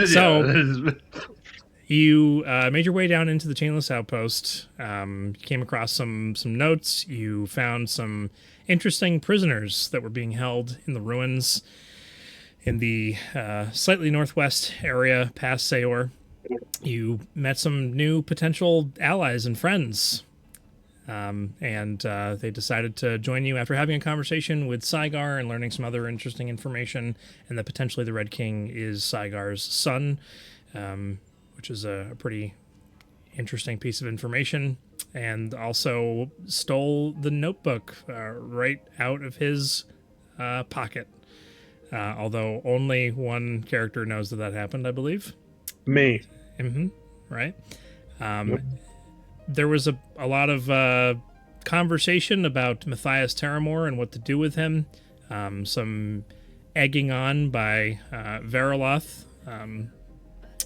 So Yeah. you made your way down into the chainless outpost. You came across some notes. You found some interesting prisoners that were being held in the ruins in the slightly northwest area past Saor. You met some new potential allies and friends. And they decided to join you after having a conversation with Saigar and learning some other interesting information, and that potentially the Red King is Saigar's son, which is a pretty interesting piece of information. And also stole the notebook right out of his pocket. Although only one character knows that that happened, I believe. Me. Mm-hmm. Right. Yep. There was a lot of conversation about Matthias Terramore and what to do with him. Some egging on by Veriloth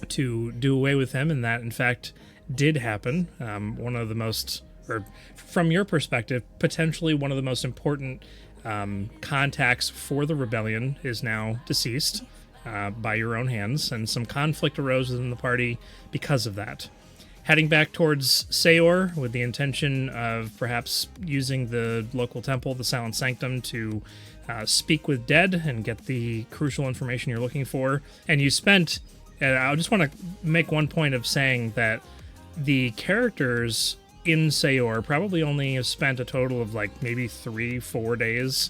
to do away with him, and that in fact did happen. One of the most, or from your perspective, potentially one of the most important contacts for the rebellion is now deceased by your own hands, and some conflict arose within the party because of that. Heading back towards Saor with the intention of perhaps using the local temple, the Silent Sanctum, to speak with dead and get the crucial information you're looking for. And you spent, I just want to make one point of saying that the characters in Saor probably only have spent a total of like maybe 3-4 days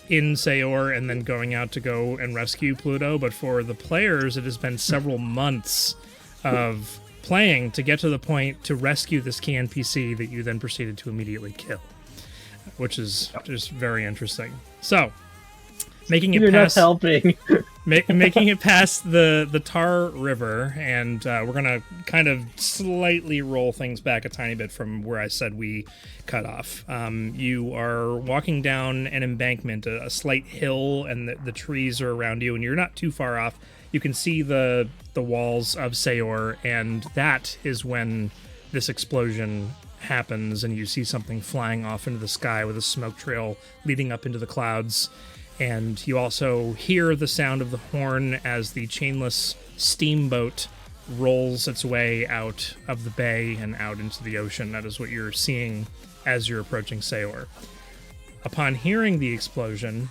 in Saor and then going out to go and rescue Pluto. But for the players, it has been several months of playing to get to the point to rescue this key NPC that you then proceeded to immediately kill, which is just very interesting. So, making it You're not past helping. making it past the Tar River, and we're gonna kind of slightly roll things back a tiny bit from where I said we cut off. You are walking down an embankment, a slight hill, and the trees are around you, and you're not too far off. You can see the walls of Saor, and that is when this explosion happens, and you see something flying off into the sky with a smoke trail leading up into the clouds. And you also hear the sound of the horn as the chainless steamboat rolls its way out of the bay and out into the ocean. That is what you're seeing as you're approaching Saor. Upon hearing the explosion,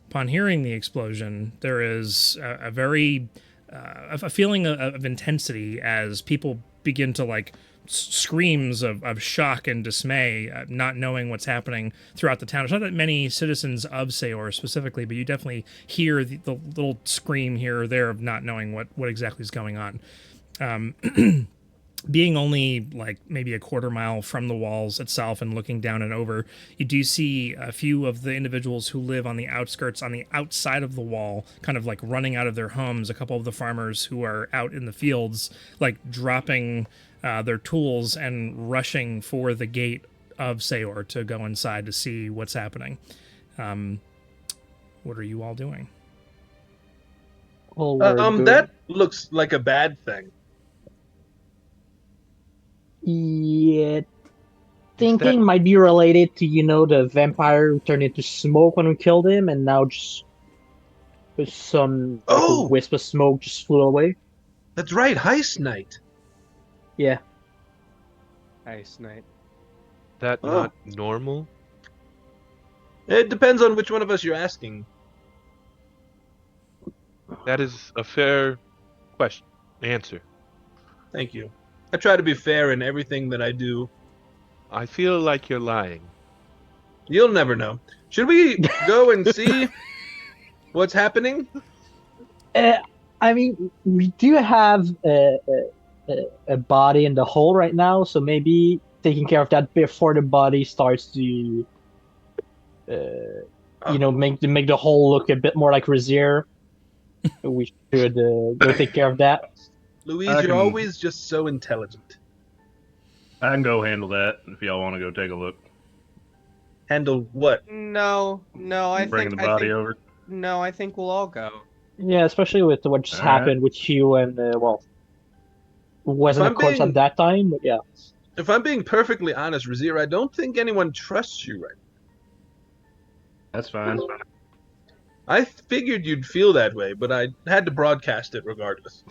upon hearing the explosion, there is a very a feeling of intensity as people begin to like screams of shock and dismay, not knowing what's happening throughout the town. There's not that many citizens of Saor specifically, but you definitely hear the little scream here or there of not knowing what exactly is going on. Being only like maybe a quarter mile from the walls itself and looking down and over, you do see a few of the individuals who live on the outskirts, on the outside of the wall, kind of like running out of their homes. A couple of the farmers who are out in the fields, like dropping their tools and rushing for the gate of Saor to go inside to see what's happening. What are you all doing? Well, we're good. That looks like a bad thing. Yeah, thinking might be related to, the vampire who turned into smoke when we killed him, and now just with some like, a wisp of smoke just flew away. That's right, heist night. Yeah. Nice night. That not normal? It depends on which one of us you're asking. That is a fair question. Answer. Thank you. I try to be fair in everything that I do. I feel like you're lying. You'll never know. Should we go and see what's happening? I mean, we do have a body in the hole right now, so maybe taking care of that before the body starts to, make the hole look a bit more like Razier. We should go take care of that. Louise, you're always just so intelligent. I can go handle that if y'all want to go take a look. Handle what? No, Bringing the body over. No, I think we'll all go. Yeah, especially with what just happened with Hugh and, wasn't a corpse at that time, but yeah. If I'm being perfectly honest, Razier, I don't think anyone trusts you right now. That's fine. I figured you'd feel that way, but I had to broadcast it regardless.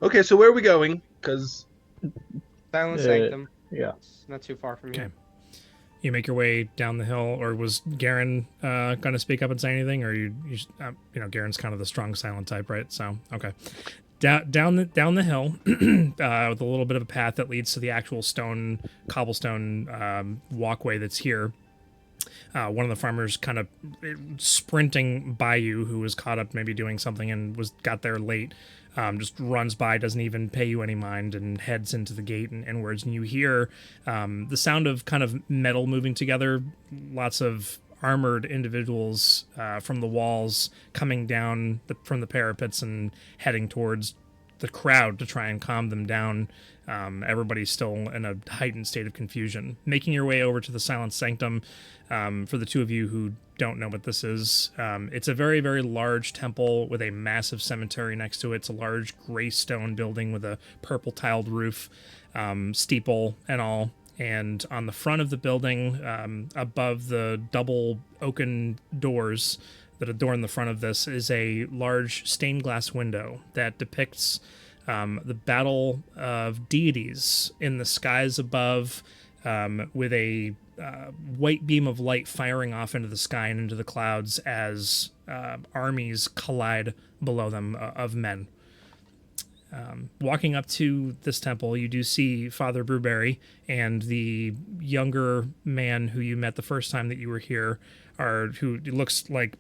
Okay, so where are we going? Because Silent Sanctum. Yeah. It's not too far from here. Okay. You make your way down the hill, or was Garen going to speak up and say anything, or you Garen's kind of the strong silent type, right? So okay, down the hill with a little bit of a path that leads to the actual cobblestone walkway that's here. One of the farmers kind of sprinting by you, who was caught up maybe doing something and got there late, just runs by, doesn't even pay you any mind, and heads into the gate and inwards. And you hear the sound of kind of metal moving together, lots of armored individuals from the walls coming down from the parapets and heading towards the crowd to try and calm them down. Everybody's still in a heightened state of confusion. Making your way over to the Silent Sanctum, for the two of you who don't know what this is, it's a very, very large temple with a massive cemetery next to it. It's a large gray stone building with a purple tiled roof, steeple and all. And on the front of the building, above the double oaken doors that adorn the front of this, is a large stained glass window that depicts the battle of deities in the skies above, with a white beam of light firing off into the sky and into the clouds as armies collide below them of men. Walking up to this temple, you do see Father Brewberry and the younger man who you met the first time that you were here, who looks like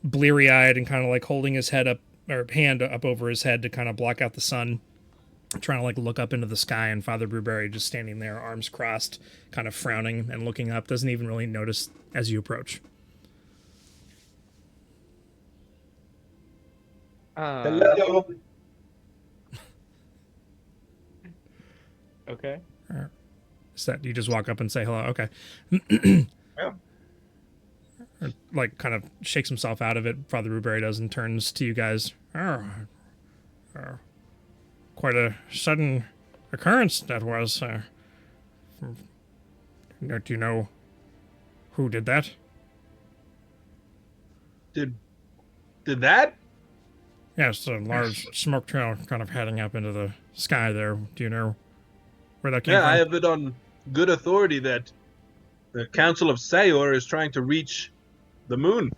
bleary-eyed and kind of like holding his head up, or hand up over his head to kind of block out the sun, trying to like look up into the sky. And Father Brewberry just standing there, arms crossed, kind of frowning and looking up, doesn't even really notice as you approach. hello. Okay. Is that you just walk up and say hello? Okay. Yeah. Or, like, kind of shakes himself out of it, Father Brewberry does, and turns to you guys. Quite a sudden occurrence that was. Do you know who did that? Did that? Yes, a large smoke trail kind of heading up into the sky there. Do you know where that came Yeah, from? I have it on good authority that the Council of Saore is trying to reach the moon.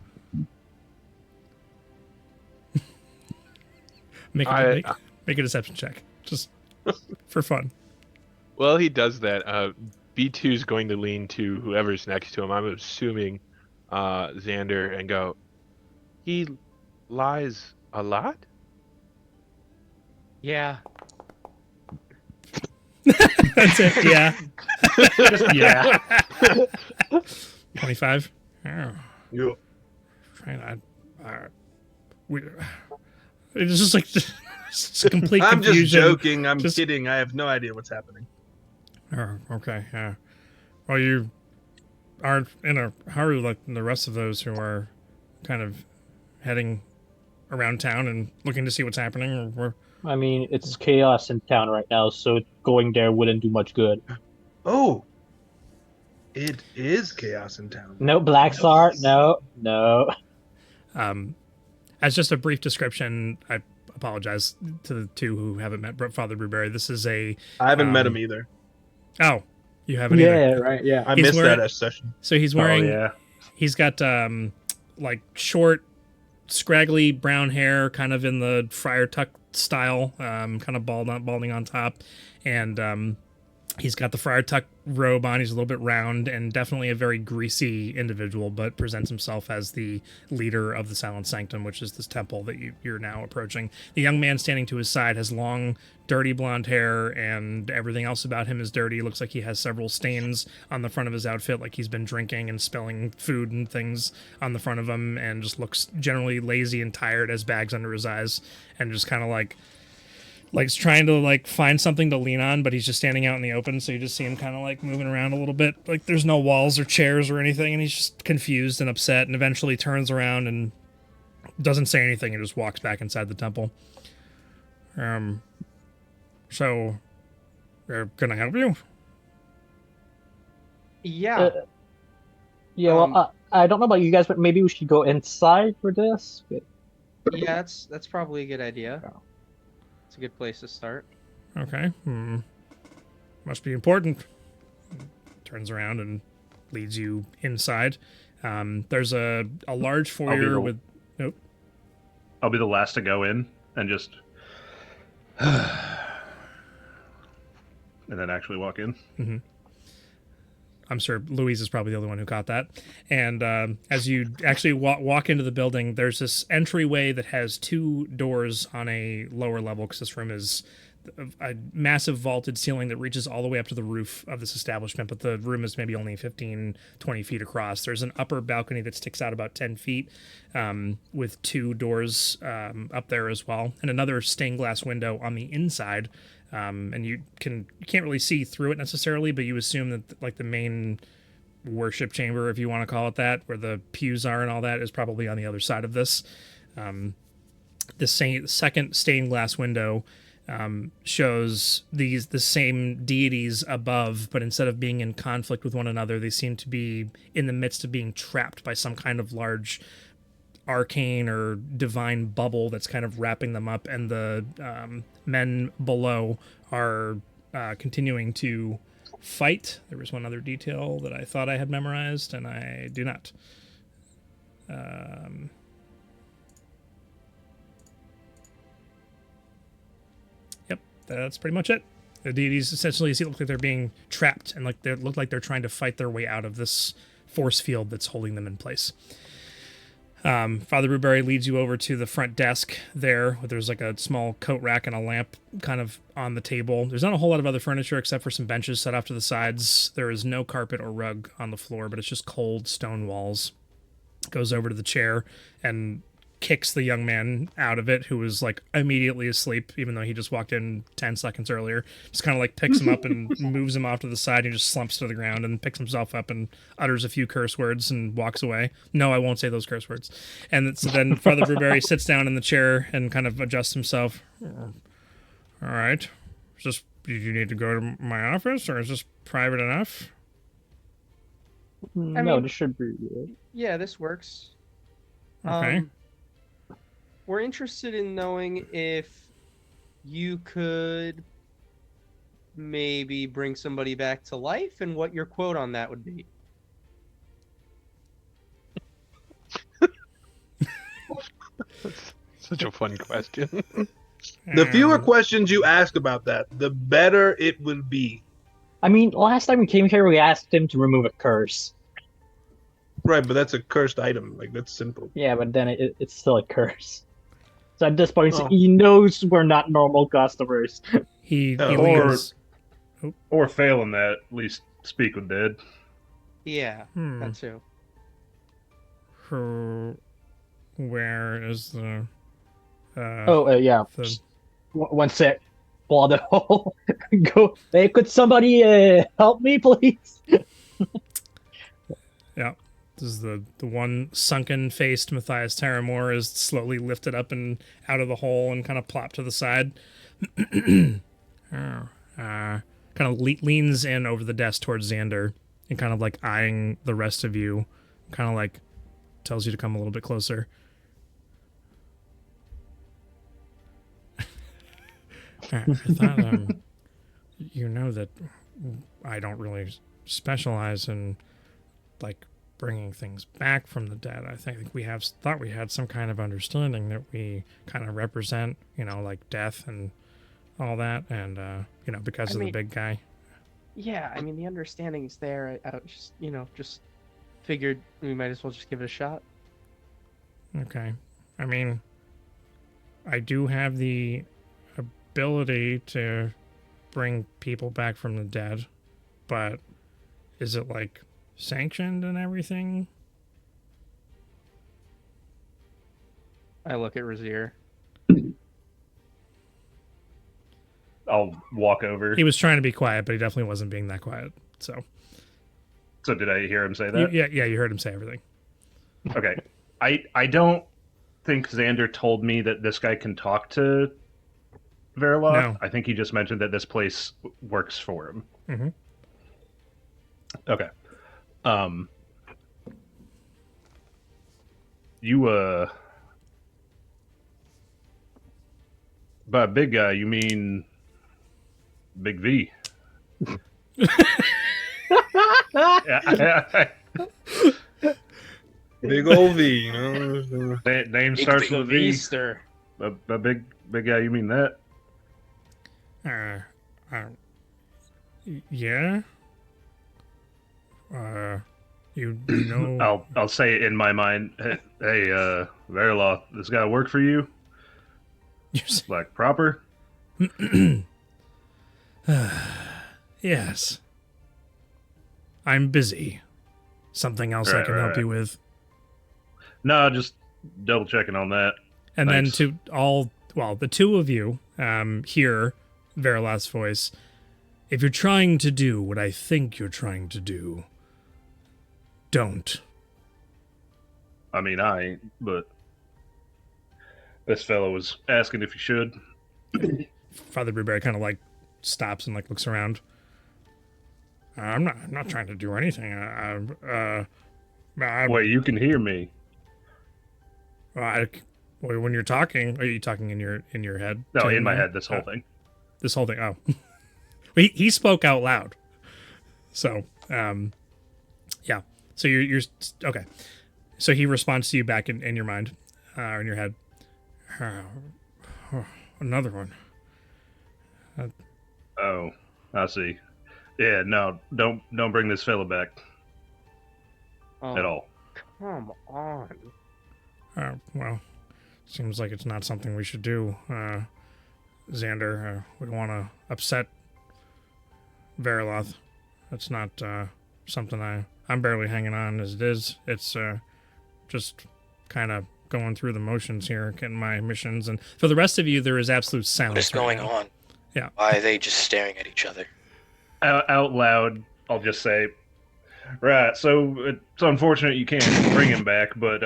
Make a deception check, just for fun. Well, he does that. B2's going to lean to whoever's next to him. I'm assuming Xander, and go, he lies a lot? Yeah. That's it. Yeah. Yeah. 25. Oh, Yeah. trying to. It's just like it's complete I'm confusion. just joking. I'm Just- kidding. I have no idea what's happening. Oh, okay. Yeah. Well, you aren't in a hurry like the rest of those who are kind of heading around town and looking to see what's happening. Or I mean, it's chaos in town right now, so going there wouldn't do much good. Oh, it is chaos in town. No, Black Star, no. As just a brief description, I apologize to the two who haven't met Father Brewberry. This is a. I haven't met him either. Oh, you haven't either. Right, yeah. I He's missed wearing- that session. So he's wearing. Oh, yeah. He's got like short, scraggly brown hair, kind of in the friar tuck style, kind of balding on top, and he's got the friar tuck robe on. He's a little bit round and definitely a very greasy individual, but presents himself as the leader of the Silent Sanctum, which is this temple that you're now approaching. The young man standing to his side has long, dirty blonde hair, and everything else about him is dirty. Looks like he has several stains on the front of his outfit, like he's been drinking and spilling food and things on the front of him, and just looks generally lazy and tired, has bags under his eyes, and just kind of like he's trying to like find something to lean on, but he's just standing out in the open, so you just see him kind of like moving around a little bit. Like there's no walls or chairs or anything, and he's just confused and upset, and eventually turns around and doesn't say anything and just walks back inside the temple. So can I help you? Yeah. Yeah, well, I don't know about you guys, but maybe we should go inside for this. Yeah, that's probably a good idea. Yeah. It's a good place to start. Okay. Must be important. Turns around and leads you inside. There's a large foyer with. Nope. I'll be the last to go in and just, and then actually walk in. Mm-hmm. I'm sure Louise is probably the only one who caught that. And as you actually walk into the building, there's this entryway that has 2 doors on a lower level, because this room is a massive vaulted ceiling that reaches all the way up to the roof of this establishment, but the room is maybe only 15, 20 feet across. There's an upper balcony that sticks out about 10 feet with 2 doors up there as well, and another stained glass window on the inside. And you can't really see through it necessarily, but you assume that like the main worship chamber, if you want to call it that, where the pews are and all that, is probably on the other side of this. The second stained glass window shows the same deities above, but instead of being in conflict with one another, they seem to be in the midst of being trapped by some kind of large arcane or divine bubble that's kind of wrapping them up, and the men below are continuing to fight. There was one other detail that I thought I had memorized, and I do not. Yep, that's pretty much it. The deities essentially look like they're being trapped, and they look like they're trying to fight their way out of this force field that's holding them in place. Father Blueberry leads you over to the front desk there. There's like a small coat rack and a lamp kind of on the table. There's not a whole lot of other furniture except for some benches set off to the sides. There is no carpet or rug on the floor, but it's just cold stone walls. Goes over to the chair and kicks the young man out of it, who was like immediately asleep, even though he just walked in 10 seconds earlier. Just kind of like picks him up and moves him off to the side. And he just slumps to the ground and picks himself up and utters a few curse words and walks away. No, I won't say those curse words. And so then Father Blueberry sits down in the chair and kind of adjusts himself. All right. Did you need to go to my office, or is this private enough? No, this should be good. Yeah, this works. Okay. We're interested in knowing if you could maybe bring somebody back to life, and what your quote on that would be. Such a fun question. The fewer questions you ask about that, the better it will be. I mean, last time we came here, we asked him to remove a curse. Right, but that's a cursed item. Like, that's simple. Yeah, but then it's still a curse. So at this point, he knows we're not normal customers. He leans. Or failing that, at least speak with dead. Yeah, that too. Where is the... yeah. One sec. Blow the hole. Go. Hey, could somebody help me, please? Yeah. This is the one sunken-faced Matthias Terramore is slowly lifted up and out of the hole and kind of plopped to the side. Kind of leans in over the desk towards Xander and kind of like eyeing the rest of you. Kind of like tells you to come a little bit closer. I thought, you know that I don't really specialize in, like, bringing things back from the dead. I think we thought we had some kind of understanding that we kind of represent, like death and all that, and because of the big guy. Yeah, I mean, the understanding's there. I just figured we might as well just give it a shot. Okay. I mean, I do have the ability to bring people back from the dead, but is it like sanctioned and everything? I look at Razier. I'll walk over. He was trying to be quiet, but he definitely wasn't being that quiet. So did I hear him say that? Yeah, you heard him say everything. Okay. I don't think Xander told me that this guy can talk to Verilov. No. I think he just mentioned that this place works for him. Mm-hmm. Okay. You by big guy, you mean Big V? Yeah, Big old V, you know. name starts with a V. Easter. By big guy, you mean that? Yeah. You know. I'll say it in my mind. Hey, Veriloth, this guy work for you? Like proper? Yes. I'm busy. Something else I can help you with. No, just double checking on that. And Thanks. then the two of you hear Veriloth's voice. If you're trying to do what I think you're trying to do, don't. I mean, I ain't, but this fellow was asking if you should. Father Blueberry kind of like stops and like looks around. I'm not trying to do anything. Wait, you can hear me. When you're talking, are you talking in your head? No, in my head. This whole thing. This whole thing. Oh, he spoke out loud. So, yeah. So you're okay. So he responds to you back in your mind, or in your head. Another one. Oh, I see. Yeah, no, don't bring this fella back at all. Come on. Well, seems like it's not something we should do. Xander, we don't want to upset Veriloth. That's not something I'm barely hanging on as it is. It's just kind of going through the motions here, getting my missions. And for the rest of you, there is absolute silence. What is going on? Yeah. Why are they just staring at each other? Out loud, I'll just say, right, so it's unfortunate you can't bring him back, but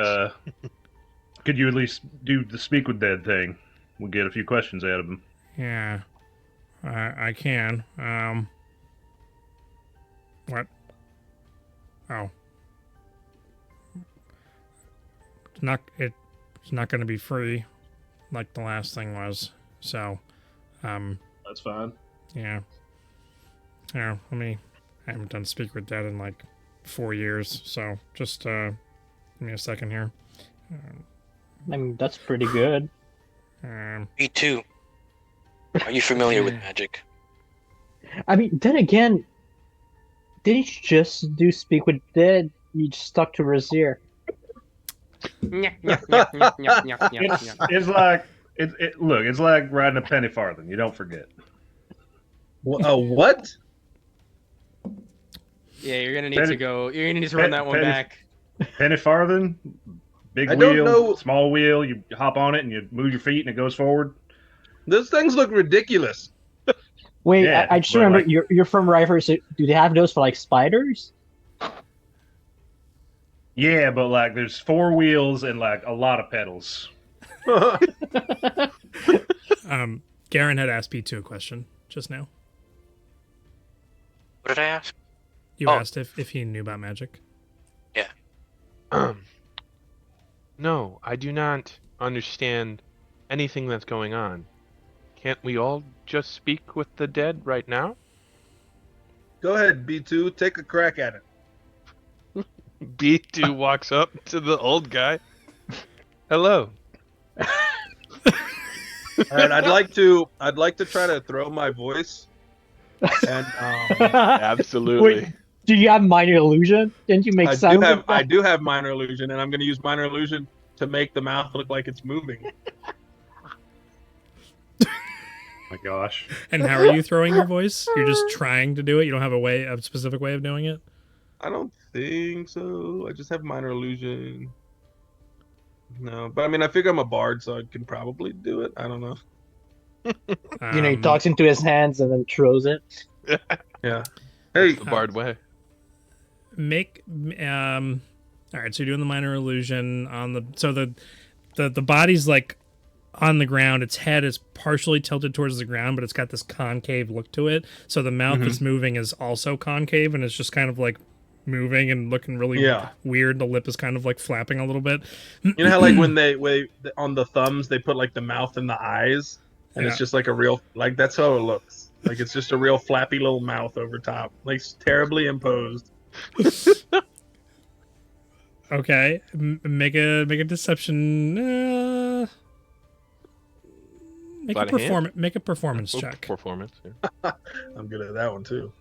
could you at least do the speak with dead thing? We'll get a few questions out of him. Yeah. I can. What? Oh. It's not going to be free like the last thing was. So, That's fine. yeah. Yeah, I haven't done Speak with Dead in like 4 years, so just give me a second here. I mean, that's pretty good. Me too. Are you familiar with magic? I mean, then again, didn't you just do Speak with Dead? You just stuck to Razir. It's like look, it's like riding a penny farthing. You don't forget. What? Yeah, you're gonna need to go. You're gonna need to run that one back. Penny farthing, big I don't wheel, know. small wheel. You hop on it and you move your feet and it goes forward. Those things look ridiculous. Wait, Yeah, I just but remember like- you're from River, so do they have those for like spiders? Yeah, but like there's 4 wheels and like a lot of pedals. Garen had asked B2 a question just now. What did I ask? You Oh. asked if he knew about magic. No, I do not understand anything that's going on. Can't we all just speak with the dead right now? Go ahead, B2, take a crack at it. B2 walks up to the old guy. Hello. All right, I'd like to try to throw my voice. And Absolutely. Wait, do you have minor illusion? Didn't you make sound? I do have minor illusion, and I'm going to use minor illusion to make the mouth look like it's moving. My gosh. And how are you throwing your voice? You're just trying to do it? You don't have a specific way of doing it? I don't think so. I just have minor illusion. No, but I mean, I figure I'm a bard, so I can probably do it. I don't know. He talks into his hands and then throws it. Yeah. Hey, The bard way. Make all right, so you're doing the minor illusion on the body's like on the ground. Its head is partially tilted towards the ground, but it's got this concave look to it. So the mouth that's moving is also concave, and it's just kind of like moving and looking really Yeah. weird. The lip is kind of like flapping a little bit. You know how like when they on the thumbs they put like the mouth and the eyes, and Yeah. it's just like a real like that's how it looks. Like it's just a real flappy little mouth over top, like it's terribly imposed. Okay, make a deception. Make a Sleight of hand? performance check. Performance. Yeah. I'm good at that one too.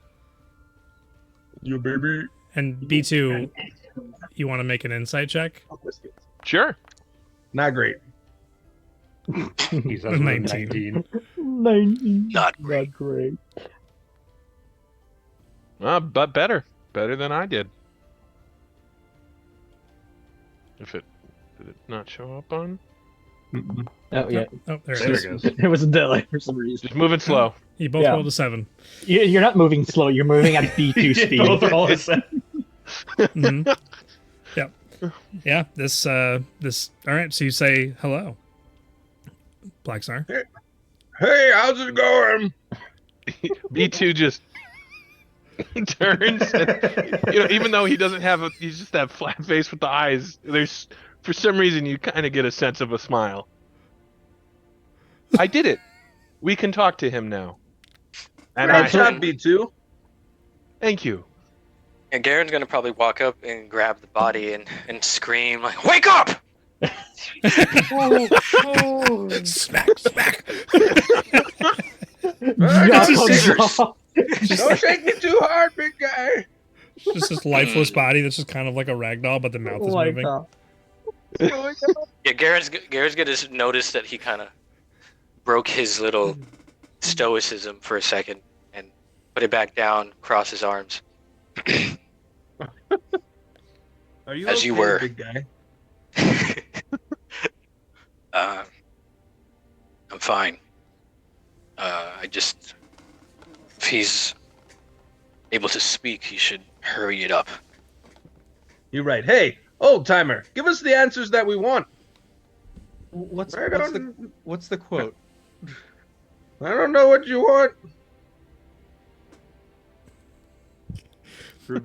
You baby. And B2, you want to make an insight check? Sure. Not great. He's at 19. 19. Not great. Not great. But better than I did. If it did it not show up on? Oh yeah, Oh, there There it is. it goes. it was a delay for some reason. Just moving slow. You both Yeah. rolled a 7. You're not moving slow. You're moving at B2 speed. Both are all the same. Mhm. Yep. Yeah. This. All right. So you say hello, Black Star. Hey, how's it going? B2 just turns, and, even though he doesn't have he's just that flat face with the eyes. There's for some reason you kind of get a sense of a smile. I did it. We can talk to him now. And Nice job, B2. thank you. And Garen's gonna probably walk up and grab the body and scream like, "Wake up!" Smack, smack. Knock on scissors. the- Don't shake me too hard, big guy. Just this lifeless body that's just kind of like a rag doll, but the mouth is Oh my moving. God. Yeah, Garen's gonna notice that he kind of broke his little stoicism for a second and put it back down, cross his arms. Are you As okay, you were. big guy? I'm fine. If he's able to speak, he should hurry it up. You're right. Hey, old timer, give us the answers that we want. What's Right what's the on. what's the quote? I don't know what you want.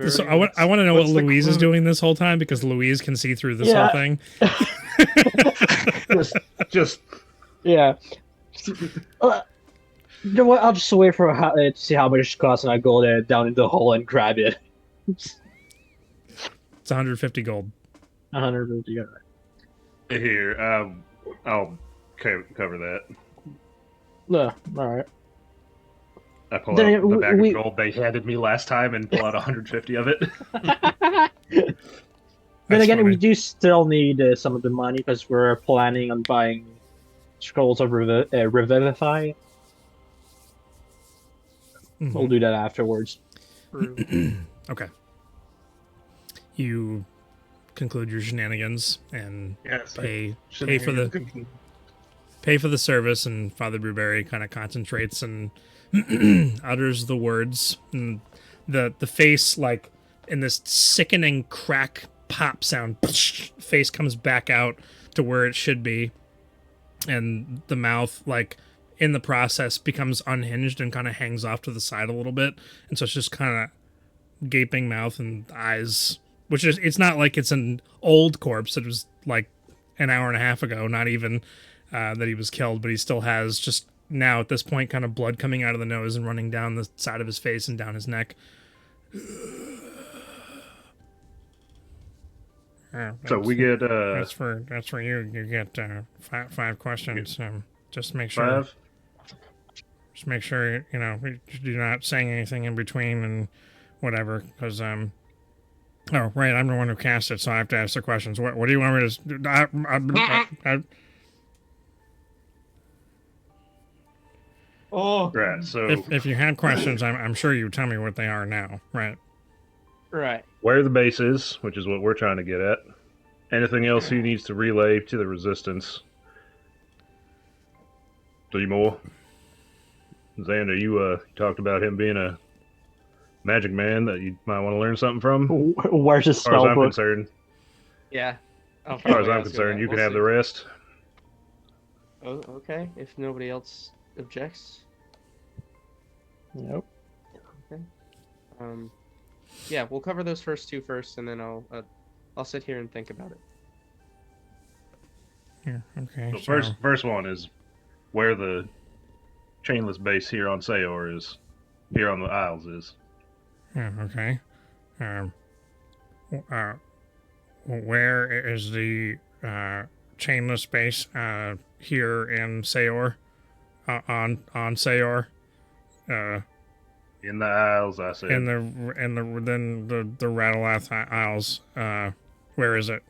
So I want to know what What's the Louise is quote? doing this whole time because Louise can see through this whole Yeah. thing. Just Yeah. You know what? I'll just wait for to see how much it costs, and I go there down in the hole and grab it. It's 150 gold. 150. here. I'll cover that. No, all right. I pull Then out the bag we- of gold they handed me last time and pull out 150 of it. Then That's again, funny. we do still need some of the money because we're planning on buying scrolls of Revivify. Mhm. We'll do that afterwards. Okay. You conclude your shenanigans and Yes. pay for the service, and Father Brewberry kind of concentrates and utters the words, and the face, like in this sickening crack pop sound, face comes back out to where it should be, and the mouth, like in the process, becomes unhinged and kind of hangs off to the side a little bit, and so it's just kind of gaping mouth and eyes, which is, it's not like it's an old corpse. It was like an hour and a half ago, not even that he was killed, but he still has just now at this point kind of blood coming out of the nose and running down the side of his face and down his neck. So we get that's for you. You get five questions. Just make sure. 5. Just make sure you're not saying anything in between and whatever. Because oh right, I'm the one who cast it, so I have to ask the questions. What do you want me to? Oh, Right. So If you had questions, I'm sure you would tell me what they are now, right? right. where the base is, which is what we're trying to get at. Anything else he needs to relay to the resistance. 3 more. Xander, you talked about him being a magic man that you might want to learn something from. Where's the As far as spell I'm book? concerned, Yeah. as far as I'm concerned, you can have the rest. Oh, okay. If nobody else objects. Nope. Um, Yeah, we'll cover those first two first, and then I'll sit here and think about it. Yeah, okay. So first one is where the chainless base here on Saore is. Here on the Isles is. Yeah, okay. Where is the chainless base here in Saore? On Saore? In the Isles, I said. In the Ratalath Isles. Where is it?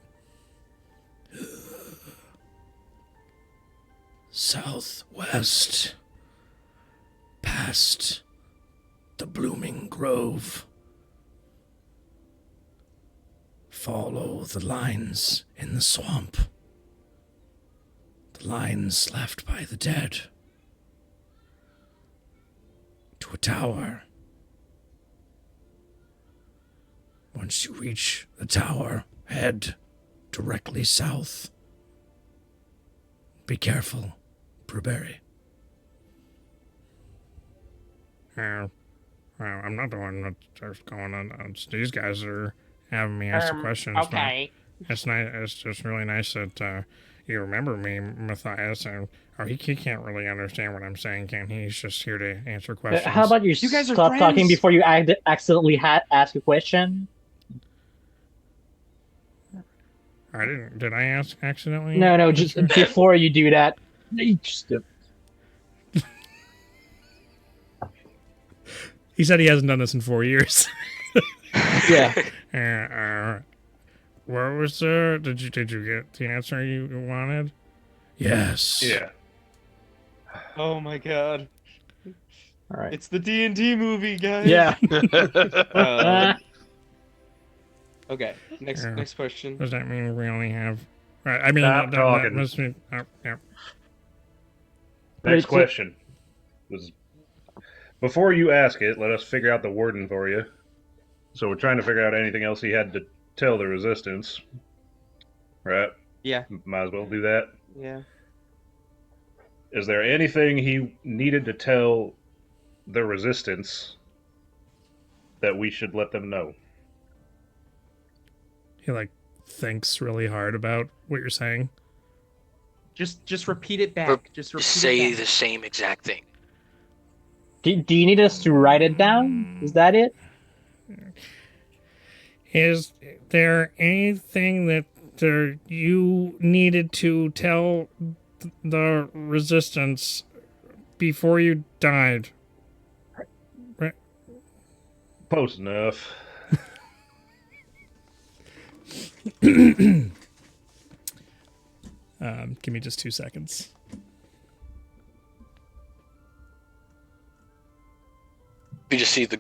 Southwest. Past the blooming grove. Follow the lines in the swamp. The lines left by the dead. To a tower. Once you reach the tower, head directly south. Be careful, Blueberry. Well, I'm not the one that's going on. These guys are having me ask the questions. Okay. It's nice. It's just really nice that you remember me, Matthias. And he can't really understand what I'm saying, can he? He's just here to answer questions. How about you guys are stop talking friends? before you accidentally ask a question? I didn't. Did I ask accidentally? No, just before you do that. You just He said he hasn't done this in 4 years. yeah. What was the? Did you get the answer you wanted? Yes. Yeah. Oh my god. All right. It's the D&D movie, guys. Yeah. Okay. Yeah. Next question. Does that mean we only have? Right. I mean, Stop that talking. must mean. Yeah. Next question. Before you ask it, let us figure out the wording for you. So we're trying to figure out anything else he had to tell the Resistance. Right? Yeah. Might as well do that. Yeah. Is there anything he needed to tell the Resistance that we should let them know? He thinks really hard about what you're saying. Just repeat it back. Just repeat Say it back. the same exact thing. Do you need us to write it down? Is that it? Is there anything that you needed to tell the Resistance before you died? Close enough. Give me just 2 seconds. You just see the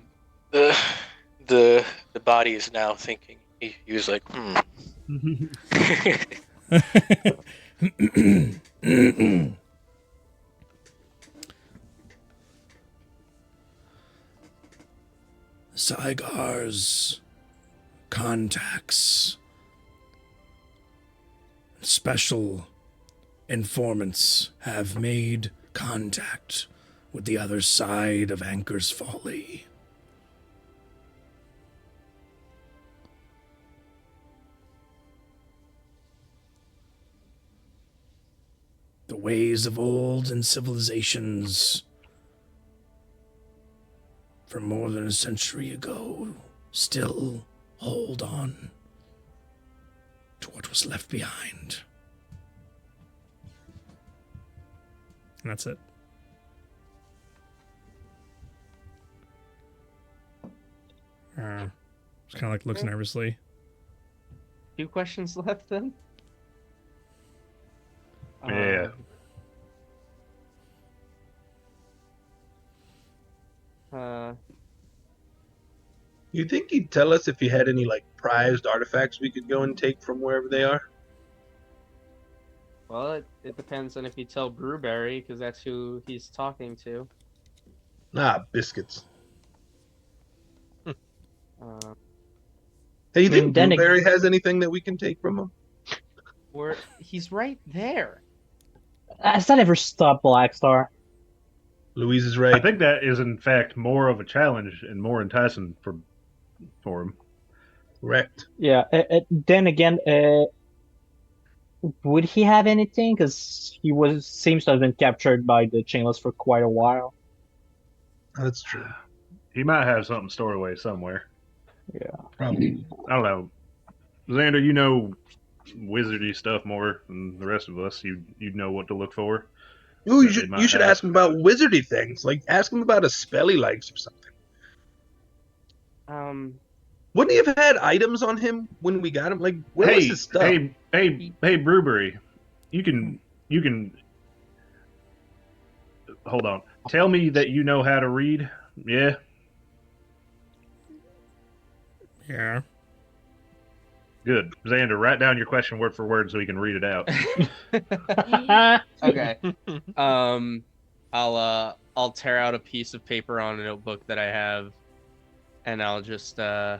body is now thinking. He was like, Zygar's contacts, special informants have made contact with the other side of Anchor's Folly. The ways of old and civilizations from more than a century ago still hold on to what was left behind. And that's it. Just kind of looks nervously. 2 questions left then? Yeah. You think he'd tell us if he had any prized artifacts we could go and take from wherever they are? Well, it depends on if you tell Brewberry, because that's who he's talking to. Nah, biscuits. Uh, Hey, you think mean, then Blueberry has anything that we can take from him? he's right there. Has that ever stopped Blackstar? Louise is I right. think that is, in fact, more of a challenge and more enticing for for him. Correct. Yeah. Then again, would he have anything? Because he seems to have been captured by the Chainless for quite a while. That's true. He might have something stored away somewhere. Yeah. Probably. I don't know. Xander, you know wizardy stuff more than the rest of us. You know what to look for. Ooh, That they might you should have. ask him about wizardy things. Like ask him about a spell he likes or something. Wouldn't he have had items on him when we got him? Like where was his stuff? Hey, Brewberry, you can hold on. Tell me that you know how to read. Yeah. Yeah. Good. Xander, write down your question word for word so we can read it out. Okay. I'll tear out a piece of paper on a notebook that I have, and I'll just Oh,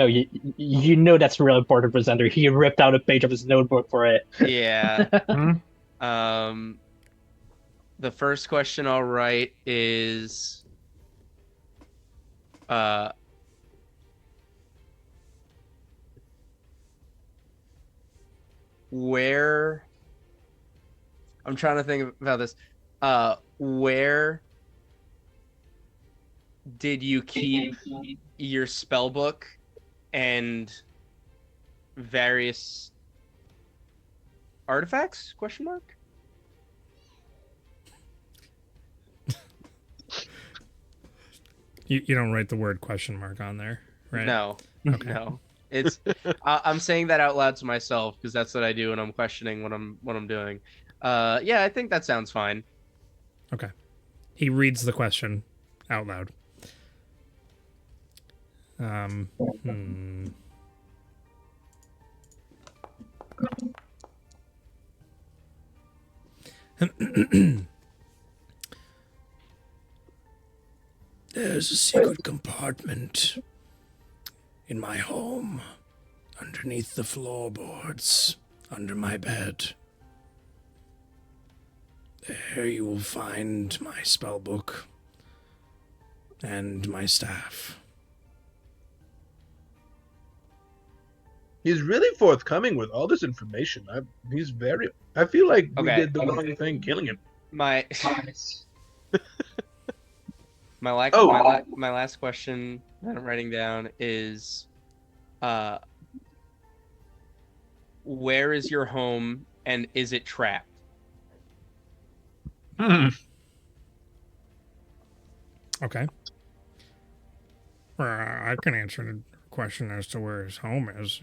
you know that's real important for Xander. He ripped out a page of his notebook for it. yeah. Hmm? The first question I'll write is where I'm trying to think about this. Where did you keep your spell book and various artifacts? Question mark. You don't write the word question mark on there, right? No. Okay. No. It's I'm saying that out loud to myself because that's what I do when I'm questioning what I'm doing. Yeah, I think that sounds fine. Okay. He reads the question out loud. There's a secret compartment in my home, underneath the floorboards, under my bed. There you will find my spellbook and my staff. He's really forthcoming with all this information. I feel like we Okay. did the wrong thing killing him. My my last question that I'm writing down is where is your home and is it trapped? Okay. Well, I can answer the question as to where his home is.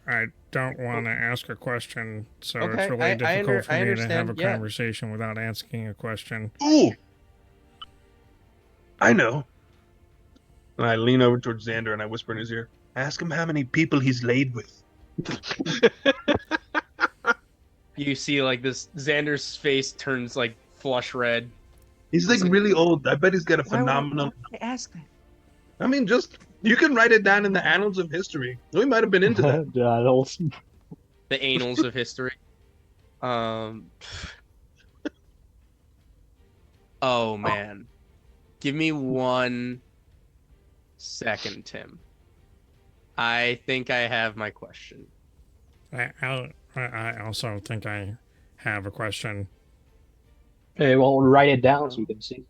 I don't want to ask a question, so Okay, it's really difficult for me to have a understand, yeah. conversation without asking a question. Ooh, I know. And I lean over towards Xander and I whisper in his ear, ask him how many people he's laid with. You see like this Xander's face turns like flush red. He's like really old. I bet he's got a phenomenal... I ask that? I mean, just... You can write it down in the annals of history. We might have been into that. The annals of history. Oh man. Give me 1 second, Tim. I think I have my question. I also think I have a question. Okay, well, write it down so we can see.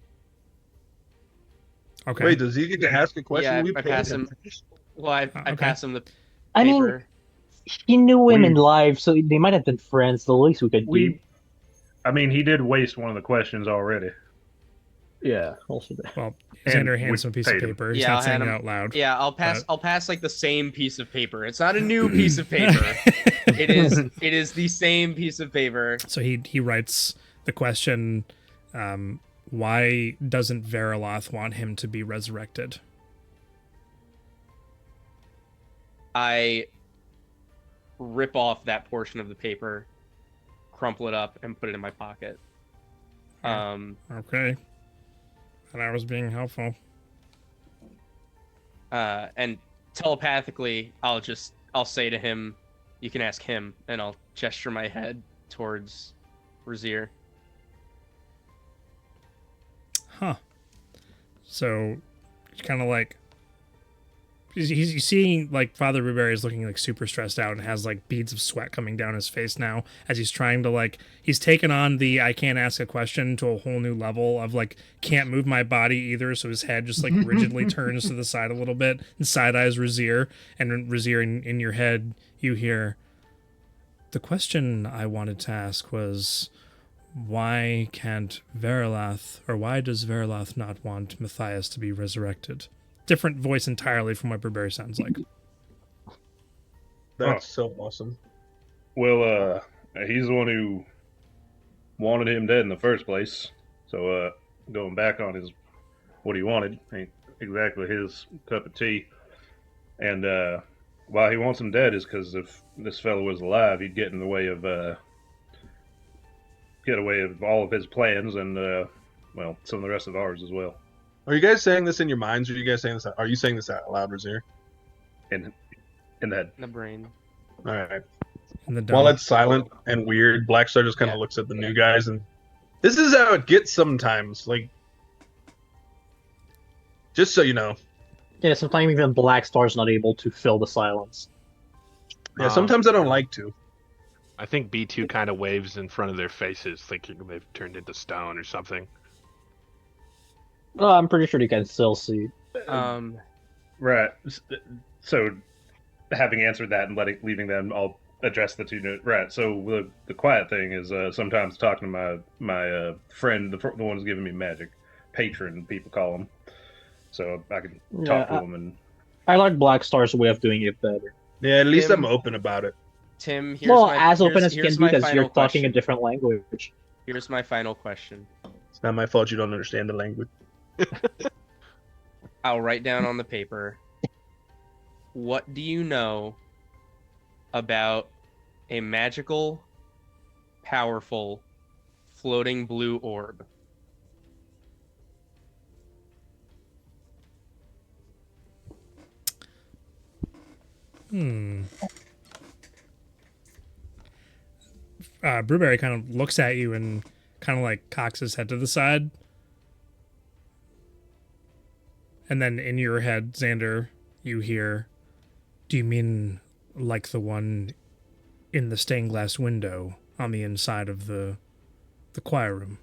Okay. Wait, does he get to ask a question? Yeah, We I paid pass him. him. Well, I Okay. pass him the paper. I mean, he knew him in life, so they might have been friends. The least we could do. I mean, he did waste one of the questions already. Yeah, also that. Well, And Xander hands we him a piece of paid him. paper. He's Yeah, not I'll saying hand it him- out loud. Yeah, I'll pass. but- I'll pass like the same piece of paper. It's not a new piece of paper. It is the same piece of paper. So he writes the question, why doesn't Veriloth want him to be resurrected? I rip off that portion of the paper, crumple it up, and put it in my pocket. Okay. And I was being helpful. And telepathically, I'll say to him, "You can ask him," and I'll gesture my head towards Razir. Huh. So kind of like he's seeing like Father Blueberry is looking like super stressed out and has like beads of sweat coming down his face now as he's trying to like he's taken on the I can't ask a question to a whole new level of like can't move my body either, so his head just like rigidly turns to the side a little bit and side eyes Razir, and Razir in your head you hear the question I wanted to ask was why can't Verilath, or why does Verilath not want Matthias to be resurrected? Different voice entirely from what Blueberry sounds like. That's so awesome. Well, he's the one who wanted him dead in the first place. So, going back on what he wanted ain't exactly his cup of tea. And why he wants him dead is because if this fellow was alive, he'd get in the way of all of his plans and well, some of the rest of ours as well. Are you guys saying this in your minds, or are you guys saying this? Are you saying this out loud, Razir? In the head. In the brain. All right. In the dome. While it's silent and weird, Blackstar just kind of looks at the new guys, and this is how it gets sometimes. Like, just so you know. Yeah, sometimes even Black Star's not able to fill the silence. Yeah, sometimes I don't like to. I think B2 kind of waves in front of their faces, thinking they've turned into stone or something. Well, I'm pretty sure you can still see. Right. So, having answered that and leaving them, I'll address the two. Right. So the quiet thing is sometimes talking to my friend, the one who's giving me magic, patron, people call him. So I can talk to him. And I like Black Star's way of doing it better. Yeah, at least I'm open about it. Tim, as open as you can be because you're talking a different language. Here's my final question. It's not my fault you don't understand the language. I'll write down on the paper. What do you know about a magical, powerful, floating blue orb? Brewberry kind of looks at you and kind of like cocks his head to the side. And then in your head, Xander, you hear, do you mean like the one in the stained glass window on the inside of the choir room?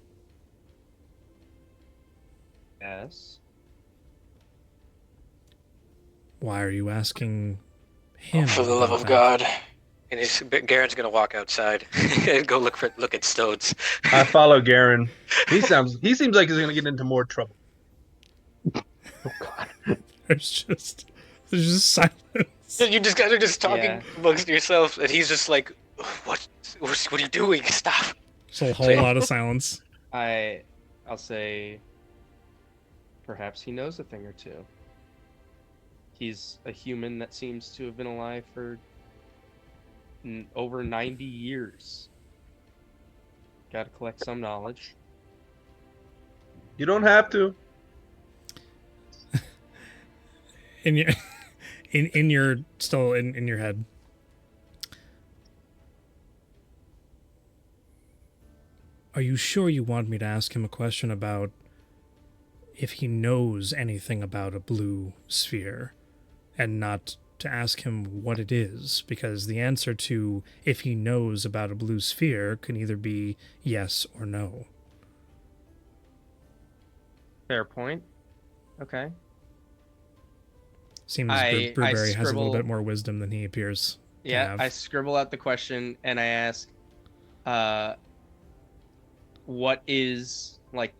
Yes. Why are you asking him? For the love of God. And Garen's gonna walk outside and go look at stones. I follow Garen. He seems like he's gonna get into more trouble. Oh God. There's just silence. You just guys are just talking amongst yourselves, and he's just like, "What are you doing? Stop!" There's a whole lot of silence. I'll say, perhaps he knows a thing or two. He's a human that seems to have been alive for over 90 years. Got to collect some knowledge. You don't have to. In your still in your head. Are you sure you want me to ask him a question about if he knows anything about a blue sphere, and not to ask him what it is? Because the answer to if he knows about a blue sphere can either be yes or no. Fair point. Okay. Seems Brewberry has a little bit more wisdom than he appears to have. I scribble out the question and I ask, what is, like,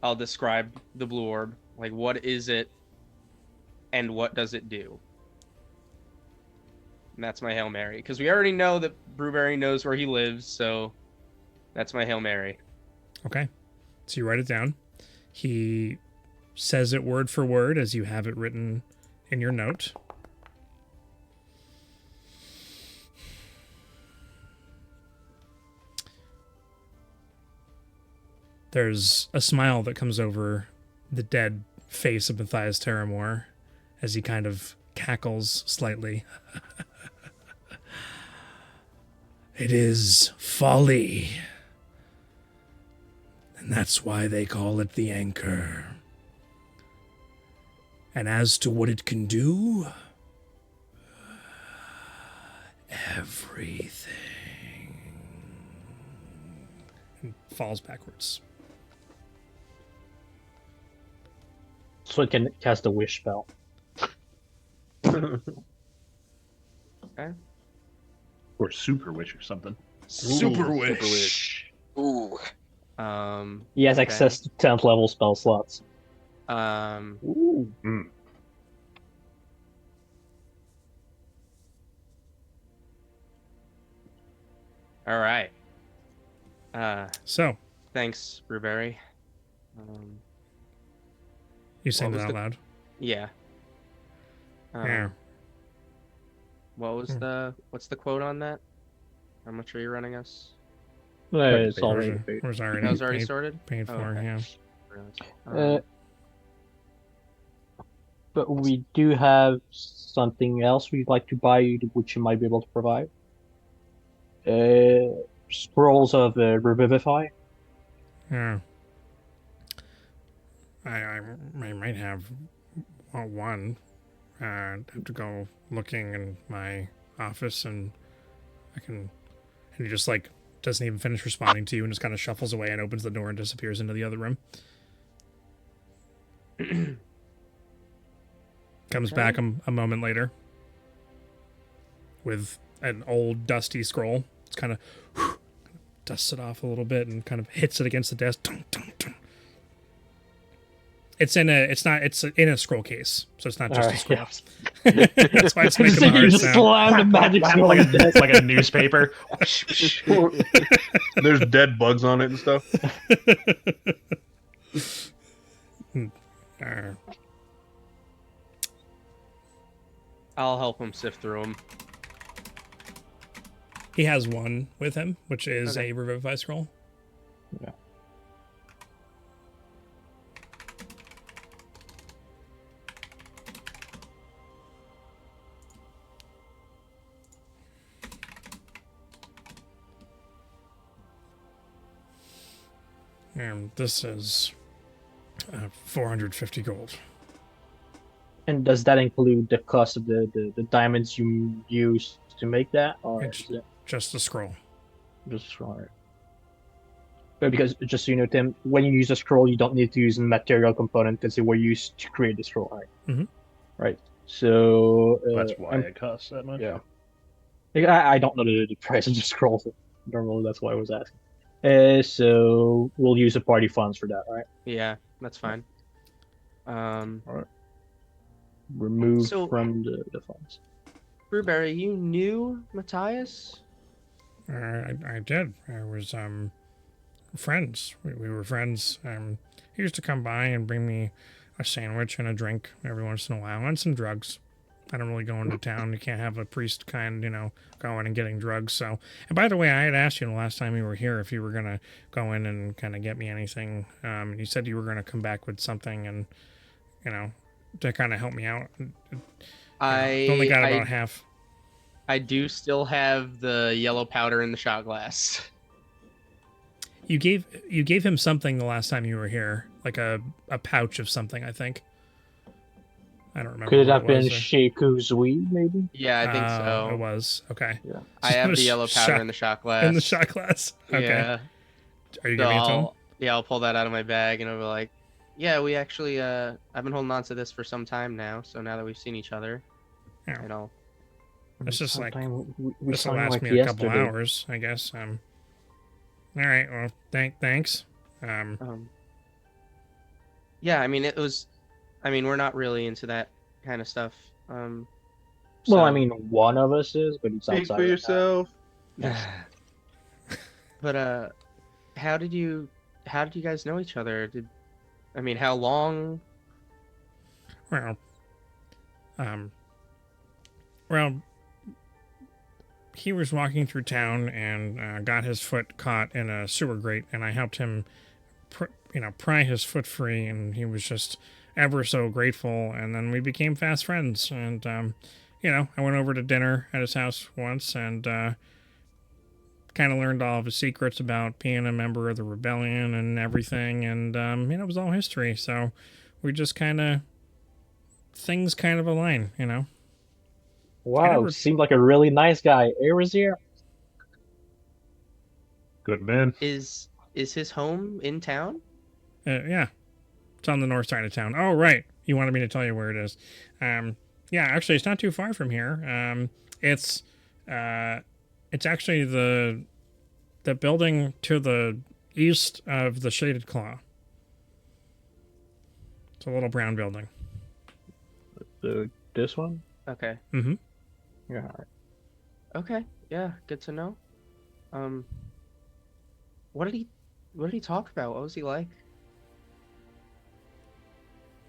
I'll describe the blue orb. Like, what is it and what does it do? And that's my Hail Mary. Because we already know that Brewberry knows where he lives, so that's my Hail Mary. Okay. So you write it down. He says it word for word as you have it written in your note. There's a smile that comes over the dead face of Matthias Terramore as he kind of cackles slightly. It is folly. And that's why they call it the anchor. And as to what it can do, everything. And falls backwards. So it can cast a wish spell. Or super wish or something. Super wish. Ooh. He has okay. access to 10th level spell slots. Ooh. Mm. All right. So, Thanks, Ruberry. you saying What that was out loud? Yeah. Yeah. What was what's the quote on that? How much are you running us? It's paid. already paid. Was already, That was already paid, sorted? paid Oh, for, okay. yeah. But we do have something else we'd like to buy, which you might be able to provide. Scrolls of Revivify. Yeah. I might have one. I'd have to go looking in my office, and I can. And he just like doesn't even finish responding to you, and just kind of shuffles away and opens the door and disappears into the other room. Comes back a moment later with an old dusty scroll. It's kind of dusts it off a little bit and kind of hits it against the desk. Dun, dun, dun. It's in a scroll case, so it's not just a scroll. That's why it's making a You hard just sound. slam the magic scroll like a newspaper. There's dead bugs on it and stuff. I'll help him sift through them. He has one with him, which is Okay. a Revivify scroll. Yeah. And this is 450 gold. And does that include the cost of the diamonds you used to make that, or It's is it just the scroll. just scroll? Right? But because just so you know, Tim, when you use a scroll, you don't need to use a material component that they were used to create the scroll, right? Mhm. Right. So That's why it costs that much. yeah. I don't know the price of the scrolls. Normally, that's why I was asking. So we'll use the party funds for that, right? Yeah, that's fine. Remove So- from the funds. Ruberry, you knew Matthias? I did. I was friends. We were friends. He used to come by and bring me a sandwich and a drink every once in a while, and some drugs. I don't really go into town. You can't have a priest going and getting drugs. So, and by the way, I had asked you the last time you were here if you were gonna go in and kind of get me anything. You said you were gonna come back with something, and to kind of help me out. I only got about half. I do still have the yellow powder in the shot glass. You gave him something the last time you were here, like a pouch of something, I think. I don't remember. Could it what have been was. Sheiku's weed, maybe? Yeah, I think so. It was. Okay. Yeah. I have the yellow powder Shot- in the shot glass. in the shot glass. Okay. Yeah. Are you So giving it to him? I'll pull that out of my bag and I'll be like, yeah, we actually I've been holding on to this for some time now. So now that we've seen each other, Yeah. and I'll It's just like we this will saw him last like me a couple yesterday. hours, I guess. All right. Well, thanks. Yeah, I mean we're not really into that kind of stuff. Well, so- I mean, one of us is, but he's Speak outside. for yourself. But how did you guys know each other? How long? Well, well, he was walking through town and got his foot caught in a sewer grate, and I helped him, pry his foot free, and he was just ever so grateful. And then we became fast friends, and I went over to dinner at his house once, and kind of learned all of his secrets about being a member of the rebellion and everything, and it was all history. So we just kind of things kind of align, Wow, never- seemed like a really nice guy. Here. Good man. Is his home in town? Yeah, it's on the north side of town. Oh, right. You wanted me to tell you where it is. Yeah, actually, it's not too far from here. It's actually the building to the east of the Shaded Claw. It's a little brown building. This one? Okay. Mm-hmm. Yeah. All right. Okay. Yeah. Good to know. What did he talk about? What was he like?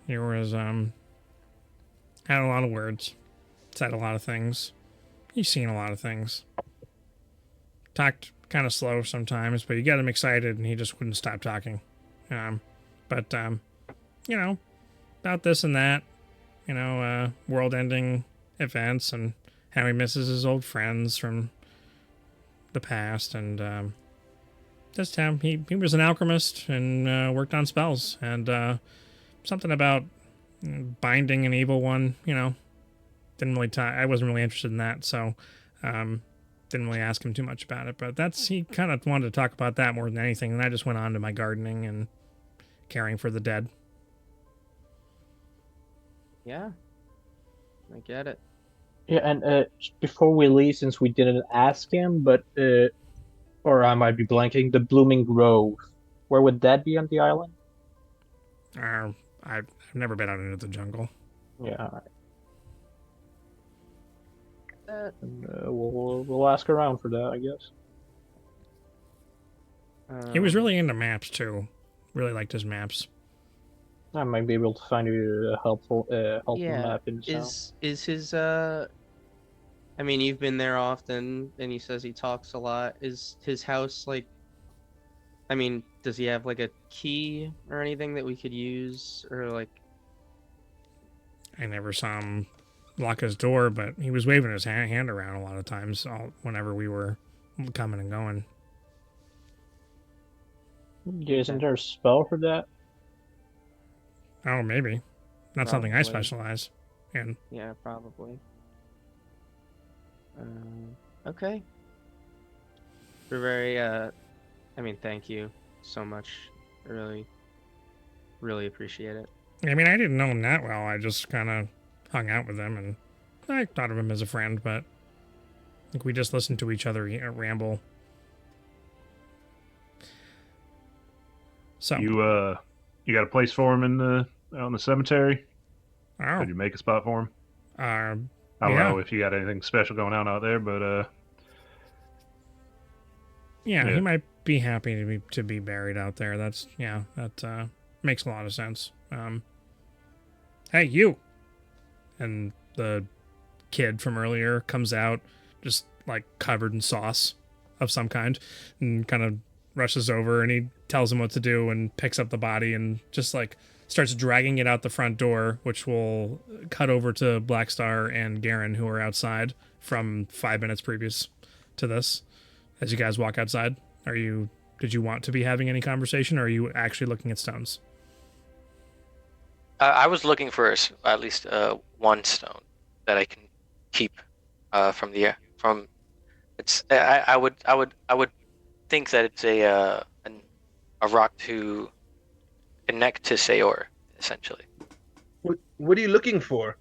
He was had a lot of words, said a lot of things. He's seen a lot of things. Talked kind of slow sometimes, but you get him excited and he just wouldn't stop talking. But about this and that, world-ending events and how he misses his old friends from the past, and just how he was an alchemist and worked on spells, and something about binding an evil one, didn't really I wasn't really interested in that, so didn't really ask him too much about it. But he kind of wanted to talk about that more than anything, and I just went on to my gardening and caring for the dead. Yeah. I get it. Yeah, and before we leave, since we didn't ask him, but or I might be blanking, the Blooming Grove. Where would that be on the island? I've never been out into the jungle. Yeah, all right. And, we'll ask around for that, I guess. He was really into maps too. Really liked his maps. I might be able to find you a helpful map in the town. Is his I mean, you've been there often, and he says he talks a lot. Is his house like? I mean, does he have like a key or anything that we could use, or like? I never saw him lock his door, but he was waving his hand around a lot of times whenever we were coming and going. Isn't there a spell for that? Oh, maybe. Not something I Probably. specialize in. Yeah, probably. Okay. We're very I mean, thank you so much. I really appreciate it. I mean, I didn't know him that well. I just kind of hung out with him, and I thought of him as a friend, but I think we just listened to each other ramble. So You got a place for him out in the cemetery? oh, Could you make a spot for him? I don't yeah. know if you got anything special going on out there, but Yeah, Yeah. he might be happy to be buried out there. That makes a lot of sense. Hey, you! And the kid from earlier comes out, just like covered in sauce of some kind, and kind of rushes over, and he tells him what to do and picks up the body and just like starts dragging it out the front door, which will cut over to Blackstar and Garen, who are outside from 5 minutes previous to this. As you guys walk outside, did you want to be having any conversation, or are you actually looking at stones? I was looking for at least one stone that I can keep from the from. It's I would think that it's a rock to connect to Saore, essentially. What are you looking for?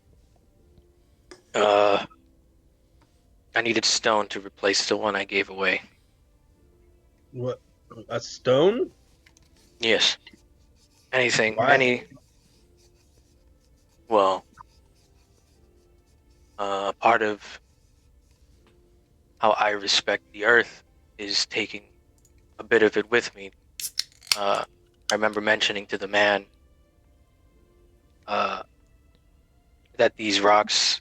I needed stone to replace the one I gave away. What? A stone? Yes. Anything. Why? Well, part of how I respect the earth is taking a bit of it with me. I remember mentioning to the man that these rocks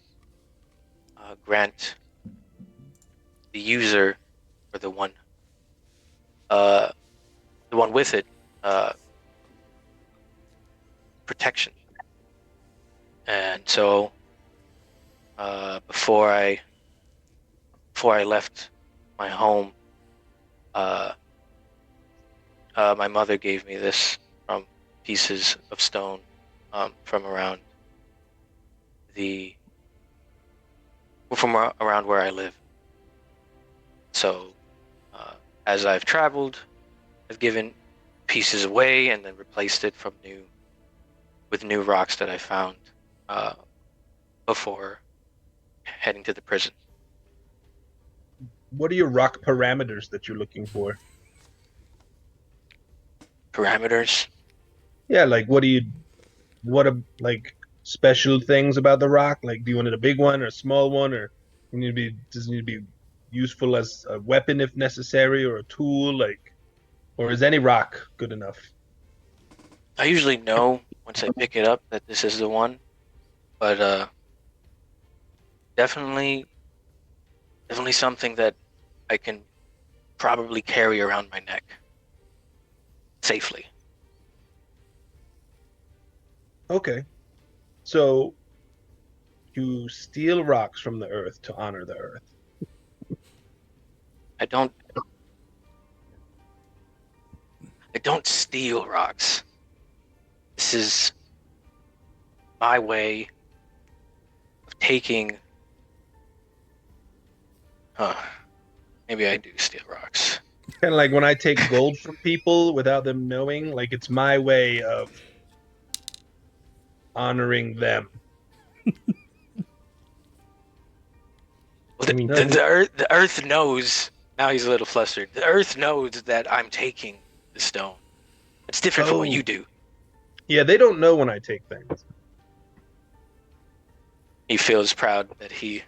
grant the user, or the one with it, protection. And so before I left my home, my mother gave me this from pieces of stone from around around where I live. So, as I've traveled, I've given pieces away and then replaced it with new rocks that I found before heading to the prison. What are your rock parameters that you're looking for? Parameters? Yeah, like what are like special things about the rock? Like, do you want it a big one or a small one, or does it need to be useful as a weapon if necessary, or a tool? Like, or is any rock good enough? I usually know once I pick it up that this is the one, but definitely something that I can probably carry around my neck safely. Okay. So you steal rocks from the earth to honor the earth. I don't steal rocks. This is my way of taking. Maybe I do steal rocks. Kind of like when I take gold from people without them knowing, like it's my way of honoring them. Well, I mean, the earth knows. Now he's a little flustered. The earth knows that I'm taking the stone. It's different from what you do. Yeah, they don't know when I take things. He feels proud that he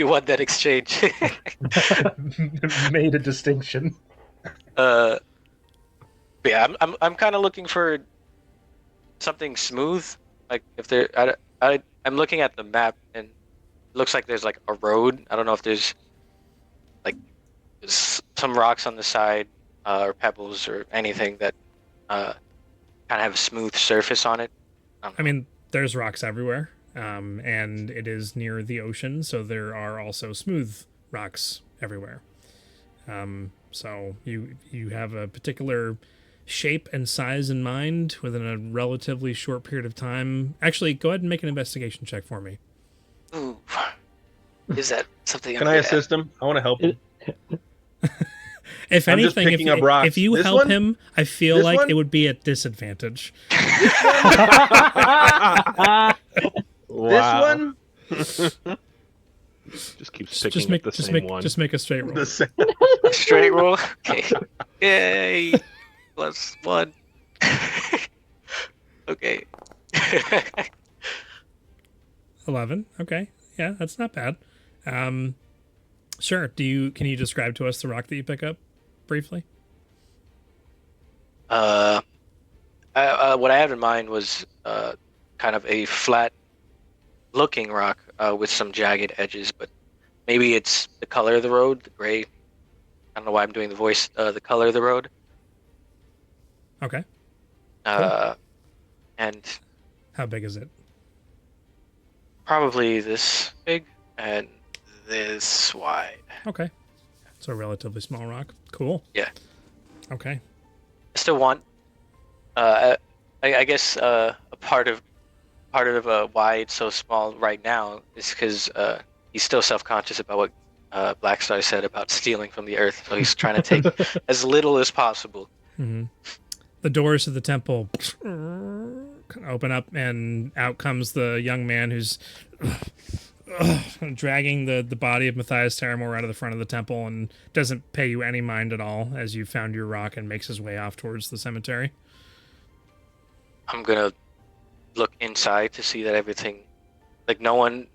won that exchange. Made a distinction. Yeah, I'm kind of looking for something smooth. Like if there, I'm looking at the map and it looks like there's like a road. I don't know if there's like some rocks on the side or pebbles or anything that kind of have a smooth surface on it. I mean, there's rocks everywhere, and it is near the ocean, so there are also smooth rocks everywhere. So you have a particular shape and size in mind within a relatively short period of time. Actually, go ahead and make an investigation check for me. Ooh, is that something? Can I assist him? I want to help him. If I'm just anything, picking up rocks. if you This help one? him, I feel This like one? it would be at disadvantage. Wow. This one? Just keeps picking Just make up the just same make one. just make a straight roll. The same. Straight roll. Okay. Yay! +1. Okay. 11. Okay. Yeah, that's not bad. Sure. Can you describe to us the rock that you pick up briefly? What I had in mind was kind of a flat looking rock with some jagged edges, but maybe it's the color of the road, the gray. I don't know why I'm doing the voice. The color of the road. Okay. Cool. And How big is it? probably this big and this wide. Okay. So a relatively small rock. Cool. Yeah. Okay. I still want. I guess a part of why it's so small right now is because he's still self-conscious about what Blackstar said about stealing from the earth. So he's trying to take as little as possible. Mm-hmm. The doors of the temple open up, and out comes the young man who's dragging the body of Matthias Terramore out of the front of the temple and doesn't pay you any mind at all as you found your rock and makes his way off towards the cemetery. I'm gonna look inside to see that everything, like no one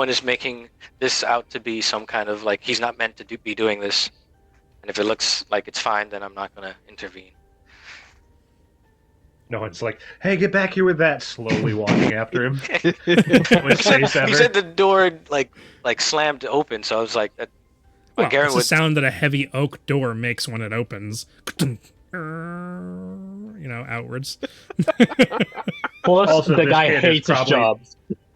is making this out to be some kind of like he's not meant to be doing this. And if it looks like it's fine, then I'm not gonna intervene. No, it's like, hey, get back here with that. Slowly walking after him. You said the door like slammed open, so I was like, Well, it's a sound that a heavy oak door makes when it opens. Outwards. Plus, Also, the this guy kid is hates his probably- job.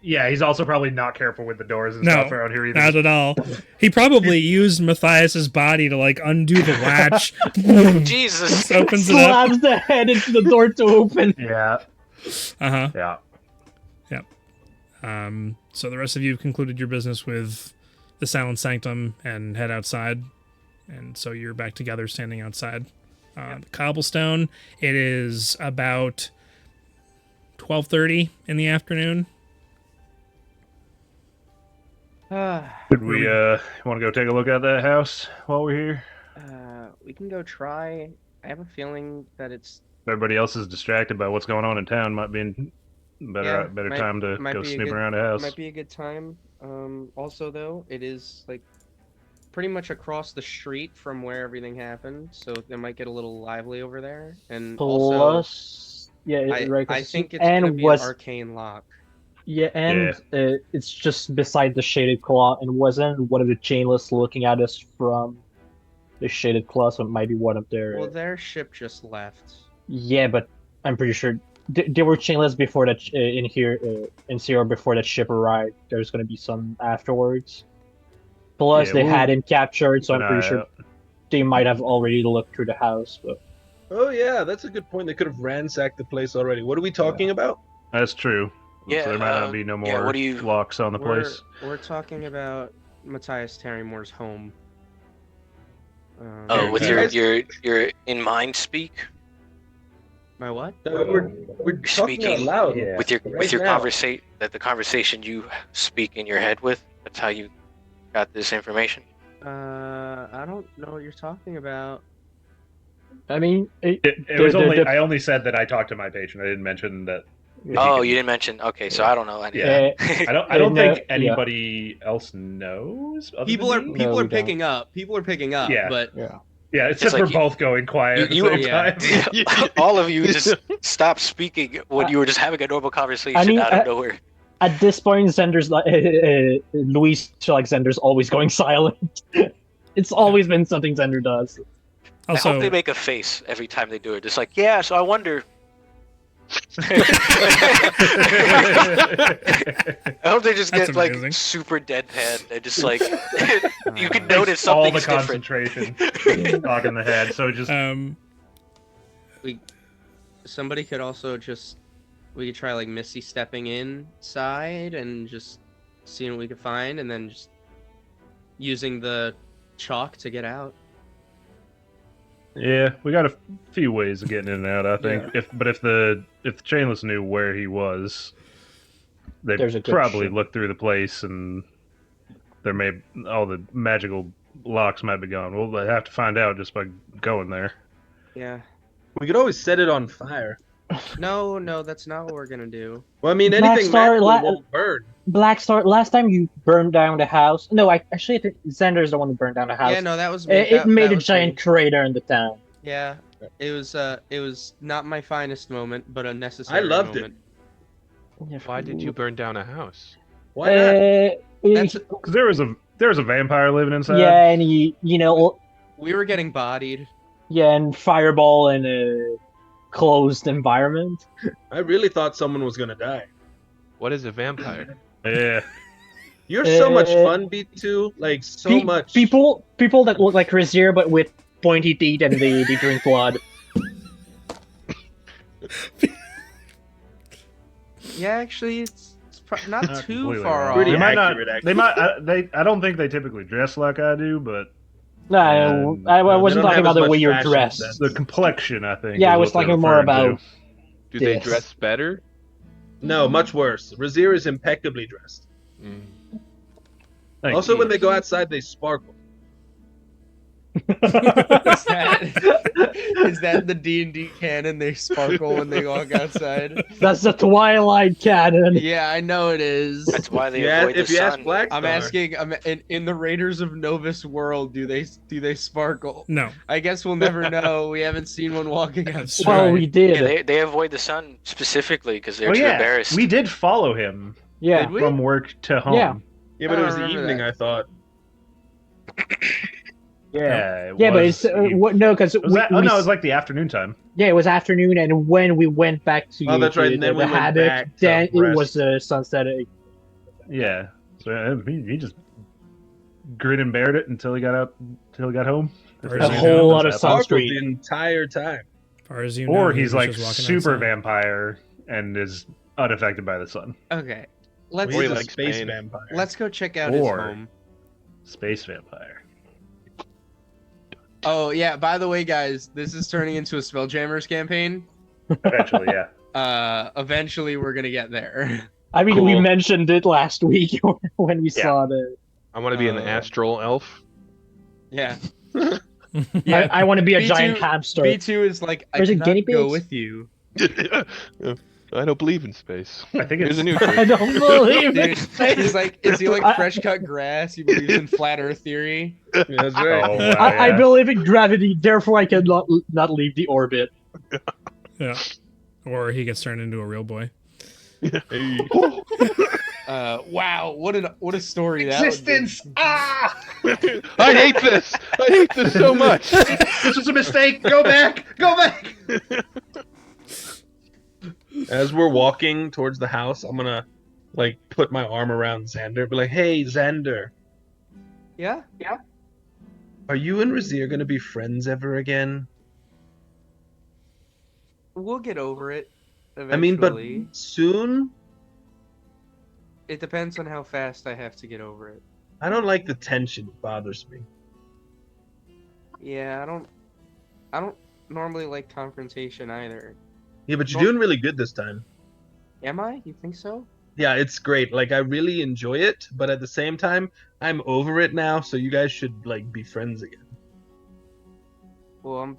Yeah, he's also probably not careful with the doors and No, stuff around here either. not at all. He probably used Matthias's body to like undo the latch. Jesus. Just opens it up. Slams the head into the door to open. Yeah. Uh-huh. Yeah. Yep. So the rest of you have concluded your business with the Silent Sanctum and head outside. And so you're back together standing outside. The cobblestone, it is about 12:30 in the afternoon. Could we want to go take a look at that house while we're here? We can go try. I have a feeling that it's Everybody else is distracted by what's going on in town. Might be better time to go snoop around a house. Might be a good time. Also, though, it is like pretty much across the street from where everything happened, so it might get a little lively over there. And Plus, I think it's gonna be an arcane lock. Yeah, and it's just beside the Shaded Claw, and wasn't one of the chainless looking at us from the Shaded Claw, so it might be one of their... Well, their ship just left. Yeah, but I'm pretty sure they were chainless before that in here in Saore before that ship arrived. There's going to be some afterwards. Plus, they had him captured, so I'm pretty sure they might have already looked through the house. But... Oh yeah, that's a good point. They could have ransacked the place already. What are we talking about? That's true. Yeah, so there might not be no more locks on the place. We're talking about Matthias Terrymore's home. With your in mind speak. My what? We're talking speaking out loud. Yeah. With your conversation, the conversation you speak in your head with. That's how you got this information. I don't know what you're talking about. I mean, it was only. I only said that I talked to my patient. I didn't mention that. Oh, you didn't mention. Okay, so I don't know any. Yeah. I don't think anybody else knows. People are picking up. People are picking up. Yeah. But yeah, it's just like we're both going quiet at the same time. All of you just stopped speaking when you were just having a normal conversation out of nowhere. At this point, Xander's Luis Alexander's always going silent. It's always been something Xander does. Also, I hope they make a face every time they do it. Just like, yeah, so I wonder. I hope they just get like super deadpan and just like you can notice something different. All the concentration talk in the head. So just somebody could also we could try like Misty stepping inside and just seeing what we could find, and then just using the chalk to get out. Yeah, we got a few ways of getting in and out, I think. Yeah. If the Chainless knew where he was, they'd probably look through the place, and all the magical locks might be gone. We'll have to find out just by going there. Yeah. We could always set it on fire. No, that's not what we're gonna do. Well, I mean, anything magical won't burn. Black Star, last time you burned down the house. No, actually, I think Xander's the one who burned down the house. Yeah, no, that was me. It made a giant crater in the town. Yeah, it was not my finest moment, but a necessary I loved moment. It. Why did you burn down a house? Why not? Because there was a vampire living inside. Yeah, and we were getting bodied. Yeah, and fireball in a closed environment. I really thought someone was gonna die. What is a vampire? Yeah. You're so much fun, B2. Like, so much. People that look like Razier, but with pointy teeth and they drink blood. Yeah, actually, it's not too far off. Pretty they might accurate, not. actually. They might. I don't think they typically dress like I do, but. No, I wasn't talking about the way you're dressed. The complexion, I think. Yeah, I was talking more about. Do they dress better? No, much worse. Razier is impeccably dressed. Also, when they go outside, they sparkle. Is that the D&D canon? They sparkle when they walk outside. That's the Twilight canon. Yeah, I know it is. That's why they avoid the sun. Black I'm asking. In the Raiders of Novus world, do they sparkle? No. I guess we'll never know. We haven't seen one walking outside. Well, we did. Yeah, they avoid the sun specifically because they're too embarrassed. We did follow him. Yeah. From work to home. Yeah, but it was the evening, I thought. Yeah, but it's no, because it was like the afternoon time. Yeah, it was afternoon, and when we went back to that's right. And then we went back then it was sunset. Yeah, so he just grin and bared it until he got home. A whole lot of sunscreen the entire time. As far as you know, or he's like super outside. vampire and is unaffected by the sun. Okay, let's Well, he's Or a like space Spain. vampire. let's go check out his Or- home. Space vampire. Oh yeah, by the way, guys, this is turning into a Spelljammers campaign. Eventually, yeah. Eventually we're gonna get there. I mean, we Cool. mentioned it last week when we Yeah. saw the. I want to be an astral elf. Yeah. I want to be a B2 giant hamster. B2 is like, I Or is it cannot guinea go pigs? with you. I don't believe in space. I think Here's it's a new I trick. don't believe Dude, it. he's like, is he like I- fresh cut grass? He believes in flat Earth theory. Yeah, that's right. Oh, wow, I yeah. believe in gravity, therefore I cannot not leave the orbit. Yeah. Or he gets turned into a real boy. Wow, what a story that would be. Ah! I hate this. I hate this so much. This was a mistake. Go back. Go back. As we're walking towards the house, I'm gonna like put my arm around Xander, be like, "Hey, Xander, Yeah? are you and Razir gonna be friends ever again?" We'll get over it eventually. I mean, but soon. it depends on how fast I have to get over it. I don't like the tension. It bothers me. Yeah, I don't normally like confrontation either. Yeah, but you're doing really good this time. Am I? You think so? Yeah, it's great. Like, I really enjoy it, but at the same time, I'm over it now. So you guys should like be friends again. Well,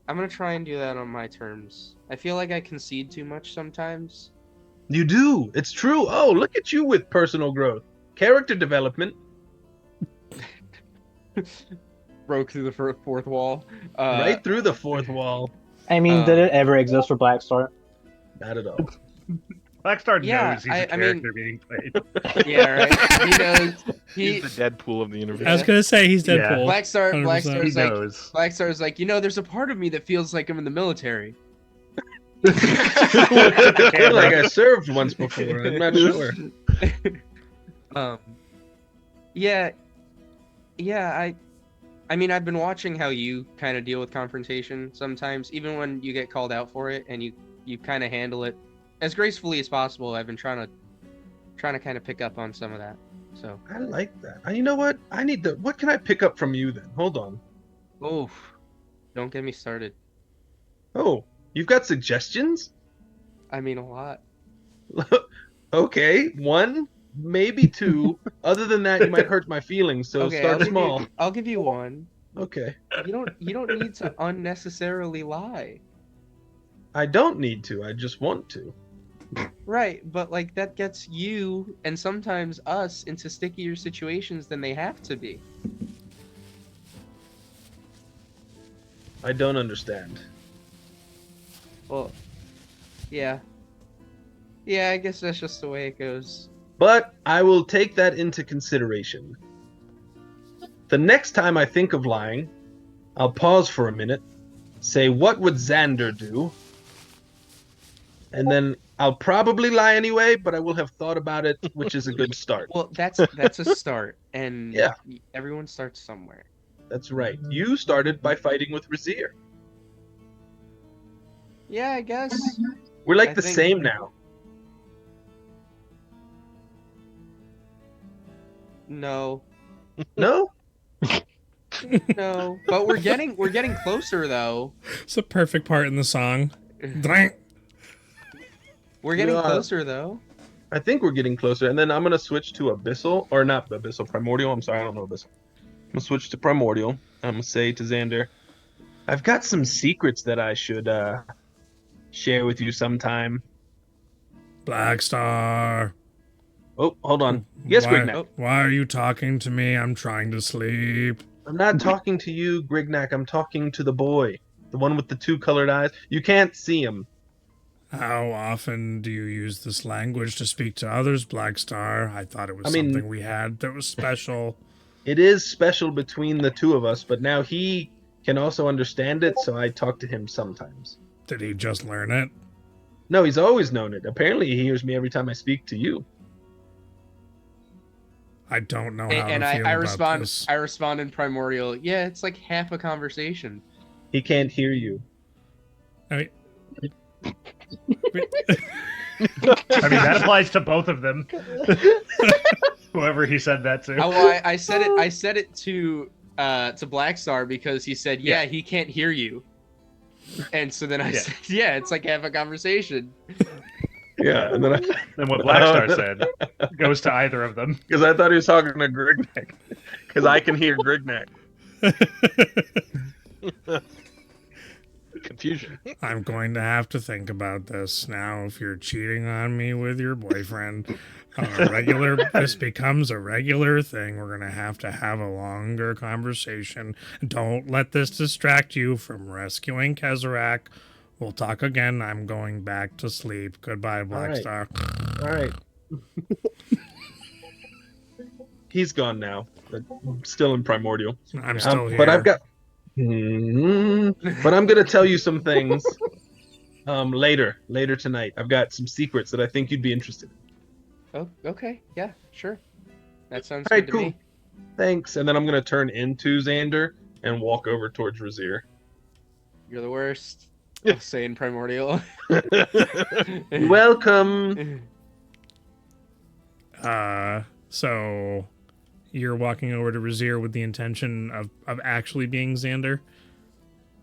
I'm gonna try and do that on my terms. I feel like I concede too much sometimes. You do. It's true. Oh, look at you with personal growth, character development. Broke through the fourth wall. Right through the fourth wall. I mean, did it ever exist for Black Star? Not at all. Blackstar Yeah, knows he's I a mean- character being played. Yeah, right. He knows. He's the Deadpool of the universe. I was gonna say he's Yeah. Deadpool. Blackstar. 100%. He Blackstar's like. knows. Blackstar's like, there's a part of me that feels like I'm in the military. I feel like I served once before. I'm not sure. Yeah. I mean, I've been watching how you kind of deal with confrontation sometimes, even when you get called out for it, and you kind of handle it as gracefully as possible. I've been trying to kind of pick up on some of that. So, I like that. You know what? I need to. What can I pick up from you then? Hold on. oh, don't get me started. Oh, you've got suggestions? I mean, a lot. Okay, one, maybe two. Other than that, you might hurt my feelings. So Okay, start small. I'll give you one. Okay. You don't need to unnecessarily lie. I don't need to. I just want to. Right, but like that gets you and sometimes us into stickier situations than they have to be. I don't understand. Well, yeah. Yeah, I guess that's just the way it goes. But I will take that into consideration. The next time I think of lying, I'll pause for a minute, say, what would Xander do? And then I'll probably lie anyway, but I will have thought about it, which is a good start. Well, that's a start, and Yeah. everyone starts somewhere. That's right. You started by fighting with Razir. Yeah, I guess. We're like I the think- same now. No, No? no, but we're getting closer though. It's a perfect part in the song. Drank. We're getting Yeah. closer though. I think we're getting closer. And then I'm going to switch to Abyssal. Or not Abyssal, Primordial. I'm sorry, I don't know Abyssal. I'm going to switch to Primordial. I'm going to say to Xander, I've got some secrets that I should share with you sometime. Black Star. Oh, hold on. Yes, why, Grignac. why are you talking to me? I'm trying to sleep. I'm not talking to you, Grignac. I'm talking to the boy. The one with the two colored eyes. You can't see him. How often do you use this language to speak to others, Black Star? I thought it was I mean- something we had that was special. It is special between the two of us, but now he can also understand it, so I talk to him sometimes. Did he just learn it? No, he's always known it. Apparently, he hears me every time I speak to you. I don't know how And to feel I about respond. this. I respond in primordial. Yeah, it's like half a conversation. He can't hear you. I mean, I mean, that applies to both of them. Whoever he said that to. I said it. I said it to Blackstar because he said, "Yeah, he can't hear you." And so then I said, "Yeah, it's like have a conversation." Yeah, and then Then what Blackstar said goes to either of them. because I thought he was talking to Grignac, because I can hear Grignac. Confusion. I'm going to have to think about this now. If you're cheating on me with your boyfriend, this becomes a regular thing. We're going to have a longer conversation. Don't let this distract you from rescuing Kezarak. We'll talk again. I'm going back to sleep. Goodbye, Blackstar. All right. He's gone now, but still in Primordial. I'm still here. But I've got. But I'm gonna tell you some things later tonight. I've got some secrets that I think you'd be interested in. Oh, okay. Yeah, sure. That sounds All right, good to cool. me. Thanks. And then I'm gonna turn into Xander and walk over towards Razir. You're the worst. I'll say in Primordial. Welcome. So you're walking over to Razir with the intention of actually being Xander?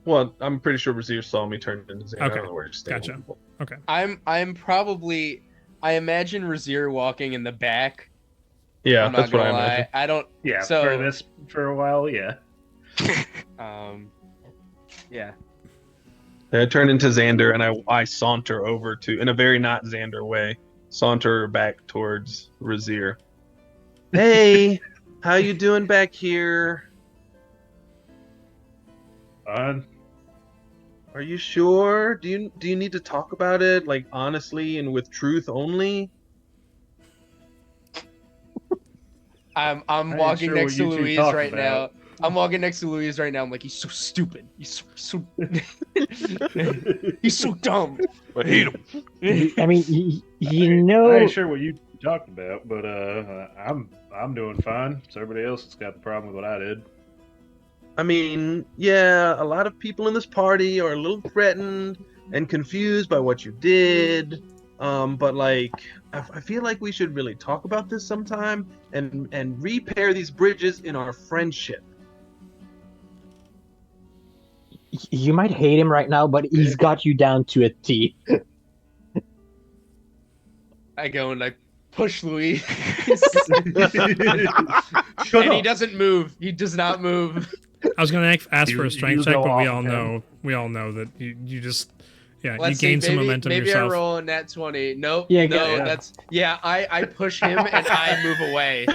Well, I'm pretty sure Razir saw me turn into Xander. I Okay. don't know where to stand. Gotcha. Okay. I'm probably. I imagine Razir walking in the back. Yeah, I'm that's not what I gonna lie. imagine. I don't. Yeah, So- for a while, yeah. Yeah. I turn into Xander and I saunter over to, in a very not Xander way, saunter back towards Razir. Hey, how you doing back here? Are you sure? Do you need to talk about it, like, honestly and with truth only? I'm ain't walking sure next what to you two Louise talk right about. now. I'm walking next to Louise right now. I'm like, he's so stupid. He's so he's so dumb. I hate him. I mean, you I know, ain't sure what you talked about, but I'm doing fine. So everybody else has got the problem with what I did. I mean, yeah, a lot of people in this party are a little threatened and confused by what you did. But like, I feel like we should really talk about this sometime and repair these bridges in our friendship. you might hate him right now, but he's got you down to a T. I go and I push Louise. Shut And he up. doesn't move. He does not move. I was going to ask for a You strength check, go but we off all of him. know that you just Let's you see, gain some momentum maybe yourself. I roll a nat 20. Nope. Yeah, no, yeah. that's I push him and I move away. I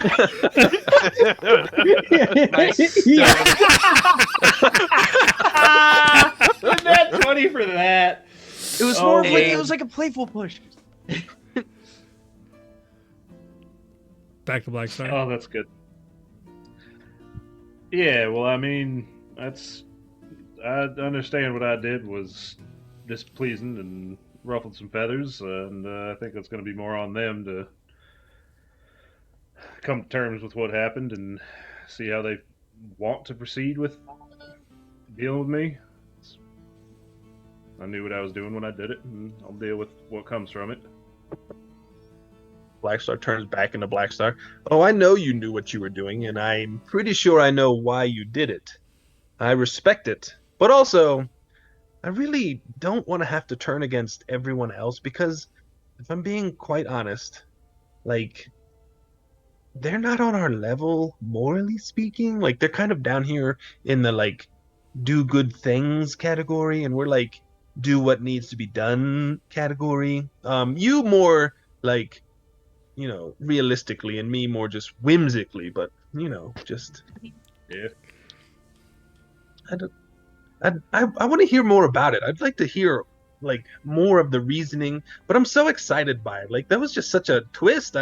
That's 20 for that. It was Oh, more of like man. it was like a playful push. Back to Blackstar. Oh, that's good. Yeah, well, I mean, I understand what I did was displeasing and ruffled some feathers, and I think that's going to be more on them to come to terms with what happened and see how they want to proceed with dealing with me. I knew what I was doing when I did it, and I'll deal with what comes from it. Blackstar turns back into Blackstar. Oh, I know you knew what you were doing, and I'm pretty sure I know why you did it. I respect it, but also, I really don't want to have to turn against everyone else because, if I'm being quite honest, like, they're not on our level, morally speaking. Like, they're kind of down here in the, like, do good things category, and we're, like, do what needs to be done category. You more, like, you know, realistically, and me more just whimsically, but, you know, just... Yeah. I want to hear more about it. I'd like to hear, like, more of the reasoning, but I'm so excited by it. Like, that was just such a twist.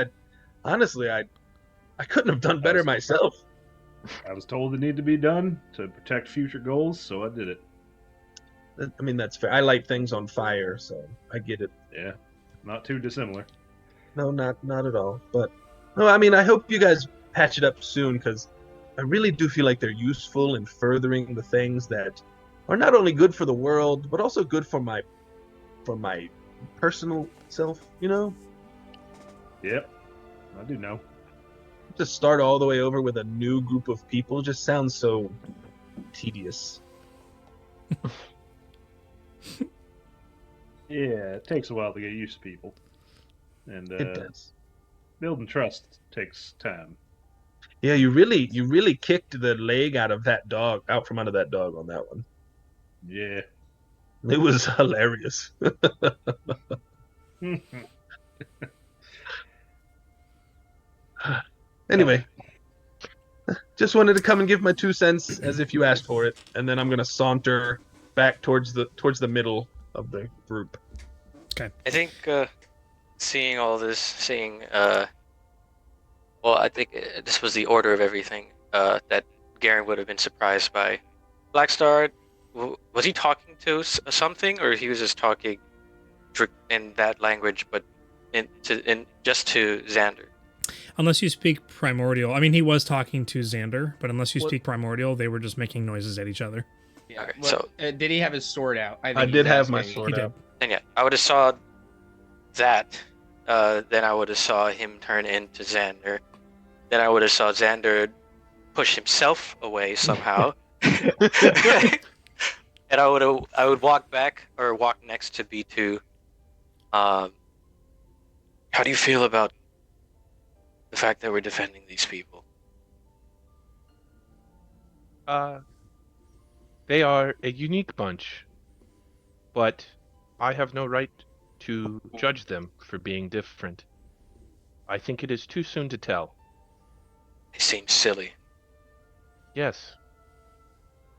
Honestly, I couldn't have done better myself. I was told it needed to be done to protect future goals, so I did it. I mean, that's fair. I light things on fire, so I get it. Yeah, not too dissimilar. No, not at all. But no, I mean, I hope you guys patch it up soon, because I really do feel like they're useful in furthering the things that are not only good for the world, but also good for my personal self, you know? Yep, I do know. To start all the way over with a new group of people just sounds so tedious. Yeah, it takes a while to get used to people, and It does. building trust takes time. Yeah, you really kicked the leg out from under that dog on that one. Yeah. It was hilarious. Anyway, just wanted to come and give my 2 cents as if you asked for it, and then I'm gonna saunter back towards the middle of the group. I think seeing all this, well, I think this was the order of everything that Garen would have been surprised by. Blackstar, was he talking to something, or he was just talking in that language, but just to Xander? Unless you speak Primordial. I mean, he was talking to Xander, but unless you What- speak Primordial, they were just making noises at each other. Yeah. Okay, Well, so- did he have his sword out? I think did he's have my asking. sword He out. did. And yeah, I would have saw that. Then I would have saw him turn into Xander. Then I would have saw Xander push himself away somehow. And I would walk back or walk next to B2. How do you feel about the fact that we're defending these people? They are a unique bunch, but I have no right to judge them for being different. I think it is too soon to tell. They seem silly. Yes.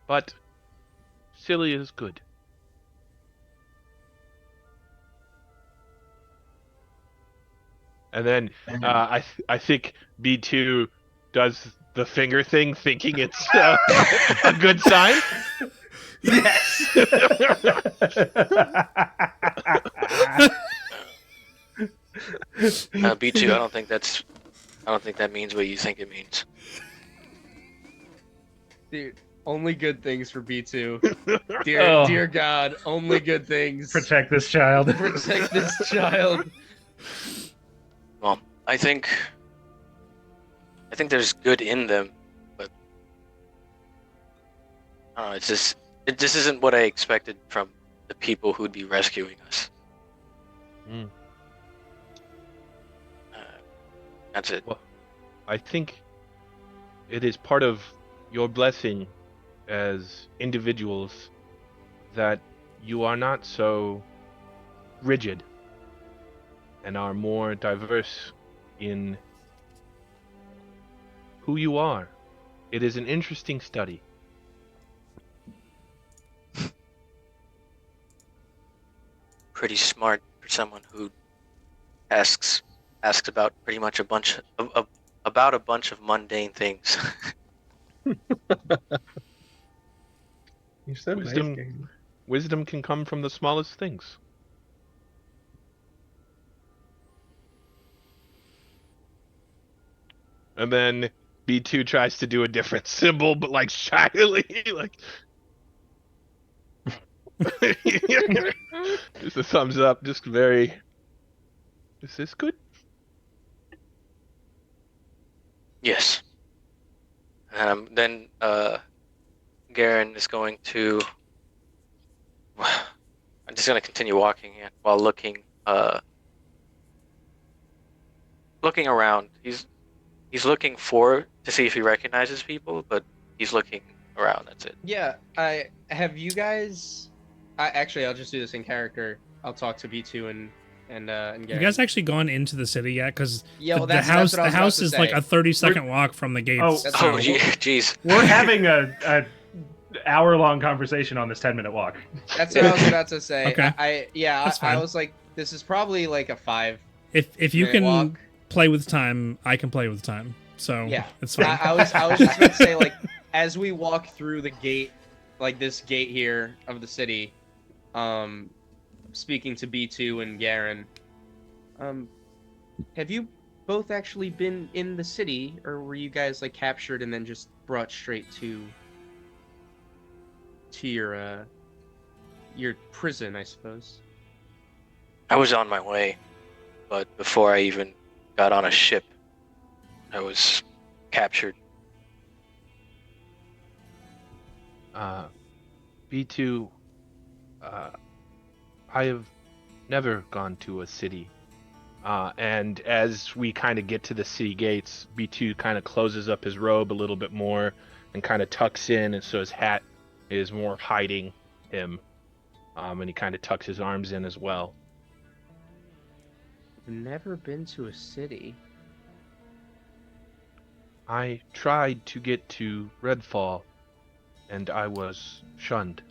But silly is good. And then I think B2 does the finger thing, thinking it's a good sign. Yes. B2, I don't think that means what you think it means. Dude, only good things for B2. Dear God, only good things. Protect this child. Protect this child. Well, I think there's good in them, but I don't know, it just isn't what I expected from the people who'd be rescuing us. Mm. That's it. Well, I think it is part of your blessing as individuals that you are not so rigid and are more diverse in who you are. It is an interesting study. Pretty smart for someone who asks about pretty much a bunch of mundane things. You said Wisdom. nice game. Wisdom can come from the smallest things. And then B2 tries to do a different symbol, but like shyly, like just a thumbs up, just very. Is this good? Yes. Then Garen is going to. I'm just gonna continue walking while looking around. He's looking to see if he recognizes people, but he's looking around. That's it. Yeah, have you guys? Actually, I'll just do this in character. I'll talk to B2 and Garen. You guys actually gone into the city yet? Because Yeah, well, the that's house what I was about house to is like say. a 30-second walk from the gates. Oh, That's so- Oh, jeez. We're having a hour-long conversation on this 10-minute walk. That's what I was about to say. Okay. I That's fine. was like, this is probably like a 5 if you minute can walk. play with time, I can play with time. So Yeah. it's fine. I was just about to say, like, as we walk through the gate, like this gate here of the city, speaking to B2 and Garen, have you both actually been in the city, or were you guys like captured and then just brought straight to your prison, I suppose? I was on my way, but before I even got on a ship, I was captured. B2, I have never gone to a city. And as we kind of get to the city gates, B2 kind of closes up his robe a little bit more and kind of tucks in, and so his hat is more hiding him. And he kind of tucks his arms in as well. Never been to a city. I tried to get to Redfall, and I was shunned.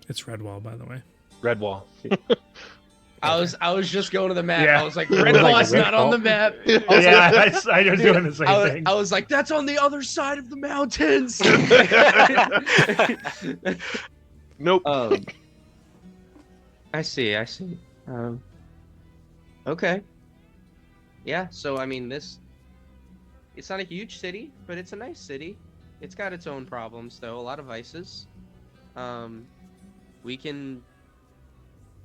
It's Redwall, by the way. Redwall. I was just going to the map. Yeah. I was like, was Red like, Claw's not on the Redfall? map. I was doing the same thing. I was like, that's on the other side of the mountains. Nope. I see. Okay. Yeah, so I mean it's not a huge city, but it's a nice city. It's got its own problems though, a lot of vices. We can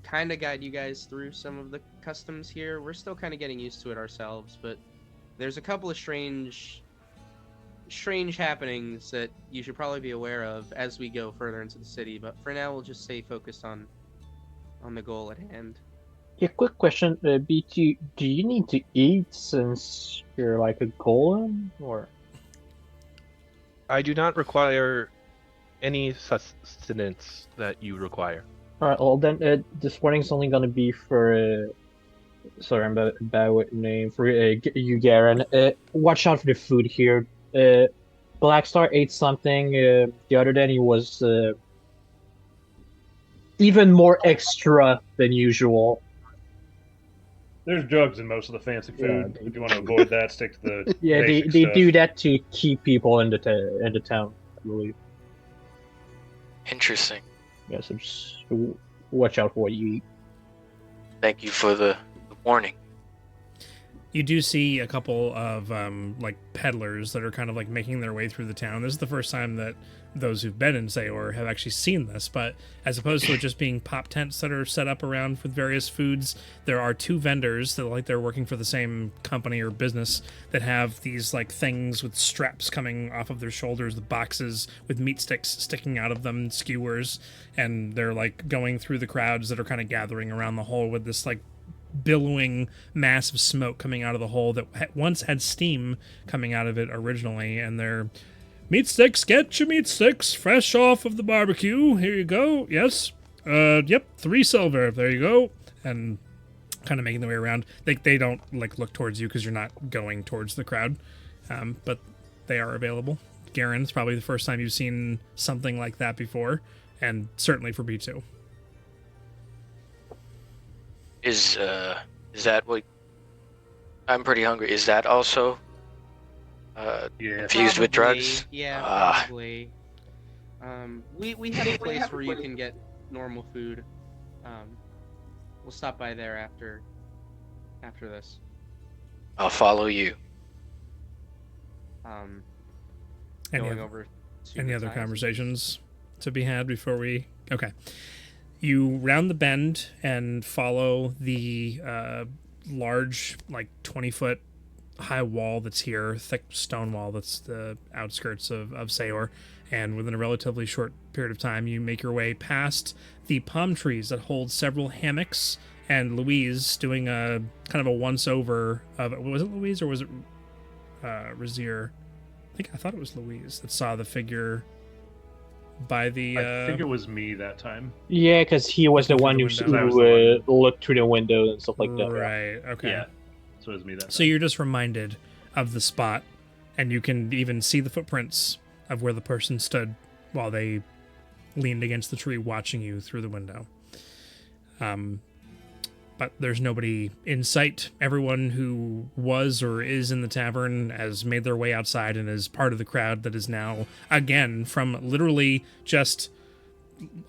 kind of guide you guys through some of the customs here. We're still kind of getting used to it ourselves, but there's a couple of strange happenings that you should probably be aware of as we go further into the city, but for now we'll just stay focused on the goal at hand. Yeah, quick question, BT. Do you need to eat since you're like a golem, or? I do not require any sustenance that you require. All right. Well, then this warning's only gonna be for. Sorry, I'm bad with name for you, Garen. Watch out for the food here. Blackstar ate something the other day. And he was even more extra than usual. There's drugs in most of the fancy food. If you want to avoid that, stick to the Yeah, they basic stuff. do that to keep people in the town, I believe. Interesting. Yeah, so just watch out for what you eat. Thank you for the warning. You do see a couple of like peddlers that are kind of like making their way through the town. This is the first time that those who've been in Saore have actually seen this, but as opposed to it just being pop tents that are set up around with various foods, there are two vendors that like they're working for the same company or business that have these like things with straps coming off of their shoulders, the boxes with meat sticks sticking out of them, skewers, and they're like going through the crowds that are kind of gathering around the hole with this like billowing mass of smoke coming out of the hole that once had steam coming out of it originally, and they're meat sticks, get your meat sticks fresh off of the barbecue, here you go, yes, yep, 3 silver, there you go, and kind of making their way around. They don't like look towards you because you're not going towards the crowd, but they are available. Garen, it's probably the first time you've seen something like that before, and certainly for B2. Is that what? I'm pretty hungry. Is that also Yeah. infused with Probably, drugs? Yeah, Ah. probably. We have a place where you can get normal food. We'll stop by there after this. I'll follow you. Going over to Any other Matthias. conversations to be had before we... Okay. You round the bend and follow the large, like 20-foot high wall that's here, thick stone wall that's the outskirts of Saore, and within a relatively short period of time, you make your way past the palm trees that hold several hammocks, and Louise doing a kind of a once-over of... Was it Louise or was it Razier? I thought it was Louise that saw the figure by the... I think it was me that time. Yeah, because he was the Through one the who window. That was the looked through the window and stuff like that. Right, okay. Yeah. So it was me that So time. you're just reminded of the spot, and you can even see the footprints of where the person stood while they leaned against the tree watching you through the window. But there's nobody in sight. Everyone who was or is in the tavern has made their way outside and is part of the crowd that is now, again, from literally just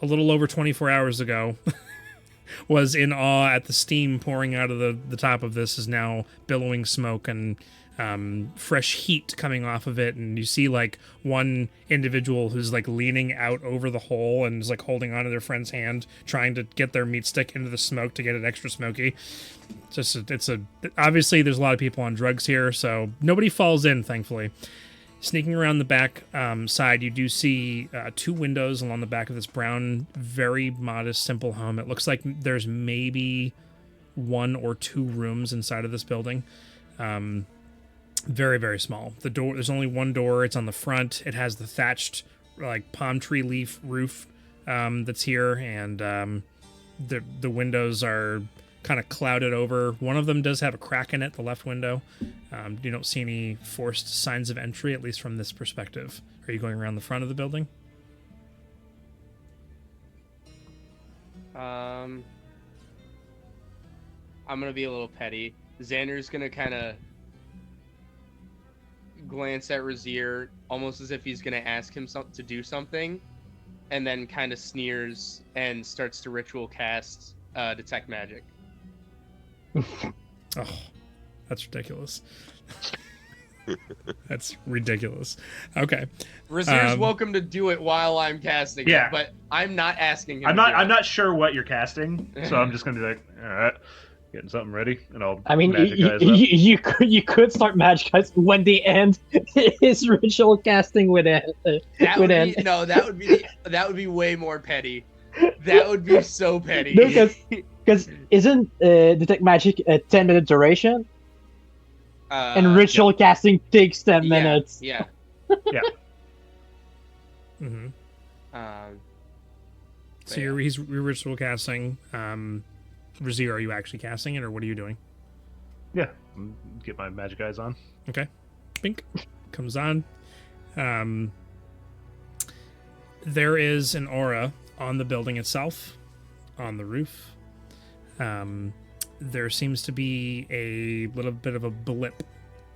a little over 24 hours ago, was in awe at the steam pouring out of the top of this, is now billowing smoke and fresh heat coming off of it, and you see like one individual who's like leaning out over the hole and is like holding onto their friend's hand, trying to get their meat stick into the smoke to get it extra smoky. Obviously there's a lot of people on drugs here, so nobody falls in, thankfully. Sneaking around the back side, you do see 2 windows along the back of this brown, very modest, simple home. It looks like there's maybe 1 or 2 rooms inside of this building. Very, very small. The door, there's only one door. It's on the front. It has the thatched, like, palm tree leaf roof that's here, and the windows are kind of clouded over. One of them does have a crack in it, the left window. You don't see any forced signs of entry, at least from this perspective. Are you going around the front of the building? I'm gonna be a little petty. Xander's gonna kind of glance at Razier, almost as if he's gonna ask him to do something, and then kind of sneers and starts to ritual cast detect magic. Oh, that's ridiculous. That's ridiculous. Okay. Razier's welcome to do it while I'm casting it, but I'm not asking him. I'm not sure what you're casting, so I'm just gonna be like, all right, getting something ready, and I'll. I mean, you could start magic guys when the end his ritual casting would end. That would be way more petty. That would be so petty. Because isn't detect magic a 10-minute duration? And ritual casting takes 10 minutes. Yeah. Yeah. Mm-hmm. So Yeah. you're ritual casting. Razier, are you actually casting it, or what are you doing? Yeah. Get my magic eyes on. Okay. Bink. Comes on. There is an aura on the building itself, on the roof. There seems to be a little bit of a blip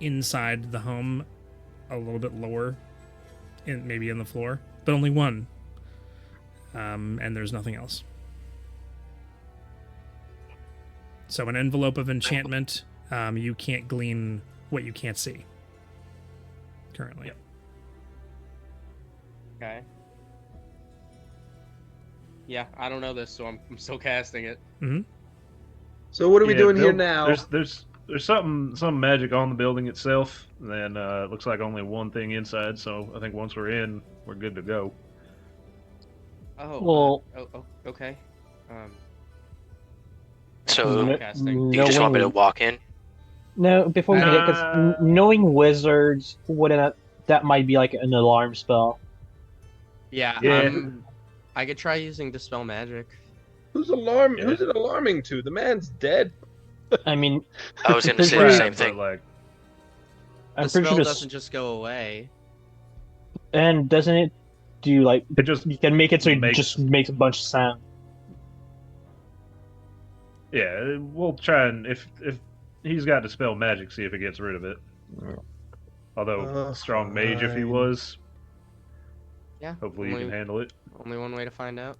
inside the home, a little bit lower, maybe in the floor, but only one. And there's nothing else. So an envelope of enchantment. You can't glean what you can't see currently. Yep. Okay. Yeah, I don't know this, so I'm still casting it. Mm-hmm. So what are we doing here now? There's some magic on the building itself, and then it looks like only one thing inside. So I think once we're in, we're good to go. Oh. Well, okay. So, casting. do you just want me to walk in? No, before we do it, because knowing wizards, that might be like an alarm spell. Yeah. Yeah. I could try using dispel magic. Who's it alarming to? The man's dead. I mean, I was going to say Right, the same But, thing. like, I'm The pretty spell sure doesn't just go away. And doesn't it do like it just you can make it so it makes- just makes a bunch of sound? yeah, we'll try and if he's got dispel magic, see if it gets rid of it. Although strong mage if he fine. was, Yeah. hopefully you can handle it. Only one way to find out.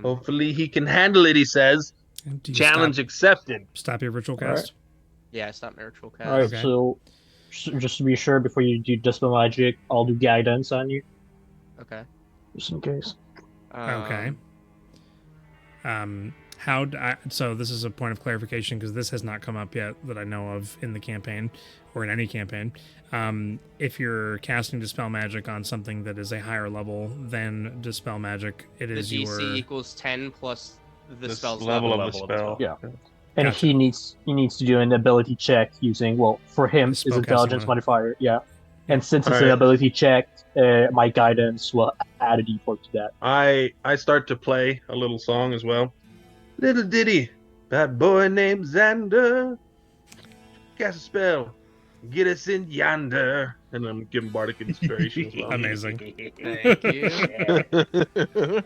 Hopefully he can handle it, he says. Do you Challenge accepted. Stop your ritual All right. cast. Yeah, it's not ritual cast. All right, Okay. so just to be sure, before you do dispel magic, I'll do guidance on you, Okay. just in case. Okay. So this is a point of clarification because this has not come up yet that I know of in the campaign or in any campaign. If you're casting dispel magic on something that is a higher level than dispel magic, it The is DC your equals 10 plus the This spell's level level. of the spell. Yeah. And Gotcha. he needs to do an ability check using, well, for him his Spellcasting intelligence one. modifier. Yeah. And since it's an Alright. ability check, my guidance will add a d4 to that. I start to play a little song as well. Little ditty, that boy named Xander. Cast a spell, get us in yonder. And I'm giving bardic inspiration as well. Amazing. Thank you.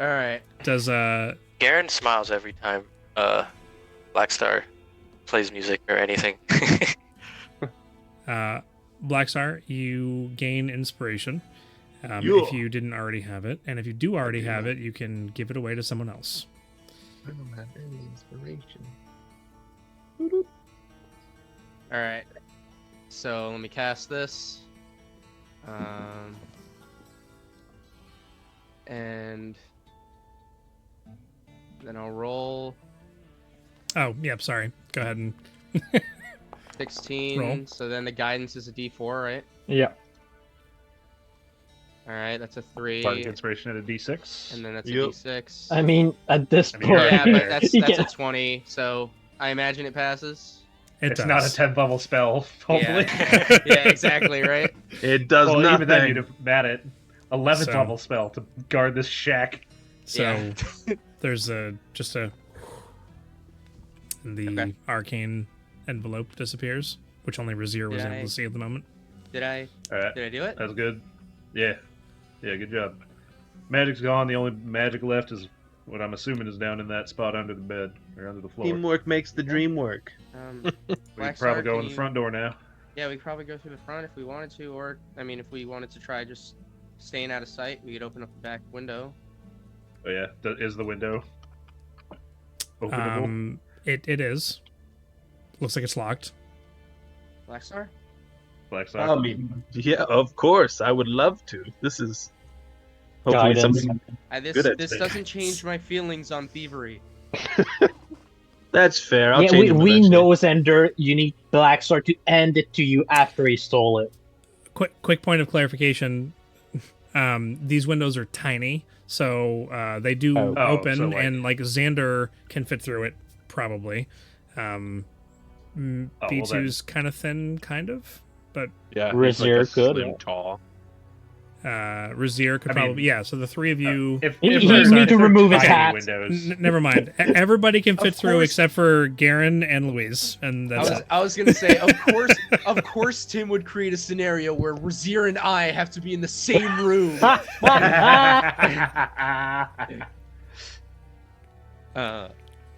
All right. Does Garen smiles every time Blackstar plays music or anything. Blackstar, you gain inspiration Yeah. if you didn't already have it, and if you do already have it, you can give it away to someone else. I don't have any inspiration. All right. So let me cast this. And then I'll roll Oh, yep. Sorry. Go ahead and 16. Roll. So then the guidance is a D4, right? Yeah. All right, that's a 3. Bardic inspiration at a D6. And then that's a Yep. D6. I mean, at this I mean, point, you're yeah, already but there. that's you a get- 20. So I imagine it passes. it It's does. not a 10th level spell, hopefully. Yeah, yeah, exactly, right? It does well, nothing. even then, you'd have bat it. 11th So- level spell to guard this shack. So Yeah. there's just a. And the Okay. arcane envelope disappears, which only Razier was Yeah, able I- to see at the moment. Did I Alright, do it? that's good. Yeah. Yeah, good job. Magic's gone. The only magic left is what I'm assuming is down in that spot under the bed, or under the floor. Teamwork makes the dream work. We Black could probably Star, go can in the you- front door now. Yeah, we could probably go through the front if we wanted to, or I mean, if we wanted to try just staying out of sight, we could open up the back window. Oh yeah, is the window openable? It is. Looks like it's locked. Black Star? Black sock. I mean, yeah, of course. I would love to. This is hopefully Guidance. something. This Good at this things. doesn't change my feelings on thievery. That's fair. I'll yeah, change them we eventually. know, Zender, you need Blackstar to hand it to you after he stole it. Quick point of clarification. These windows are tiny, so they do Oh. open, so, like- and like Xander can fit through it probably. B2's kind of thin, kind of, but Yeah, Razier he's could, slim, yeah. tall. Razier could I mean, probably. Yeah, so the three of you. If He there's need to if there's remove his tiny hat. Windows. Never mind. Everybody can fit Of through course. except for Garen and Louise, and that's it. I was gonna say, of course, Tim would create a scenario where Razier and I have to be in the same room.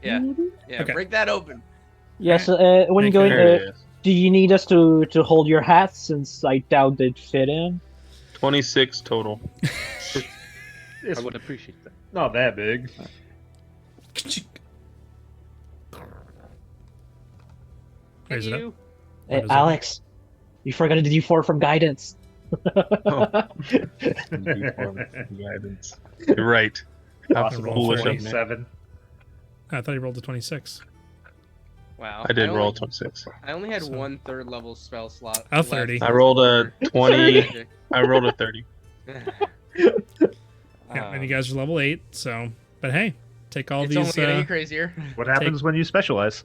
Yeah, Okay. break that open. Yes, when you Thank go you. in, There it is. do you need us to hold your hats since I doubt they'd fit in? 26 total. It's I would appreciate that. not that big. Raise it up. You. What is it? Alex, you forgot the D4 from guidance. Guidance. You're right. How Possible foolish of me. 27. I thought he rolled a 26. Wow. I did roll only, 26. I only had So- one third level spell slot. Oh, left 30. I rolled a 20. Magic. I rolled a 30. Yeah, and you Um, guys are level 8, so. But hey, take all it's these. only gonna get crazier. What happens when you specialize?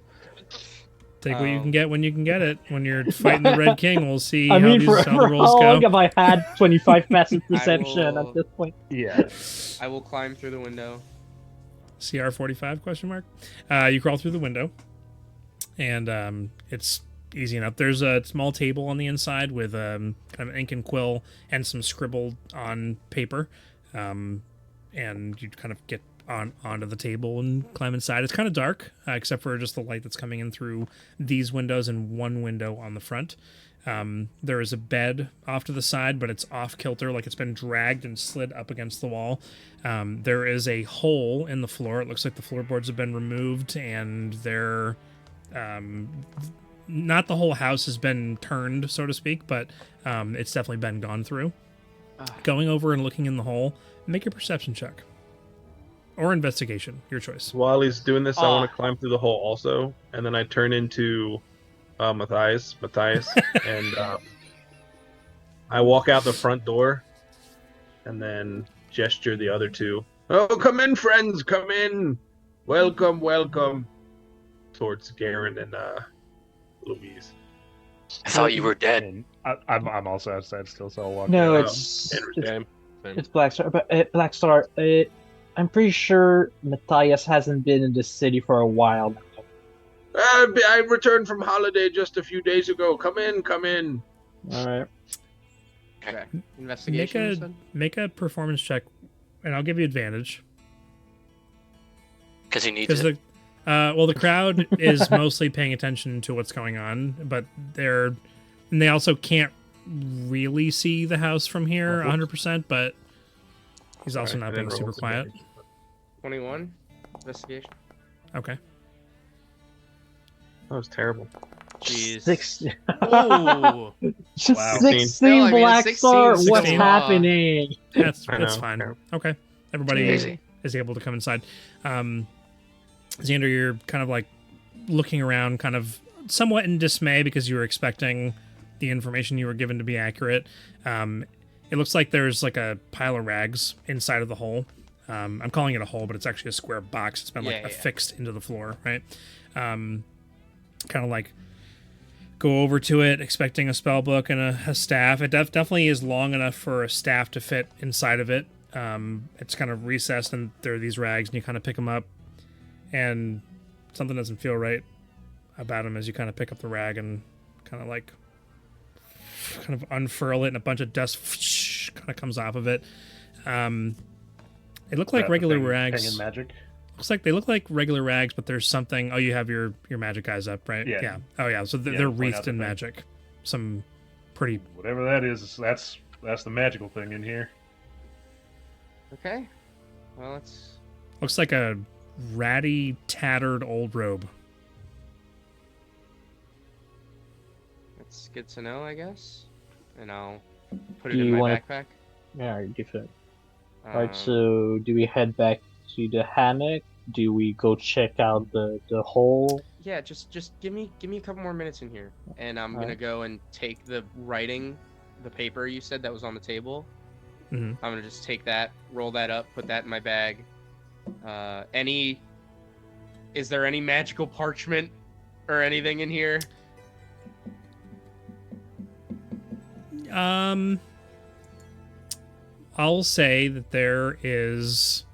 Take what you Um, can get when you can get it. When you're fighting the Red King, we'll see I how, mean, these, for how the rolls how long go. have I had 25 passive perception will- at this point? Yeah. I will climb through the window. CR 45 question mark. You crawl through the window, and it's easy enough. There's a small table on the inside with kind of an ink and quill and some scribbled on paper, and you kind of get onto the table and climb inside. It's kind of dark, except for just the light that's coming in through these windows and one window on the front. There is a bed off to the side, but it's off kilter, like it's been dragged and slid up against the wall. There is a hole in the floor. It looks like the floorboards have been removed, and they're not the whole house has been turned, so to speak, but it's definitely been gone through. Going over and looking in the hole, make a perception check or investigation, your choice. While he's doing this, I Ah. want to climb through the hole also, and then I turn into Matthias, and I walk out the front door, and then gesture the other two. Oh, come in, friends, come in. Welcome, welcome. Towards Garen and Louise. I thought you were dead. And I'm also outside still, so I'll walk No, out. it's Same. it's Blackstar. But Blackstar, I'm pretty sure Matthias hasn't been in the city for a while now. I returned from holiday just a few days ago. Come in, come in. All right. Okay. Investigation. you said? Make a performance check, and I'll give you advantage. Because he needs Because it. the crowd is mostly paying attention to what's going on, but they also can't really see the house from here 100%, but he's also Alright, not I being didn't super roll quiet. 21. Investigation. Okay. That was terrible. jeez. 16. Oh, Just Wow. 16 Still, I mean, Black 16 Star. is What's still happening? That's I it's know. fine. Okay, everybody Crazy. is able to come inside. Xander, you're kind of like looking around, kind of somewhat in dismay because you were expecting the information you were given to be accurate. It looks like there's like a pile of rags inside of the hole. I'm calling it a hole, but it's actually a square box. It's been like Yeah. affixed into the floor, right? Kind of like go over to it, expecting a spell book and a staff. It definitely is long enough for a staff to fit inside of it. It's kind of recessed, and there are these rags, and you kind of pick them up, and something doesn't feel right about them as you kind of pick up the rag and kind of unfurl it, and a bunch of dust kind of comes off of it. They look like regular rags. Hanging magic. Looks like they look like regular rags, but there's something. Oh, you have your magic eyes up, right? Yeah. Oh, yeah. So they're point out wreathed the in thing. magic. Some pretty. Whatever that is, that's the magical thing in here. okay. Well, it's Looks like a ratty, tattered old robe. that's good to know, I guess. And I'll put Do it in you my wanna- backpack. Yeah, different. Alright, Um, so do we head back to the hammock? Do we go check out the hole? Yeah, just give me a couple more minutes in here, and I'm gonna Alright. go and take the writing, the paper you said that was on the table. Mhm. I'm gonna just take that, roll that up, put that in my bag. Is there any magical parchment or anything in here? I'll say that there is.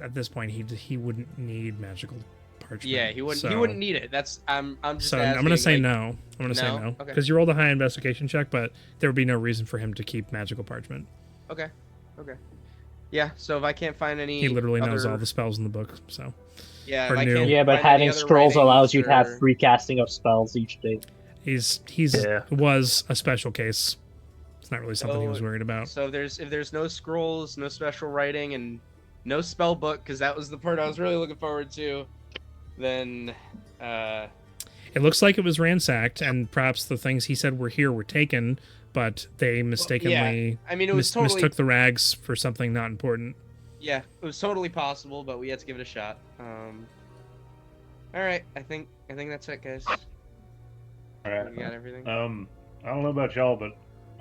At this point, he wouldn't need magical parchment. Yeah, he wouldn't. He so- wouldn't need it. That's I'm just. So asking, I'm gonna say like, no. I'm gonna say No? no Okay. because you rolled a high investigation check, but there would be no reason for him to keep magical parchment. Okay. Yeah. So if I can't find any, He literally knows other- all the spells in the book. So Yeah. or if I new. can't Yeah, but find any having other scrolls allows you to have writings or- free casting of spells each day. he's Yeah. was a special case. It's not really something he was So- worried about. So if there's no scrolls, no special writing, and no spell book, because that was the part I was really looking forward to, then It looks like it was ransacked, and perhaps the things he said were here were taken, but they mistakenly I mean it was totally mistook the rags for something not important. yeah, it was totally possible, but we had to give it a shot. All right, I think that's it, guys. All right. We got everything. I don't know about y'all, but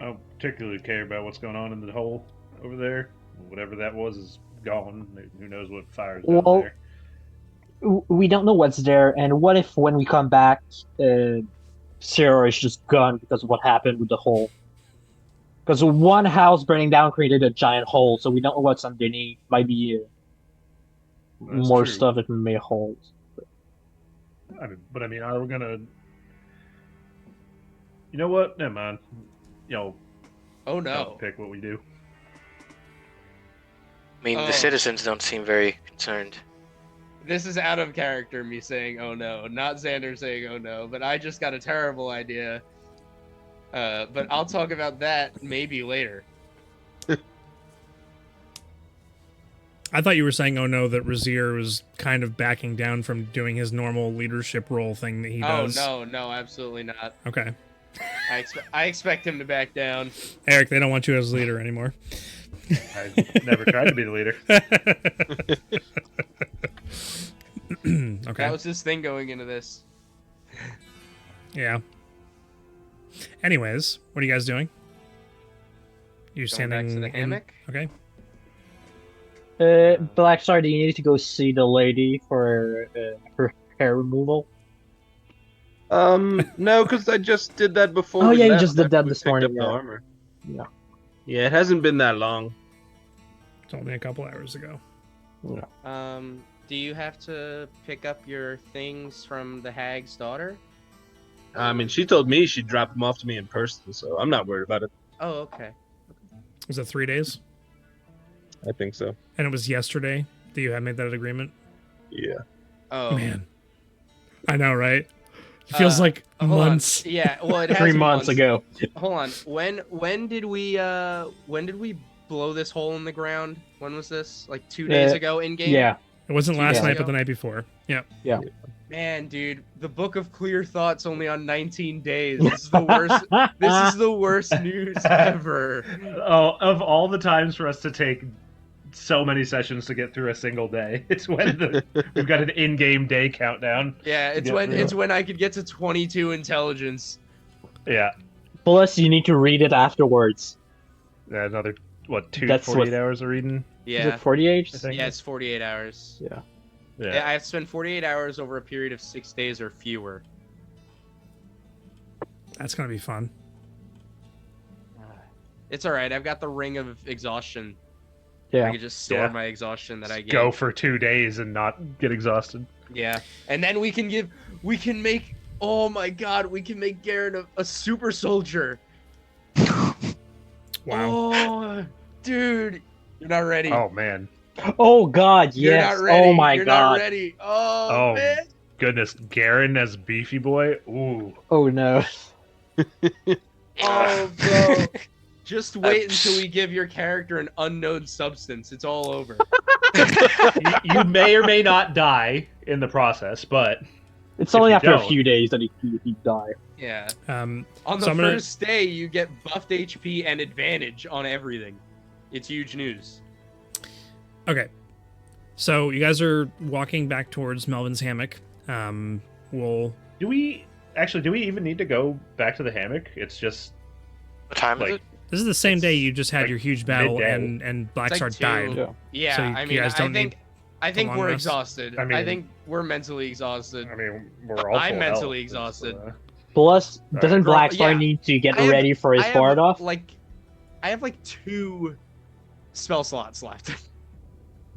I don't particularly care about what's going on in the hole over there. Whatever that was is gone. Who knows what fire's down Well, there? We don't know what's there, and what if when we come back, Saore is just gone because of what happened with the hole? Because one house burning down created a giant hole, so we don't know what's underneath. Might be That's more true. stuff that made holes. I mean, are we gonna? You know what? Never mind. Oh Y'all no. pick what we do. I mean, Oh. the citizens don't seem very concerned. This is out of character, me saying "oh no," not Xander saying "oh no," but I just got a terrible idea. But I'll talk about that maybe later. I thought you were saying, oh no, that Razir was kind of backing down from doing his normal leadership role thing that he does. Oh no, absolutely not. Okay. I expect him to back down. Eric, they don't want you as leader anymore. I never tried to be the leader. Okay. That was his thing going into this. Yeah. Anyways, what are you guys doing? You're Going standing back to the in- hammock. Okay. Black Star, do you need to go see the lady for her hair removal? No, because I just did that before. Oh, we yeah, you left just did after that we this picked morning, up the yeah. armor. Yeah. Yeah, it hasn't been that long. It's only a couple hours ago. Do you have to pick up your things from the hag's daughter? I mean, she told me she'd drop them off to me in person, so I'm not worried about it. Oh, okay. Was it 3 days? I think so. And it was yesterday that you had made that agreement? Yeah. Oh, Man. I know, right? It feels like hold on. months. Yeah, well, it has 3 been months ago. Hold on. When did we blow this hole in the ground? When was this? Like 2 days ago in game. Yeah. It It wasn't last days night, ago. but the night before. Yeah. Man, dude, the Book of Clear Thoughts only on 19 days. This is the worst. This is the worst news ever. Oh, of all the times for us to take so many sessions to get through a single day, it's when we've got an in-game day countdown. Yeah, it's get when through. I could get to 22 intelligence. Yeah. Plus, you need to read it afterwards. Another, what, That's 48 hours of reading? Is Yeah. it 48? I think. Yeah, it's 48 hours. Yeah. Yeah, I have to spend 48 hours over a period of 6 days or fewer. That's going to be fun. It's all right. I've got the Ring of Exhaustion. Yeah. I can just store Yeah. my exhaustion that I get. Go for 2 days and not get exhausted. Yeah, and then we can make. Oh my God, we can make Garen a super soldier. Wow. Oh, dude, you're not ready. Oh, man. Oh God, You're yes. not ready. Oh my You're God. not ready. Oh, Oh, man. goodness. Garen as Beefy Boy? Ooh. Oh no. Oh, bro. Just wait until we give your character an unknown substance. It's all over. You may or may not die in the process, but It's only you after a don't- few days that he die. Yeah. Um, On the So I'm gonna- first day, you get buffed HP and advantage on everything. It's huge news. okay. So you guys are walking back towards Melvin's hammock. We'll do we even need to go back to the hammock? It's just What time is like it? This is the same day you just had like your huge battle midday. and Blackstar like died. Yeah. Yeah, So I you mean, guys don't need I think long we're rest? exhausted. I I, mean- think we're mentally exhausted. I mean, we're all I'm full mentally health. It's, exhausted. Plus, Right. doesn't Bro, Blackstar yeah. need to get I have- ready for his I have, board off? I have like 2 spell slots left. I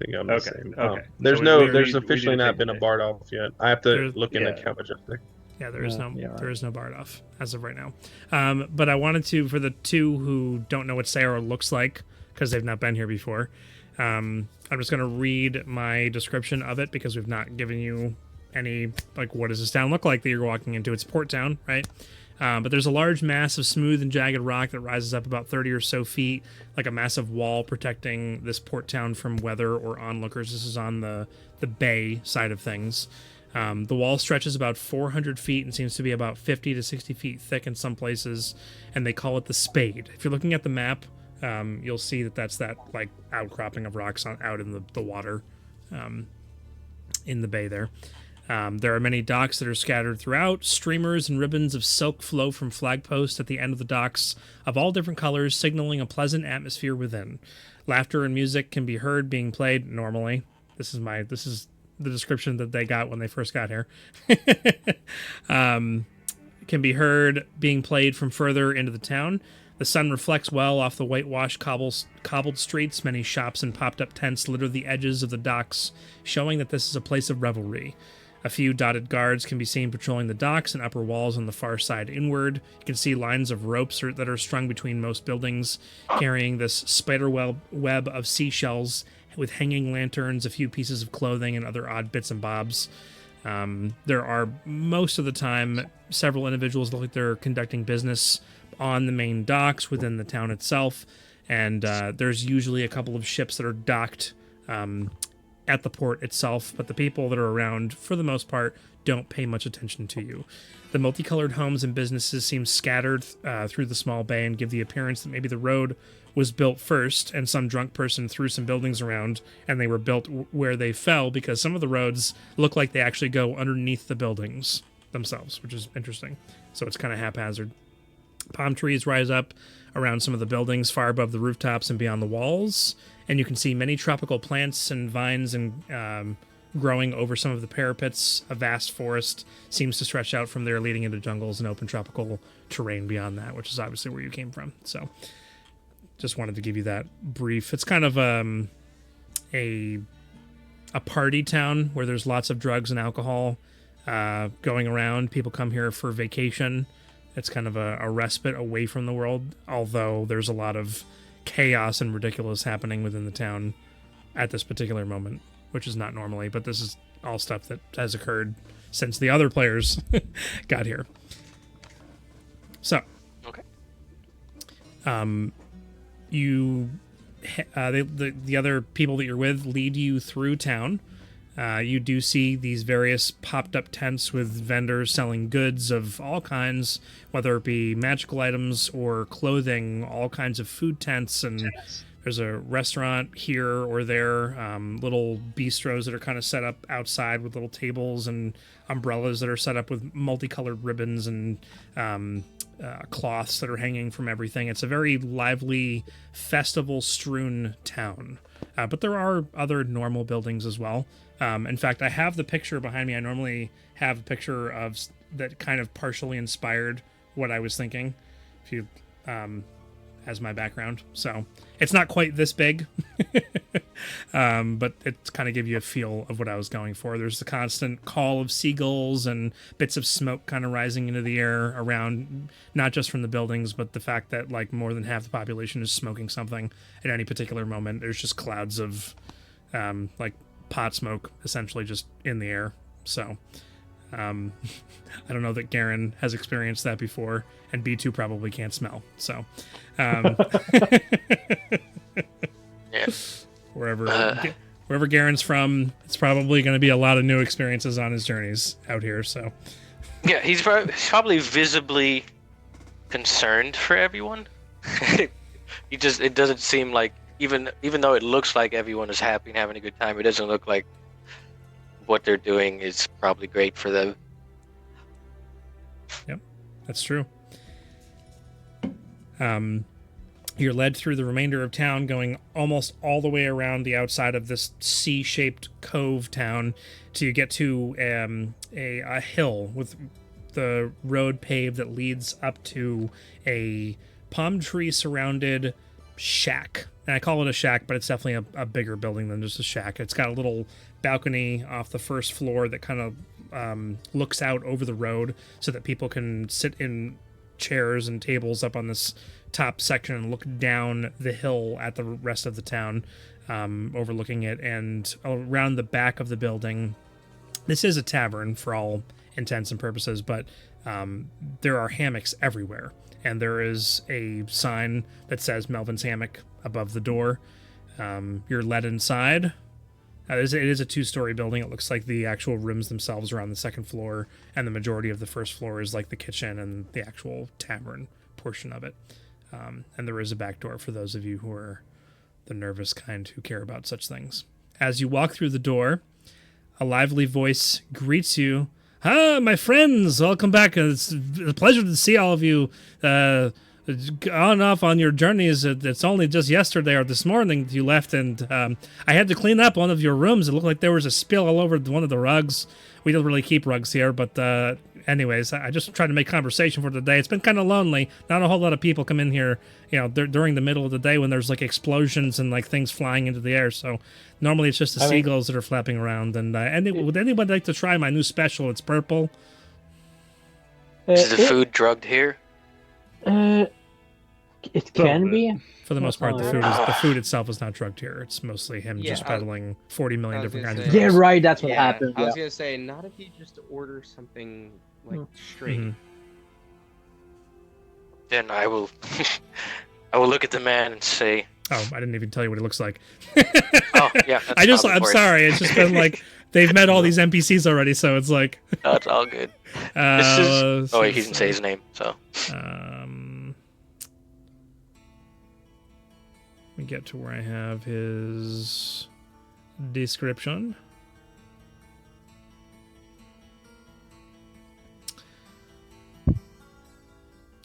think I'm the Okay, same. okay. There's So no. we There's need officially to not take been the a day. bard off yet. I have to There's- look in the yeah. account adjuster. Yeah, there is Yeah, no yeah, there is no bard off as of right now. But I wanted to, for the two who don't know what Saore looks like because they've not been here before, I'm just going to read my description of it because we've not given you any, like, what does this town look like that you're walking into. It's Port Town, right? But there's a large mass of smooth and jagged rock that rises up about 30 or so feet, like a massive wall protecting this port town from weather or onlookers. This is on the bay side of things. The wall stretches about 400 feet and seems to be about 50 to 60 feet thick in some places, and they call it the Spade. If you're looking at the map, you'll see that that's that like outcropping of rocks out in the water in the bay there. There are many docks that are scattered throughout. Streamers and ribbons of silk flow from flagposts at the end of the docks of all different colors, signaling a pleasant atmosphere within. Laughter and music can be heard being played normally. This is the description that they got when they first got here. Can be heard being played from further into the town. The sun reflects well off the whitewashed cobbled streets. Many shops and popped-up tents litter the edges of the docks, showing that this is a place of revelry. A few dotted guards can be seen patrolling the docks and upper walls on the far side inward. You can see lines of ropes that are strung between most buildings, carrying this spider web of seashells with hanging lanterns, a few pieces of clothing, and other odd bits and bobs. There are, most of the time, several individuals look like they're conducting business on the main docks within the town itself, and there's usually a couple of ships that are docked at the port itself, but the people that are around, for the most part, don't pay much attention to you. The multicolored homes and businesses seem scattered through the small bay and give the appearance that maybe the road was built first and some drunk person threw some buildings around and they were built where they fell, because some of the roads look like they actually go underneath the buildings themselves, which is interesting. So it's kind of haphazard. Palm trees rise up around some of the buildings far above the rooftops and beyond the walls, and you can see many tropical plants and vines and growing over some of the parapets. A vast forest seems to stretch out from there, leading into jungles and open tropical terrain beyond that, which is obviously where you came from. So just wanted to give you that brief. It's kind of a party town where there's lots of drugs and alcohol going around. People come here for vacation. It's kind of a respite away from the world, although there's a lot of chaos and ridiculous happening within the town at this particular moment, which is not normally, but this is all stuff that has occurred since the other players got here. So, Okay. you the other people that you're with lead you through town. You do see these various popped-up tents with vendors selling goods of all kinds, whether it be magical items or clothing, all kinds of food tents, and there's a restaurant here or there, little bistros that are kind of set up outside with little tables and umbrellas that are set up with multicolored ribbons and cloths that are hanging from everything. It's a very lively, festival-strewn town. But there are other normal buildings as well. In fact, I have the picture behind me. I normally have a picture of that kind of partially inspired what I was thinking. If you, as my background, so it's not quite this big, but it kind of give you a feel of what I was going for. There's the constant call of seagulls and bits of smoke kind of rising into the air around, not just from the buildings, but the fact that like more than half the population is smoking something at any particular moment. There's just clouds of like pot smoke essentially just in the air. So I don't know that Garen has experienced that before, and B2 probably can't smell. So Yeah. wherever Garen's from, it's probably going to be a lot of new experiences on his journeys out here. So Yeah, he's probably visibly concerned for everyone. It doesn't seem like, even though it looks like everyone is happy and having a good time, it doesn't look like what they're doing is probably great for them. Yep, that's true. You're led through the remainder of town, going almost all the way around the outside of this C-shaped cove town till you get to a hill with the road paved that leads up to a palm tree surrounded shack. And I call it a shack, but it's definitely a bigger building than just a shack. It's got a little balcony off the first floor that kind of looks out over the road so that people can sit in chairs and tables up on this top section and look down the hill at the rest of the town, overlooking it. And around the back of the building, this is a tavern for all intents and purposes, but there are hammocks everywhere. And there is a sign that says Melvin's Hammock above the door. You're led inside. It is a two-story building. It looks like the actual rooms themselves are on the second floor, and the majority of the first floor is like the kitchen and the actual tavern portion of it. And there is a back door for those of you who are the nervous kind who care about such things. As you walk through the door, a lively voice greets you. Ah, my friends, welcome back. It's a pleasure to see all of you on and off on your journeys. It's only just yesterday or this morning that you left, and I had to clean up one of your rooms. It looked like there was a spill all over one of the rugs. We don't really keep rugs here, but anyways, I just tried to make conversation for today. It's been kind of lonely. Not a whole lot of people come in here, during the middle of the day when there's like explosions and like things flying into the air. So normally it's just the seagulls that are flapping around. And would anyone like to try my new special? It's purple. Is the food drugged here? It can be. For the most part, the food itself is not drugged here. It's mostly him just peddling 40 million different kinds of drugs. Yeah, right. That's what happened. I was gonna say, not if you just order something like straight. Mm-hmm. Then I will look at the man and say, Oh, I didn't even tell you what he looks like. oh yeah. I'm sorry. It's just been like they've met all these NPCs already, so it's like. No, it's all good. He didn't say his name, so. Let me get to where I have his description.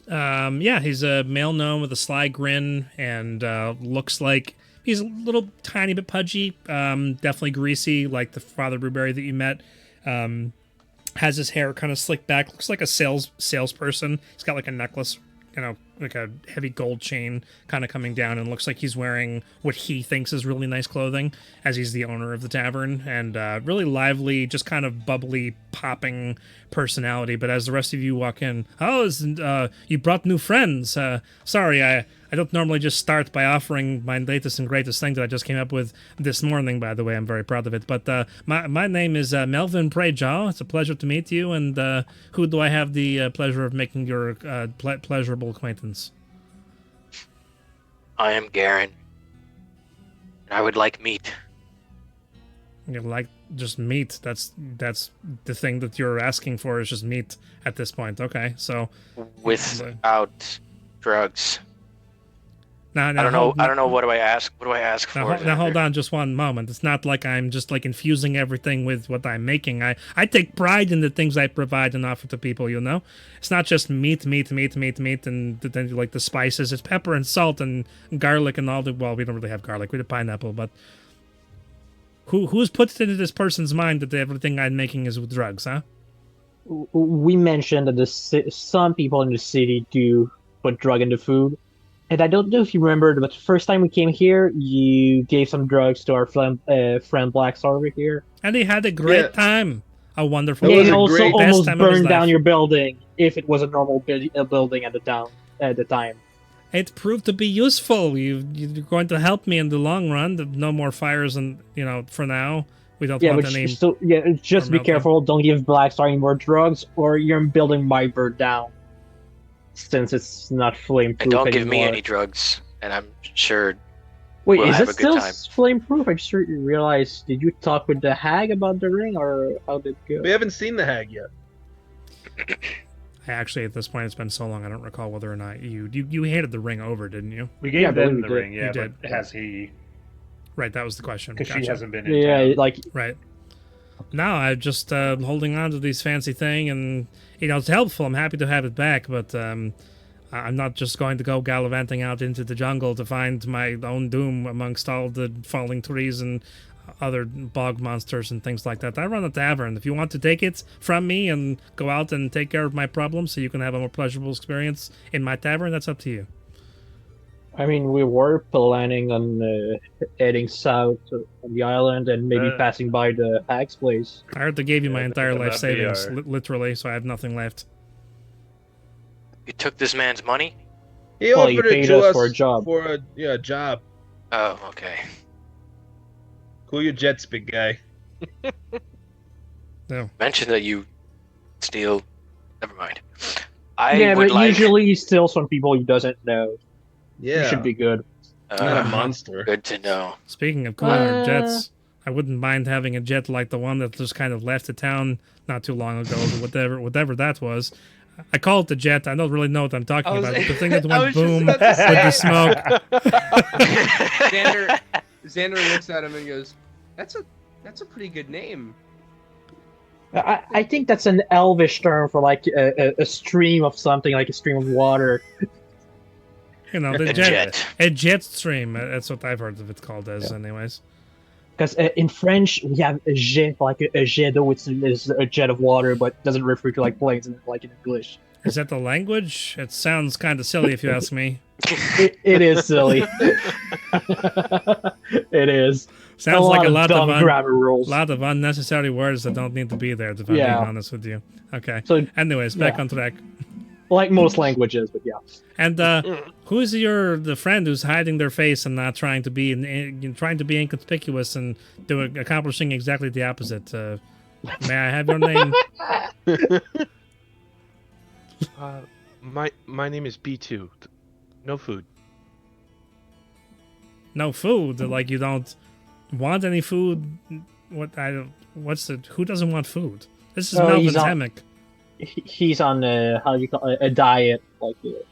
He's a male gnome with a sly grin and looks like he's a little tiny bit pudgy, definitely greasy, like the Father Blueberry that you met. Has his hair kind of slicked back, looks like a salesperson. He's got like a necklace, like a heavy gold chain kind of coming down, and looks like he's wearing what he thinks is really nice clothing, as he's the owner of the tavern, and really lively, just kind of bubbly, popping personality. But as the rest of you walk in, you brought new friends. Sorry, I don't normally just start by offering my latest and greatest thing that I just came up with this morning, by the way. I'm very proud of it. But my name is Melvin Prejaw. It's a pleasure to meet you. And who do I have the pleasure of making your pleasurable acquaintance? I am Garen. I would like meat. You like just meat. That's the thing that you're asking for is just meat at this point. Okay, so without drugs. now I don't know. I don't know. What do I ask? What do I ask for? Now hold on just one moment. It's not like I'm just like infusing everything with what I'm making. I take pride in the things I provide and offer to people, you know? It's not just meat, and then like the spices. It's pepper and salt and garlic and all the... Well, we don't really have garlic. We have pineapple, but... Who's put it into this person's mind that everything I'm making is with drugs, huh? We mentioned that some people in the city do put drug into food. And I don't know if you remember, but the first time we came here, you gave some drugs to our friend Black Saore here. And he had a great time. A wonderful time. Yeah, he also almost burned down your building if it was a normal building at the time. It proved to be useful. You're going to help me in the long run. No more fires, and for now we don't want any. Just be careful. Don't give Black Saore any more drugs, or your building might burn down. Since it's not flame-proof and don't anymore. give me any drugs, and I'm sure Wait, we'll is have it a good still time. flame-proof? I just realized, did you talk with the hag about the ring, or how did it go? We haven't seen the hag yet. Actually, at this point, it's been so long, I don't recall whether or not you handed the ring over, didn't you? We gave Ben the did. ring, yeah, You did. but has he... Right, that was the question. Because Gotcha. she hasn't been in town. like... Right. No, I'm just holding on to this fancy thing, and, it's helpful. I'm happy to have it back, but I'm not just going to go gallivanting out into the jungle to find my own doom amongst all the falling trees and other bog monsters and things like that. I run a tavern. If you want to take it from me and go out and take care of my problems so you can have a more pleasurable experience in my tavern, that's up to you. I mean, we were planning on heading south on the island and maybe passing by the hag's place. I heard they gave you my entire life savings, BR. literally, so I have nothing left. You took this man's money? He Well, he offered it paid to us us for a job. For a job. Oh, okay. Cool your jets, big guy. No. Mention that you steal. Never mind. But usually he steals from people he doesn't know. Yeah. You should be good. Not a monster. Good to know. Speaking of cooling our jets, I wouldn't mind having a jet like the one that just kind of left the town not too long ago, whatever that was. I call it the jet. I don't really know what I'm talking about. The thing that went boom with the smoke. Xander looks at him and goes, "That's a pretty good name." I think that's an elvish term for like a stream of something, like a stream of water. The jet. A jet stream. That's what I've heard of it called as, anyways. Because in French, we have a jet, like a jet d'eau, which is a jet of water, but doesn't refer to like planes like in English. Is that the language? It sounds kind of silly if you ask me. It is silly. It is. Sounds like a lot grammar rules. lot of unnecessary words that don't need to be there, if I'm being honest with you. Okay. So, anyways, back on track. Like most languages, but yeah. And who's the friend who's hiding their face and not trying to be inconspicuous and accomplishing exactly the opposite? May I have your name? My name is B2. No food. No food. Like you don't want any food. Who doesn't want food? This is Melvin's hammock. He's on a diet, like a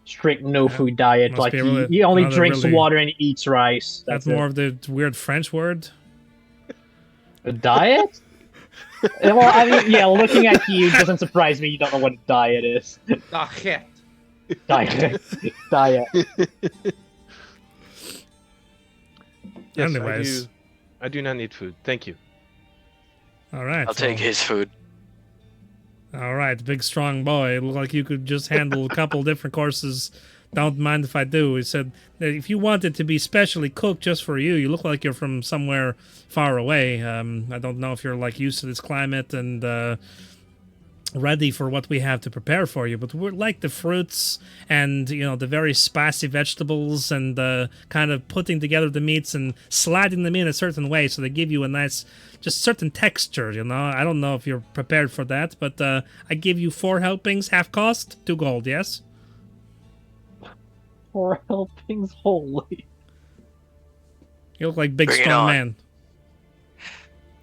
strict no food diet. Like he only drinks water and eats rice. That's more of the weird French word. A diet? Well, I mean, looking at you doesn't surprise me. You don't know what a diet is. Diet. Diet. Yes, anyways, I do not need food. Thank you. All right. I'll take his food. All right, big strong boy. It looked like you could just handle a couple different courses. Don't mind if I do. He said that if you want it to be specially cooked just for you, you look like you're from somewhere far away. I don't know if you're like used to this climate and ready for what we have to prepare for you, but we're like the fruits and the very spicy vegetables and kind of putting together the meats and sliding them in a certain way so they give you a nice just certain texture. I don't know if you're prepared for that, but I give you 4 helpings, half cost, 2 gold. Yes, 4 helpings. Holy, you look like big strong man.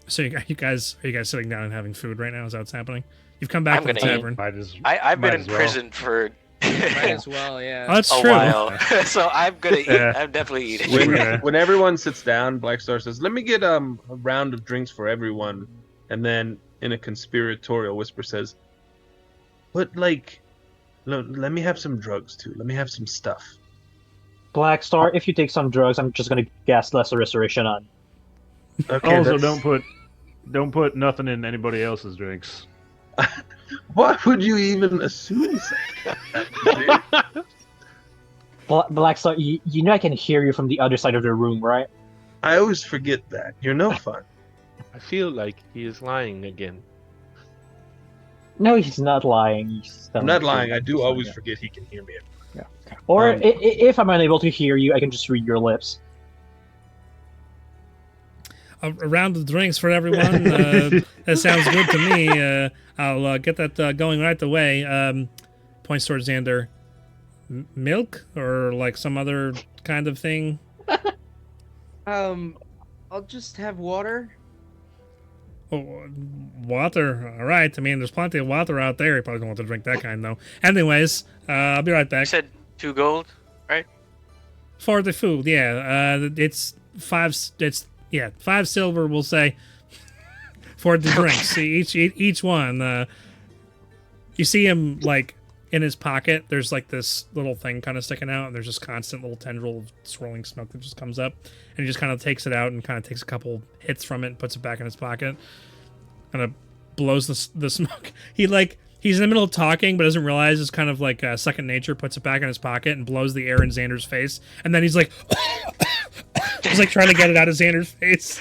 So you guys are you guys sitting down and having food right now? Is that what's happening? You've come back I'm to the gonna eat. tavern. I've been might in as well. prison for Might a as well, yeah. Oh, that's true. while, so I'm gonna eat. Yeah. I'm definitely eating. Yeah. When everyone sits down, Blackstar says, "Let me get a round of drinks for everyone," and then in a conspiratorial whisper says, "But like, let me have some drugs too. Let me have some stuff." Blackstar, if you take some drugs, I'm just gonna cast Lesser Restoration on. Okay, Also, that's- don't put nothing in anybody else's drinks. Why would you even assume something? Blackstar, you know I can hear you from the other side of the room, right? I always forget that. You're no fun. I feel like he is lying again. No, he's not lying. He's I'm telling not the lying. truth. I do So, always yeah. forget he can hear me. Or Um, if I'm unable to hear you, I can just read your lips. A round of drinks for everyone. That sounds good to me. I'll get that going right away. Points towards Xander. Milk or like some other kind of thing. I'll just have water. Oh, water. All right. I mean, there's plenty of water out there. You probably don't want to drink that kind, though. Anyways, I'll be right You back. said 2 gold. For the food, yeah. It's 5. It's 5 silver. We'll say for the drinks. Each one. You see him like in his pocket. There's like this little thing kind of sticking out, and there's just constant little tendril of swirling smoke that just comes up, and he just kind of takes it out and kind of takes a couple hits from it and puts it back in his pocket. Kind of blows the smoke. He's in the middle of talking, but doesn't realize it's kind of like second nature. Puts it back in his pocket and blows the air in Xander's face, and then he's like, he's like trying to get it out of Xander's face.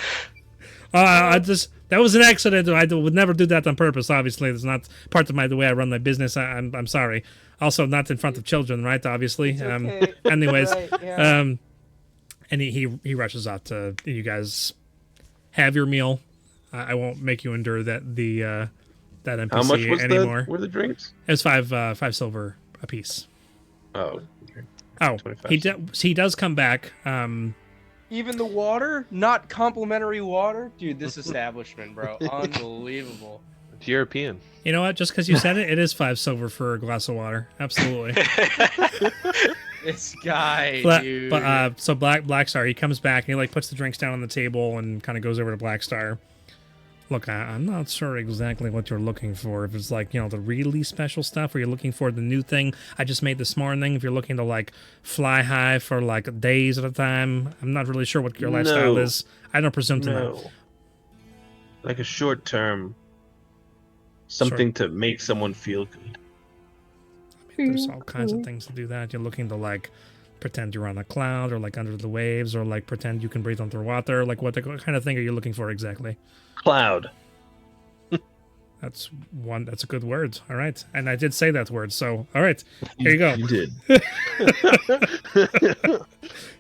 That was an accident. I would never do that on purpose. Obviously, it's not part of the way I run my business. I'm sorry. Also, not in front of children, right? Obviously. Okay. Anyways, Right, yeah. and he rushes out to you guys have your meal. I won't make you endure that NPC How much was anymore. were the drinks? It was 5 silver a piece. Oh, okay. Oh, 25 he does come back. Even the water, not complimentary water, dude. This establishment, bro, unbelievable. It's European. You know what? Just because you said it, it is 5 silver for a glass of water. Absolutely. This guy, But dude. so Blackstar, he comes back and he like puts the drinks down on the table and kind of goes over to Blackstar. Look, I'm not sure exactly what you're looking for. If it's like, the really special stuff, or you're looking for the new thing I just made this morning. If you're looking to like fly high for like days at a time, I'm not really sure what your lifestyle No. is. I don't presume to know. No. Like a short term, something to make someone feel good. There's all kinds of things to do that. You're looking to like pretend you're on a cloud, or like under the waves, or like pretend you can breathe underwater. Like what kind of thing are you looking for exactly? Cloud. That's a good word. All right. And I did say that word. So, all right. Here you go. You did.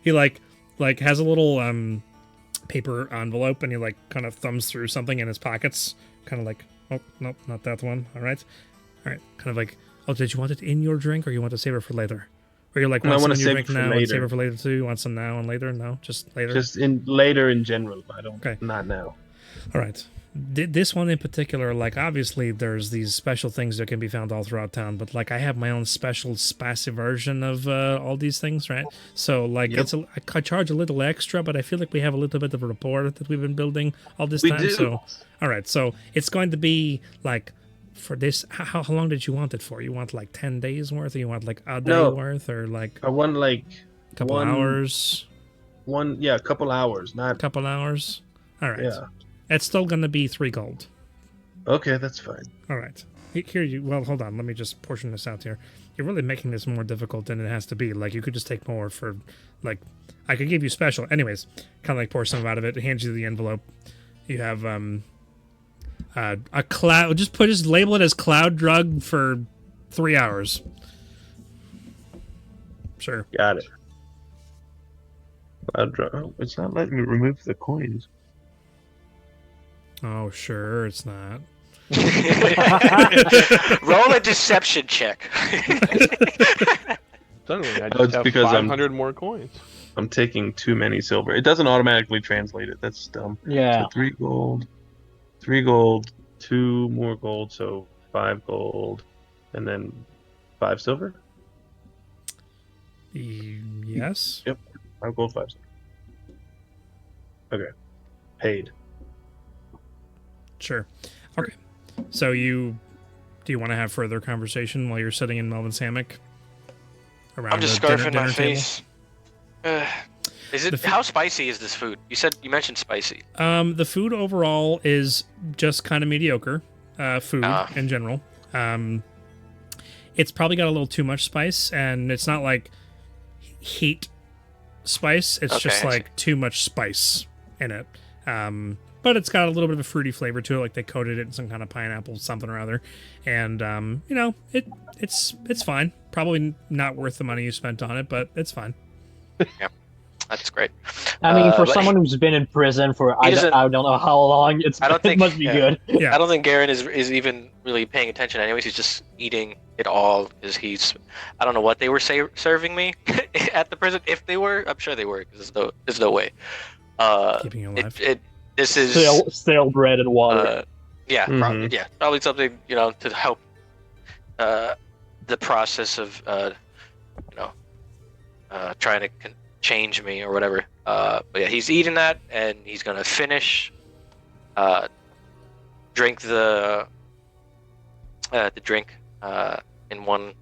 He like has a little paper envelope, and he like kind of thumbs through something in his pockets, kind of like, oh, nope, not that one. All right. Kind of like, oh, did you want it in your drink, or you want to save it for later? Or you're like, No, I want wanna some in your save drink it for now and later. save it for later too? You want some now and later? No, just later. Just later in general. I don't. Okay. Not now. All right. This one in particular, like obviously there's these special things that can be found all throughout town, but like I have my own special spicy version of all these things, right? So like Yep. I charge a little extra, but I feel like we have a little bit of a rapport that we've been building all this We time. do. So all right, so it's going to be like for this. How long did you want it for? You want like 10 days worth, or you want like a day No. worth, or like I want like a couple one- hours? a couple hours, not. Couple hours. All right. Yeah. It's still going to be 3 gold. Okay, that's fine. All right. Here you. Well, hold on. Let me just portion this out here. You're really making this more difficult than it has to be. Like you could just take more for, like, I could give you special. Anyways, kind of like pour some out of it. Hand you the envelope. You have a cloud. Just label it as cloud drug for 3 hours. Sure. Got it. Oh, it's not letting me remove the coins. Oh, sure. It's not. Roll a deception check. Suddenly, I Oh, just it's have because I'm- 500 more coins. I'm taking too many silver. It doesn't automatically translate it. That's dumb. Yeah. So 3 gold. 3 gold, 2 more gold, so 5 gold, and then 5 silver. Yes. Yep, 5 gold, 5 silver. Okay, paid. Sure. Okay. So do you want to have further conversation while you're sitting in Melvin's hammock? Around I'm just the scarfing my dinner table? face. How spicy is this food? You mentioned spicy. The food overall is just kind of mediocre. Food in general. It's probably got a little too much spice, and it's not like heat spice. It's just like too much spice in it. But it's got a little bit of a fruity flavor to it, like they coated it in some kind of pineapple something or other. And it's fine. Probably not worth the money you spent on it, but it's fine. Yeah, that's great. I mean, for someone who's been in prison for I don't know how long, it must be good. Yeah. I don't think Garen is even really paying attention. Anyways, he's just eating it all because I don't know what they were serving me at the prison. If they were, I'm sure they were because there's no way. Keeping you alive. This is stale bread and water. Probably something to help the process of trying to change me or whatever. But yeah, he's eating that and he's gonna finish. Drink the drink in one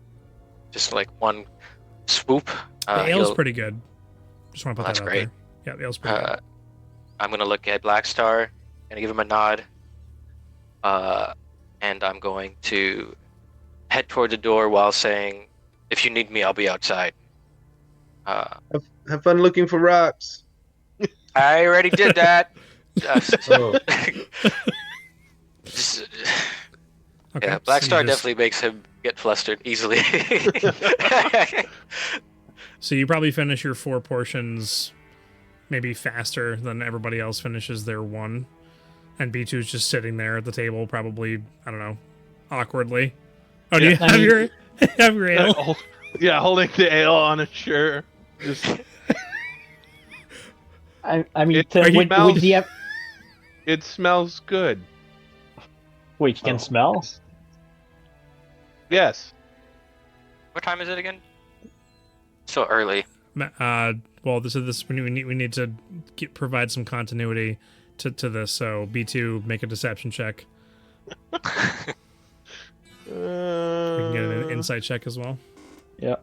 swoop. The ale's pretty good. Just want to put that out great. there. Yeah, the ale's pretty good. I'm going to look at Blackstar, and give him a nod, and I'm going to head toward the door while saying, if you need me, I'll be outside. Have fun looking for rocks. I already did that. Okay, yeah, Blackstar definitely makes him get flustered easily. So you probably finish your 4 portions maybe faster than everybody else finishes their 1. And B2's just sitting there at the table, probably, I don't know, awkwardly. Oh, do you have your ale? Yeah, holding the ale on a chair. Just... I mean, it smells good. Wait, you can smell? Yes. What time is it again? So early. Well, this we need to provide some continuity to this. So B2, make a deception check. We can get an insight check as well. Yeah.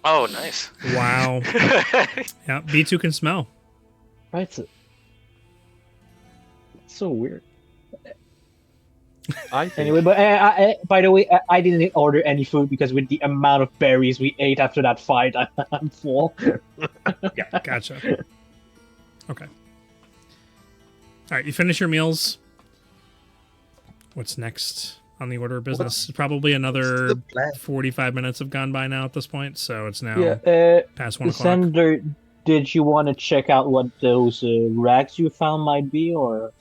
Oh, nice. Wow. Yeah, B2 can smell. Right. It's so weird. Anyway, but by the way, I didn't order any food because with the amount of berries we ate after that fight, I'm full. Yeah, gotcha. Okay. All right, you finish your meals. What's next on the order of business? Probably another 45 minutes have gone by now at this point, so it's now past 1 o'clock. Sender, did you want to check out what those rags you found might be, or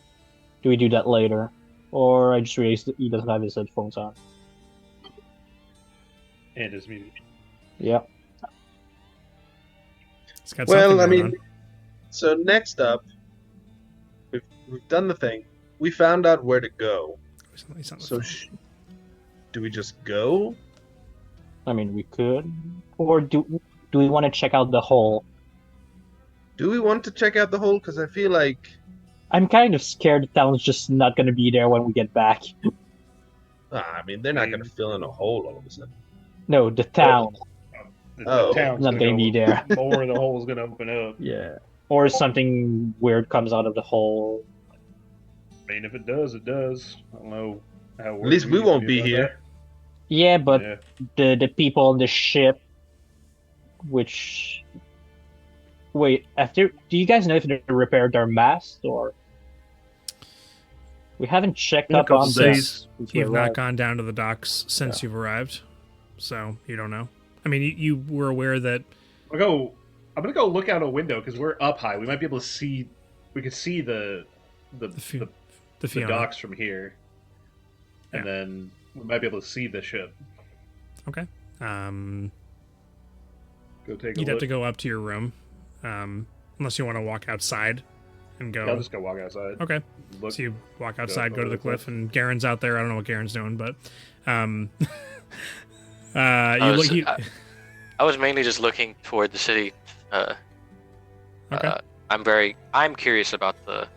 do we do that later? Or I just realized that he doesn't have his headphones on. And his music. Yeah. Well, I mean, so next up, we've done the thing. We found out where to go. So do we just go? I mean, we could. Or do we want to check out the hole? Do we want to check out the hole? Because I feel like... I'm kind of scared the town's just not going to be there when we get back. I mean, they're not going to fill in a hole all of a sudden. No, the town. The town's not going to be there. Or the hole's going to open up. Yeah. Or something weird comes out of the hole. I mean, if it does, it does. I don't know how. At least we won't be here. Yeah, but the people on the ship, which... Wait, do you guys know if they repaired their mast, or... We haven't checked up on this. You've not gone down to the docks since you've arrived, so you don't know. I mean, you were aware that... I'm gonna go look out a window, because we're up high. We might be able to see... We could see the docks from here. And then we might be able to see the ship. Okay. Go take a You'd look. have to go up to your room Unless you want to walk outside and go. I'll just go walk outside. Okay. Look. So you walk outside, go to over the the cliff, cliff. and Garen's out there. I don't know what Garen's doing, but I was mainly just looking toward the city. Okay. I'm curious about the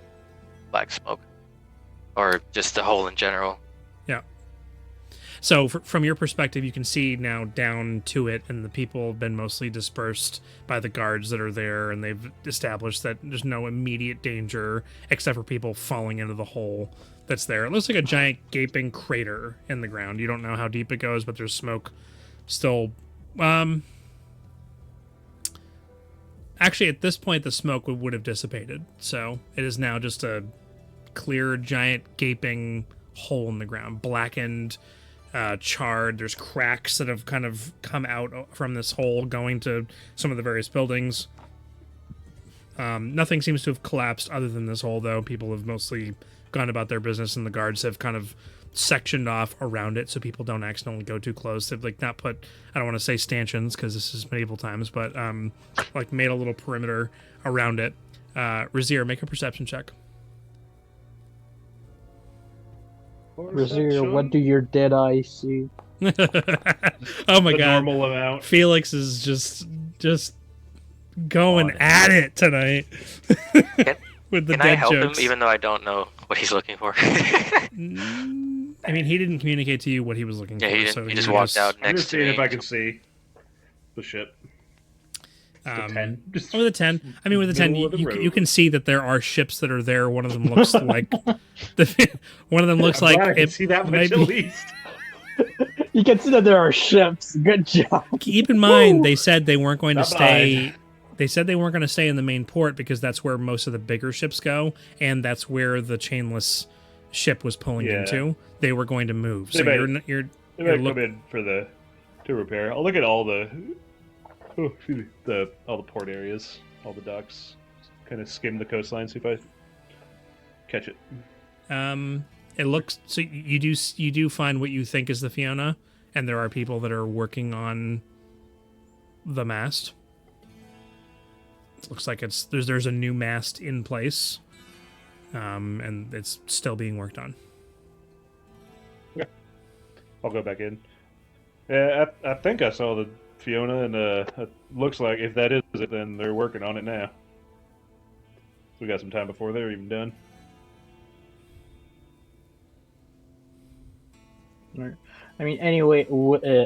black smoke, or just the hole in general. So from your perspective, you can see now down to it, and the people have been mostly dispersed by the guards that are there, and they've established that there's no immediate danger except for people falling into the hole that's there. It looks like a giant gaping crater in the ground. You don't know how deep it goes, but there's smoke still. Actually, at this point, the smoke would have dissipated, so it is now just a clear, giant, gaping hole in the ground, blackened, charred. There's cracks that have kind of come out from this hole going to some of the various buildings. Nothing seems to have collapsed other than this hole, though. People have mostly gone about their business, and the guards have kind of sectioned off around it so people don't accidentally go too close. They've like not put, I don't want to say stanchions because this is medieval times, but like made a little perimeter around it. Razir, make a perception check. Brazier, what do your dead eyes see? Oh my The god. normal amount. Felix is just going at it tonight. With the Can I dead help jokes. him even though I don't know what he's looking for? I mean, he didn't communicate to you what he was looking Yeah, for. he didn't. So He just you walked out I'm next just to seeing me. if I can see the ship. The 10. Just With a 10. I mean, with a 10, middle of the you road. can see that there are ships that are there. One of them looks like... one of them looks I'm like... glad I can it see that much might at be- least. You can see that there are ships. Good job. Keep in mind, they said they weren't going to Not stay... mine. They said they weren't going to stay in the main port because that's where most of the bigger ships go, and that's where the chainless ship was pulling Yeah. into. They were going to move. So They you're might- you're They you're might look- come in for to repair. I'll look at all the all the port areas, all the docks. Kind of skim the coastline, see if I catch it. It looks so you do find what you think is the Fiona, and there are people that are working on the mast. It looks like there's a new mast in place, and it's still being worked on. I'll go back in. Yeah, I think I saw the Fiona, and it looks like if that is it, then they're working on it now. We got some time before they're even done. I mean, anyway,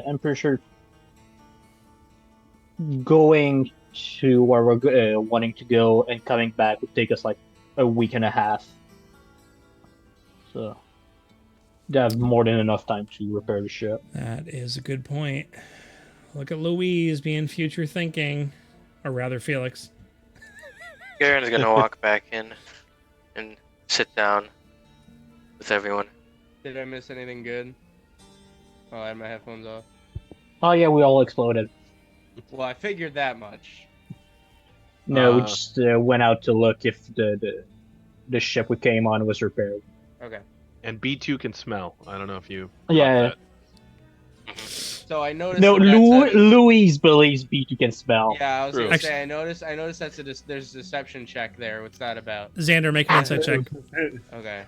I'm pretty sure going to where we're wanting to go and coming back would take us like a week and a half. So, they have more than enough time to repair the ship. That is a good point. Look at Louise being future thinking, or rather Felix. Garen's gonna walk back in and sit down with everyone. Did I miss anything good? Oh, I had my headphones off. Oh yeah, we all exploded. Well, I figured that much. No, we just went out to look if the ship we came on was repaired. Okay. And B2 can smell. I don't know if you. Yeah. So I noticed. No, that Louise believes B2 can smell. Yeah, I was True. gonna say I noticed that's there's a deception check there. What's that about? Xander, make an insight check. Okay.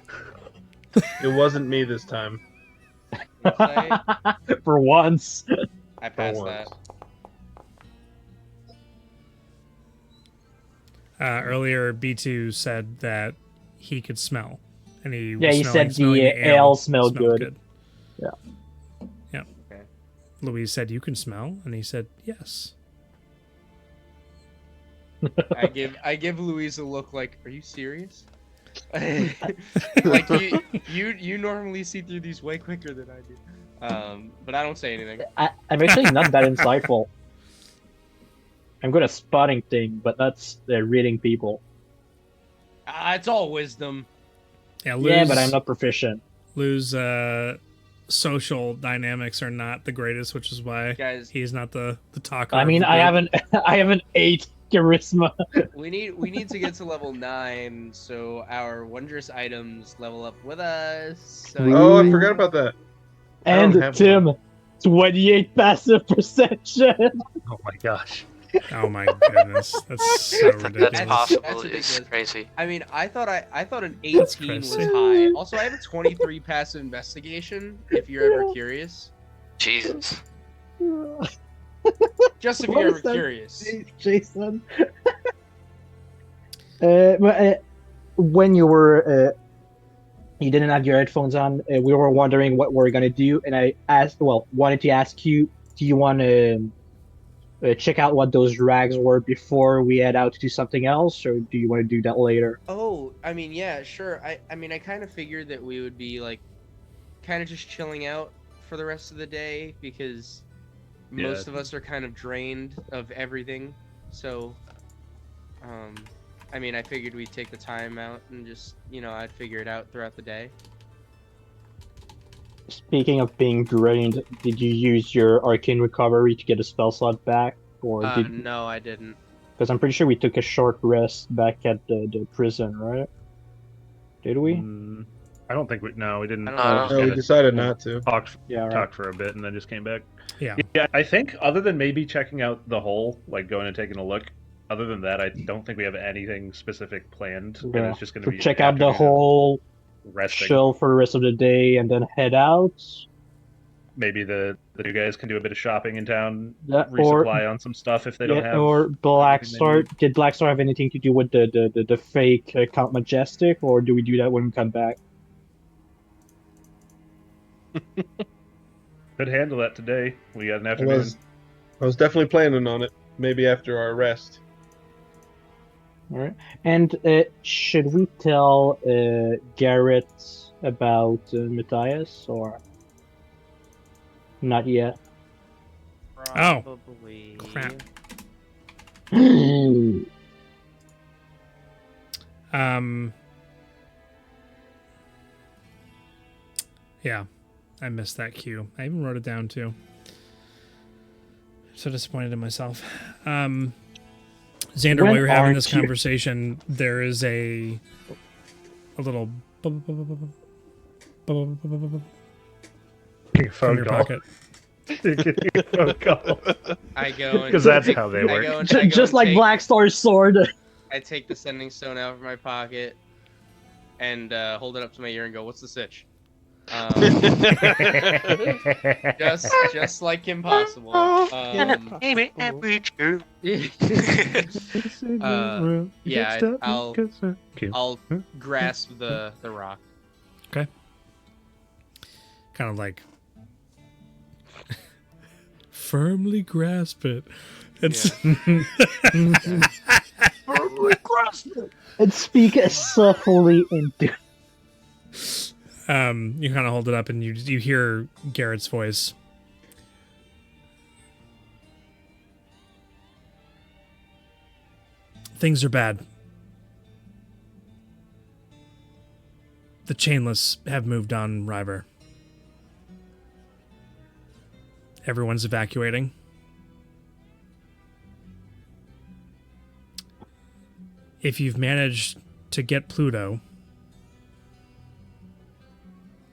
It wasn't me this time. Insight? For once. I passed once. that. Earlier, B2 said that he could smell, and he Yeah, he said smelling the ale smelled good. Yeah. Okay. Louise said, "You can smell," and he said, "Yes." I give Louise a look like, are you serious? Like you normally see through these way quicker than I do. But I don't say anything. I'm actually not that insightful. I'm good at spotting things, but that's reading people. It's all wisdom. Yeah, Lou's, Yeah, but I'm not proficient. Lou's social dynamics are not the greatest, which is why Guys, he's not the talker. I mean, of the I group. have an 8 charisma. we need to get to level 9 so our wondrous items level up with us. So Oh, I forgot about that. I don't And have Tim, 28 passive perception. Oh my gosh. Oh my goodness, that's so That's ridiculous. possible. That's It's ridiculous. crazy. I mean, I thought an That's 18 was crazy. high. Also, I have a 23 passive investigation. If you're ever curious, Jesus. just if What you're is ever that? curious. Jason. When you were you didn't have your headphones on, we were wondering what we're gonna do, and I wanted to ask you, do you want to check out what those rags were before we head out to do something else, or do you want to do that later? Oh, I mean, yeah, sure. I mean, I kind of figured that we would be like, kind of just chilling out for the rest of the day because most of us are kind of drained of everything. So, I mean, I figured we'd take the time out and just, I'd figure it out throughout the day. Speaking of being drained, did you use your arcane recovery to get a spell slot back, or No, I didn't. Because I'm pretty sure we took a short rest back at the prison, right? Did we? I don't think we didn't. I don't No, know. I No, we kinda decided not to. Yeah, right. talked for a bit and then just came back. Yeah. Yeah, I think other than maybe checking out the hole, like going and taking a look, other than that, I don't think we have anything specific planned. And Yeah. it's just going to So be check out the afternoon of whole, resting. chill for the rest of the day, and then head out. Maybe the two guys can do a bit of shopping in town, Yeah, resupply on some stuff if they don't have. or Black everything they Star. need. Did Black Star have anything to do with the fake Count Majestic, or do we do that when we come back? Could handle that today. We got an I afternoon. was definitely planning on it. Maybe after our rest. All right. And should we tell Garrett about Matthias, or not yet? Oh. Probably. Crap. Yeah, Yeah, I missed that cue. I even wrote it down too. So disappointed in myself. Xander, When while you're having aren't this you- conversation, there is a little from Phone your call. pocket. Phone call. I go and 'Cause that's take- how they I work. go and- I go just and like take- Black Star's sword. I take the sending stone out of my pocket and hold it up to my ear and go, "What's the sitch?" Just like impossible. Yeah, I'll grasp the rock. Kind of like firmly grasp it. It's And speak softly into. you kind of hold it up and you hear Garrett's voice. Things are bad. The chainless have moved on River. Everyone's evacuating. If you've managed to get Pluto,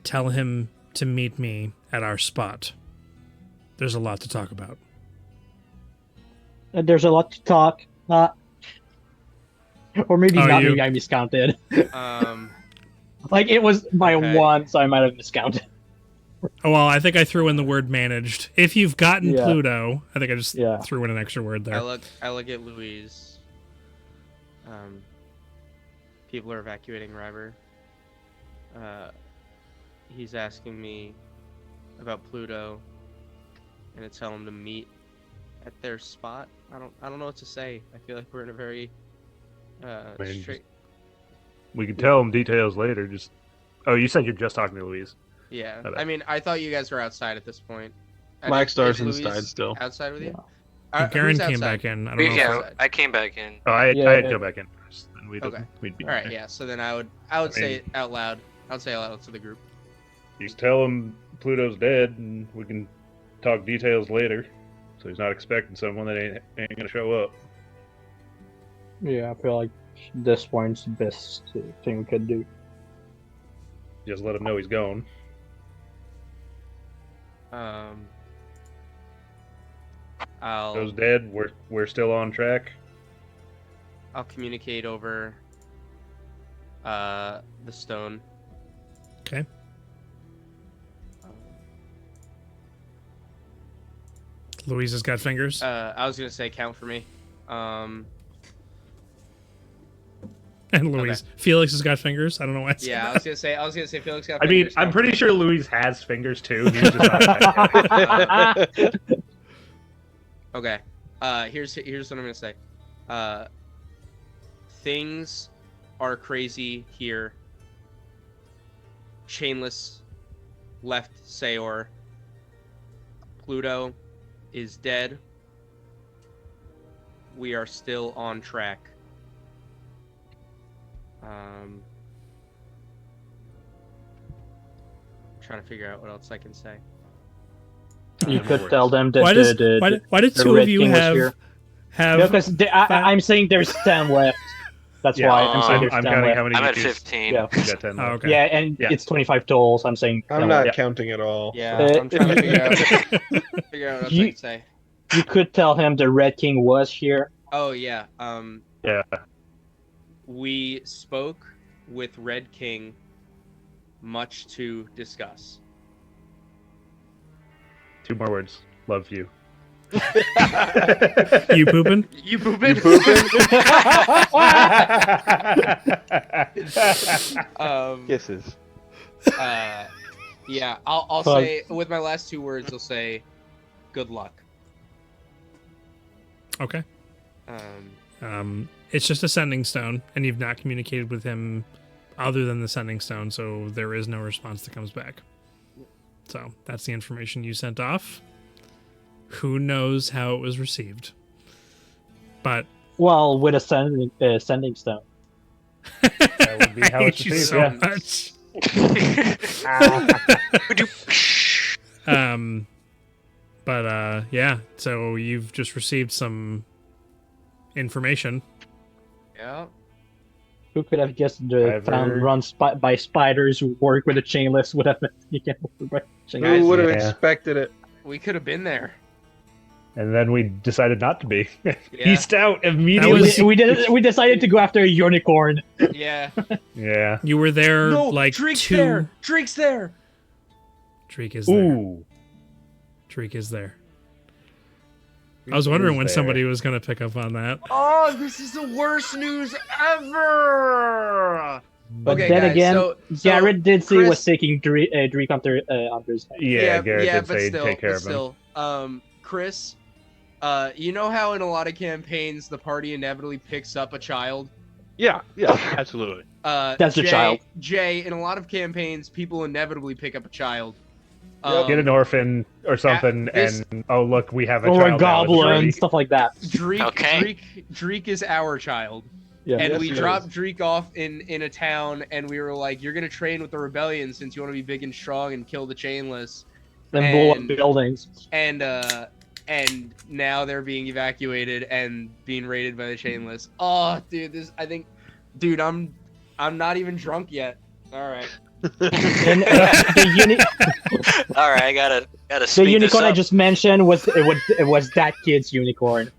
tell him to meet me at our spot. There's a lot to talk about. There's a lot to talk. Or maybe Oh, not. you- Maybe I miscounted. Um, Like it was by Okay. one, so I might have miscounted. Oh, well, I think I threw in the word managed. If you've gotten Yeah. Pluto, I think I just Yeah. threw in an extra word there. I look at Louise. People are evacuating River. He's asking me about Pluto, and to tell him to meet at their spot. I don't know what to say. I feel like we're in a very mean, straight. We can tell them details later. Oh, you said you're just talking to Louise. Yeah, Okay. I mean, I thought you guys were outside at this point. Black Star's Is Louise inside still. Outside with you? Garen Who's came outside? back in. I don't know. Yeah, outside. I came back in. Oh, I Yeah, had to yeah. go back in first. Then Okay. we'd be All right, yeah. So then I would say mean- it out loud. I would say it out loud to the group. You just tell him Pluto's dead, and we can talk details later. So he's not expecting someone that ain't gonna show up. Yeah, I feel like this point's the best thing we could do. Just let him know he's gone. Goes dead. We're still on track. I'll communicate over the stone. Okay. Louise has got fingers. I was gonna say count for me. And Louise. okay. Felix has got fingers. I don't know why I said Yeah, that. I was gonna say Felix got I mean, fingers. I'm count pretty for me. sure Louise has fingers too. He's just not Okay. Here's what I'm gonna say. Things are crazy here. Chainless left Saore. Pluto is dead. We are still on track. Trying to figure out what else I can say. You could tell them that Why did the two Red of you King was have here. have Because I'm saying there's 10 left. That's Yeah, why I'm saying there's I'm 10 counting left. how many I'm you at choose. 15. Yeah. You got 10 Oh, left. okay. Yeah, and Yeah. it's 25 total, so I'm saying 10 I'm not left. counting at all. Yeah, so- I'm trying to figure out what else I can say. You could tell him the Red King was here. Oh yeah. Yeah. We spoke with Red King, much to discuss. 2 more words. Love you. you pooping? You pooping? Kisses. Yeah, I'll Fuck. say with my last 2 words. I'll say, good luck. Okay. Um, It's just a sending stone, and you've not communicated with him other than the sending stone, so there is no response that comes back. So that's the information you sent off. Who knows how it was received? But Well, with a sending stone. That would be I how it's hate you received, so yeah. much. Yeah. So you've just received some information. yeah. Who could have guessed the Ever. town run by spiders who work with a chainless would have taken over by chainless? Guys, Who would have Yeah. expected it? We could have been there. And then we decided not to be. Yeah. East out immediately. We decided to go after a unicorn. Yeah. Yeah. You were there like Drake's two. there. Drake's there. Drake is there. Ooh. Drake is there. I was wondering is when there. somebody was going to pick up on that. Oh, this is the worst news ever. But Okay, then guys, again, so Garrett did say he was Chris- taking Drake under his head. Yeah, Garrett did but say still, take care but of him. still. Chris, you know how in a lot of campaigns the party inevitably picks up a child? Yeah, absolutely. That's the Jay, child. Jay, in a lot of campaigns, people inevitably pick up a child. Get an orphan or something, this- and oh look, we have a Or a child now with goblin, Drake. stuff like that. Dreek is our child. Yeah. And Yes, we it dropped Dreek off in a town, and we were like, "You're gonna train with the rebellion since you want to be big and strong and kill the chainless." Then blow up and- buildings. And now they're being evacuated and being raided by the chainless. Oh, dude, I'm not even drunk yet. All right. And All right, I gotta the speed this unicorn I up. just mentioned was that kid's unicorn.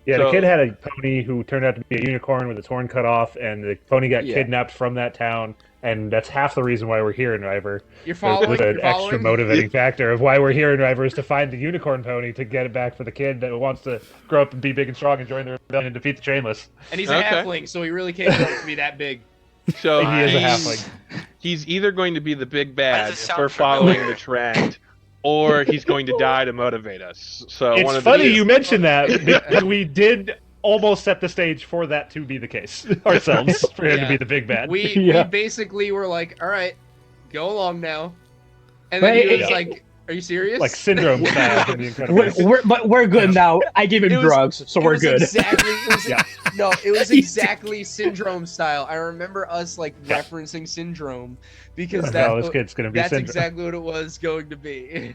Yeah, So- the kid had a pony who turned out to be a unicorn with its horn cut off, and the pony got Yeah. kidnapped from that town, and that's half the reason why we're here in River. You're There's following. an You're extra following. motivating factor of why we're here in River is to find the unicorn pony to get it back for the kid that wants to grow up and be big and strong and join the rebellion and defeat the chainless. And he's a Okay. halfling, so he really can't grow up to be that big. So He is a he's- halfling. He's either going to be the big Why bad does it if sound we're following familiar? the tract, or he's going to die to motivate us. So one It's of the funny two. you mention that because we did almost set the stage for that to be the case ourselves, for him to Yeah. be the big bad. We Yeah. basically were like, "All right, go along now," and But then he it- was like, "Are you serious?" Like Syndrome style from The Incredibles. We're good now. I gave him It was- drugs, so It we're was good. Exactly. It was, Yeah. No, it was exactly Syndrome style. I remember us like Yeah. referencing Syndrome because No, this kid's gonna be that's Syndrome. exactly what it was going to be.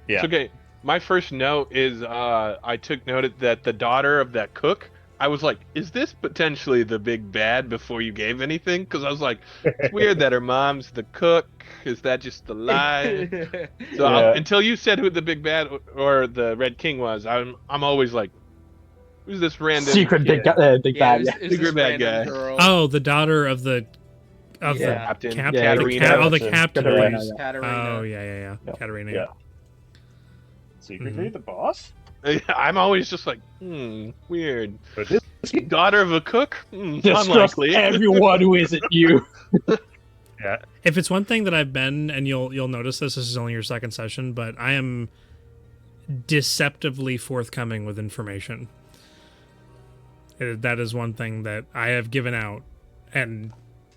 Yeah. Okay, my first note is I took note that the daughter of that cook, I was like, is this potentially the big bad before you gave anything? Because I was like, it's weird that her mom's the cook. Is that just the lie? So Yeah. until you said who the big bad or the Red King was, I'm always like, who's this random Secret kid? big Yeah, bad. is Yeah. this Secret bad random guy. girl? Oh, the daughter of the Yeah. Captain cap, Yeah, the Katarina. cap, oh, the Captain. captain. Katarina, please. yeah. Katarina. Oh yeah. Yeah. Katarina. Yeah. Secretly the boss? I'm always just like, weird. But this Daughter of a cook? Distrust Unlikely. everyone who isn't you. yeah. If it's one thing that I've been, and you'll notice this is only your second session, but I am deceptively forthcoming with information. That is one thing that I have given out an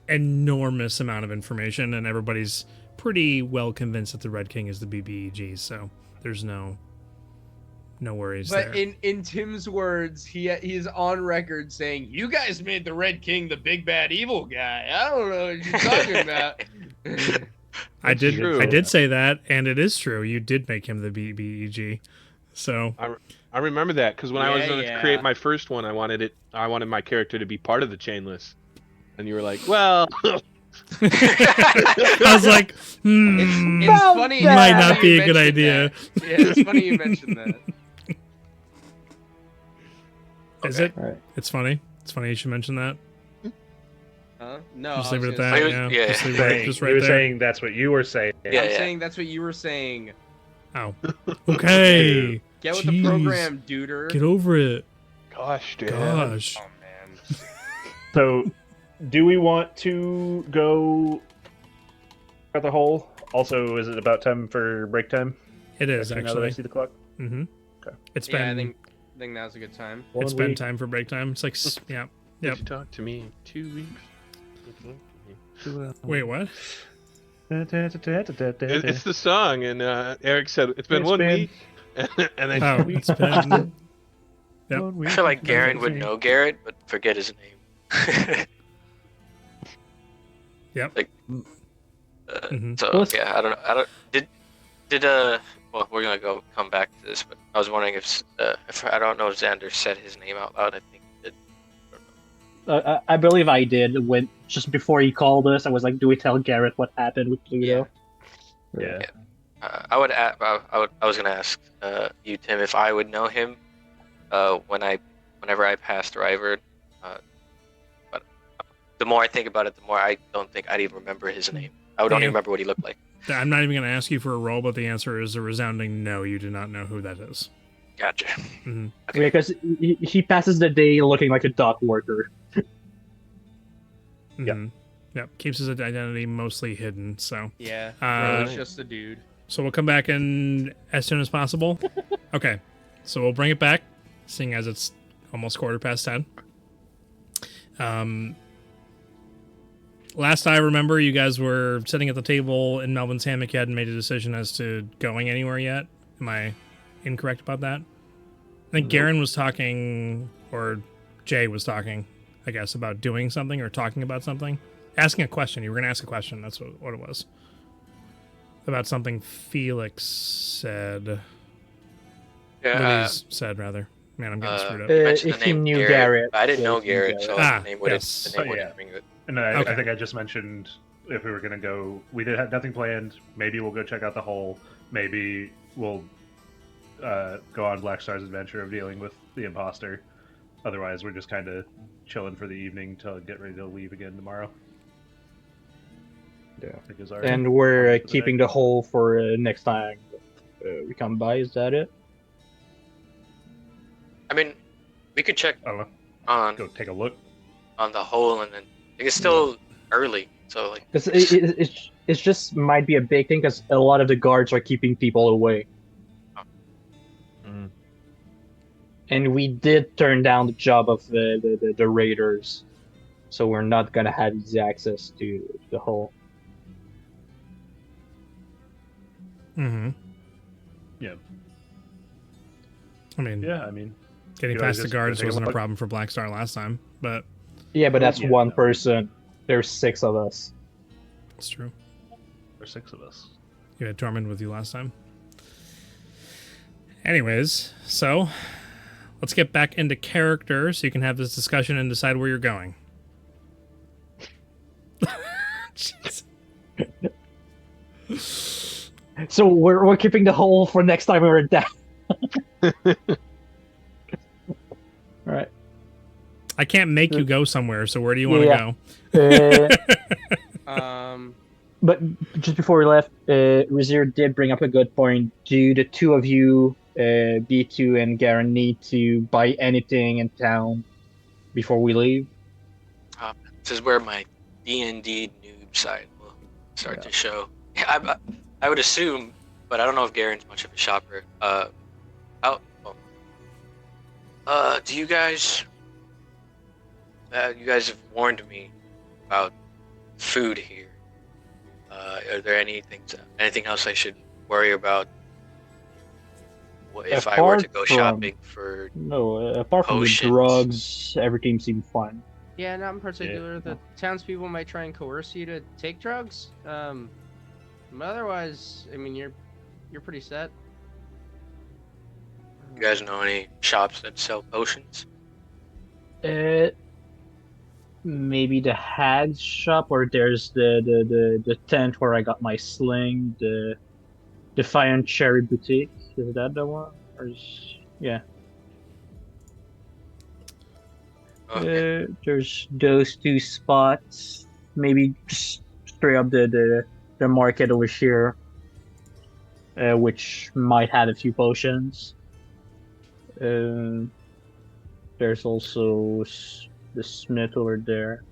enormous amount of information, and everybody's pretty well convinced that the Red King is the BBEG, so there's no worries But there. in Tim's words, he is on record saying, "You guys made the Red King the big bad evil guy. I don't know what you're talking about." I did true. say that, and it is true. You did make him the BBEG. So I remember that because when I was going to Yeah. create my first one, I wanted my character to be part of the chainless, and you were like, "Well, I was like, It's Well, funny. that might it's not funny be you a good mentioned idea. that. Yeah, it's funny you mentioned that. Is Okay. it? Right. It's funny. It's funny you should mention that. Huh? No, Just I leave it was at gonna that. say- Yeah. Yeah. Just leave it Saying, just you right were there. saying that's what you were saying. Yeah. I'm saying that's what you were saying. Oh. Okay. Get with Jeez. the program, duder. Get over it. gosh, dude." Gosh. Oh man. So, do we want to go at the hole? Also, is it about time for break time? It is Now that I actually. see the clock. Mm-hmm. Okay. It's Yeah, I been think now's a good time. it's One been week. time for break time. It's like yeah. Did Yep. you talk to me in 2 weeks? Wait, what? It's the song, and Eric said it's been It's 1 been- week, and then Oh, it's been. Yep. I feel like Garrett would know Garrett, but forget his name. Yep. Like, Mhm. So Well, yeah, I don't. Did well, we're gonna come back to this, but I was wondering if I don't know if Xander said his name out loud. I think he did. I believe I did when just before he called us. I was like, "Do we tell Garrett what happened with Pluto?" Yeah. I was gonna ask you, Tim, if I would know him whenever I passed Ryverd. But the more I think about it, the more I don't think I'd even remember his name. I don't even Damn. remember what he looked like. I'm not even going to ask you for a role, but the answer is a resounding no. You do not know who that is. Gotcha. Mhm. Okay. Because he passes the day looking like a dock worker. Mhm. Yep. Keeps his identity mostly hidden. So. Yeah. Uh, He's just a dude. So we'll come back in as soon as possible. Okay. So we'll bring it back, seeing as it's almost 10:15. Last I remember, you guys were sitting at the table in Melvin's hammock. You hadn't made a decision as to going anywhere yet. Am I incorrect about that? I think Garen was talking, or Jay was talking, I guess, about doing something or talking about something. Asking a question. You were going to ask a question. That's what it was. About something Felix said. Yeah. Louise said, rather. Man, I'm getting screwed up. You mentioned If the he name knew Garrett, Garrett. but I didn't Yeah, know if he knew Garrett, so Ah, the name wouldn't yes. the name Oh, wouldn't yeah. ring it. And I Okay. think I just mentioned if we were going to go, we did have nothing planned. Maybe we'll go check out the hole. Maybe we'll go on Black Star's adventure of dealing with the imposter. Otherwise, we're just kind of chilling for the evening to get ready to leave again tomorrow. Yeah. I think is our And we're plan for the keeping day. the hole for next time we come by. Is that it? I mean, we could check I don't know. on Go take a look. the hole, and then it's still early, so like Because it just might be a big thing because a lot of the guards are keeping people away. Mm. And we did turn down the job of the raiders, so we're not gonna have easy access to the hole. Mm-hmm. Yeah. I mean, Yeah, I mean, getting you guys past the just go guards take a wasn't a look. problem for Black Star last time, but Yeah, but that's Yeah, one no. person. There's 6 of us. it's true. there's 6 of us. You had Tormund with you last time. Anyways, so let's get back into character so you can have this discussion and decide where you're going. Jeez. So we're keeping the hole for next time we're down. All right. I can't make you go somewhere, so where do you want to go? But just before we left, Rizir did bring up a good point. Do the two of you, B2 and Garen, need to buy anything in town before we leave? This is where my D&D noob side will start to show. I would assume, but I don't know if Garen's much of a shopper. Do you guys? You guys have warned me about food here. Are there anything else I should worry about if I were to go shopping for? No, apart from the drugs, everything seems fine. Yeah, not in particular. Yeah. The townspeople might try and coerce you to take drugs. Otherwise, I mean, you're pretty set. You guys know any shops that sell potions? Maybe the Hag's shop, or there's the tent where I got my sling, the Defiant Cherry Boutique. Is that the one? Yeah. Okay. There's those two spots. Maybe just straight up the market over here, which might have a few potions. There's also the smith over there.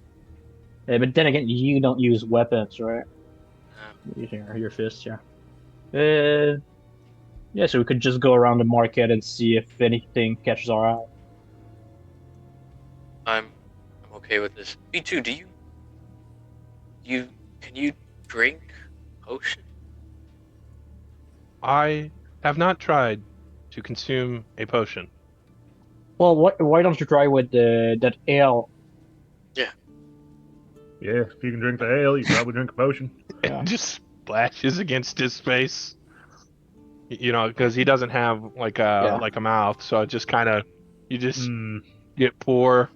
But then again, you don't use weapons, right? Using your fists, yeah. Yeah, so we could just go around the market and see if anything catches our eye. I'm okay with this. B2, can you drink potion? I have not tried to consume a potion. Well, why don't you try with that ale? Yeah. Yeah, if you can drink the ale, you probably drink a potion. Yeah. It just splashes against his face. You know, because he doesn't have like a mouth, so it just kind of get pour.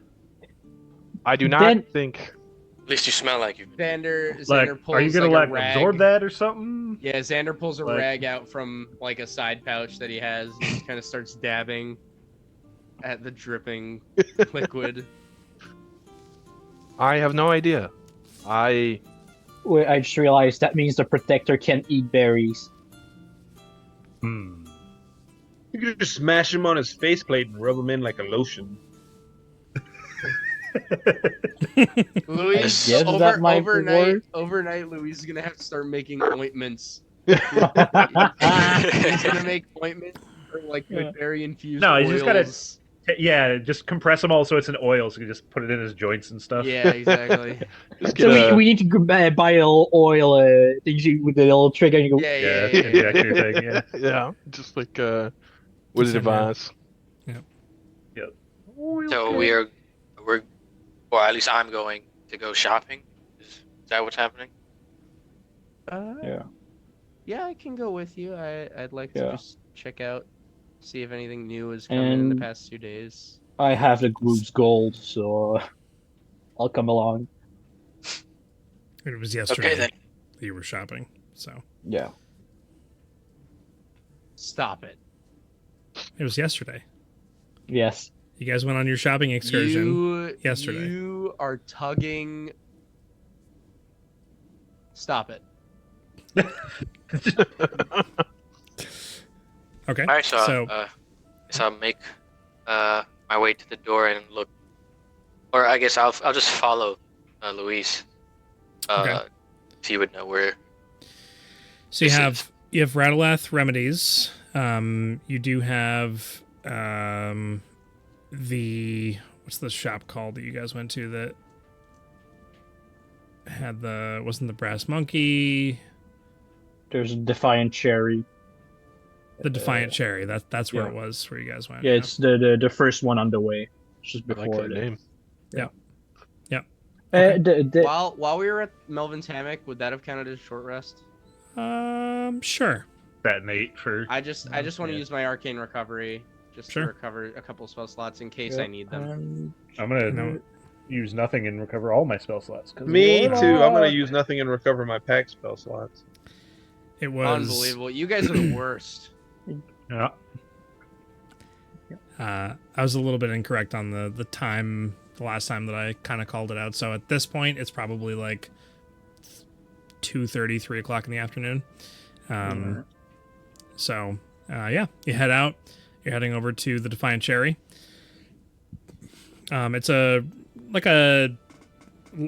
I do not think. At least you smell like you. Xander pulls are you gonna like a rag. absorb that or something? Yeah, Xander pulls a rag out from like a side pouch that he has and just kind of starts dabbing at the dripping liquid. I have no idea. I just realized that means the protector can't eat berries. You could just smash him on his faceplate and rub him in like a lotion. Luis, overnight, Luis is gonna have to start making ointments. He's gonna make ointments for like good berry infused oils. No, he's just gotta, just compress them all so it's in oil, so you can just put it in his joints and stuff. Yeah, exactly. So we need to buy a little oil things with the little trigger. And you go, injector thing. Yeah, yeah, just like Wizard of Oz. Yep. So we're well, at least I'm going to go shopping. Is that what's happening? Yeah, I can go with you. I'd like to just check out, see if anything new has come in the past 2 days. I have the group's gold, so I'll come along. It was yesterday then. that you were shopping, so. Yeah. Stop it. It was yesterday. Yes. You guys went on your shopping excursion yesterday. You are tugging. Stop it. Okay. All right, so I'll make my way to the door and look, or I guess I'll just follow Luis. Okay. So you would know where. So you have Radalath remedies. You do have what's the shop called that you guys went to that had wasn't the brass monkey? There's a Defiant Cherry. The Defiant Cherry. That's where it was where you guys went. Yeah, it's the first one on the way. Just before I like that name. Yeah. Okay. While we were at Melvin's hammock, would that have counted as a short rest? Sure. That Nate for. I just want to use my arcane recovery just Sure. to recover a couple spell slots in case I need them. I'm gonna No. use nothing and recover all my spell slots. 'Cause Me Warlock! too. I'm gonna use nothing and recover my pack spell slots. It was Unbelievable. You guys are the worst. Yeah. I was a little bit incorrect on the time, the last time that I kind of called it out. So at this point, it's probably like 2:30, 3 o'clock in the afternoon. So, yeah, you head out. You're heading over to the Defiant Cherry. It's a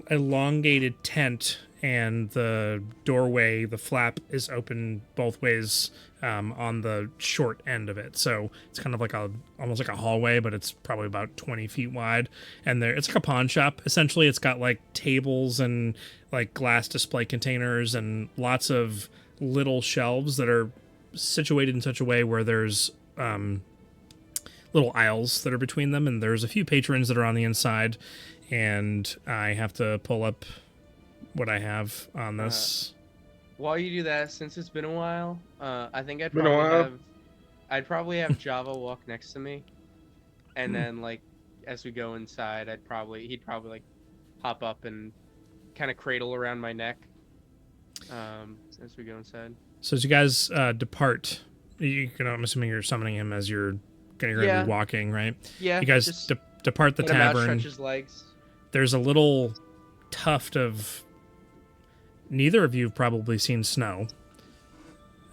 elongated tent, and the doorway, the flap, is open both ways on the short end of it. So it's kind of like almost like a hallway, but it's probably about 20 feet wide. And it's like a pawn shop. Essentially, it's got like tables and like glass display containers and lots of little shelves that are situated in such a way where there's little aisles that are between them, and there's a few patrons that are on the inside. And I have to pull up what I have on this. While you do that, since it's been a while, I think Been a while. I'd probably have Java walk next to me, and then like as we go inside, he'd probably like hop up and kind of cradle around my neck as we go inside. So as you guys depart, I'm assuming you're summoning him as you're going to be walking, right? Yeah. You guys just depart the let him tavern. outstretch his legs. There's a little tuft of. Neither of you have probably seen snow.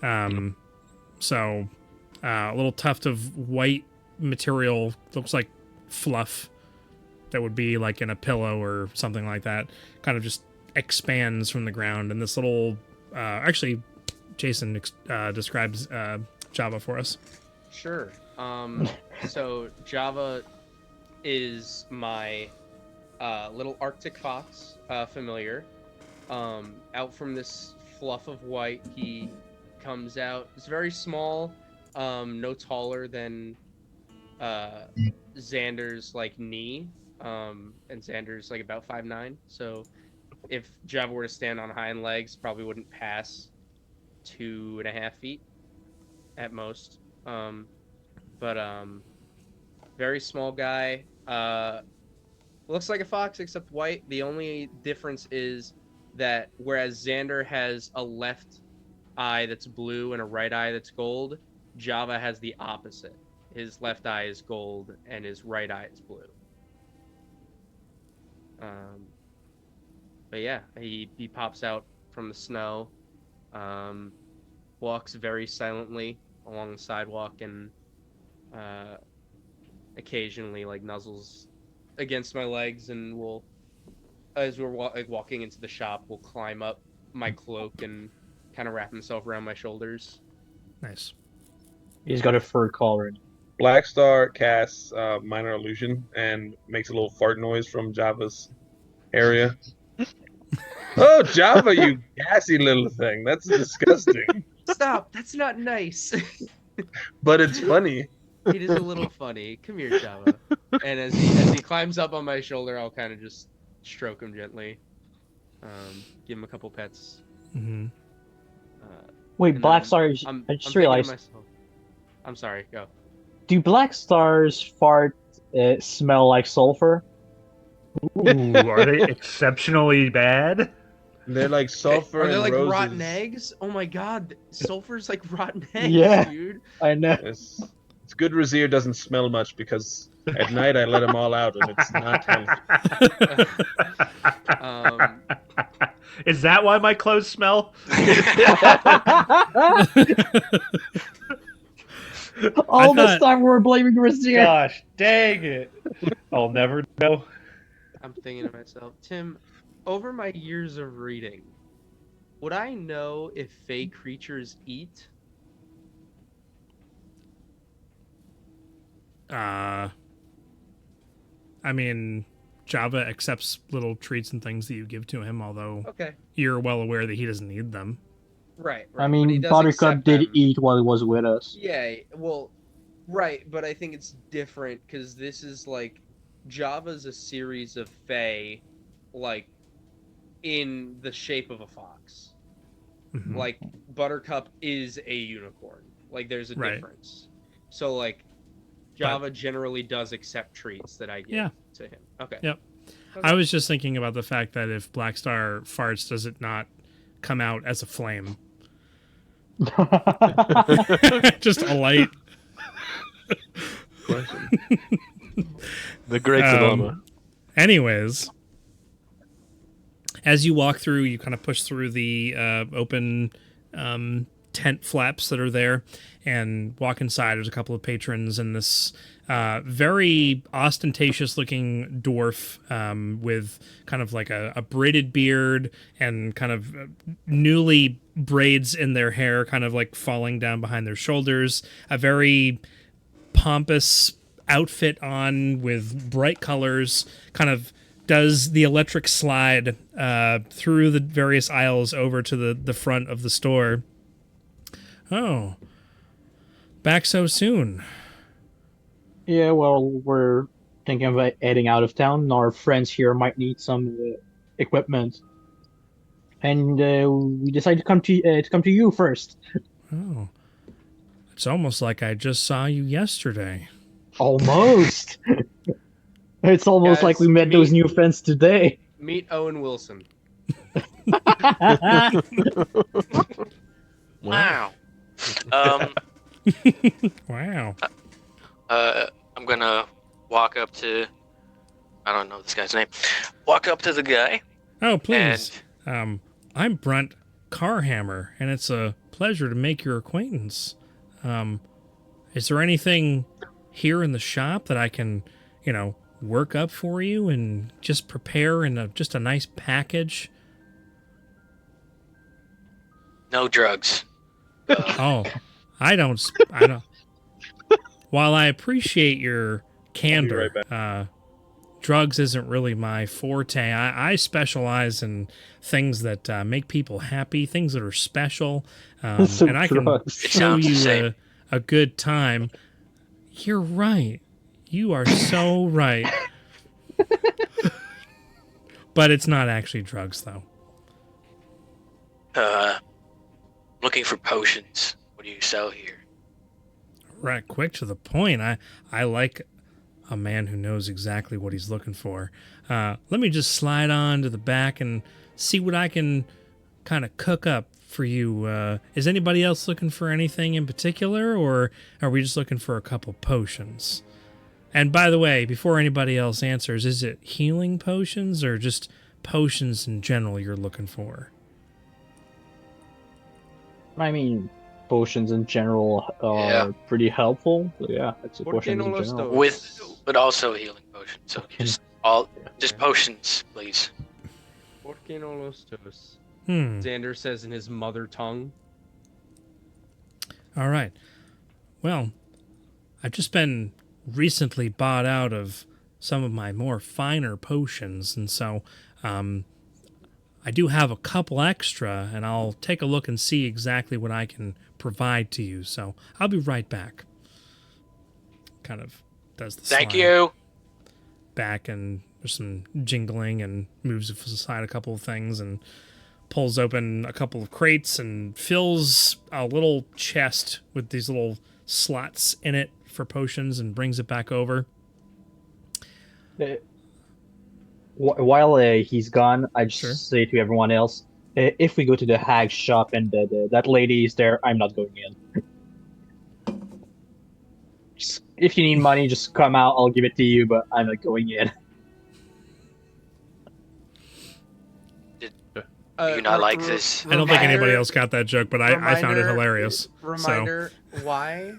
So a little tuft of white material, looks like fluff, that would be like in a pillow or something like that, kind of just expands from the ground. And this little, actually, Jason describes Java for us. Sure. So Java is my little Arctic fox familiar. Out from this fluff of white, he comes out. It's very small, no taller than Xander's like knee, and Xander's like about 5'9". So if Java were to stand on hind legs, probably wouldn't pass 2.5 feet at most. But very small guy. Looks like a fox except white. The only difference is that whereas Xander has a left eye that's blue and a right eye that's gold, Java has the opposite. His left eye is gold and his right eye is blue. But yeah, he pops out from the snow, walks very silently along the sidewalk, and occasionally like nuzzles against my legs, and will, as we're walking into the shop, will climb up my cloak and kind of wrap himself around my shoulders. Nice. He's got a fur collar. Black Star casts Minor Illusion and makes a little fart noise from Java's area. Oh, Java, you gassy little thing. That's disgusting. Stop! That's not nice. But it's funny. It is a little funny. Come here, Java. And as he climbs up on my shoulder, I'll kind of just stroke him gently, give him a couple pets. Mm-hmm. Wait, Black Stars. I'm I just thinking to realized. myself- I'm sorry. Go. Do Black Stars fart smell like sulfur? Ooh, are they exceptionally bad? They're like sulfur Are they and like roses. rotten eggs? Oh my god, sulfur's like rotten eggs, Yeah. dude. I know. It's good Razir doesn't smell much because at night I let them all out and it's not healthy. Is that why my clothes smell? All this thought- time we're blaming Razir. Gosh, dang it! I'll never know. I'm thinking to myself, Tim, over my years of reading, would I know if fey creatures eat? I mean, Java accepts little treats and things that you give to him, although Okay. you're well aware that he doesn't need them. Right. I but he mean, does Buttercup accept did them. eat while he was with us. Yeah, well, right, but I think it's different because this is like Java's a series of fae, like in the shape of a fox. Mhm. Like Buttercup is a unicorn. Like there's a Right. difference. So like Java generally does accept treats that I give to him. Okay. Yep. I was just thinking about the fact that if Blackstar farts, does it not come out as a flame? Just a light. The great dilemma. Anyways, as you walk through, you kind of push through the open tent flaps that are there and walk inside. There's a couple of patrons and this very ostentatious looking dwarf with kind of like a braided beard and kind of newly braids in their hair, kind of like falling down behind their shoulders. A very pompous outfit on with bright colors, kind of does the electric slide through the various aisles over to the front of the store. Oh, back so soon. Yeah, well, we're thinking of heading out of town. Our friends here might need some equipment, and we decided to come to you first. Oh, it's almost like I just saw you yesterday. Almost. It's almost Guys, like we met those new friends today. Meet Owen Wilson. Wow. Wow. I'm gonna walk up to, I don't know this guy's name. Walk up to the guy. Oh, please. I'm Brent Carhammer, and it's a pleasure to make your acquaintance. Is there anything here in the shop that I can, work up for you and just prepare in just a nice package? No drugs. Oh, I don't. While I appreciate your candor, drugs isn't really my forte. I specialize in things that make people happy, things that are special, and I can show you a good time. You're right. You are so right. But it's not actually drugs, though. Looking for potions. What do you sell here? Right, quick to the point. I like a man who knows exactly what he's looking for. Let me just slide on to the back and see what I can kind of cook up for you. Is anybody else looking for anything in particular, or are we just looking for a couple potions? And by the way, before anybody else answers, is it healing potions or just potions in general you're looking for? I mean, potions in general are pretty helpful. So yeah, it's a potion in general. But also healing potions. So just potions, please. ¿Por qué no los dos? Hmm. Xander says in his mother tongue. All right. Well, I've just been recently bought out of some of my more finer potions, and so I do have a couple extra, and I'll take a look and see exactly what I can provide to you. So I'll be right back. Kind of does the Thank slide you. back, and there's some jingling, and moves aside a couple of things, and pulls open a couple of crates and fills a little chest with these little slots in it for potions and brings it back over. While he's gone, I just say to everyone else, if we go to the hag shop and that lady is there, I'm not going in. Just, if you need money, just come out, I'll give it to you, but I'm not going in. Do you not like this? I don't think anybody else got that joke, but I found it hilarious. Reminder, why?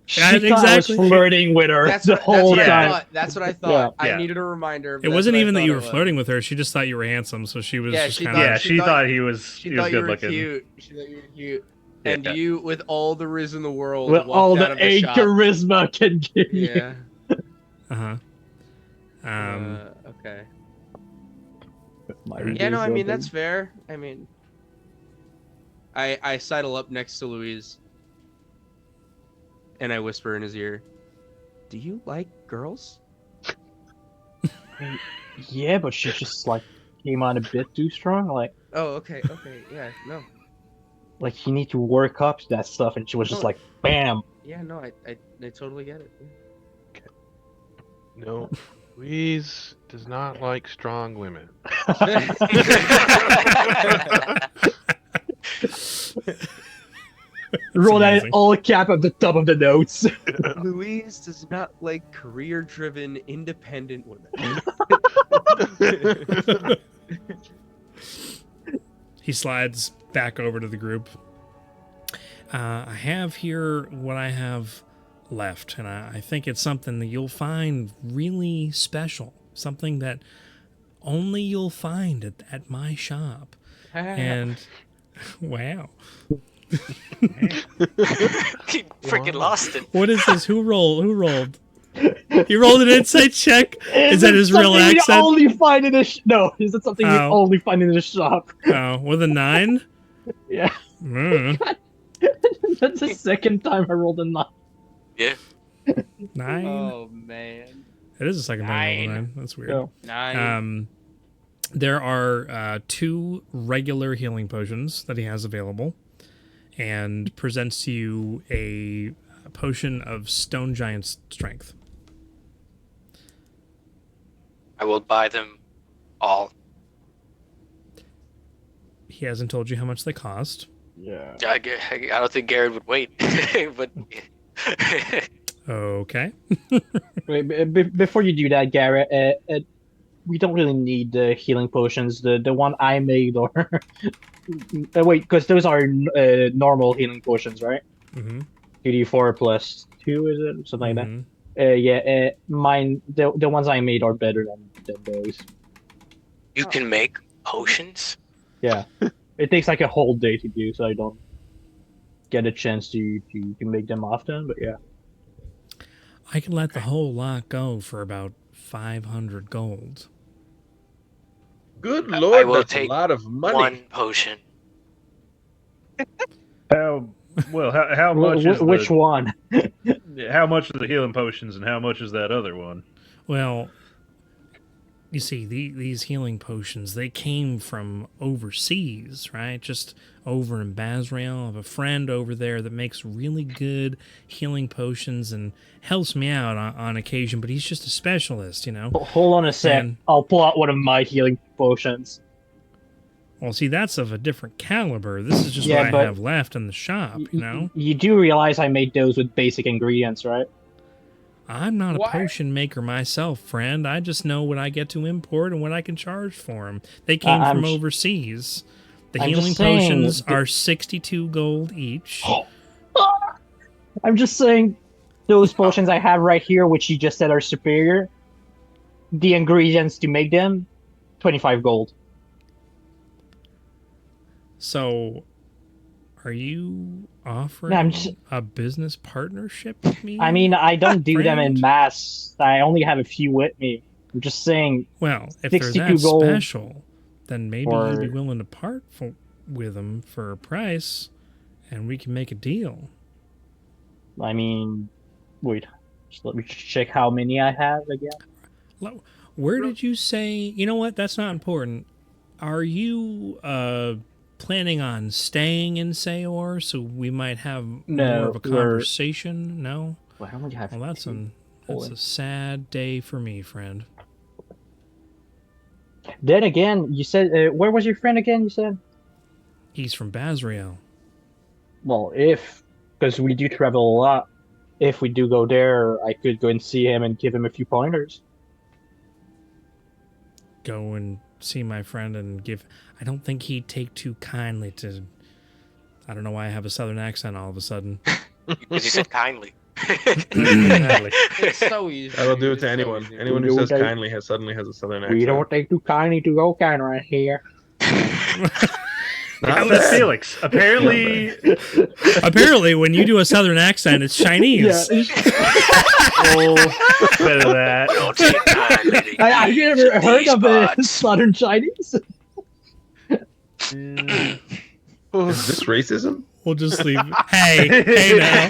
She thought I was flirting with her the whole time. That's what I thought. Yeah. I needed a reminder. It wasn't even that you were flirting with her. She just thought you were handsome, so she was just kind of... she thought he was good looking. Cute. She thought you were cute. And you, with all the riz in the world, with all the charisma can give you. Yeah. Okay. Yeah, no, I mean, that's fair. I mean, I sidle up next to Louise, and I whisper in his ear, "Do you like girls?" Yeah, but she just, came on a bit too strong, Oh, okay, yeah, no. You need to work up to that stuff, and she was just bam! Yeah, no, I totally get it. No, Louise does not like strong women. Roll that amazing. all cap at the top of the notes. Louise does not like career-driven, independent women. He slides back over to the group. I have here what I have left, and I think it's something that you'll find really special. Something that only you'll find at my shop. And wow. He freaking lost it. What is this? Who rolled? He rolled an insight check. Is that his real something accent? You only find in the no, is that something you Oh. only find in the shop? Oh, with a 9? Yeah. Mm, That's the second time I rolled a 9. Yeah. 9? Oh man. It is the second time I rolled a 9. 9. That's weird. No. 9. There are 2 regular healing potions that he has available, and presents to you a potion of Stone Giant's Strength. I will buy them all. He hasn't told you how much they cost. Yeah. I don't think Garrett would wait. But Okay. Wait, before you do that, Garrett, we don't really need the healing potions. The one I made, or wait, because those are normal healing potions, right? Mm-hmm. 2d4 plus 2, is it? Something like Mm-hmm. that. Yeah, mine, the ones I made are better than those. you can make potions? Yeah. It takes like a whole day to do, so I don't get a chance to make them often, but yeah. I can let the whole lot go for about 500 gold. Good I lord, will that's a take lot of money. One potion. How much is Which the, one? how much are the healing potions and how much is that other one? Well, you see, these healing potions, they came from overseas, right? Just over in Basrael. I have a friend over there that makes really good healing potions and helps me out on occasion, but he's just a specialist, you know? Hold on a sec. And- I'll pull out one of my healing potions. Well, see, that's of a different caliber. This is just Yeah, what I but- have left in the shop, you know? You do realize I made those with basic ingredients, right? I'm not Why? a potion maker myself, friend. I just know what I get to import and what I can charge for them. They came I'm from j- overseas. The I'm just healing saying potions that- are 62 gold each. I'm just saying, those potions I have right here, which you just said are superior, the ingredients to make them, 25 gold. So, are you offering No, I'm just- a business partnership with me? I mean, I don't do them in Friend? mass. I only have a few with me. I'm just saying, well, if they're 62 that gold special, then maybe you'd be for- willing to part with them for a price, and we can make a deal. I mean, wait, just let me check how many I have again. Where did you say? You know what? That's not important. Are you planning on staying in Saore so we might have No, more of a we're- conversation? No. Well, I only have Well, that's two. a sad day for me, friend. Then again, you said, where was your friend again, you said? He's from Basrael. Well, because we do travel a lot, if we do go there, I could go and see him and give him a few pointers. Go and see my friend and give. I don't think he'd take too kindly to. I don't know why I have a southern accent all of a sudden. Because you said kindly. Exactly. It's so easy. I will do it It's to so anyone. easy. Anyone who Do says they- kindly suddenly has a southern accent. We don't take too kindly to go kind right here. Not That's bad. Felix. Apparently, Apparently, when you do a southern accent, it's Chinese. oh, better than that. Don't take kindly. I've never heard These of a spots. Southern Chinese. Is this racism? We'll just leave. Hey now.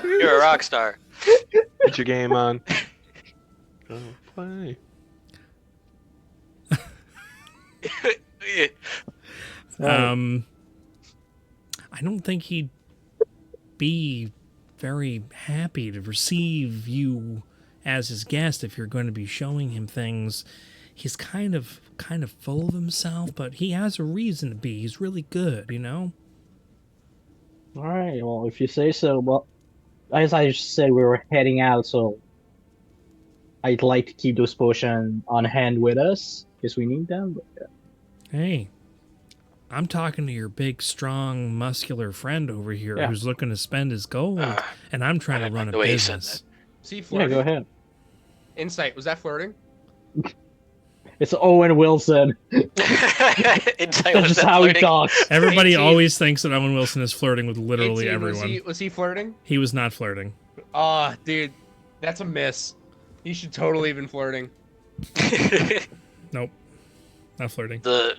You're a rock star. Put your game on. Go play. I don't think he'd be very happy to receive you as his guest, if you're going to be showing him things, he's kind of full of himself, but he has a reason to be. He's really good, you know? All right, well, if you say so. Well, as I just said, we were heading out, so I'd like to keep those potions on hand with us because we need them. But, Hey, I'm talking to your big, strong, muscular friend over here Yeah. who's looking to spend his gold, and I'm trying I to like run a the way he said business. See, yeah, flirting. go ahead. Insight. Was that flirting? It's Owen Wilson. Insight That's was just that how he flirting? talks. Everybody 18. always thinks that Owen Wilson is flirting with literally 18, everyone. Was he flirting? He was not flirting. Ah, dude, that's a miss. He should totally been flirting. Nope, not flirting. the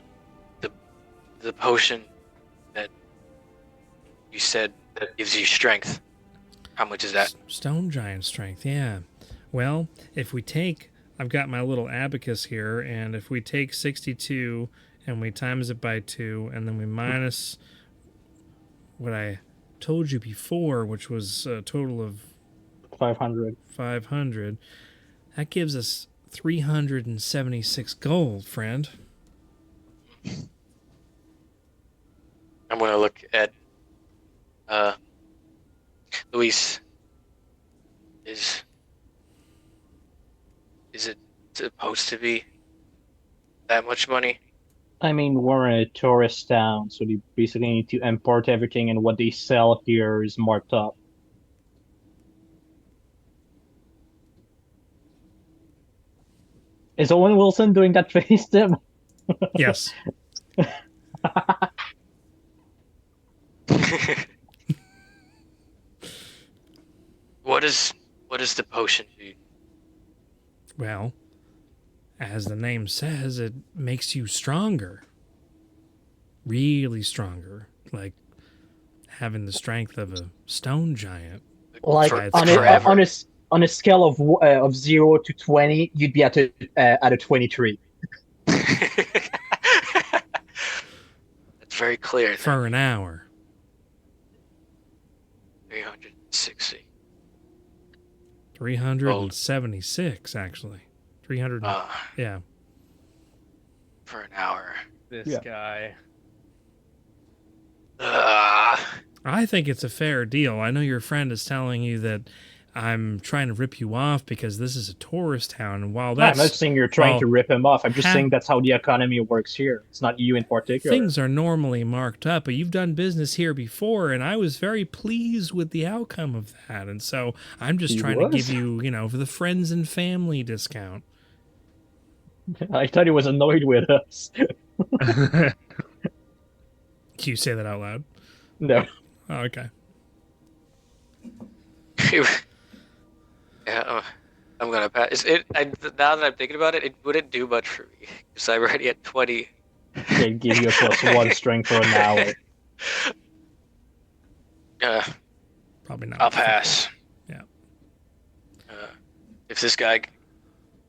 potion that you said that gives you strength. How much is that? Stone giant strength, yeah. Well, if we take, I've got my little abacus here, and if we take 62 and we times it by 2, and then we minus what I told you before, which was a total of 500. 500, that gives us 376 gold, friend. I'm gonna look at Luis. Is it supposed to be that much money? I mean, we're in a tourist town, so they basically need to import everything, and what they sell here is marked up. Is Owen Wilson doing that face, Tim? Yes. What is the potion do? Well, as the name says, it makes you stronger. Really stronger. Like having the strength of a stone giant. Like Try it on forever. on a scale of 0 to 20, you'd be at a 23. That's very clear. Then. For an hour. 360. 376, actually. 300. Yeah. For an hour. This Yeah. guy. I think it's a fair deal. I know your friend is telling you that I'm trying to rip you off because this is a tourist town, and while I'm that's not saying you're trying well, to rip him off. I'm just ha- saying that's how the economy works here. It's not you in particular. things are normally marked up, but you've done business here before, and I was very pleased with the outcome of that. And so I'm just He trying to was? give you, for the friends and family discount. I thought he was annoyed with us. Can you say that out loud? No. Oh, okay. Yeah, I'm gonna pass. Now that I'm thinking about it, it wouldn't do much for me because I'm already at 20. They give you a +1 strength for an hour. Probably not. I'll pass. Yeah. If this guy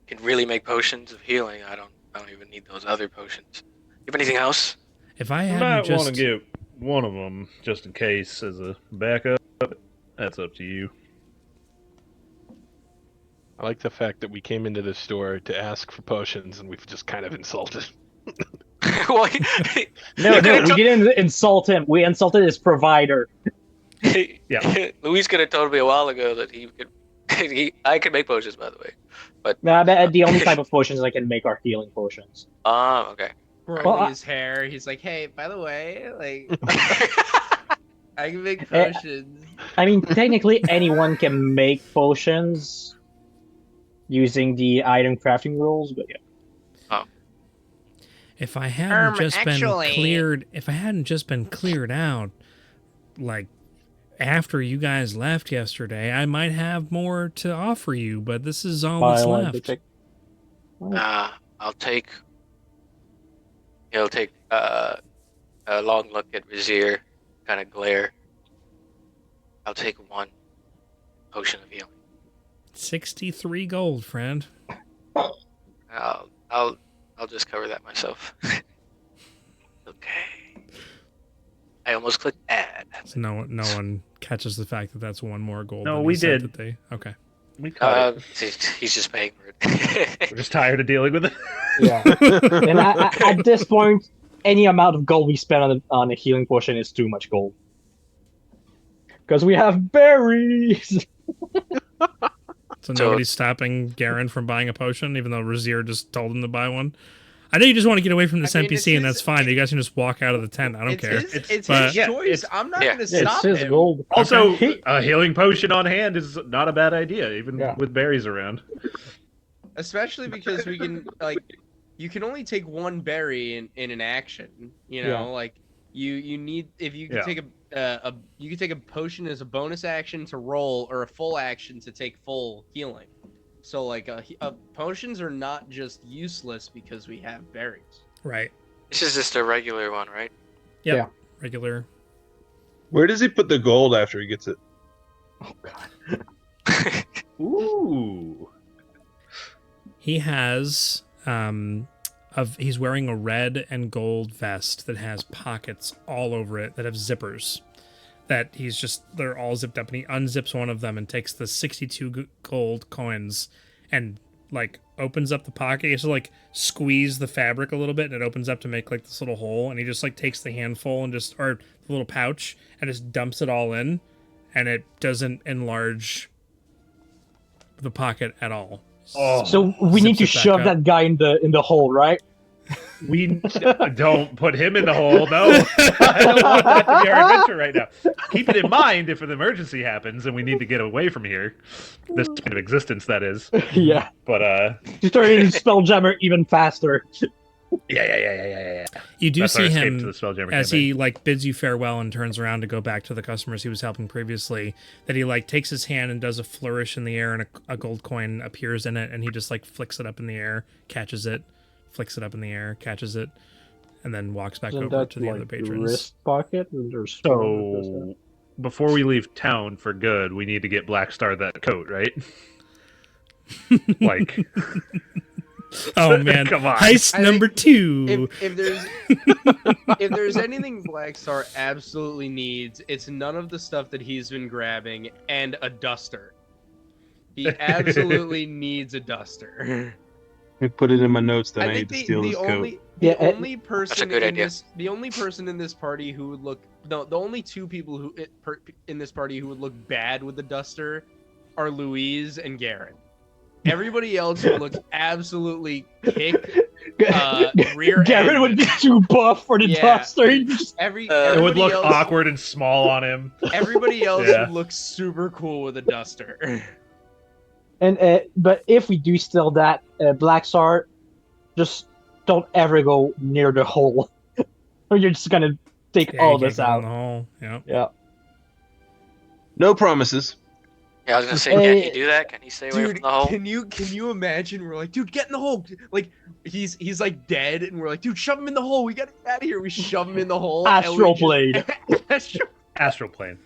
can really make potions of healing, I don't even need those other potions. You have anything else? If I You hadn't might just want to get one of them just in case as a backup. That's up to you. I like the fact that we came into this store to ask for potions and we've just kind of insulted. Well, No, we didn't insult him. We insulted his provider. Yeah. Luis could have told me a while ago that he could. I could make potions, by the way. But The only type of potions I can make are healing potions. okay. Curling Well, his hair. He's like, hey, by the way, like, I can make Eh, potions. I mean, technically, anyone can make potions using the item crafting rules, but yeah. If I hadn't just actually- been cleared, if I hadn't just been cleared out, like after you guys left yesterday, I might have more to offer you. But this is all that's I'll left. I'll take. He'll take a long look at Vizier, kind of glare. I'll take one potion of healing. 63 gold, friend. I'll just cover that myself. Okay. I almost clicked add. So no one catches the fact that that's one more gold. No, than we he said did. That they okay. We caught it. He's just paying for it. We're just tired of dealing with it. Yeah. And at this point, any amount of gold we spend on a healing potion is too much gold. Because we have berries! So nobody's stopping Garen from buying a potion, even though Razir just told him to buy one. I know you just want to get away from this NPC, and that's fine. You guys can just walk out of the tent. I don't care. It's his choice. I'm not going to stop It's his him. gold. Also, a healing potion on hand is not a bad idea, even with berries around. Especially because we can, like, you can only take one berry in an action. You know, like you need if you can take you can take a potion as a bonus action to roll or a full action to take full healing. So like potions are not just useless because we have berries. Right. This is just a regular one, right? Yep. Yeah. Regular. Where does he put the gold after he gets it? Oh god. Ooh. He has he's wearing a red and gold vest that has pockets all over it that have zippers. That they're all zipped up, and he unzips one of them and takes the 62 gold coins and like opens up the pocket. He has to like squeeze the fabric a little bit, and it opens up to make like this little hole, and he just like takes the handful and or the little pouch and just dumps it all in, and it doesn't enlarge the pocket at all. Oh, so we need to shove that guy in the hole, right? We don't put him in the hole. No, I don't want that to be our adventure right now. Keep it in mind if an emergency happens and we need to get away from here. This kind of existence, that is. Yeah. But you start hitting Spelljammer even faster. Yeah. You do That's see our escape him to the Spelljammer as campaign. he like bids you farewell and turns around to go back to the customers he was helping previously. That he like takes his hand and does a flourish in the air, and a gold coin appears in it, and he just like flicks it up in the air, catches it. Flicks it up in the air, catches it, and then walks back over to the other patrons. Wrist pocket? So, before we leave town for good, we need to get Black Star that coat, right? Like, oh man, come on. Heist number 2. If there's anything Black Star absolutely needs, it's none of the stuff that he's been grabbing and a duster. He absolutely needs a duster. I put it in my notes that I need think to steal his coat. The only person That's a good idea. The only person in this party who would look the only two people who in this party who would look bad with the duster are Louise and Garen. Everybody else would look absolutely rear Garen end. would be too buff for the duster. It would look else, awkward and small on him. Everybody else would look super cool with a duster. And but if we do steal that Black Star, just don't ever go near the hole, or you're just gonna take all this out. In the hole. Yep. Yeah. No promises. Yeah, I was gonna say, can he do that? Can he stay away from the hole? Can you imagine? We're like, dude, get in the hole. Like he's like dead, and we're like, dude, shove him in the hole. We gotta get out of here. We shove him in the hole. Astral blade. Astral plane.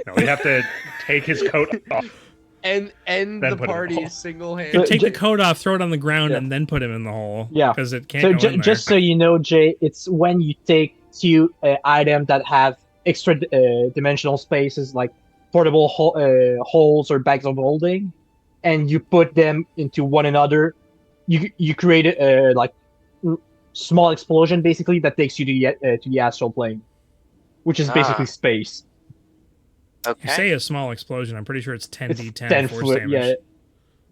No, we have to take his coat off. And the party single-handed. You take the coat off, throw it on the ground, and then put him in the hole. Yeah, because it can't. So go in there. just so you know, Jay, it's when you take two items that have extra dimensional spaces, like portable holes or bags of holding, and you put them into one another. You create a like small explosion, basically, that takes you to the astral plane, which is basically space. Okay. You say a small explosion. I'm pretty sure it's 10d10 10 force foot, damage. yeah.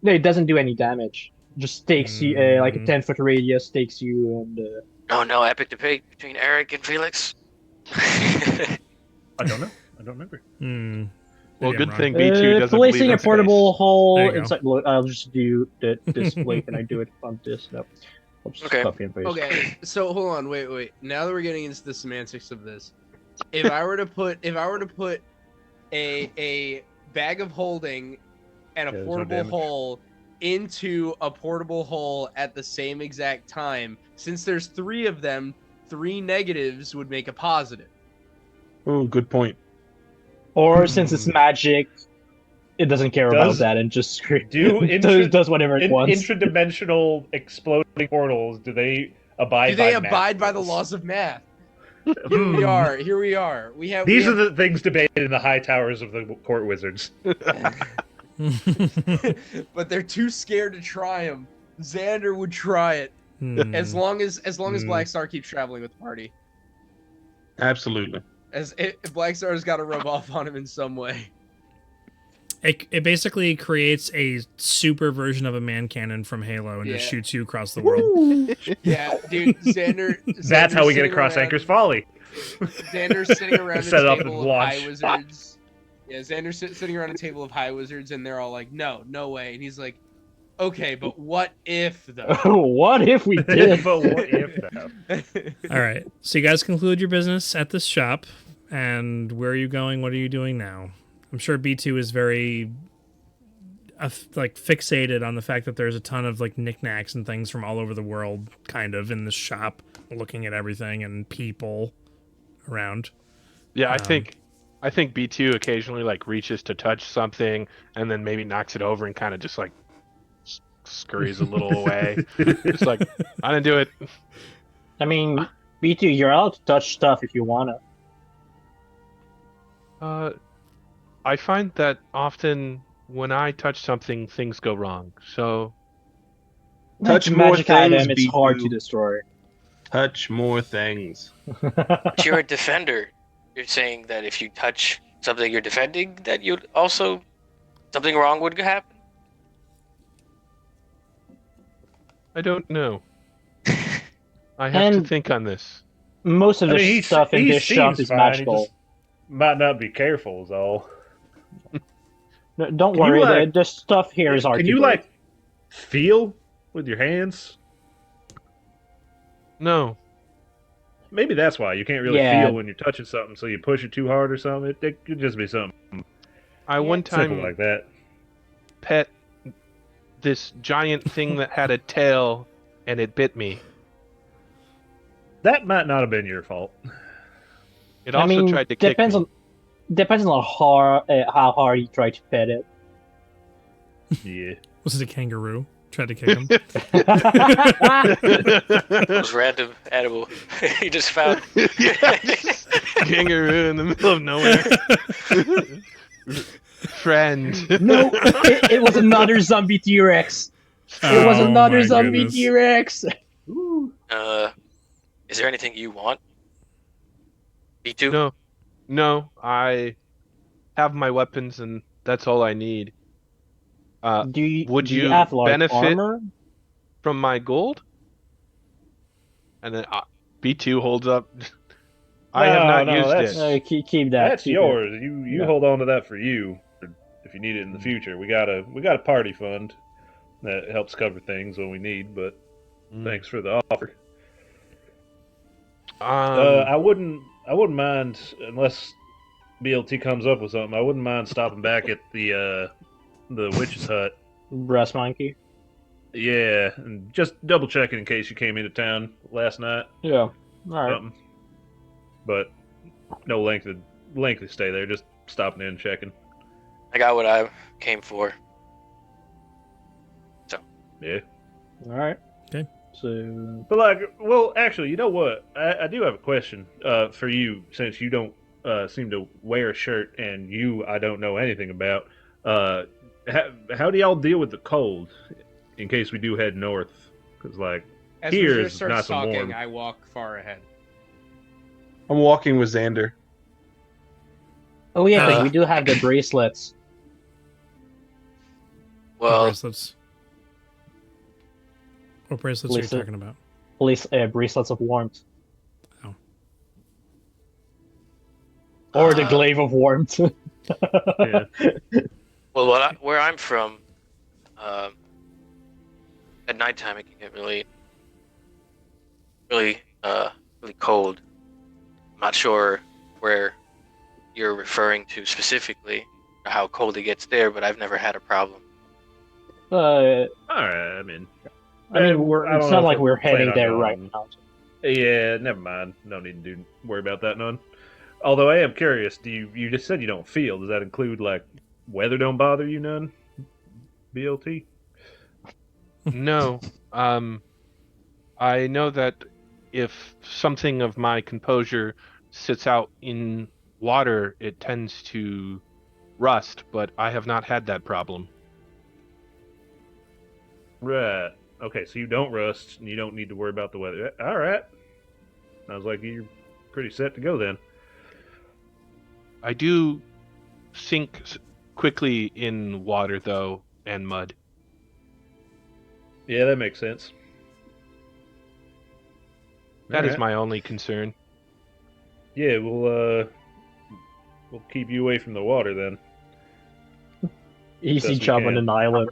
No, it doesn't do any damage. Just takes you like a 10-foot radius takes you and. Oh no! Epic debate between Eric and Felix. I don't know. I don't remember. Well, Maybe good I'm thing wrong. B2 doesn't placing believe a in portable space. hole There you go. inside. Look, I'll just do this plate. Can I do it on this? No. I'll just Okay. copy and paste. Okay, so hold on, wait. Now that we're getting into the semantics of this, if I were to put a bag of holding and a there's no portable damage. hole into a portable hole at the same exact time, since there's 3 of them, 3 negatives would make a positive. Oh, good point. Or since it's magic, it doesn't care about that and just does whatever it wants. Intradimensional exploding portals, do they abide Do they by math abide by the rules? laws of math? Here we are. These These are the things debated in the high towers of the court wizards. but they're too scared to try them. Xander would try it as long as Black Star keeps traveling with the party. Absolutely. Black Star's got to rub off on him in some way. It basically creates a super version of a man cannon from Halo and just shoots you across the world. Yeah, dude, Xander. That's how we get across Anchor's Folly. Xander's sitting around a Set up table and of launch. high wizards. Yeah, Xander's sitting around a table of high wizards, and they're all like, "No, no way." And he's like, "Okay, but what if though?" What if we did? But what if though? All right. So you guys conclude your business at this shop. And where are you going? What are you doing now? I'm sure B2 is very fixated on the fact that there's a ton of like knickknacks and things from all over the world kind of in this shop, looking at everything and people around. Yeah, I think B2 occasionally like reaches to touch something and then maybe knocks it over and kind of just like scurries a little away. Just like, I didn't do it. I mean, B2, you're allowed to touch stuff if you wanna. I find that often when I touch something, things go wrong. So Touch It's a more magic things, item. It's hard to B2. destroy. Touch more things. But you're a defender. You're saying that if you touch something you're defending, that you'd also something wrong would happen. I don't know. I have to And- think on this. Most of the He stuff in this shop seems is fine, he magical. just might not be careful is all. No, don't Can you, worry, like- the stuff here is hard Can to you break. like feel with your hands? No. Maybe that's why you can't really Yeah. feel when you're touching something, so you push it too hard or something. It could just be something I one simple time like that. pet this giant thing that had a tail and it bit me. That might not have been your fault. It also tried to kick me. Depends on how hard you try to pet it. Yeah. Was it a kangaroo? Tried to kick him. It was random animal. He just found. Yeah, just kangaroo in the middle of nowhere. Friend. No, it was another zombie T-Rex. It was Oh, another my zombie goodness. T-Rex. Is there anything you want? B2? No, I have my weapons and that's all I need. Would do you you have like benefit armor? from my gold? And then B2 holds up. I have not No, used that's- it. Keep that. That's keep it. yours. You Yeah. hold on to that for you if you need it in the future. We got a party fund that helps cover things when we need, but thanks for the offer. I wouldn't mind unless BLT comes up with something. I wouldn't mind stopping back at the witch's hut. Brass monkey. Yeah, and just double checking in case you came into town last night. Yeah. All right. Something. But no lengthy stay there. Just stopping in, checking. I got what I came for. Yeah. All right. Okay. So But actually, you know what? I do have a question for you, since you don't seem to wear a shirt, and I don't know anything about. How do y'all deal with the cold, in case we do head north? Because As here Rashir is starts nice and talking, warm. I walk far ahead. I'm walking with Xander. oh yeah, Uh, we do have the bracelets. Well, bracelets. What bracelets are you Listen. talking about? Bracelets of warmth. Oh. Or the glaive of warmth. yeah. well, where I'm from, at nighttime it can get really cold. I'm not sure where you're referring to specifically, or how cold it gets there, but I've never had a problem. uh, All right. I mean, I mean, I don't it's know not if like we're planning heading on there going. right now. Yeah, never mind. No need to worry about that none. Although I am curious, you just said you don't feel? Does that include weather don't bother you none? BLT? No. I know that if something of my composure sits out in water, it tends to rust, but I have not had that problem. Right. Okay, so you don't rust, and you don't need to worry about the weather. All right. Sounds like you're pretty set to go then. I do sink quickly in water, though, and mud. Yeah, that makes sense. That is Alright. my only concern. Yeah, we'll keep you away from the water then. Easy Best we job on can. an island.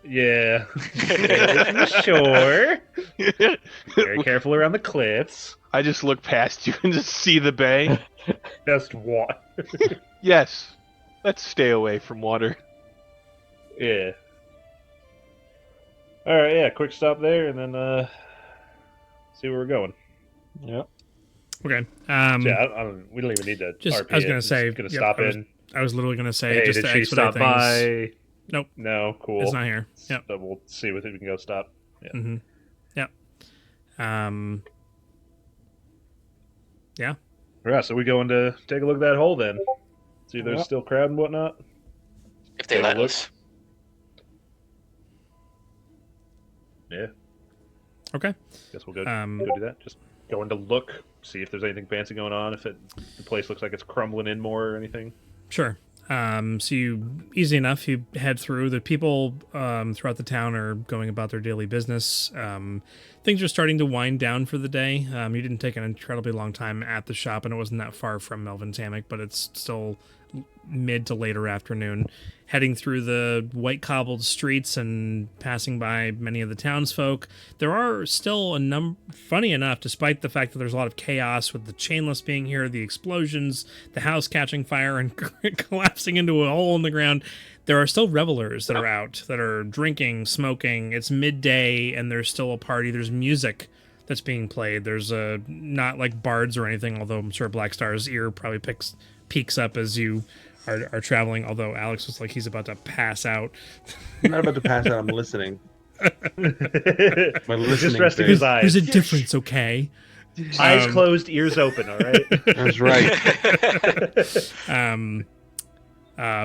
Yeah. Stay away from the shore. Very careful around the cliffs. I just look past you and just see the bay. Just water. Yes, let's stay away from water. Yeah. All right. Yeah. Quick stop there, and then see where we're going. Yep. Okay. Yeah. I don't, we don't even need to. Just, RP I was it. gonna say, Just gonna yep, stop in. I was literally gonna say, Hey, just did to she expedite stop things. by? Nope. No. Cool. It's not here. Yep. So we'll see if we can go stop. Yeah. Mm-hmm. Yep. Yeah. All right. So we going to take a look at that hole then. See if there's Yep. still crowd and whatnot. If they Take a let look. us. Yeah. Okay. Guess we'll go Um, do that. Just going to look, see if there's anything fancy going on. If the place looks like it's crumbling in more or anything. Sure. So you easy enough. You head through. The people throughout the town are going about their daily business. Things are starting to wind down for the day. You didn't take an incredibly long time at the shop, and it wasn't that far from Melvin's Hammock, but it's still mid to later afternoon. Heading through the white cobbled streets and passing by many of the townsfolk, there are still funny enough, despite the fact that there's a lot of chaos with the chainless being here, the explosions, the house catching fire and collapsing into a hole in the ground, there are still revelers that are out, that are drinking, smoking. It's midday and there's still a party. There's music that's being played. There's not like bards or anything, although I'm sure Black Star's ear probably peaks up as you are traveling, although Alex was like he's about to pass out. I'm not about to pass out. I'm listening. My He's listening just resting phase. his eyes. There's a difference, okay? Eyes closed, ears open. All right. That's right.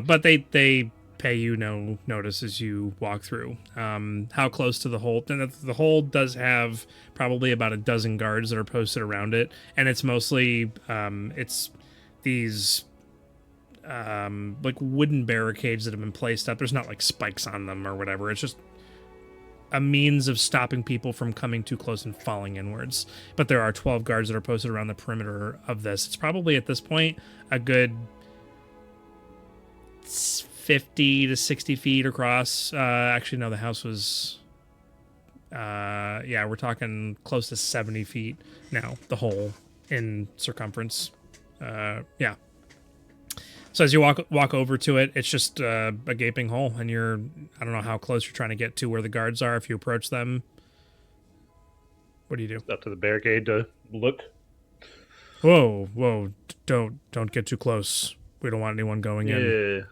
But they pay you no notice as you walk through. How close to the hole? And the hole does have probably about a dozen guards that are posted around it, and it's mostly it's these like wooden barricades that have been placed up. There's not like spikes on them or whatever. It's just a means of stopping people from coming too close and falling inwards. But there are 12 guards that are posted around the perimeter of this. It's probably at this point a good 50 to 60 feet across. Actually, no, the house was we're talking close to 70 feet now, the hole in circumference. So as you walk over to it, it's just a gaping hole, and I don't know how close you're trying to get to where the guards are. If you approach them, what do you do? Up to the barricade to look. Whoa! Don't get too close. We don't want anyone going in. Yeah.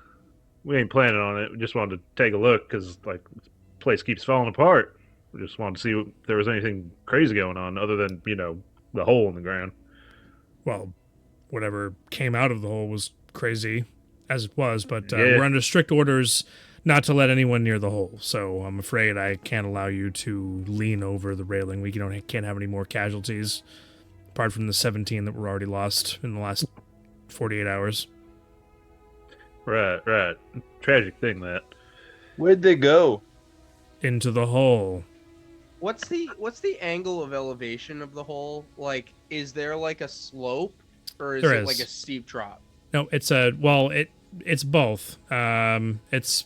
We ain't planning on it. We just wanted to take a look because like the place keeps falling apart. We just wanted to see if there was anything crazy going on other than the hole in the ground. Well, whatever came out of the hole was crazy as it was, but Yeah. we're under strict orders not to let anyone near the hole. So I'm afraid I can't allow you to lean over the railing. We can't have any more casualties apart from the 17 that were already lost in the last 48 hours. Right. Tragic thing that. Where'd they go? Into the hole. What's the angle of elevation of the hole? Like, is there like a slope, or is There it is. like a steep drop? No, it's both. It's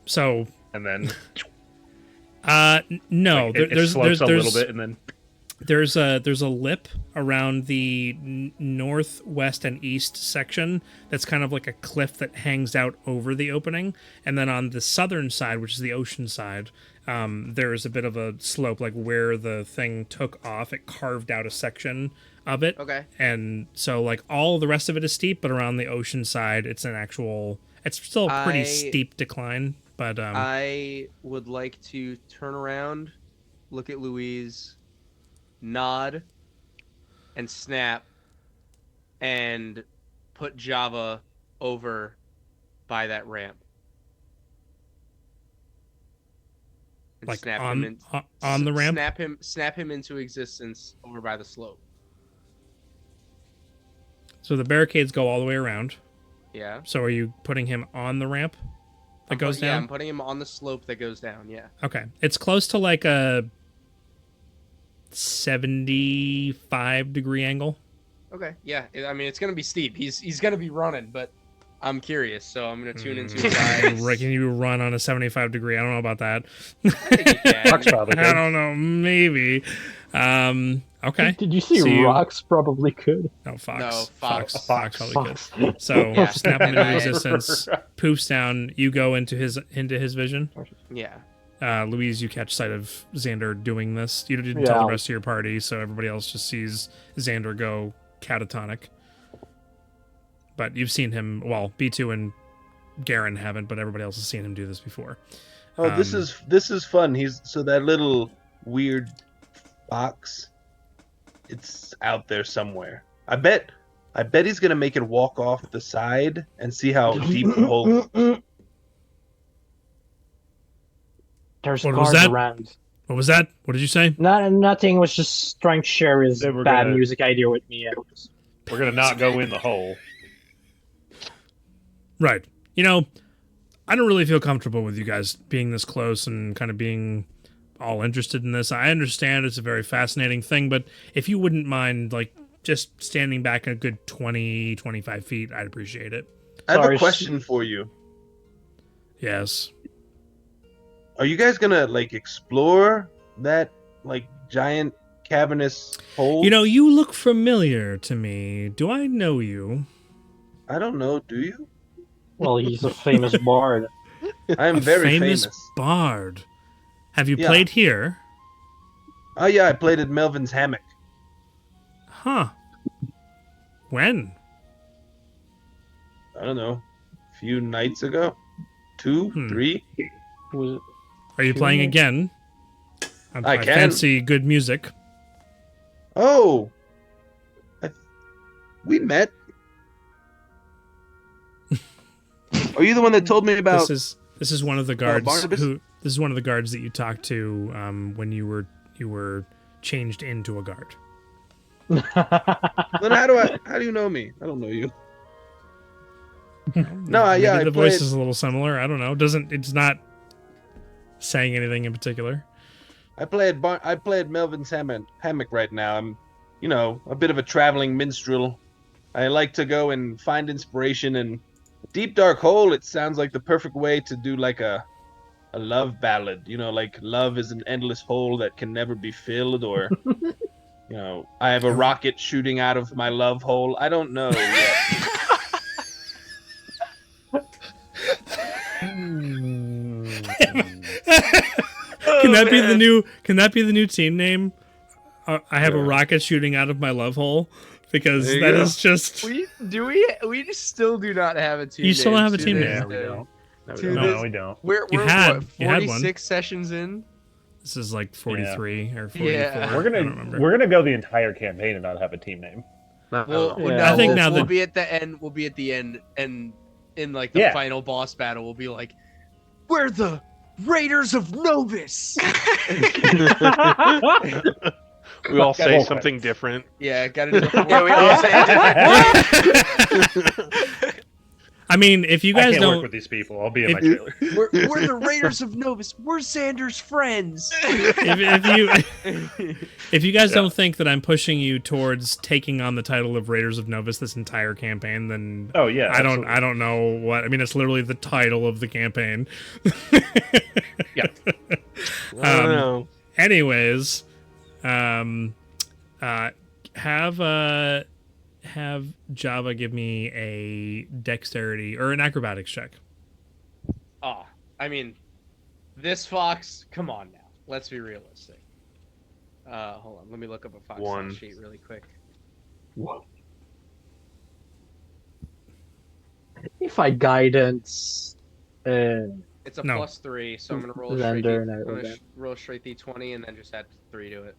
so. And then No, like, it slopes a little bit, and then There's a lip around the northwest and east section that's kind of like a cliff that hangs out over the opening, and then on the southern side, which is the ocean side, there's a bit of a slope, like where the thing took off. It carved out a section of it. Okay. And so like all the rest of it is steep, but around the ocean side, it's still a pretty steep decline. But I would like to turn around, look at Louise, nod, and snap, and put Java over by that ramp. And Like snap on him on the ramp. Snap him into existence over by the slope. So the barricades go all the way around. Yeah. So are you putting him on the ramp that goes Yeah, down? I'm putting him on the slope that goes down. Yeah. Okay. It's close to like a 75-degree angle. Okay. Yeah. I mean, it's gonna be steep. He's gonna be running, but I'm curious, so I'm gonna tune into his eyes. Can you run on a 75-degree? I don't know about that. I think he can. Fox probably I could. don't know. Maybe. Okay. Did you see So Rocks probably could? No, Fox. No, Fox. Fox probably Fox. could. So Yeah. snap him into And I- existence. Poofs down. You go into his vision. Yeah. Louise, you catch sight of Xander doing this. You didn't Yeah. tell the rest of your party, so everybody else just sees Xander go catatonic. But you've seen him. Well, B2 and Garen haven't, but everybody else has seen him do this before. Oh, this is fun. So that little weird fox, it's out there somewhere. I bet he's gonna make it walk off the side and see how deep the hole. There's What was guards that? around. What was that? What did you say? Nothing. Was just trying to share his They were bad gonna- music idea with me. We're gonna not go in the hole. Right. You know, I don't really feel comfortable with you guys being this close and kind of being all interested in this. I understand it's a very fascinating thing, but if you wouldn't mind, like, just standing back a good 20, 25 feet, I'd appreciate it. I have Sorry, a question for you. Yes. Are you guys gonna like explore that like giant cavernous hole? You know, you look familiar to me. Do I know you? I don't know. Do you? Well, he's a famous bard. I am very famous. bard. Have you Yeah. played here? Oh yeah, I played at Melvin's hammock. Huh. When? I don't know, a few nights ago, 2, 3. Was Are you playing again? I can. fancy good music. Oh, we met. Are you the one that told me about? This is one of the guards Barnabas? this is one of the guards that you talked to when you were changed into a guard. Then how do you know me? I don't know you. No, Maybe yeah, I the voice played- is a little similar. I don't know. It's not saying anything in particular. I play at Melvin's hammock right now. I'm, a bit of a traveling minstrel. I like to go and find inspiration in Deep Dark Hole. It sounds like the perfect way to do like a love ballad. Like love is an endless hole that can never be filled, or I have a rocket shooting out of my love hole. I don't know yet. Can that be the new team name? I have a rocket shooting out of my love hole, because There you that go. is just. We just still do not have a team. You still name don't have a to team this name. We day. don't. To No, this- we don't. We're You what, had one. 46 sessions in. This is like 43 or 44. Yeah. We're I don't remember. gonna go the entire campaign and not have a team name. Well, Yeah. no, I think we'll, now we'll that- be at the end. We'll be at the end, and in like the Yeah. final boss battle, we'll be like, "We're the Raiders of Novus." We all say Okay. something different. Yeah, got to do Yeah, we all say I mean, if you I guys can't work don't, with these people. I'll be in my If- trailer. we're the Raiders of Novus. We're Xander's friends. if you guys don't think that I'm pushing you towards taking on the title of Raiders of Novus this entire campaign, then Oh yeah. I don't know what. I mean, it's literally the title of the campaign. Yeah. I don't know. Anyways, have Java give me a dexterity or an acrobatics check. Oh, I mean, this fox. Come on now. Let's be realistic. Hold on. Let me look up a fox One. sheet really quick. if I guidance, It's a No. +3, so I'm gonna roll a Xander straight. and I I'm roll gonna that. roll a straight d20 and then just add 3 to it.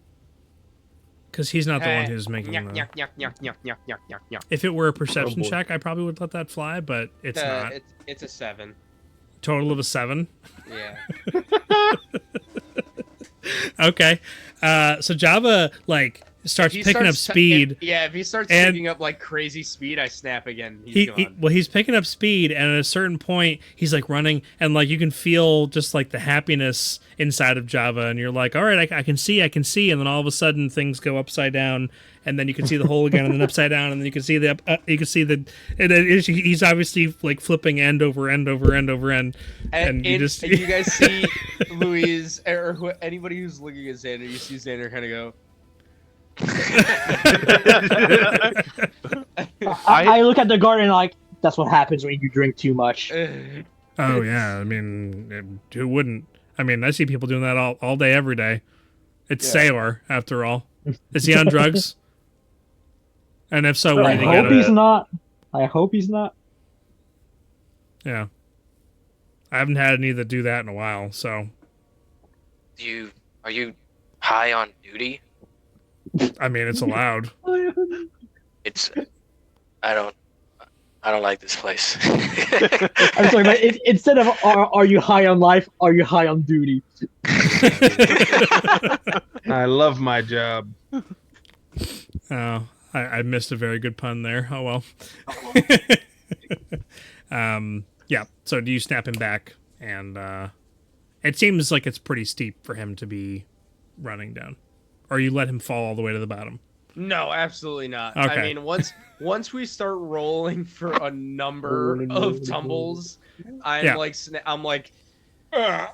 Because he's not the one who's making Nyuk, the... nyuk, nyuk, nyuk, nyuk, nyuk, nyuk, nyuk, nyuk. If it were a perception boy. check, I probably would let that fly, but it's not. It's a 7. Total of a 7. Yeah. Okay. So Java, like, starts picking up speed. If he starts and- picking up like crazy speed, I snap again. He's gone. He's picking up speed, and at a certain point, he's like running, and like you can feel just like the happiness inside of Java, and you're like, all right, I can see, and then all of a sudden things go upside down, and then you can see the hole again, and then upside down, and then you can see and then he's obviously like flipping end over end over end over end, and you just and you guys see Louise or anybody who's looking at Xander, you see Xander kind of go. I look at the guard and like, that's what happens when you drink too much. Oh yeah, I mean, who wouldn't? I mean, I see people doing that all day, every day. It's Saore, after all. Is he on drugs? And if so, where I did he get hope he's him? not. I hope he's not. Yeah, I haven't had any that do that in a while. So, Are you high on duty? I mean, it's allowed. It's I don't like this place. I'm sorry, but instead of are you high on life, are you high on duty? I love my job. Oh, I missed a very good pun there. Oh well. Yeah. So do you snap him back? And it seems like it's pretty steep for him to be running down, or you let him fall all the way to the bottom. No, absolutely not. Okay. I mean, once we start rolling for a number of tumbles, I'm like, I'll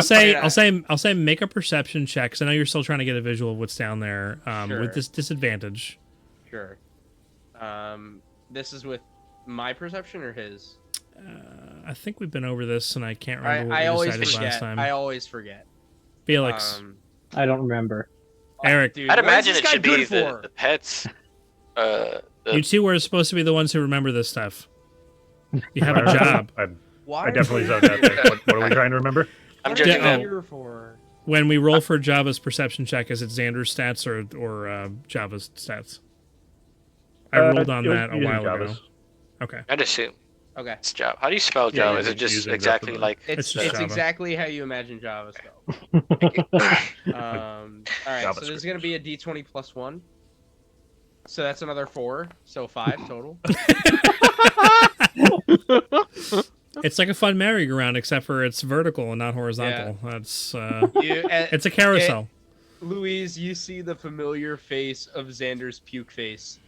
say make a perception check. 'Cause I know you're still trying to get a visual of what's down there Sure. with this disadvantage. Sure. This is with my perception or his? I think we've been over this, and I can't remember I what we always decided last forget. time. I always forget. Felix, I don't remember. Eric, Dude, I'd what is imagine this it guy should be good for? the pets. you two were supposed to be the ones who remember this stuff. You have a job. I definitely zoned out there. What are we trying to remember? I'm What judging are you them. here for? When we roll for Java's perception check, is it Xander's stats or Java's stats? I rolled on that a while ago. Okay. I'd assume Okay. it's Java. How do you spell Yeah, Java? yeah, Is it just using exactly Java. like? It's It's Java. exactly how you imagine Java spelled. All right, so there's JavaScript. gonna be a d20 plus 1. So that's another 4, so 5 total. It's like a fun merry-go-round, except for it's vertical and not horizontal. That's it's a carousel. Louise, you see the familiar face of Xander's puke face.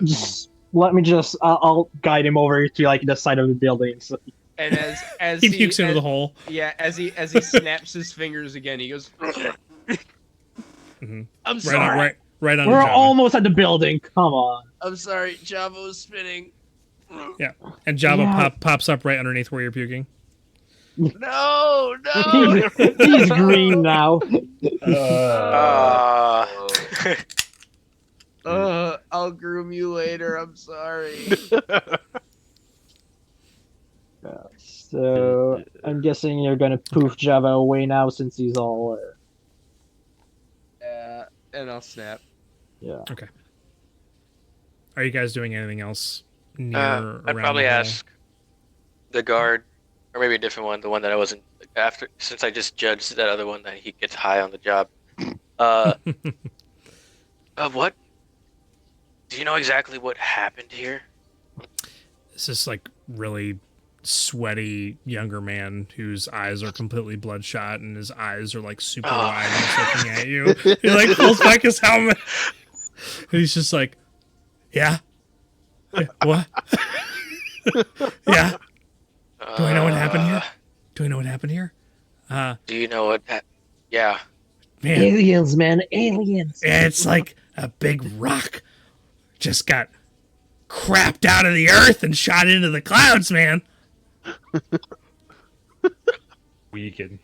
Just let me I'll guide him over to like the side of the building. So. And as He pukes into the hole. Yeah, as he snaps his fingers again, he goes. Mhm. I'm sorry. Right on. We're Java. almost at the building. Come on. I'm sorry. Java was spinning. Yeah, and Java Yeah. pops up right underneath where you're puking. No. He's green now. I'll groom you later. I'm sorry. So I'm guessing you're gonna poof Java away now since he's all. And I'll snap. Yeah. Are you guys doing anything else near? I'd around probably the hole? ask the guard, or maybe a different one, the one that I wasn't after, since I just judged that other one that he gets high on the job. What? Do you know exactly what happened here? It's this like really sweaty younger man whose eyes are completely bloodshot and his eyes are like super wide and he's looking at you. He like pulls back his helmet. And he's just like, yeah. What? Yeah. Do I know what happened here? Do I know what happened here? Do you know what? Yeah. Man, Aliens, man, aliens. it's like a big rock just got crapped out of the earth and shot into the clouds, man. Weekend.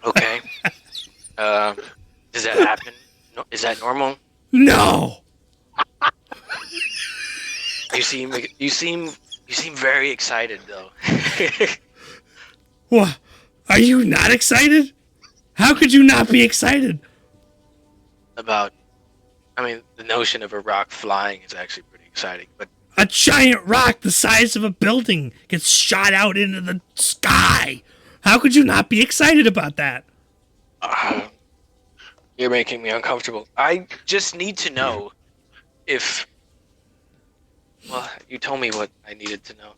Okay. Does that happen? No, is that normal? No. You seem very excited though. What? Are you not excited? How could you not be excited? about. I mean, the notion of a rock flying is actually pretty exciting, but A giant rock the size of a building gets shot out into the sky. How could you not be excited about that? You're making me uncomfortable. I just need to know if. Well, you told me what I needed to know.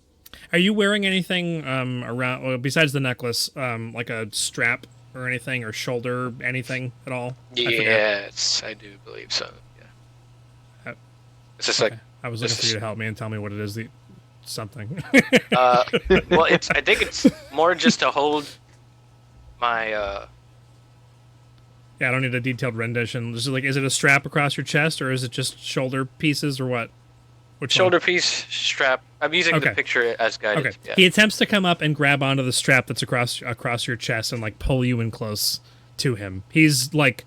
Are you wearing anything around, well, besides the necklace, like a strap or anything, or shoulder, anything at all? Yes, I do believe so. Yeah. It's just Okay. like. I was looking for you to help me and tell me what it is. Something. Well, I think it's more just to hold my. Yeah, I don't need a detailed rendition. This is like, is it a strap across your chest, or is it just shoulder pieces, or what? Which Shoulder one? piece strap. I'm using the picture as guided. Okay. Yeah. He attempts to come up and grab onto the strap that's across your chest and like pull you in close to him. He's like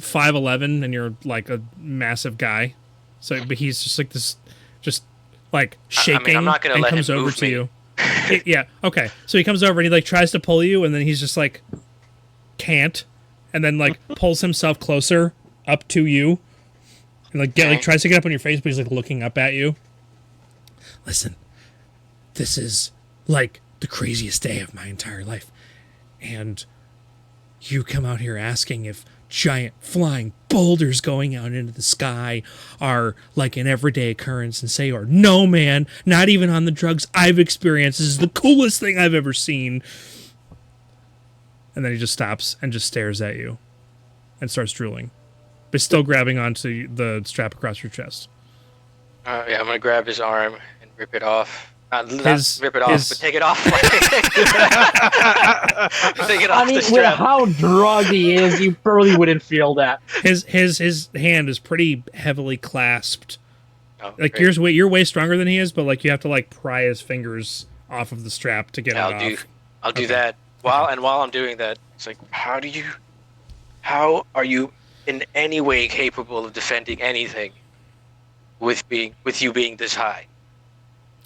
5'11", and you're like a massive guy. So, but he's just like this, just like shaking, I'm not gonna and let comes him over move to me. you. Yeah. Okay. So he comes over and he like tries to pull you, and then he's just like can't, and then like pulls himself closer up to you, and like tries to get up on your face, but he's like looking up at you. Listen, this is like the craziest day of my entire life, and you come out here asking if giant flying boulders going out into the sky are like an everyday occurrence and say, or no, man, not even on the drugs I've experienced. This is the coolest thing I've ever seen. And then he just stops and just stares at you and starts drooling, but still grabbing onto the strap across your chest. Yeah, I'm gonna grab his arm and rip it off. Not rip it off, but take it off. Take it off the with strap. how drugged he is, you probably wouldn't feel that. His hand is pretty heavily clasped. Oh, Like great. you're way stronger than he is, but like you have to like pry his fingers off of the strap to get it off. I'll do that. While I'm doing that, it's like, how are you in any way capable of defending anything with you being this high?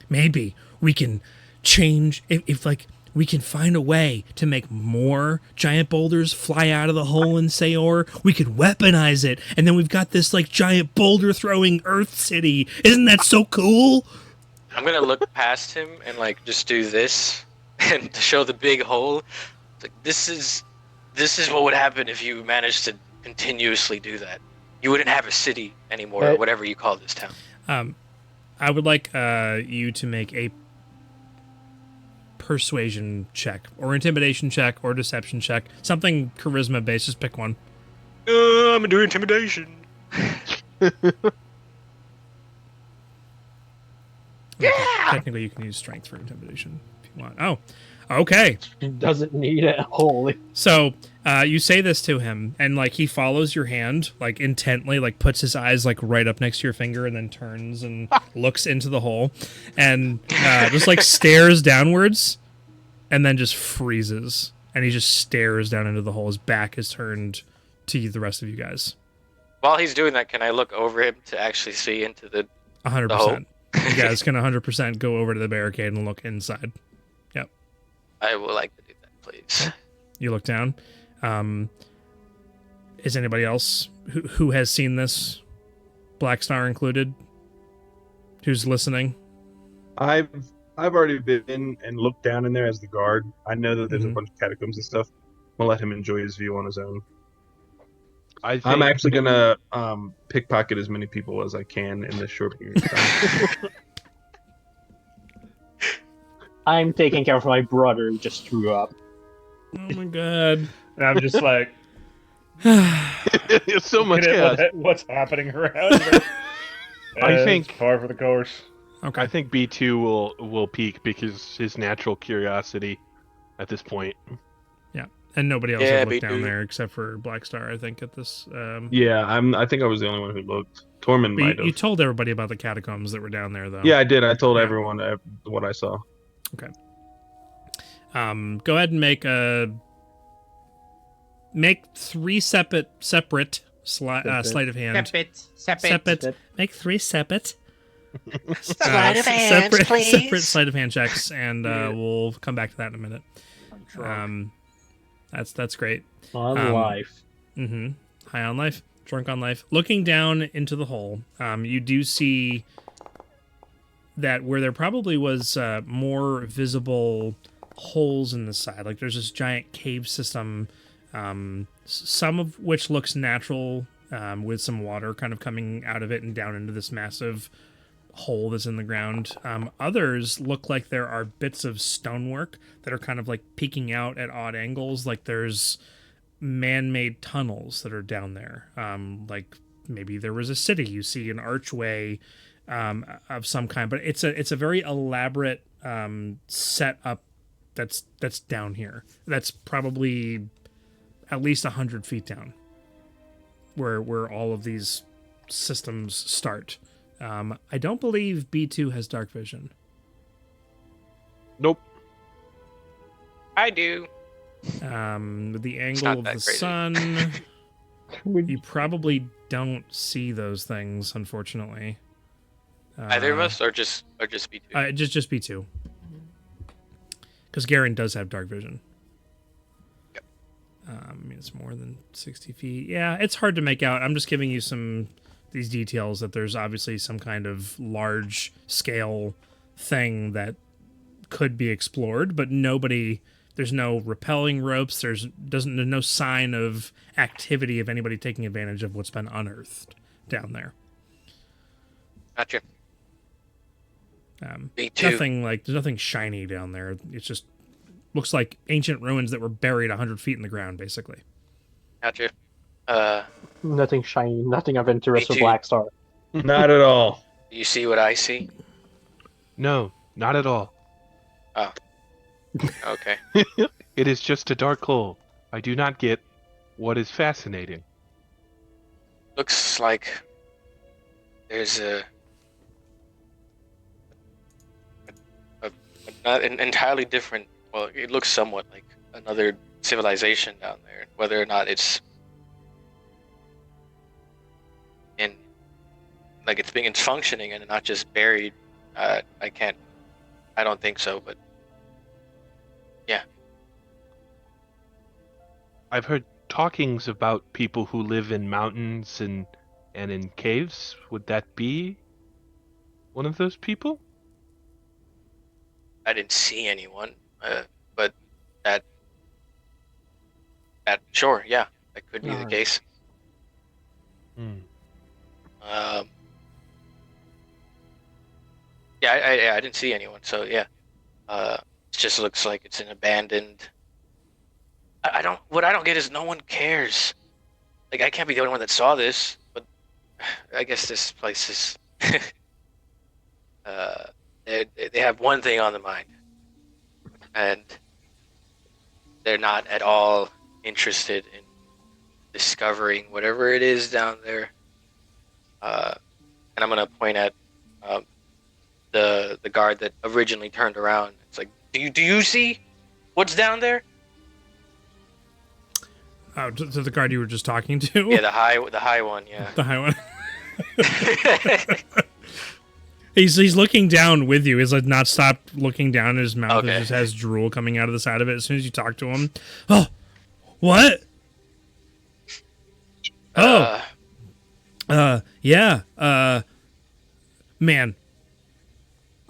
Maybe we can change if like we can find a way to make more giant boulders fly out of the hole in Saore. We could weaponize it, and then we've got this like giant boulder throwing Earth city. Isn't that so cool? I'm gonna look past him and like just do this, and to show the big hole. It's like this is what would happen if you managed to continuously do that. You wouldn't have a city anymore, or whatever you call this town. I would like you to make a persuasion check, or intimidation check, or deception check. Something charisma based. Just pick one. I'm gonna do intimidation. Okay. Technically, you can use strength for intimidation if you want. Oh, okay. Doesn't need it. Holy. So you say this to him, and like he follows your hand like intently, like puts his eyes like right up next to your finger, and then turns and looks into the hole, and just like stares downwards, and then just freezes, and he just stares down into the hole. His back is turned to the rest of you guys. While he's doing that, can I look over him to actually see into the 100%. You guys can 100% go over to the barricade and look inside. Yep. I would like to do that, please. You look down. Is anybody else who has seen this, Black Star included, who's listening? I've already been and looked down in there as the guard. I know that there's a bunch of catacombs and stuff. I'll let him enjoy his view on his own. I'm actually gonna pickpocket as many people as I can in this short period of time. I'm taking care of my brother who just threw up. Oh my god. And I'm just like, It's so much chaos. what's happening around here? I think- it's par for the course. Okay. I think B2 will peak because his natural curiosity at this point. And nobody else Yeah, had looked me down too. there except for Black Star, I think, at this. Yeah, I think I was the only one who looked. Tormund But might have. you told everybody about the catacombs that were down there, though. Yeah, I did. I told Yeah. everyone what I saw. Go ahead and make 3 separate sleight of hand. Separate. Make 3 separate. Sleight of hand, please. Separate sleight of hand checks, and we'll come back to that in a minute. That's great. On life. High on life. Drunk on life. Looking down into the hole, you do see that where there probably was more visible holes in the side. Like there's this giant cave system, some of which looks natural, with some water kind of coming out of it and down into this massive hole that's in the ground. Others look like there are bits of stonework that are kind of like peeking out at odd angles. Like there's man-made tunnels that are down there. Like maybe there was a city. You see an archway of some kind, but it's a very elaborate setup that's down here. That's probably at least 100 feet down, where all of these systems start. I don't believe B2 has dark vision. Nope. I do. With the angle not of that the crazy. sun, you probably don't see those things, unfortunately. Either of us, or just B2. Just B2. Because Garen does have dark vision. Yep. I mean, it's more than 60 feet. Yeah, it's hard to make out. I'm just giving you these details that there's obviously some kind of large scale thing that could be explored, but there's no rappelling ropes. There's no sign of activity of anybody taking advantage of what's been unearthed down there. Gotcha. B2. There's nothing shiny down there. It just looks like ancient ruins that were buried 100 feet in the ground, basically. Gotcha. Nothing shiny, nothing of interest for Me too. Black Star. Not at all. Do you see what I see? No, not at all. Okay. It is just a dark hole. I do not get what is fascinating. Looks like there's an entirely different. Well, it looks somewhat like another civilization down there. Whether or not it's it's functioning and not just buried. I don't think so. But yeah, I've heard talkings about people who live in mountains and in caves. Would that be one of those people? I didn't see anyone. But that sure, yeah, that could be the Alright. case. Hmm. Yeah, I didn't see anyone. So yeah, it just looks like it's an abandoned. What I don't get is no one cares. Like I can't be the only one that saw this, but I guess this place is. They have one thing on the mind, and they're not at all interested in discovering whatever it is down there. And I'm gonna point at the guard that originally turned around. It's like, do you see what's down there? Oh, to the guard you were just talking to? Yeah, the high one. Yeah. The high one. He's looking down with you. He's like not stopped looking down. His mouth Okay. just has drool coming out of the side of it. As soon as you talk to him, oh, what? Oh, yeah. Man,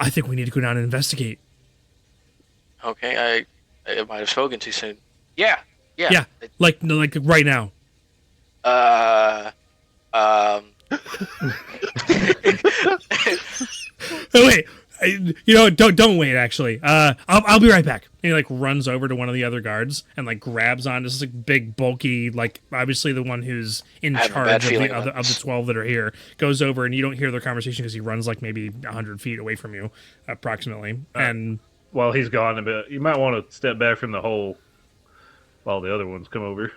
I think we need to go down and investigate. Okay, I might have spoken too soon. Yeah. Yeah, like right now. Oh wait, don't wait. Actually, I'll be right back. And he like runs over to one of the other guards and like grabs on this like big bulky, like obviously the one who's in I have a bad charge of feeling the other about of the this. 12 that are here. Goes over and you don't hear their conversation because he runs like maybe 100 feet away from you, approximately. And While he's gone a bit, you might want to step back from the hole while the other ones come over.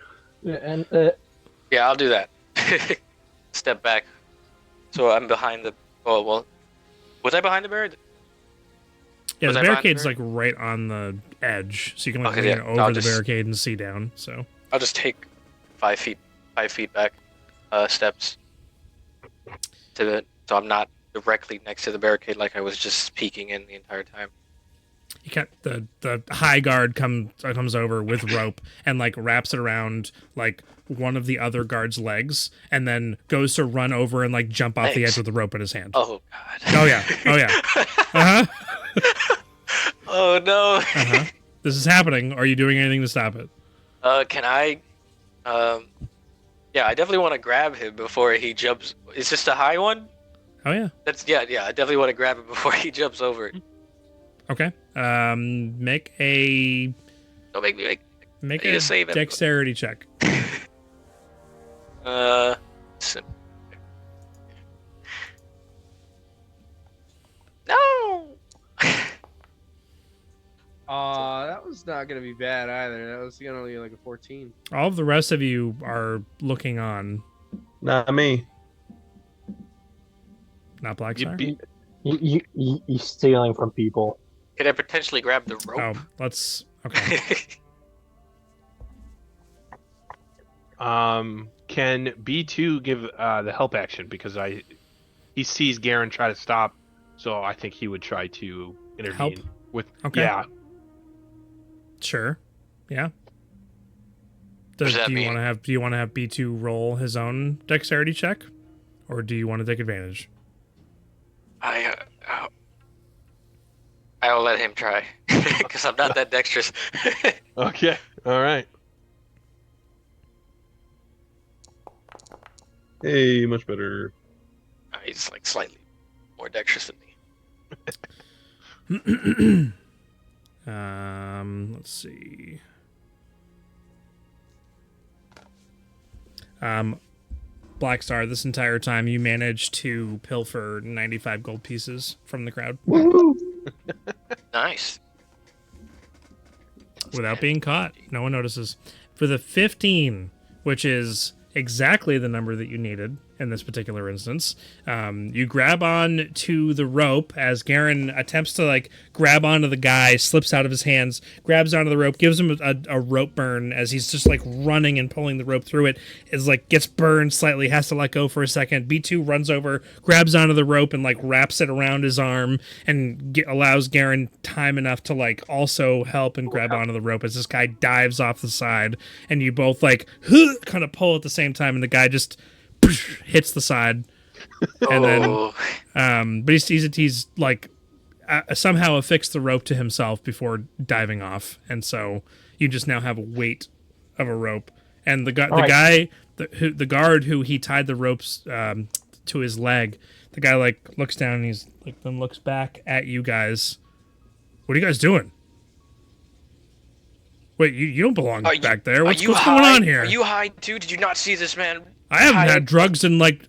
And Yeah, I'll do that. Step back. So I'm behind the. Oh well, was I behind the barrier? yeah, Was the I behind the barricade's like right on the edge, so you can like Okay, lean yeah, over I'll the just- barricade and see down. So I'll just take 5 feet back, steps to the. So I'm not directly next to the barricade like I was just peeking in the entire time. He kept the high guard comes over with rope and like wraps it around like one of the other guard's legs, and then goes to run over and like jump off the edge with the rope in his hand. Oh God. Oh yeah. Oh no. This is happening. Are you doing anything to stop it? Can I? Yeah, I definitely want to grab him before he jumps. Is this a high one? Oh yeah. Yeah. I definitely want to grab him before he jumps over it. Okay. Make a Don't make me make I need a to save it. dexterity check. So- No. That was not gonna be bad either. That was gonna be like a 14. All of the rest of you are looking on. Not me. Not Black You Star. beat- You're stealing from people. Could I potentially grab the rope? Oh, let's. Okay. Can B2 give the help action, because he sees Garen try to stop, so I think he would try to intervene Help? with. Okay. Yeah, Sure. Yeah. does that do you mean? want to have? Do you want to have B2 roll his own dexterity check, or do you want to take advantage? I'll let him try because I'm not that dexterous. Okay. All right. Hey, much better. He's like slightly more dexterous than me. Let's see. Black Star, this entire time you managed to pilfer 95 gold pieces from the crowd Nice. without being caught. No one notices. For the 15, which is exactly the number that you needed in this particular instance, you grab on to the rope as Garen attempts to like grab onto the guy, slips out of his hands, grabs onto the rope, gives him a rope burn as he's just like running and pulling the rope through it. Is like gets burned slightly, has to let go for a second. B2 runs over, grabs onto the rope and like wraps it around his arm and allows Garen time enough to like also help and grab onto the rope as this guy dives off the side, and you both like kind of pull at the same time, and the guy just hits the side, and then but he's like somehow affixed the rope to himself before diving off, and so you just now have a weight of a rope, and the guard who he tied the ropes to his leg, the guy like looks down and he's like then looks back at you guys. What are you guys doing? Wait, you don't belong back there. What's going on here? Are you high too? Did you not see this man? I haven't had drugs in like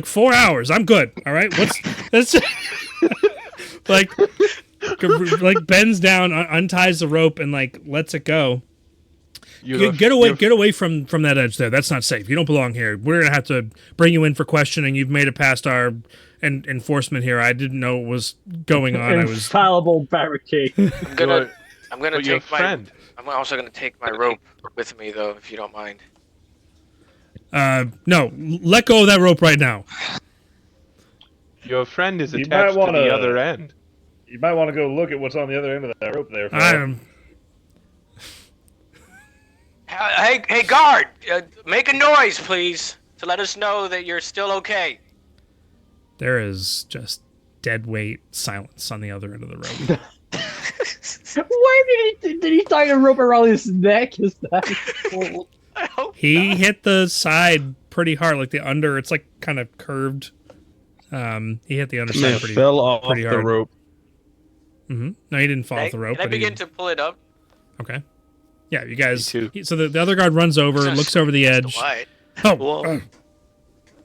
4 hours. I'm good. All right. That's like bends down, unties the rope, and like lets it go. Get away from that edge there. That's not safe. You don't belong here. We're gonna have to bring you in for questioning. You've made it past our enforcement here. I didn't know what was going on. Infallible barricade. I'm gonna take my friend. I'm also gonna take my rope with me though, if you don't mind. No, let go of that rope right now. Your friend is attached to the other end. You might want to go look at what's on the other end of that rope there. Hey, guard! Make a noise, please, to let us know that you're still okay. There is just dead weight silence on the other end of the rope. Why did he tie a rope around his neck? Is that? He hit the side pretty hard, like the under. It's like kind of curved. He hit the underside pretty fell off pretty hard. the rope. Mm-hmm. No, he didn't fall off the rope. Can I begin to pull it up? Okay. Yeah, you guys. Me too. So the other guard runs over, looks over the edge. Whoa.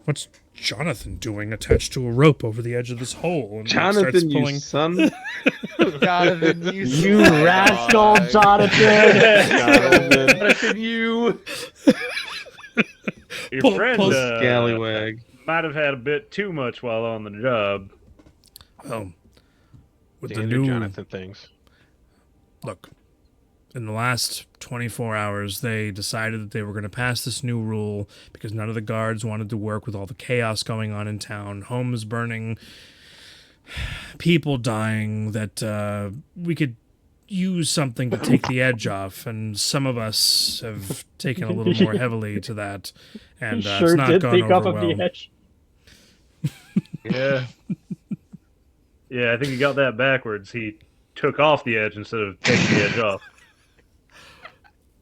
What's Jonathan doing attached to a rope over the edge of this hole? And Jonathan, pulling. you son. Jonathan, You rascal, Jonathan! Jonathan, you. Your friend Scallywag. might have had a bit too much while on the job. Oh, with the Standard new Jonathan things. look. In the last 24 hours, they decided that they were going to pass this new rule because none of the guards wanted to work with all the chaos going on in town, homes burning, people dying, that we could use something to take the edge off, and some of us have taken a little more heavily to that, and He it's sure not did gone take over off of well. the edge. Yeah. Yeah, I think he got that backwards. He took off the edge instead of taking the edge off.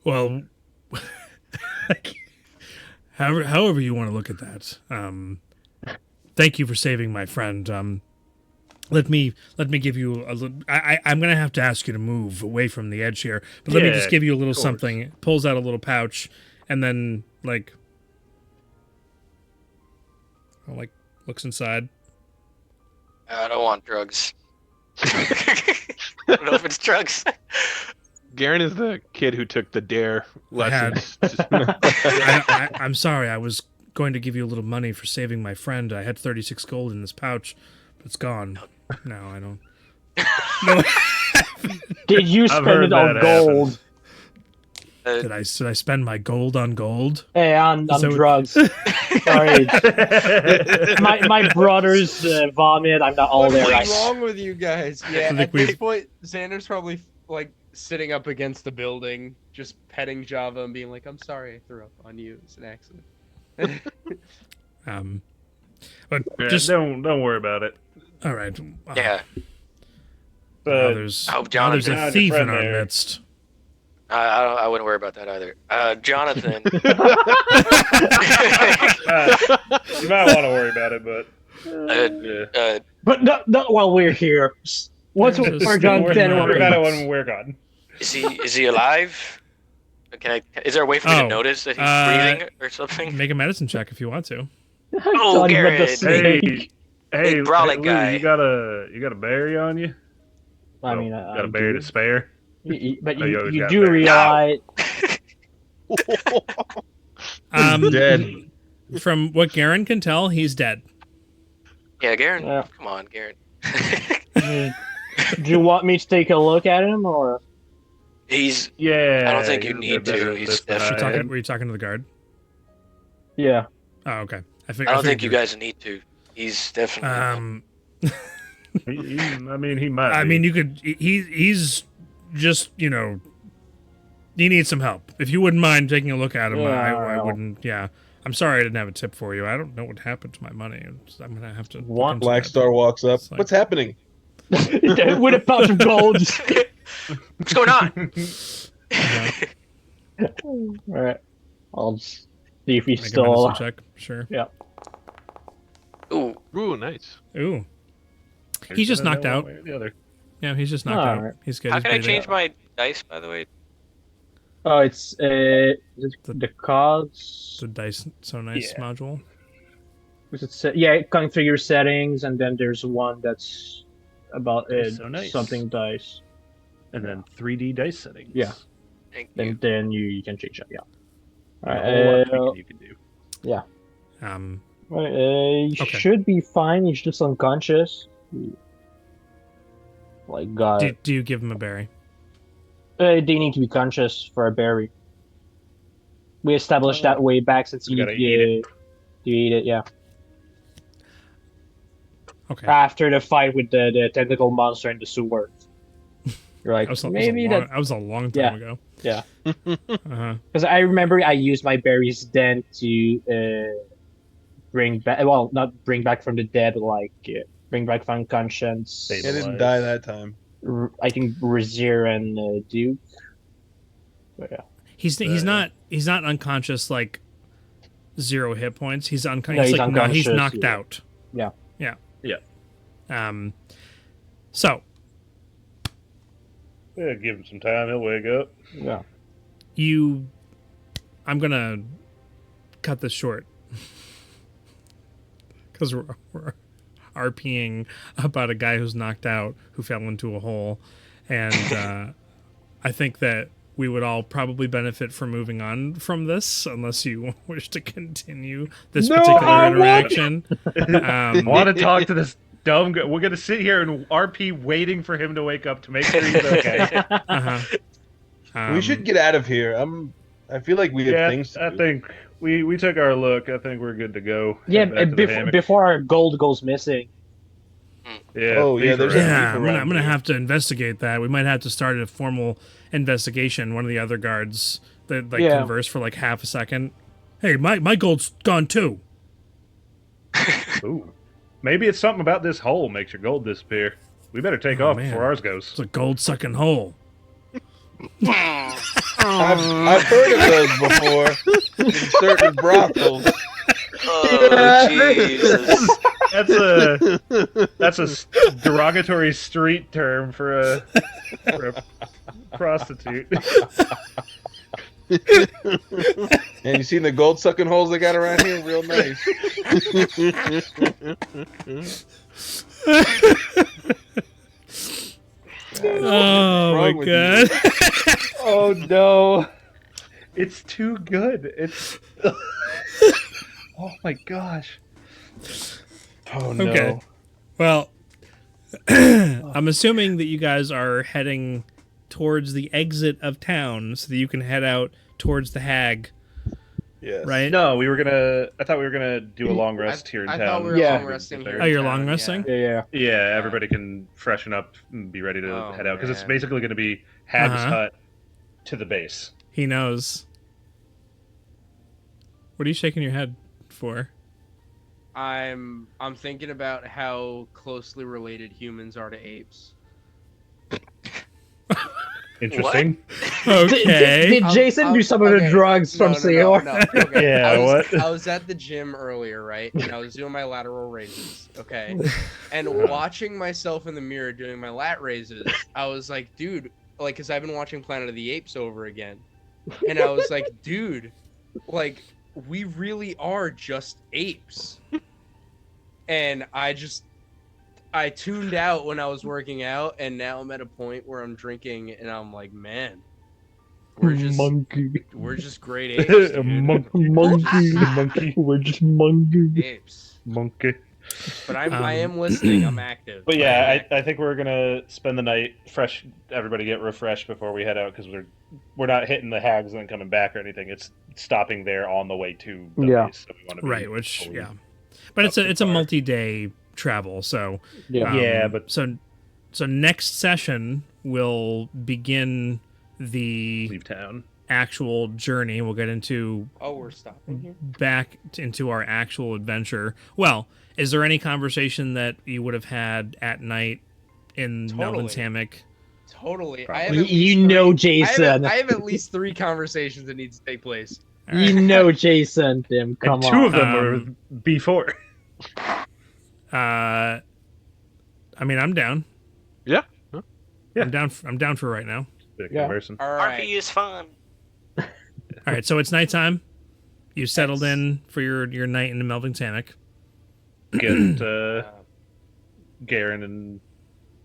Well, however you want to look at that. Thank you for saving my friend. Let me give you a little. I'm gonna have to ask you to move away from the edge here, but let me just give you a little something. Pulls out a little pouch, and then looks inside. I don't want drugs. I don't know if it's drugs. Garen is the kid who took the dare lessons. I'm sorry. I was going to give you a little money for saving my friend. I had 36 gold in this pouch, but it's gone. No, I don't. No. Did you spend it on gold? Did I spend my gold on gold? Hey, on drugs. Sorry. my brother's vomit. I'm not all there. What's wrong with you guys? Yeah, think at this we've- point, Xander's probably like sitting up against the building, just petting Java and being like, "I'm sorry, I threw up on you. It's an accident." But Yeah, just don't worry about it. all right. Yeah. But There's I hope a Jonathan. thief in friend our there. midst. I wouldn't worry about that either. Jonathan. you might want to worry about it, but yeah. But not while we're here. What's Just for worry Jonathan? about it. When we're gone. Is he alive? Is there a way for me to notice that he's breathing or something? Make a medicine check if you want to. Oh, Garrett. Hey, brolic Lou, guy. you got a berry on you? I mean, got a berry to spare. But Oh, you always you got do that. realize. He's dead. From what Garen can tell, he's dead. Yeah, Garen. Yeah. Come on, Garen. Do you want me to take a look at him, or? He's. Yeah. I don't think you you'll need get better to. at He's this than definitely- I am. Were you talking to the guard? Yeah. Oh, okay. I don't think you guys need to. He's definitely. He might. I be. mean, you could. He's just he needs some help. If you wouldn't mind taking a look at him, I wouldn't. Yeah. I'm sorry I didn't have a tip for you. I don't know what happened to my money. I'm gonna have to. look into Black that. Star walks up. It's like- What's happening? With a pouch of gold. What's going on? All right. I'll just see if he's Make a still medicine alive. check. Sure. Ooh. Ooh, nice. Ooh. He's just knocked out. One way or the other. Yeah, he's just knocked out. Alright. He's good. How He's can I breathing. change my dice, by the way? Oh, it's the cards. The dice so nice Yeah. module. Going through your settings, and then there's one that's about That's so nice. something dice. And then 3D dice settings. Yeah. Thank you. And then you can change that. Yeah. A whole lot of All tweaking you can do. right. You Okay. should be fine. He's just unconscious. Do you give him a berry? They need to be conscious for a berry. We established that way back since you gotta need eat to eat it. Yeah. Okay. After the fight with the tentacle monster in the sewer. You're like, That maybe was a long time ago. Yeah. Uh-huh. Because I remember I used my berries then to bring back. Well, not bring back from the dead, bring back from conscience. He didn't die that time. I think Razir and Duke. But yeah. He's not unconscious like 0 hit points. He's unconscious. No, he's he's unconscious, knocked yeah. out. Yeah. So Yeah, give him some time. He'll wake up. Yeah. I'm gonna cut this short because we're RPing about a guy who's knocked out who fell into a hole, and I think that we would all probably benefit from moving on from this unless you wish to continue this particular interaction. I want to talk to this dumb guy. We're gonna sit here and RP waiting for him to wake up to make sure he's okay. Uh-huh. We should get out of here. I feel like we have things to I do. think we took our look. I think we're good to go. Yeah, Head back to the hammock. before our gold goes missing. Yeah. Oh, yeah, thief there's a around. Yeah, thief I'm around gonna here. have to investigate that. We might have to start a formal investigation. One of the other guards that converse for like half a second. Hey, my gold's gone too. Ooh. Maybe it's something about this hole makes your gold disappear. We better take Oh, off man. before ours goes. It's a gold sucking hole. I've heard of those before in certain brothels. Oh, Jesus. That's a derogatory street term for a prostitute. And you seen the gold sucking holes they got around here? Real nice. Oh my wrong with god. Oh no. It's too good. It's oh my gosh. Oh no. Okay. Well, I'm assuming that you guys are heading towards the exit of town so that you can head out towards the hag, Yes. right? No, I thought we were gonna do a long rest here in I town. thought we were Yeah. long resting here. Oh, in you're town, long yeah. resting? Yeah. Yeah, everybody can freshen up and be ready to Oh, head out because it's man. basically going to be Hag's Uh-huh. hut to the base. He knows. What are you shaking your head for? I'm thinking about how closely related humans are to apes. Interesting. Okay. Did Jason do some of the okay. drugs from Saore? No. Okay. Yeah, what? I was at the gym earlier, right? And I was doing my lateral raises, okay? And watching myself in the mirror doing my lat raises, I was like, dude, like, because I've been watching Planet of the Apes over again. And I was like, dude, like, we really are just apes. And I tuned out when I was working out, and now I'm at a point where I'm drinking, and I'm like, man, we're just great apes, dude. Monkey. We're just monkey. Apes. Monkey. But I am listening. I'm active. But yeah, I think we're gonna spend the night fresh. Everybody get refreshed before we head out because we're not hitting the hags and then coming back or anything. It's stopping there on the way to the Yeah. base. So we want to be Right, which fully yeah. But it's up a to par. multi-day travel, so Yeah. Yeah, but- so next session will begin the leave town. actual journey. We'll get into Oh, we're stopping here. back into our actual adventure. Well, is there any conversation that you would have had at night in Totally. Melvin's hammock? Totally. Probably. I have at You least know, three- Jason. I have at least 3 conversations that need to take place. You know, Jason. Tim, come And 2 on. of them were before. I mean, I'm down. Yeah. Yeah. I'm down for right now. Bit of Yeah. conversing. All right. RP is fun. All right, so it's nighttime. You settled Yes. in for your night in the Melvin's hammock. Get Garen and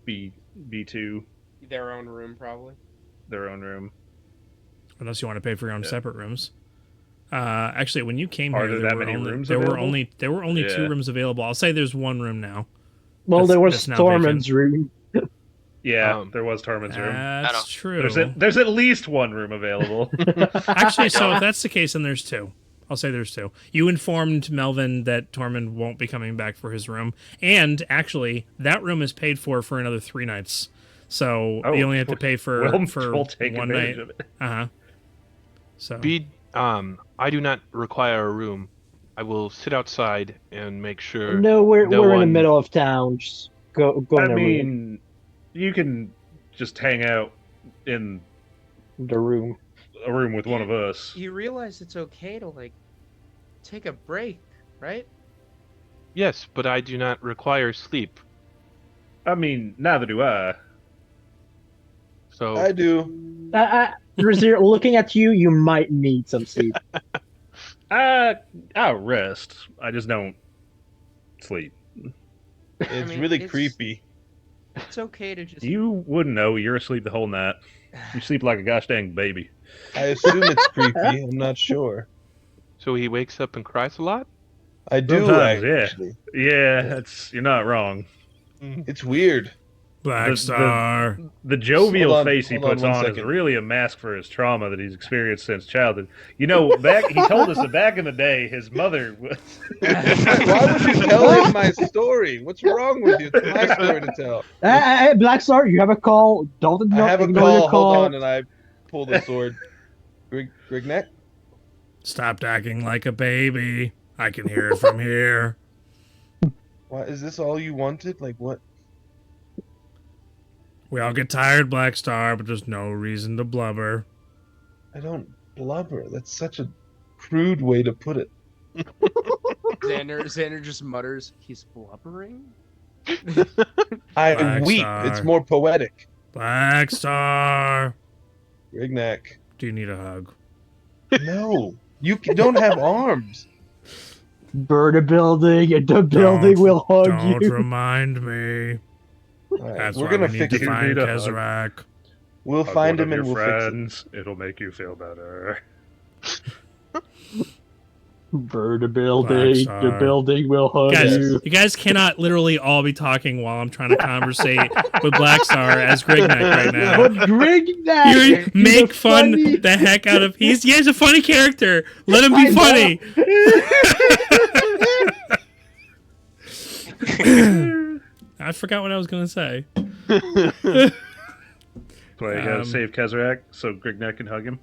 B2 Their own room, probably. their own room. Unless you want to pay for your own Yeah. separate rooms. Actually, when you came Are here, there that many rooms there were available? only 2 Yeah. rooms available. I'll say there's 1 room now. Well, there was that's now Tormund's room. Yeah, there was Tormund's room. That's true. There's at least 1 room available. Actually, so if that's the case, then there's 2. I'll say there's 2. You informed Melvin that Tormund won't be coming back for his room, and actually, that room is paid for another 3 nights. So you only have to pay for we'll take 1 advantage night. of it. So I do not require a room. I will sit outside and make sure. No, we're in the one- middle of town. Just go I in the room. mean, you can just hang out in The room. a room with one of us. You realize it's okay to, like, take a break, right? Yes, but I do not require sleep. I mean, neither do I. So I do. Brazier, looking at you, you might need some sleep. I'll rest. I just don't sleep. It's mean, really it's- creepy. It's okay to just. You wouldn't know. You're asleep the whole night. You sleep like a gosh dang baby. I assume it's creepy. I'm not sure. So he wakes up and cries a lot? I do Sometimes, yeah. actually. Yeah, you're not wrong. It's weird. Black Star. The jovial Hold on, face he hold on puts one on is second. really a mask for his trauma that he's experienced since childhood. You know, he told us that back in the day, his mother was. Why would you tell him my story? What's wrong with you? It's my story to tell. Hey, Black Star, you have a call. Don't I have a ignore your call. Hold call. on, and I pull the sword. Grigneck? Stopped acting like a baby. I can hear it from here. Why is this all you wanted? Like what? We all get tired, Black Star, but there's no reason to blubber. I don't blubber. That's such a crude way to put it. Xander just mutters, "He's blubbering." I Black weep. Star. It's more poetic. Black Star. Grigneck. Do you need a hug? No, don't have arms. Burn a building, and the building will hug Don't you. remind me. All right, That's we're why gonna we need fix to it. find need a hug. Kezarak. We'll Hug find one him of and your we'll fix it. friends. It'll make you feel better. Burn a building, Black the Star. building will hug Guys, you. you guys cannot literally all be talking while I'm trying to conversate with Black Star as Grigneck right now. But Grigneck, You he's make a fun funny- the heck out of he's a funny character. Let him be I funny. I forgot what I was gonna say. So you gotta Um, save Kezarak so Grigneck can hug him.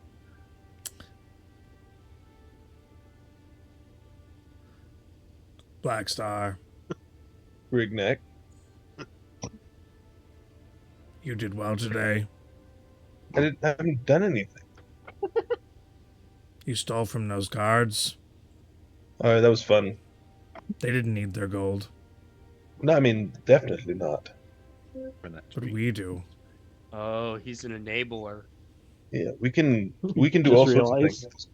Black Star, Grigneck. you did well today. I haven't done anything. You stole from those guards. All right, that was fun. They didn't need their gold, No, I mean definitely not. but we do. Oh, he's an enabler. Yeah, we can do Just all sorts of realized. things.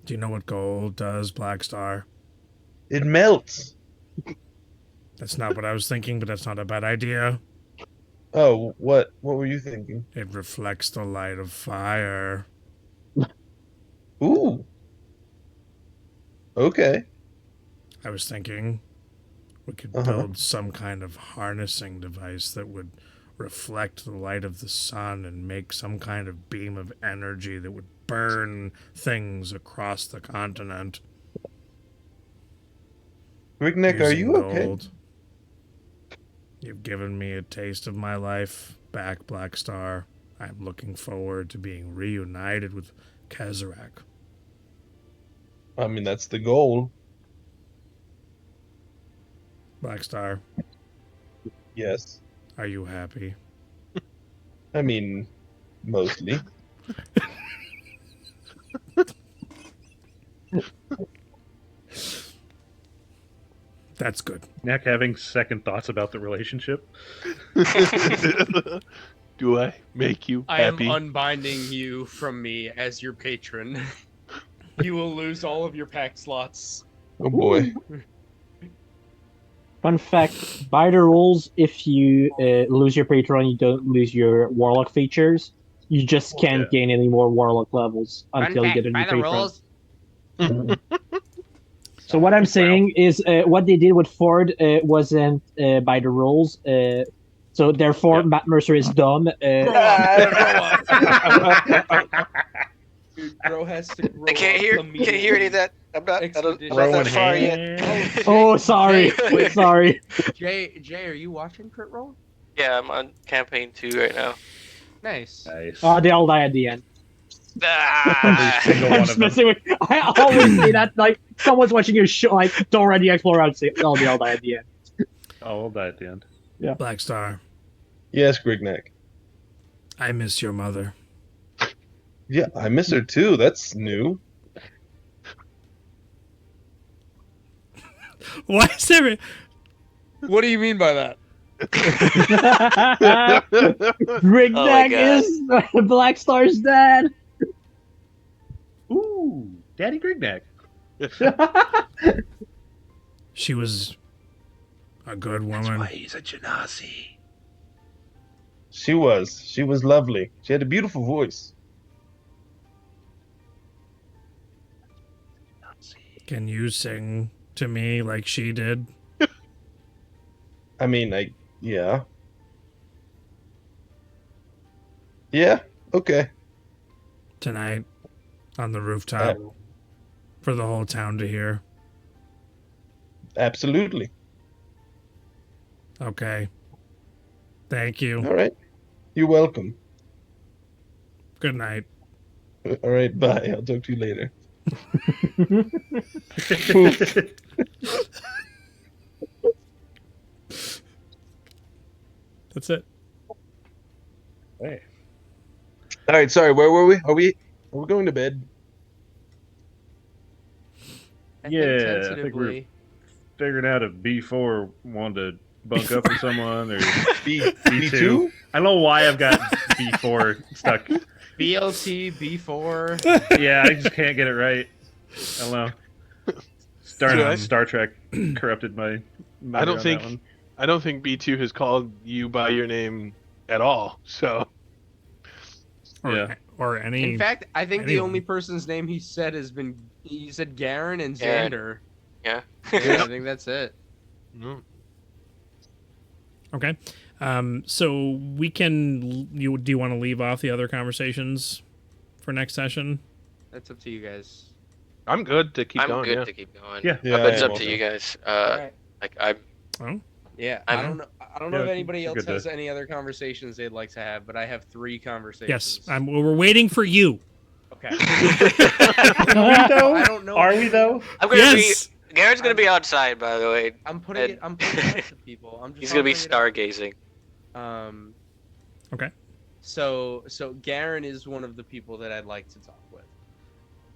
Do you know what gold does, Black Star? It melts. That's not what I was thinking, but that's not a bad idea. Oh, what? What were you thinking? It reflects the light of fire. Ooh. Okay. I was thinking we could Uh-huh. build some kind of harnessing device that would reflect the light of the sun and make some kind of beam of energy that would burn things across the continent. Grigneck, are using you okay? gold. You've given me a taste of my life back, Black Star. I'm looking forward to being reunited with Kezarak. I mean, that's the goal. Black Star, Yes. are you happy? I mean, mostly. That's good. Neck having second thoughts about the relationship. Do I make you I am happy? unbinding you from me as your patron. You will lose all of your pack slots. Oh boy. Fun fact, by the rules, if you lose your patron, you don't lose your warlock features. You just can't gain any more warlock levels until you get a new patron. So what I'm saying is what they did with Ford wasn't by the rules. So therefore, Matt Mercer is dumb. Dude, bro has to grow I can't up hear any of that. I'm not Expedition. that far yet. Oh, sorry. Sorry. Jay, are you watching Crit Roll? Yeah, I'm on campaign 2 right now. Nice. Nice. They all die at the end. Ah! Single I'm one just of them. messing with. I always say that, like, someone's watching your show, like, don't ready to explore, I'd say, oh, they all die at the end. Oh, we'll die at the end. Black Star, Yes, Grigneck. I miss your mother. Yeah, I miss her too. That's new. Why is there? What do you mean by that? Grigneck God. is Black Star's dad. Ooh, Daddy Grigneck. She was a good woman. he's a Genasi. She was lovely. She had a beautiful voice. Can you sing to me like she did? I mean, yeah. Yeah. Okay. Tonight on the rooftop for the whole town to hear. Absolutely. Okay. Thank you. All right. You're welcome. Good night. All right. Bye. I'll talk to you later. That's it. Hey. All right. Sorry. Where were we? Are we going to bed? I Yeah, think I think we're tentatively. figuring out if B4 wanted to bunk up with someone or B B2. B2? I don't know why I've got B4 stuck. BLT, B4. Yeah, I just can't get it right. I don't know. Darn Dude, Star Trek corrupted my memory I don't on think that one. I don't think B2 has called you by your name at all. So Or, Yeah. or any. In fact, I think the anyone. only person's name he said has been he said Garen and Garen. Xander. Yeah. Yeah, I think that's it. no. Okay. So we can. Do you want to leave off the other conversations for next session? That's up to you guys. I'm good to keep I'm going. good Yeah. to keep going. Yeah. Yeah, But it's I up am to also. you guys. Alright. Like I'm. Oh, Yeah, I'm- I don't know. I don't know Yeah, if anybody you're else good has to- any other conversations they'd like to have, but I have 3 conversations. yes. We're waiting for you. Okay. Are we though? I don't know. Are we though? I'm gonna Yes. be. Garen's gonna be outside, by the way. I'm putting it out to people. I'm just He's gonna be offering it up. stargazing. Okay. So Garen is one of the people that I'd like to talk with.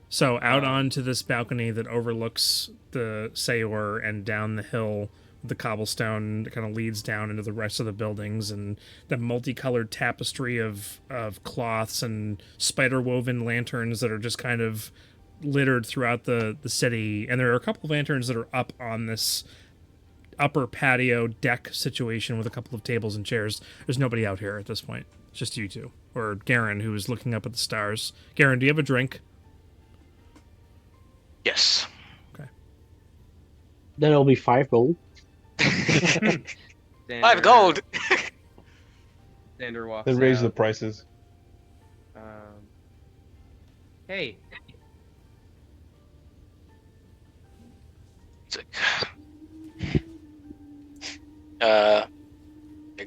So out onto this balcony that overlooks the Saore and down the hill, the cobblestone that kind of leads down into the rest of the buildings, and the multicolored tapestry of cloths and spider woven lanterns that are just kind of littered throughout the city. And there are a couple of lanterns that are up on this upper patio deck situation with a couple of tables and chairs. There's nobody out here at this point. It's just you two. Or Garen, who is looking up at the stars. Garen, do you have a drink? Yes. Then it'll be 5 gold. Xander, 5 gold. Xander walks They raise the out. prices. Hey, It's like,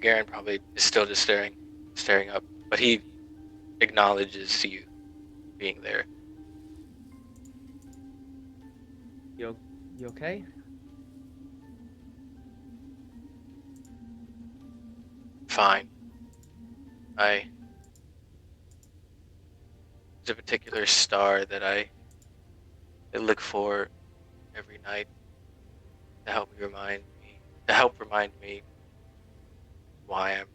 Garen probably is still just staring up, but he acknowledges you being there. you okay? Fine. There's a particular star that I look for every night to help remind me why I'm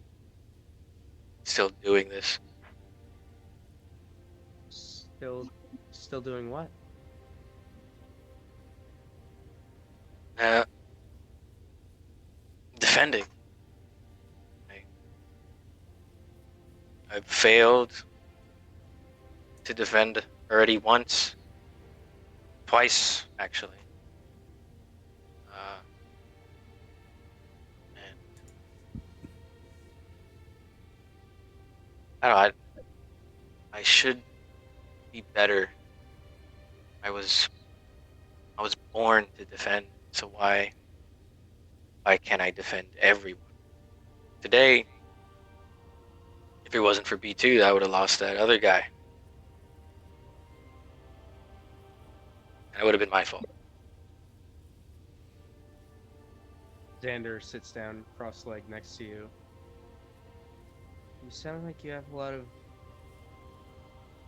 still doing this. Still doing what? Defending. I've failed to defend already once, twice actually. And I don't know. I should be better. I was born to defend, so why can't I defend everyone? Today, if it wasn't for B2, I would have lost that other guy. That would have been my fault. Xander sits down cross-legged next to you. You sound like you have a lot of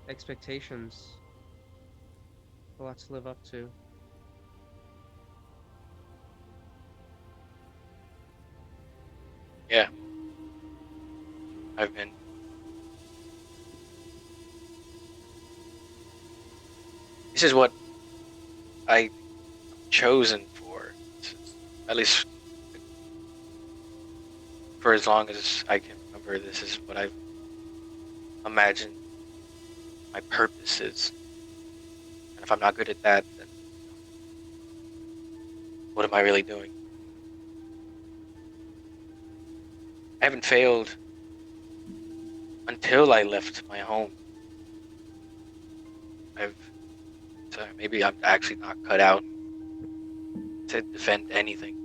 expectations. A lot to live up to. Yeah. I've been. This is what I chosen for. At least for as long as I can remember, this is what I've imagined my purpose is. And if I'm not good at that, then what am I really doing? I haven't failed until I left my home, so maybe I'm actually not cut out to defend anything.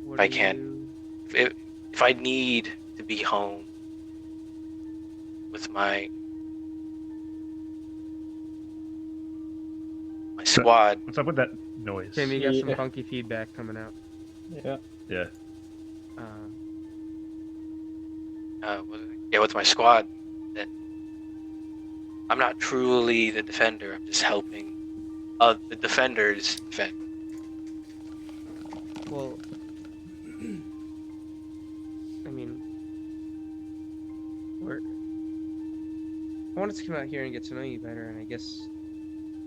What If are I can't, you? if I need to be home with my squad, What's up with that noise? Tim, you got some Yeah. funky feedback coming out. Yeah. Yeah. with my squad, then I'm not truly the defender. I'm just helping the defenders defend. Well, I mean, I wanted to come out here and get to know you better, and I guess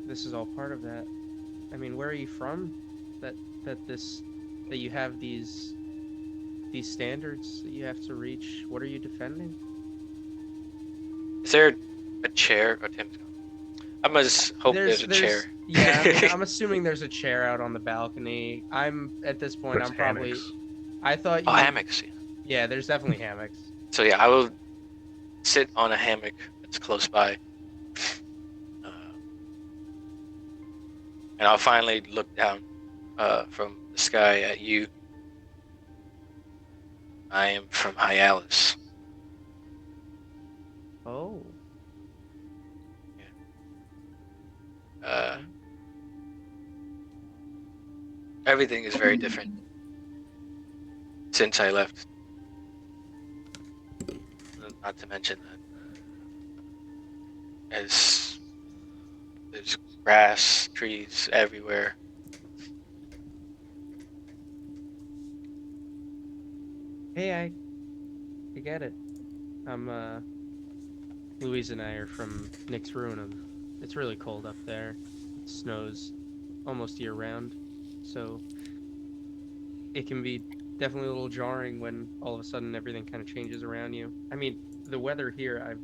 this is all part of that. I mean, where are you from? That that you have these standards that you have to reach. What are you defending? Is there a chair? Oh, Tim's gone. I must hope there's a chair. Yeah, I mean, I'm assuming there's a chair out on the balcony. I'm at this point. There's I'm probably. hammocks. I thought you. Oh, hammocks. Yeah, there's definitely hammocks. So yeah, I will sit on a hammock that's close by, and I'll finally look down from the sky at you. I am from Hyalus. Oh. Everything is very different since I left. Not to mention that there's grass, trees everywhere. Hey, I get it. Louise and I are from Nyx Ruinum. It's really cold up there. It snows almost year round, so it can be definitely a little jarring when all of a sudden everything kind of changes around you. I mean, the weather here,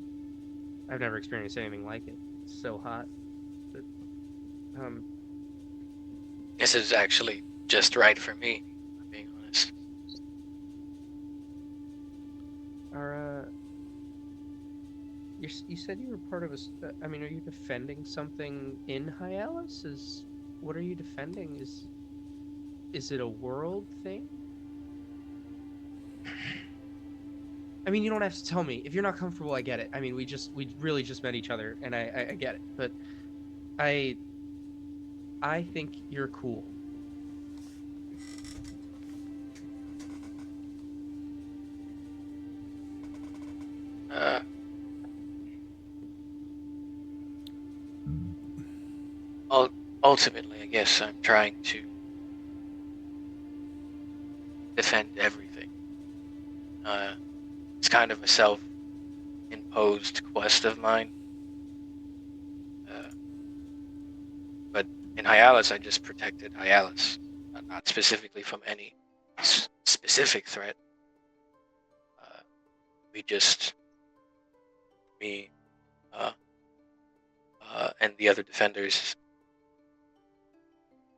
I've never experienced anything like it. It's so hot. But, This is actually just right for me, if I'm being honest. You said you were part of I mean, are you defending something in Hyalus? What are you defending? Is it a world thing? I mean, you don't have to tell me. If you're not comfortable, I get it. I mean, we really just met each other, and I get it. But I think you're cool. Ultimately, I guess I'm trying to defend everything. It's kind of a self-imposed quest of mine. But in Hyalus, I just protected Hyalus, not specifically from any specific threat. Me, and the other defenders,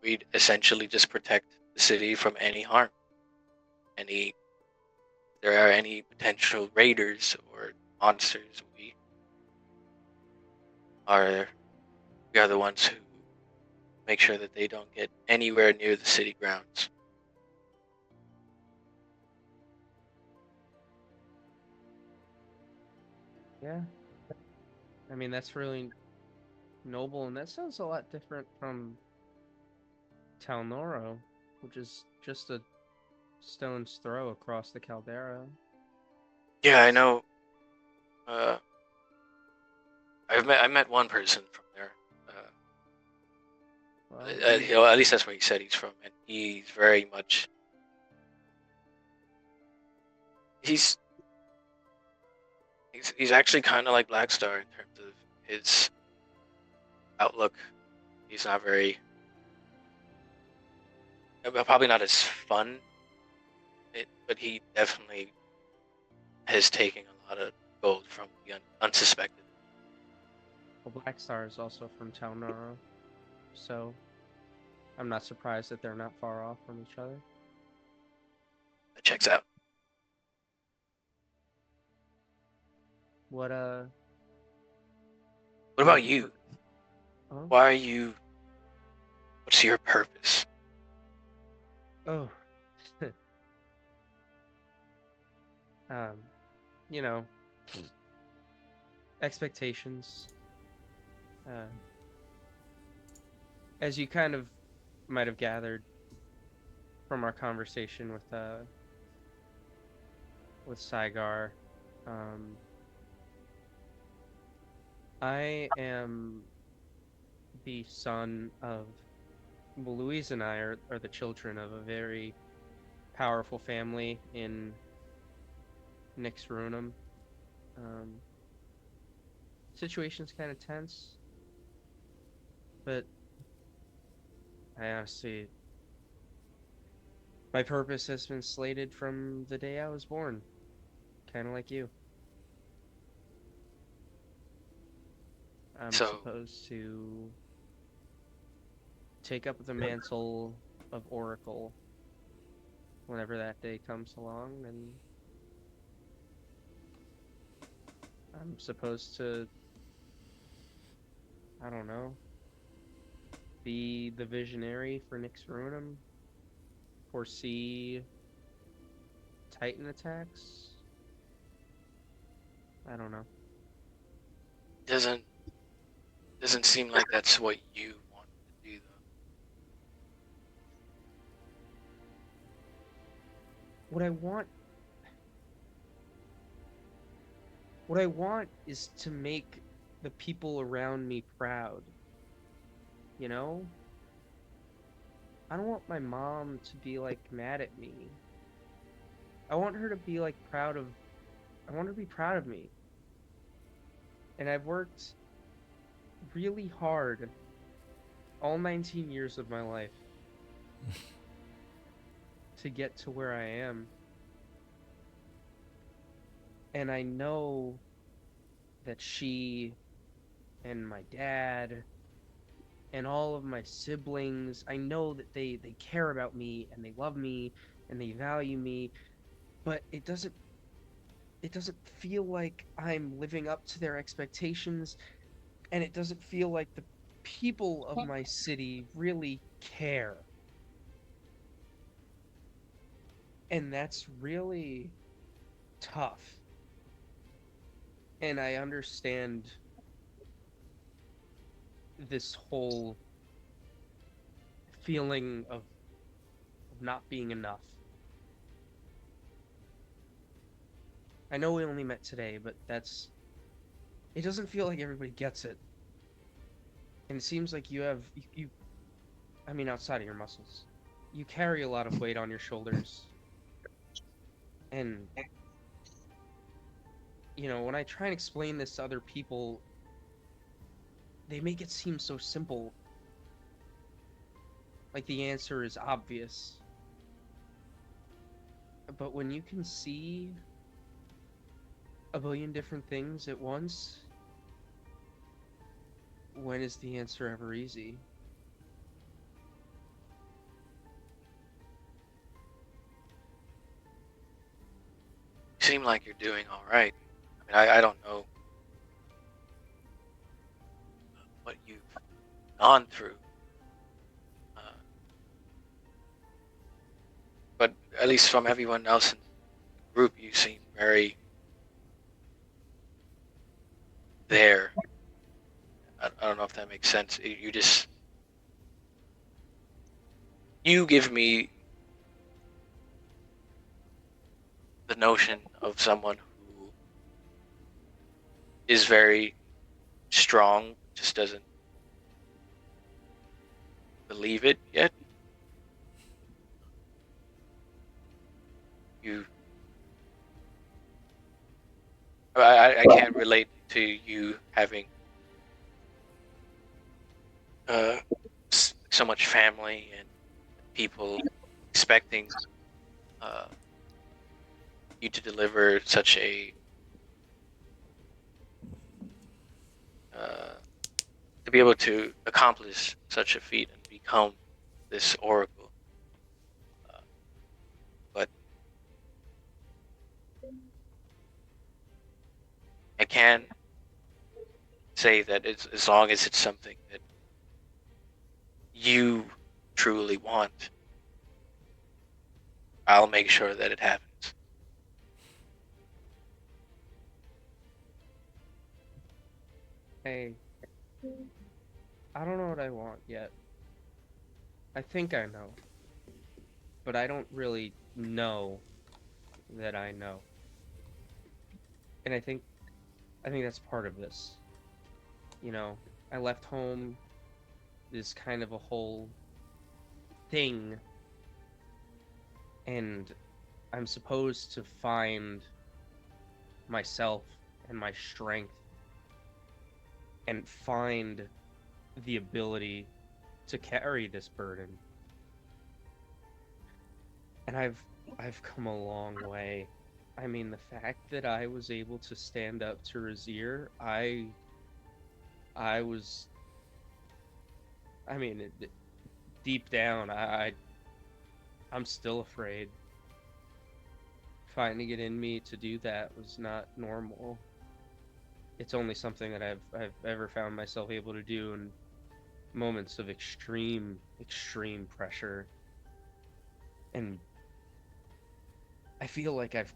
we'd essentially just protect the city from any harm. If there are any potential raiders or monsters, we are the ones who make sure that they don't get anywhere near the city grounds. Yeah. I mean, that's really noble, and that sounds a lot different from Talnoro, which is just a stone's throw across the caldera. Yeah, I know. I met one person from there. Well, At least that's where he said he's from, and he's very much. He's actually kind of like Blackstar in terms of his outlook. He's not very, probably not as fun, but he definitely has taken a lot of gold from the unsuspected. well, Blackstar is also from Talnoro, so I'm not surprised that they're not far off from each other. That checks out. What What about you? Oh, Why are you? What's your purpose? oh. um, you know, expectations. As you kind of might have gathered from our conversation with Saigar, I am the son of, well, Louise and I are the children of a very powerful family in Nixrunum. Situation's kind of tense, but I honestly, my purpose has been slated from the day I was born, kind of like you. I'm So, supposed to take up the mantle of Oracle whenever that day comes along, and I'm supposed to, I don't know, be the visionary for Nixrunum, foresee Titan attacks. I don't know. doesn't seem like that's what you want to do, though. What I want What I want is to make the people around me proud. You know? I don't want my mom to be like mad at me. I want her to be like I want her to be proud of me. And I've worked really hard all 19 years of my life to get to where I am. And I know that she and my dad and all of my siblings, I know that they care about me and they love me and they value me, but it doesn't feel like I'm living up to their expectations, and it doesn't feel like the people of my city really care. And that's really tough. And I understand this whole feeling of not being enough. I know we only met today, but it doesn't feel like everybody gets it. And it seems like I mean, outside of your muscles, you carry a lot of weight on your shoulders. And, when I try and explain this to other people, they make it seem so simple. Like the answer is obvious. But when you can see a billion different things at once, when is the answer ever easy? You seem like you're doing all right. I mean, I don't know what you've gone through, but at least from everyone else in the group, you seem very there. I don't know if that makes sense. You give me the notion of someone who is very strong, just doesn't believe it yet. I can't relate to you having so much family and people expecting you to deliver such a to be able to accomplish such a feat and become this oracle. But can say that it's, as long as it's something that you truly want, I'll make sure that it happens. Hey, I don't know what I want yet. I think I know, but I don't really know that I know. And I think that's part of this. You know, I left home, this kind of a whole thing, and I'm supposed to find myself and my strength and find the ability to carry this burden. And I've come a long way. I mean, the fact that I was able to stand up to Razir, I was, I mean, deep down, I'm still afraid. Finding it in me to do that was not normal. It's only something that I've ever found myself able to do in moments of extreme pressure. And I feel like I've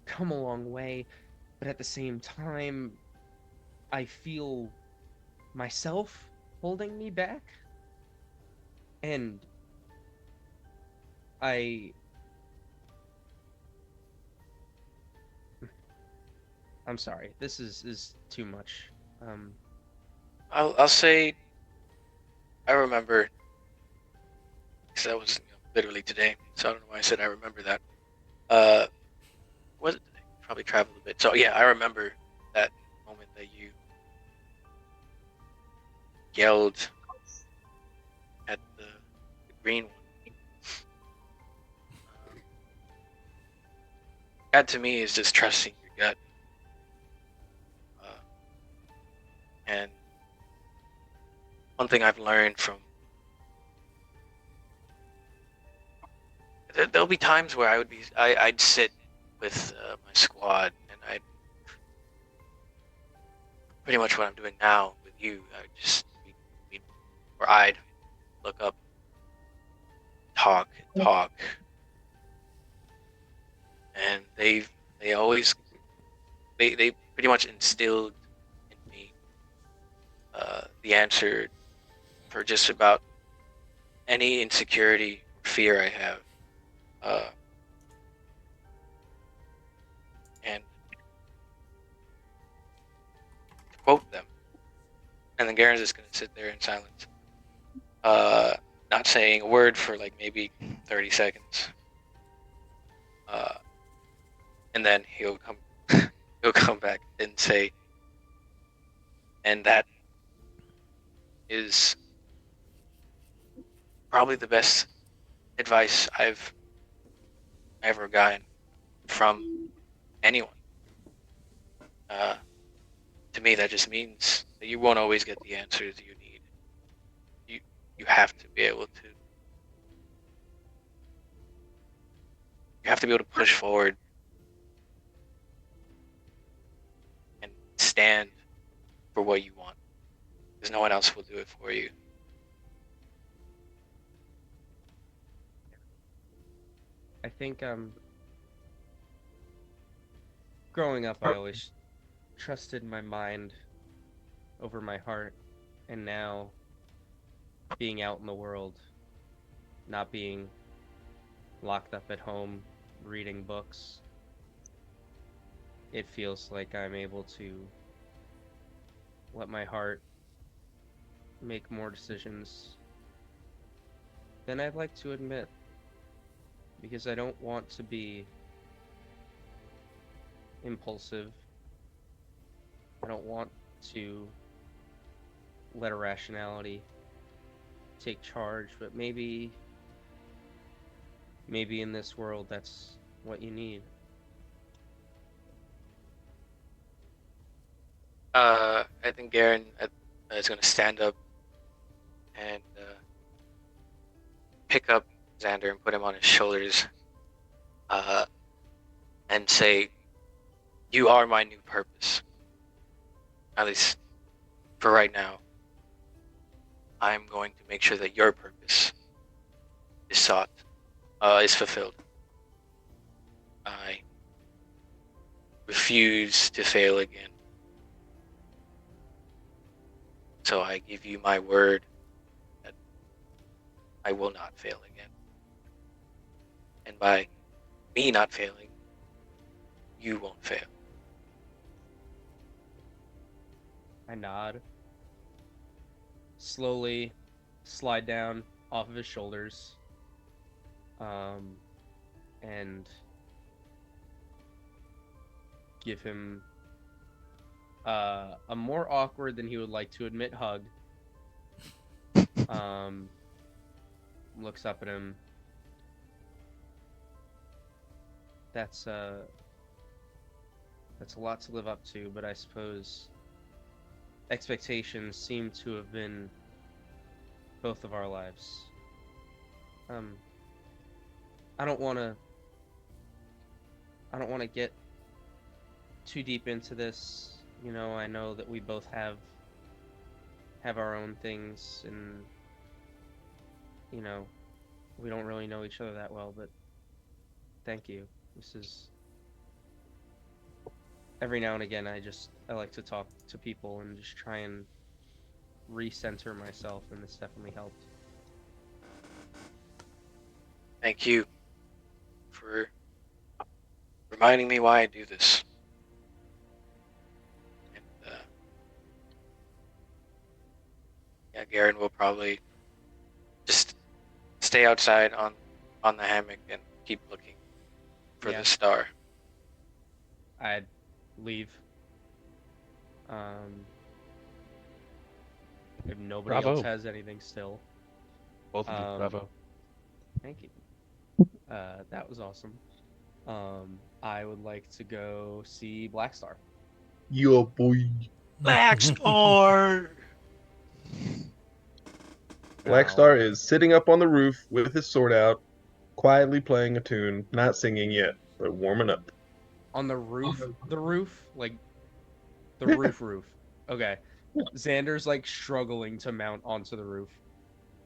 come a long way, but at the same time, I feel myself holding me back. And I'm sorry. This is too much. I'll say I remember, because that was literally today, so I don't know why I said I remember that. Was it today? Probably traveled a bit. So yeah, I remember that moment that you yelled at the green one. That to me is just trusting your gut. And one thing I've learned from, there'll be times where I'd sit with my squad, and I'd pretty much what I'm doing now with you. I'd look up, talk, and they always they pretty much instilled in me the answer for just about any insecurity or fear I have. And to quote them, and then Garen's just gonna sit there in silence, not saying a word for like maybe 30 seconds. And then he'll come back and say, and that is probably the best advice I've ever gotten from anyone. To me, that just means that you won't always get the answers you need. You have to be able to. You have to be able to push forward and stand for what you want, because no one else will do it for you. I think growing up, I always trusted my mind over my heart, and now being out in the world, not being locked up at home reading books, it feels like I'm able to let my heart make more decisions than I'd like to admit, because I don't want to be impulsive. I don't want to let irrationality take charge, but maybe in this world that's what you need. I think Garen is going to stand up and pick up Xander and put him on his shoulders, and say, "You are my new purpose. at least for right now, I'm going to make sure that your purpose is fulfilled. I refuse to fail again. So I give you my word that I will not fail again. And by me not failing, you won't fail. I nod. Slowly slide down off of his shoulders. And give him a more awkward than he would like to admit hug. Looks up at him. That's a lot to live up to, but I suppose expectations seem to have been both of our lives. I don't want to get too deep into this. You know, I know that we both have our own things, and you know, we don't really know each other that well, but thank you. This is every now and again I like to talk to people and just try and recenter myself, and this definitely helped. Thank you for reminding me why I do this. And, yeah, Garen will probably just stay outside on the hammock and keep looking for the star. I'd leave. If nobody Bravo. else has anything still. Both of you, bravo. Thank you. That was awesome. I would like to go see Black Star. Yo, boy. Black Star! Black Star is sitting up on the roof with his sword out, quietly playing a tune, not singing yet, but warming up. On the roof? The roof? Like, the roof. Okay. Xander's, like, struggling to mount onto the roof.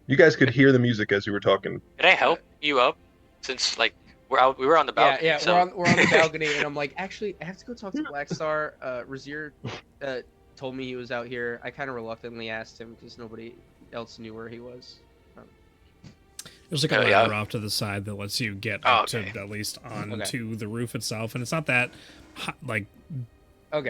You guys could hear the music as you were talking. Can I help you up? Since, like, we were on the balcony. Yeah, so... we're on the balcony, and I'm like, actually, I have to go talk to Black Star. Razier told me he was out here. I kind of reluctantly asked him because nobody else knew where he was. There's like a ladder off to the side that lets you get up to at least onto the roof itself, and it's not that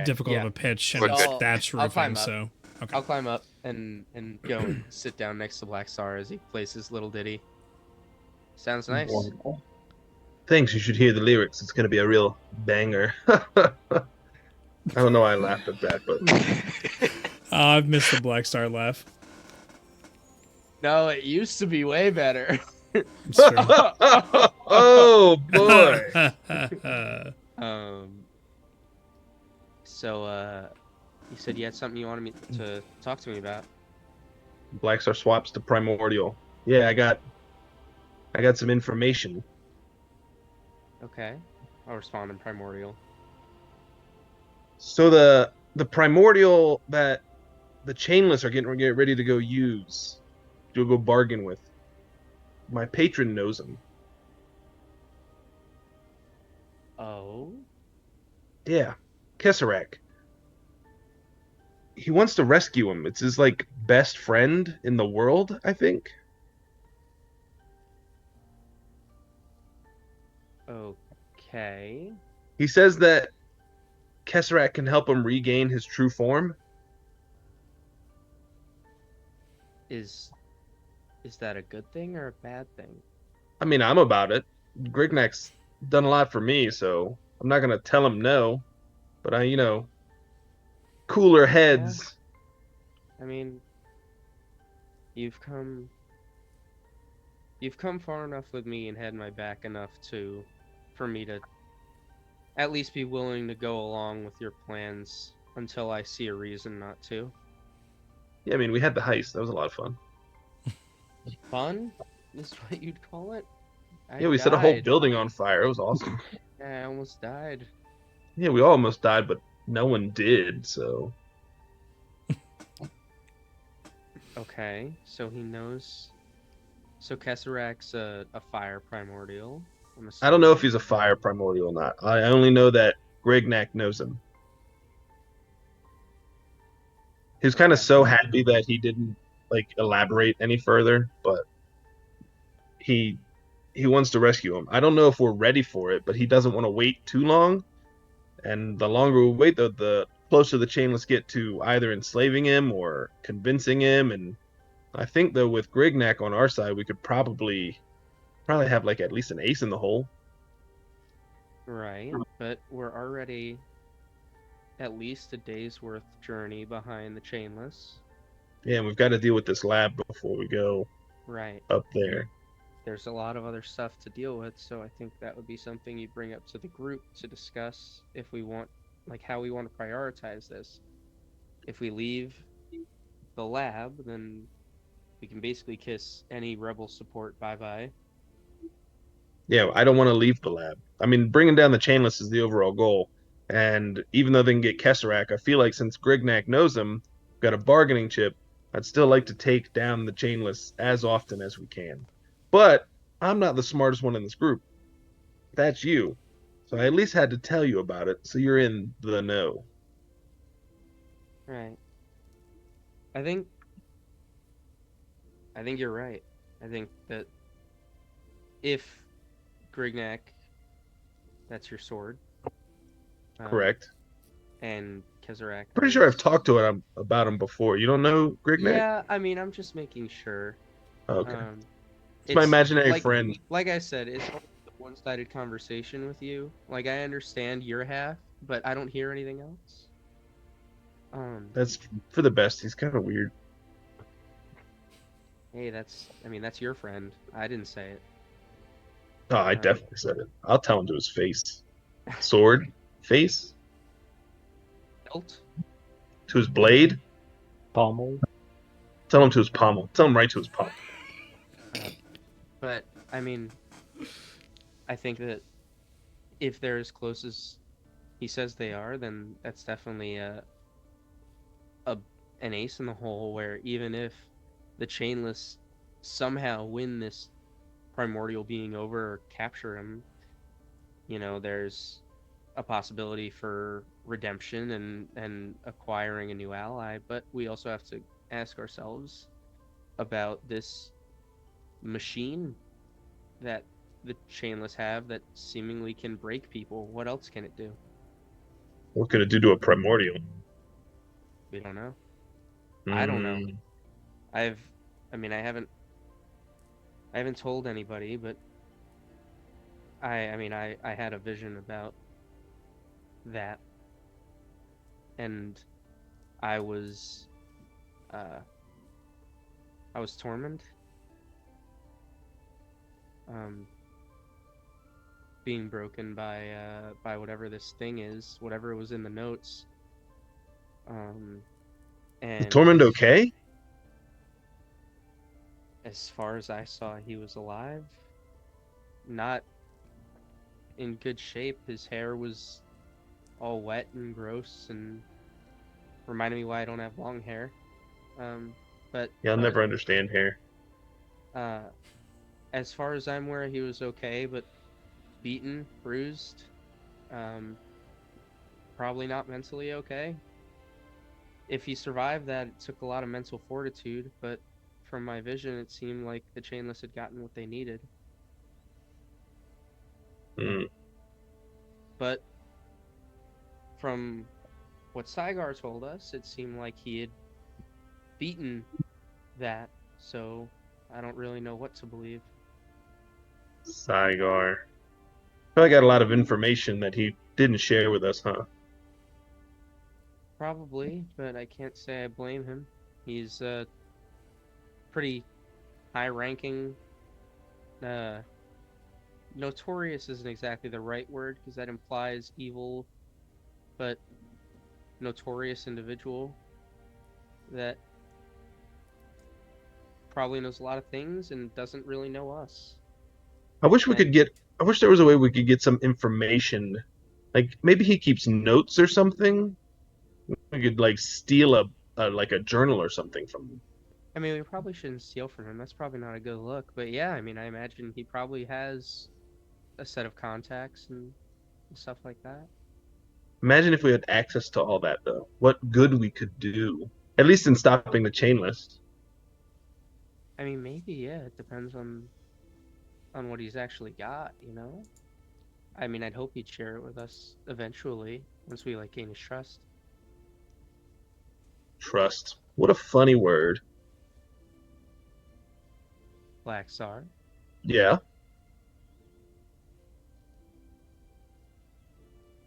difficult of a pitch, and it's thatch roofing. So I'll climb up and go and sit down next to Black Star as he plays his little ditty. Sounds nice. Wonderful. Thanks. You should hear the lyrics. It's going to be a real banger. I don't know why I laughed at that, but I've missed the Black Star laugh. No, it used to be way better. Oh boy. So you said you had something you wanted me to talk to me about. Black Star swaps to Primordial. Yeah, I got some information. Okay, I'll respond in Primordial. So the Primordial that the Chainless are getting ready to go use, to go bargain with. My patron knows him. Oh? Yeah, Kesserak. He wants to rescue him. It's his, like, best friend in the world, I think. Okay. He says that Kesserak can help him regain his true form. Is that a good thing or a bad thing? I mean, I'm about it. Grignak's done a lot for me, so I'm not gonna tell him no. But cooler heads. Yeah. I mean, you've come far enough with me and had my back enough for me to at least be willing to go along with your plans until I see a reason not to. Yeah, I mean, we had the heist. That was a lot of fun. Fun is what you'd call it? Yeah, we set a whole building on fire. It was awesome. Yeah, I almost died. Yeah, we all almost died, but no one did, so... Okay, so he knows. So Kesserak's a fire primordial. I'm I don't know if assuming. he's a fire primordial or not. I only know that Grignac knows him. He was kind of Okay. so happy that he didn't like elaborate any further, but he he wants to rescue him. I don't know if we're ready for it, but he doesn't want to wait too long. And the longer we wait, the closer the chainless get to either enslaving him or convincing him. And I think though with Grignac on our side, we could probably have like at least an ace in the hole. Right, but we're already at least a day's worth journey behind the chainless. Yeah, and we've got to deal with this lab before we go Right. up there. There's a lot of other stuff to deal with, so I think that would be something you bring up to the group to discuss if we want, like, how we want to prioritize this. If we leave the lab, then we can basically kiss any rebel support bye-bye. Yeah, I don't want to leave the lab. I mean, bringing down the chainless is the overall goal. And even though they can get Kesserak, I feel like since Grignac knows him, got a bargaining chip, I'd still like to take down the chainless as often as we can. But I'm not the smartest one in this group. That's you. So I at least had to tell you about it, so you're in the know. Right. I think you're right. I think that if Grignac, that's your sword. Correct. And Kesserak. Pretty sure I've talked to him about him before. You don't know Grignac? Yeah, I mean, I'm just making sure. Okay. Um, It's my imaginary like, friend. Like I said, it's a one-sided conversation with you. Like, I understand your half, but I don't hear anything else. That's for the best. He's kind of weird. Hey, that's your friend. I didn't say it. Oh, I definitely said it. I'll tell him to his face. Sword? Face? Belt? To his blade? Pommel. Tell him to his pommel. Tell him right to his pommel. But, I mean, I think that if they're as close as he says they are, then that's definitely an ace in the hole where even if the chainless somehow win this primordial being over or capture him, there's a possibility for redemption and acquiring a new ally. But we also have to ask ourselves about this machine that the chainless have that seemingly can break people. What else can it do? What could it do to a primordial? We don't know. I don't know. Mm, I haven't told anybody, but I had a vision about that, and I was tormented, being broken by whatever this thing is, whatever was in the notes. Is And Tormund okay? as far as I saw, he was alive, not in good shape. His hair was all wet and gross and reminded me why I don't have long hair. But Yeah, I'll never understand hair. as far as I'm aware, he was okay, but beaten, bruised, probably not mentally okay. If he survived that, it took a lot of mental fortitude, but from my vision, it seemed like the chainless had gotten what they needed. Mm. But from what Saigar told us, it seemed like he had beaten that, so I don't really know what to believe. Saigar. Probably got a lot of information that he didn't share with us, huh? Probably, but I can't say I blame him. He's pretty high-ranking. Notorious isn't exactly the right word because that implies evil, but notorious individual that probably knows a lot of things and doesn't really know us. I wish there was a way we could get some information. Like maybe he keeps notes or something. We could like steal like a journal or something from him. I mean, we probably shouldn't steal from him. That's probably not a good look. But yeah, I mean, I imagine he probably has a set of contacts and stuff like that. Imagine if we had access to all that, though. What good we could do, at least in stopping the chain list. I mean, maybe, yeah, it depends on what he's actually got, you know? I mean, I'd hope he'd share it with us eventually, once we, like, gain his trust. Trust. What a funny word. Black Star. Yeah.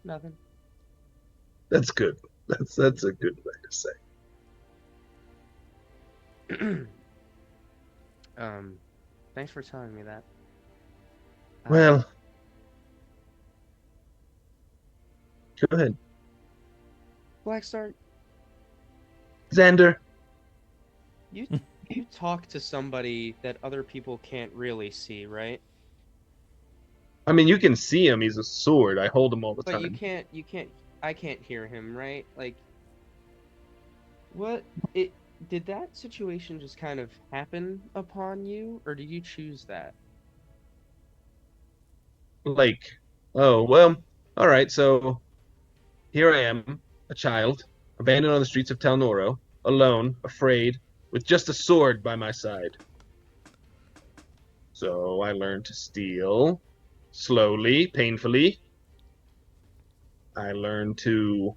Nothing. That's good. That's a good way to say. Thanks for telling me that. Well, go ahead, Black Star, Xander. you you talk to somebody that other people can't really see, right? I mean, you can see him. He's a sword. I hold him all the But time. I can't hear him, right? Like, what it did that situation just kind of happen upon you, or did you choose that? Like, oh, well, all right. So here I am, a child, abandoned on the streets of Talnoro, alone, afraid, with just a sword by my side. So I learned to steal, slowly, painfully. I learned to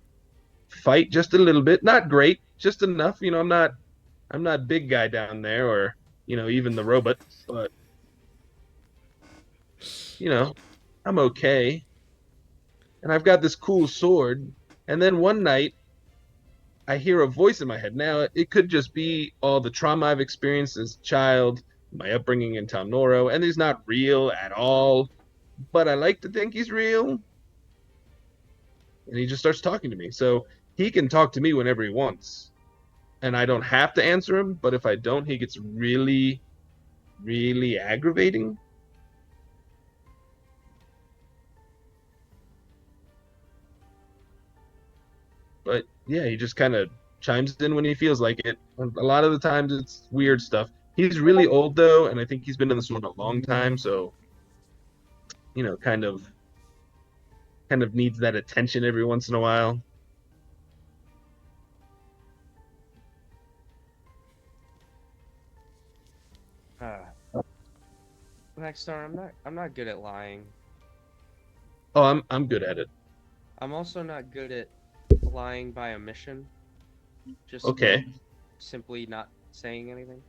fight just a little bit, not great, just enough. You know, I'm not big guy down there, or even the robot, but you know, I'm okay. And I've got this cool sword. And then one night, I hear a voice in my head. Now, it could just be all the trauma I've experienced as a child, my upbringing in Talnoro, and he's not real at all. But I like to think he's real. And he just starts talking to me. So he can talk to me whenever he wants. And I don't have to answer him, but if I don't, he gets really, really aggravating. But yeah, he just kind of chimes in when he feels like it. A lot of the times it's weird stuff. He's really old though, and I think he's been in this one a long time, so kind of needs that attention every once in a while. Black Star, I'm not good at lying. Oh, I'm good at it. I'm also not good at lying by omission. Just Okay, simply not saying anything.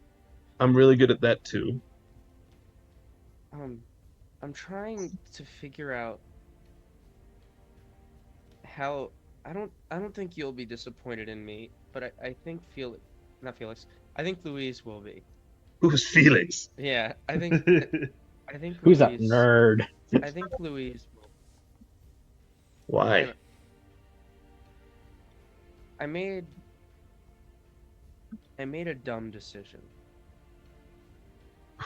I'm really good at that too. I'm trying to figure out how I don't think you'll be disappointed in me, but I think Felix, not Felix, I think Louise will be. Who's Felix? Yeah, I think Who's that Louise nerd? I think Louise will. Why? And I made a dumb decision.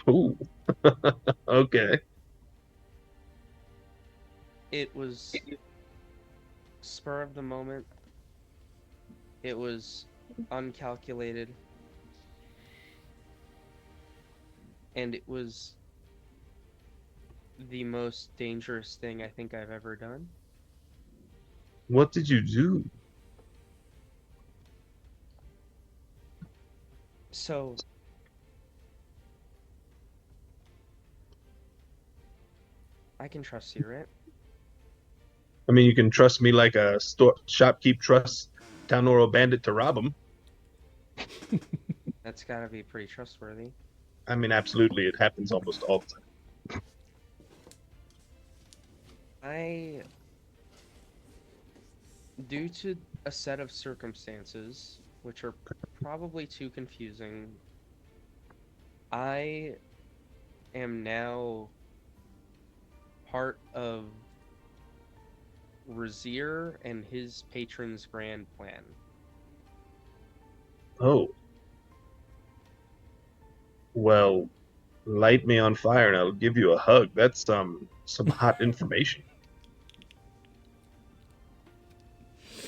Ooh. Okay. It was spur of the moment. It was uncalculated. And it was the most dangerous thing I think I've ever done. What did you do? So, I can trust you, right? I mean, you can trust me like a shopkeep trusts Talnoro bandit to rob him. That's gotta be pretty trustworthy. I mean, absolutely, it happens almost all the time. Due to a set of circumstances, which are probably too confusing, I am now part of Razier and his patron's grand plan. Oh. Well, light me on fire and I'll give you a hug. That's some hot information.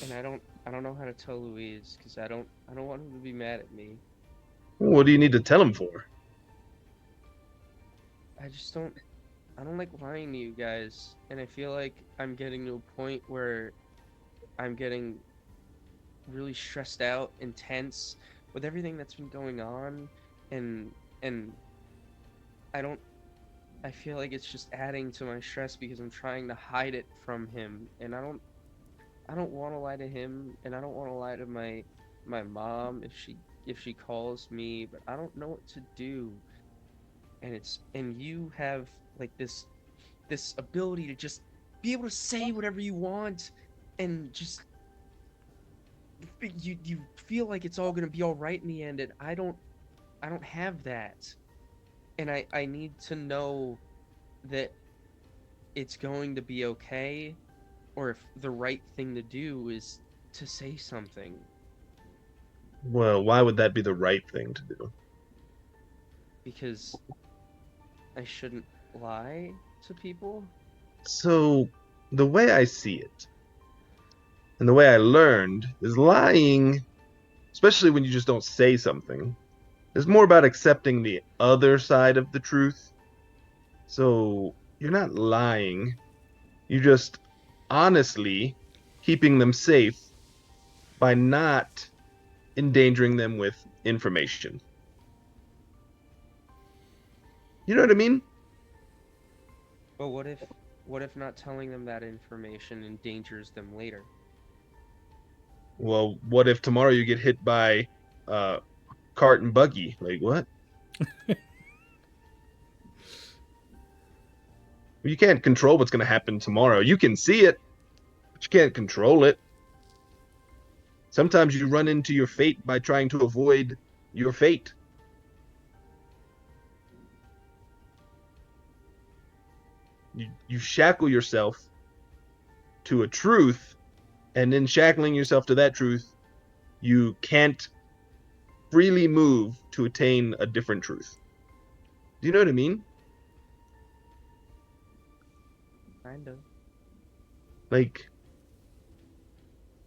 And I don't know how to tell Louise because I don't want him to be mad at me. What do you need to tell him for? I just don't I don't like lying to you guys, and I feel like I'm getting to a point where I'm getting really stressed out and tense with everything that's been going on, and and I don't I feel like it's just adding to my stress because I'm trying to hide it from him, and I don't want to lie to him, and I don't want to lie to my mom if she calls me, but I don't know what to do. And you have like this ability to just be able to say whatever you want and just you feel like it's all going to be all right in the end, and I don't have that. And I need to know that it's going to be okay, or if the right thing to do is to say something. Well, why would that be the right thing to do? Because I shouldn't lie to people. So, the way I see it, and the way I learned, is lying, especially when you just don't say something, is more about accepting the other side of the truth. So, you're not lying, you're just honestly keeping them safe by not endangering them with information. You know what I mean? But what if not telling them that information endangers them later? Well, what if tomorrow you get hit by a cart and buggy? Like, what? You can't control what's going to happen tomorrow. You can see it, but you can't control it. Sometimes you run into your fate by trying to avoid your fate. You shackle yourself to a truth, and in shackling yourself to that truth, you can't freely move to attain a different truth. Do you know what I mean? Kind of. Like,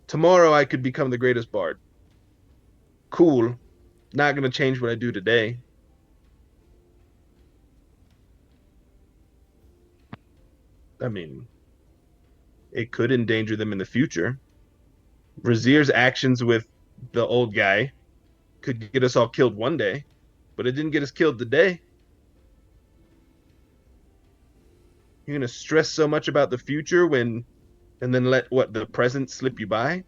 tomorrow I could become the greatest bard. Cool. Not going to change what I do today. I mean, it could endanger them in the future. Razir's actions with the old guy could get us all killed one day, but it didn't get us killed today. You're going to stress so much about the future and then let what, the present slip you by?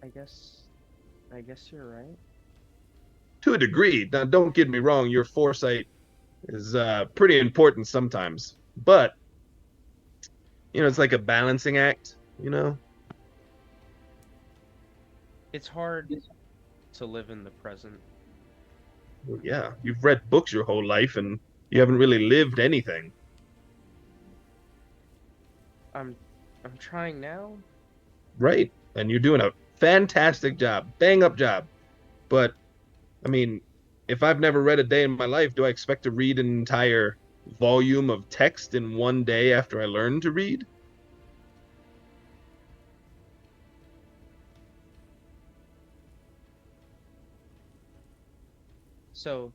I guess I guess you're right. To a degree. Now, don't get me wrong, your foresight is pretty important sometimes, but it's like a balancing act, you know? It's hard to live in the present. Well, yeah, you've read books your whole life and you haven't really lived anything. I'm I'm trying now. Right. And you're doing a fantastic job, bang up job. But I mean, if I've never read a day in my life, do I expect to read an entire volume of text in one day after I learn to read? So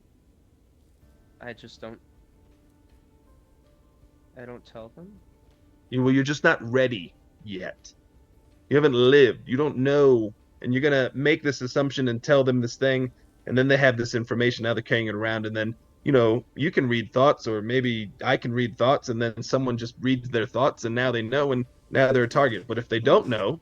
I just I don't tell them. Well, you're just not ready yet. You haven't lived. You don't know. And you're going to make this assumption and tell them this thing. And then they have this information. Now they're carrying it around. And then, you can read thoughts, or maybe I can read thoughts. And then someone just reads their thoughts. And now they know. And now they're a target. But if they don't know,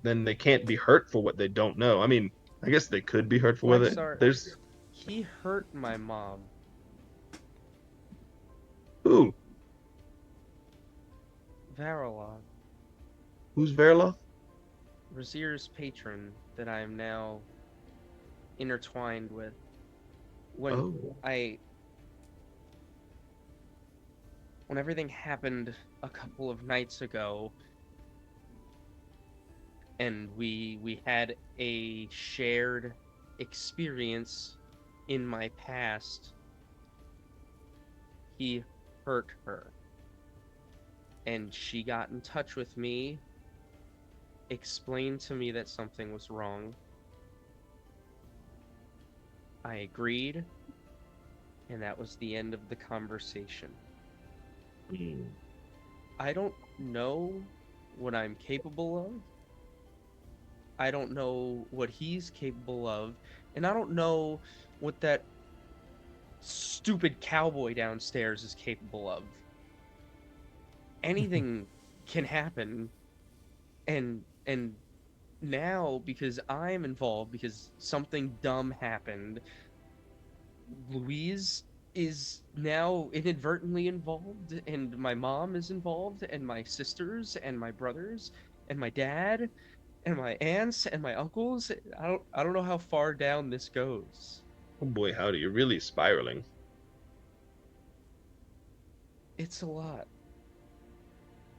then they can't be hurt for what they don't know. I mean, I guess they could be hurt for what there's. He hurt my mom. Who? Varolov, Who's Verloff? Razir's patron that I am now intertwined with. When Oh. when everything happened a couple of nights ago, and we had a shared experience in my past, he hurt her. and she got in touch with me, explained to me that something was wrong. I agreed, and that was the end of the conversation. I don't know what I'm capable of. I don't know what he's capable of, and I don't know what that stupid cowboy downstairs is capable of. Anything can happen, and now, because I'm involved, because something dumb happened, Louise is now inadvertently involved, and my mom is involved, and my sisters, and my brothers, and my dad, and my aunts, and my uncles. I don't know how far down this goes. Oh boy, howdy, you're really spiraling. It's a lot.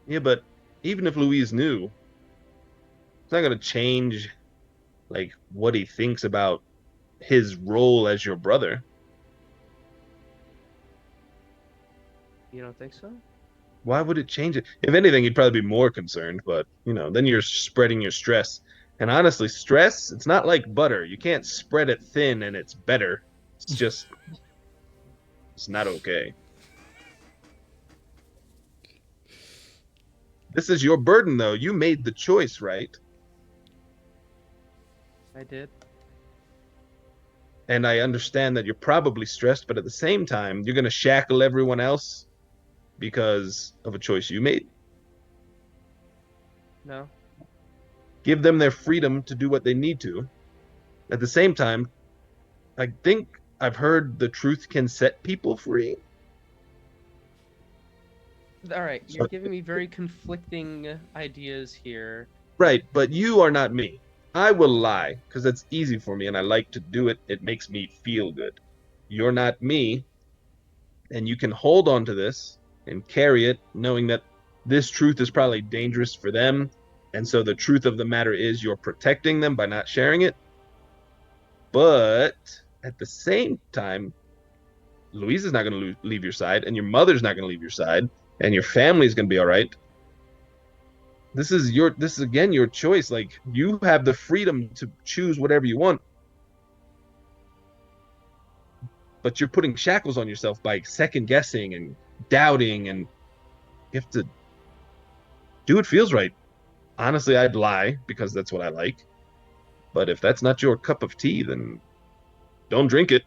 Yeah, but even if Louise knew, it's not gonna change like what he thinks about his role as your brother. You don't think so? Why would it change it? If anything, he'd probably be more concerned, but then you're spreading your stress. And honestly, stress, it's not like butter. You can't spread it thin and it's better. It's not okay. This is your burden, though. You made the choice, right? I did. And I understand that you're probably stressed, but at the same time, you're going to shackle everyone else because of a choice you made. No. Give them their freedom to do what they need to. At the same time, I think I've heard the truth can set people free. All right, you're giving me very conflicting ideas here. Right, but you are not me. I will lie because that's easy for me and I like to do it. It makes me feel good. You're not me, and you can hold on to this and carry it knowing that this truth is probably dangerous for them. And so the truth of the matter is you're protecting them by not sharing it. But at the same time, Louise is not going to leave your side, and your mother's not going to leave your side, and your family's going to be all right. This is again your choice. Like, you have the freedom to choose whatever you want, but you're putting shackles on yourself by second guessing and doubting, and you have to do what feels right. Honestly, I'd lie because that's what I like. But if that's not your cup of tea, then don't drink it.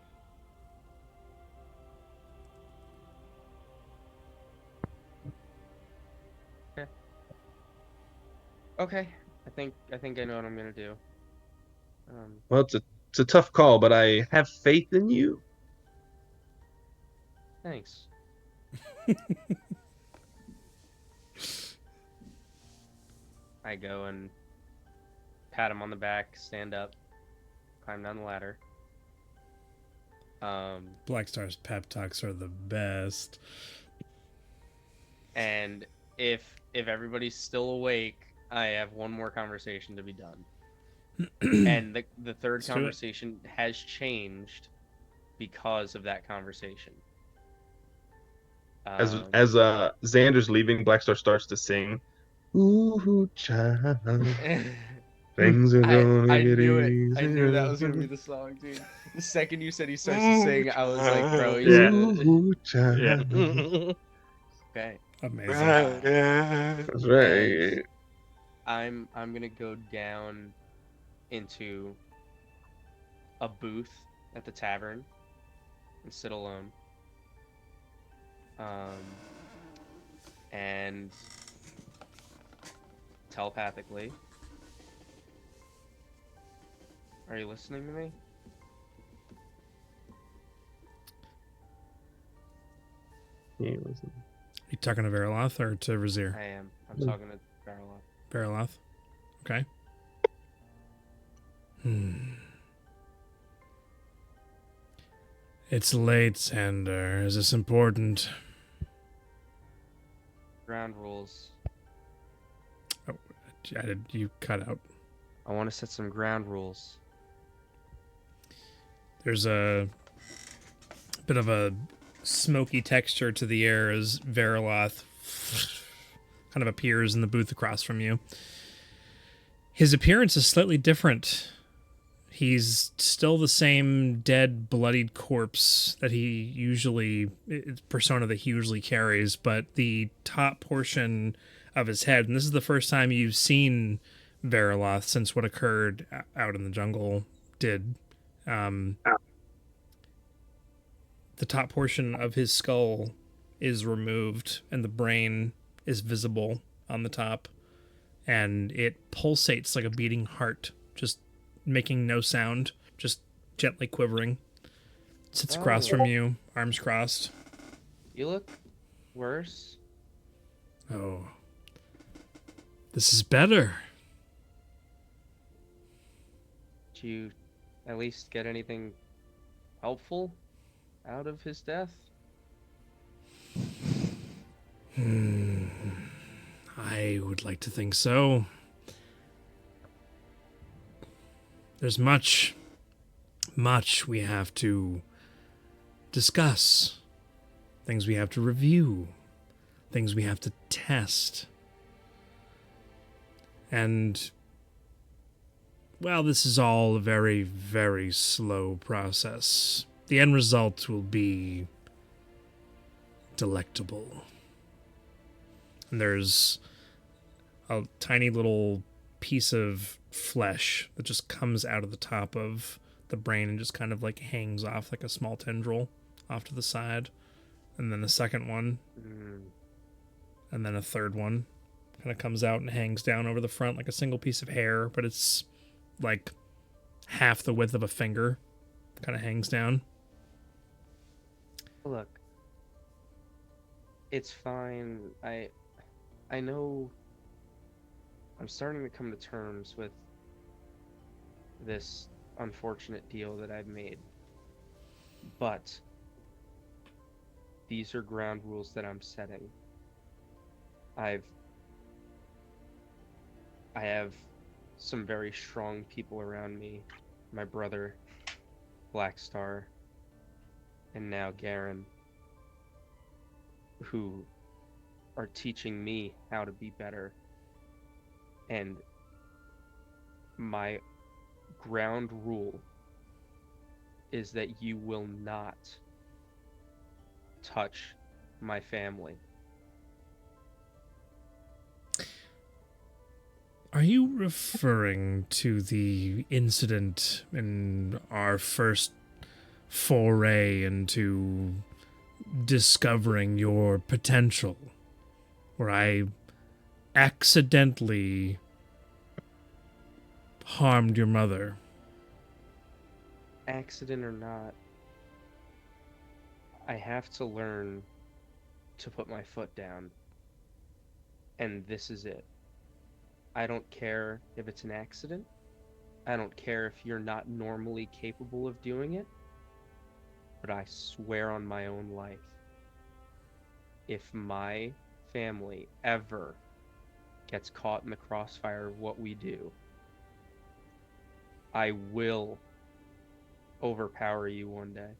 Okay, I think I know what I'm gonna do. Well, it's a tough call, but I have faith in you. Thanks. I go and pat him on the back, stand up, climb down the ladder. Black Star's pep talks are the best. And if everybody's still awake, I have one more conversation to be done. And the third Let's do it. conversation has changed because of that conversation. As Xander's leaving, Blackstar starts to sing. Ooh, child, things are gonna I get knew it. easier. I knew that was gonna be the song, dude. The second you said he starts to sing, I was like, bro, he's Yeah. gonna... Ooh, child. Yeah. Okay. Amazing. That's right. I'm gonna go down into a booth at the tavern and sit alone. And telepathically. Are you listening to me? Yeah, listen. You talking to Veriloth or to Razir? I am. I'm talking to Barlow. Veriloth. Okay. It's late, Sander. Is this important? Ground rules. You cut out. I want to set some ground rules. There's a bit of a smoky texture to the air as Veriloth kind of appears in the booth across from you. His appearance is slightly different. He's still the same dead, bloodied corpse that persona that he usually carries, but the top portion of his head, and this is the first time you've seen Veriloth since what occurred out in the jungle did. The top portion of his skull is removed, and the brain is visible on the top, and it pulsates like a beating heart, just making no sound, just gently quivering. It sits across from you, arms crossed. You look worse. Oh. This is better. Did you at least get anything helpful out of his death? I would like to think so. There's much we have to discuss. Things we have to review. Things we have to test. And, well, this is all a very, very slow process. The end result will be delectable. And there's a tiny little piece of flesh that just comes out of the top of the brain and just kind of like hangs off like a small tendril off to the side. And then a second one. And then a third one. Kind of comes out and hangs down over the front like a single piece of hair, but it's like half the width of a finger. Kind of hangs down. Look, it's fine. I know I'm starting to come to terms with this unfortunate deal that I've made. But these are ground rules that I'm setting. I have some very strong people around me. My brother, Blackstar, and now Garen, who are teaching me how to be better. And my ground rule is that you will not touch my family. Are you referring to the incident in our first foray into discovering your potential, where I accidentally harmed your mother? Accident or not, I have to learn to put my foot down. And this is it. I don't care if it's an accident. I don't care if you're not normally capable of doing it. But I swear on my own life, if my family ever gets caught in the crossfire of what we do, I will overpower you one day.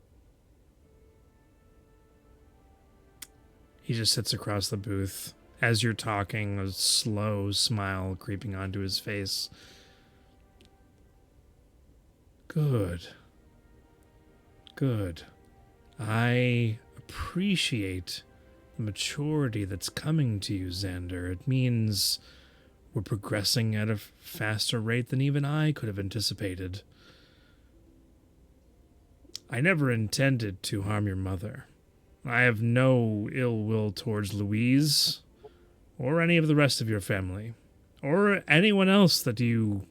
He just sits across the booth. As you're talking, a slow smile creeping onto his face. Good. Good. I appreciate the maturity that's coming to you, Xander. It means we're progressing at a faster rate than even I could have anticipated. I never intended to harm your mother. I have no ill will towards Louise, or any of the rest of your family, or anyone else that you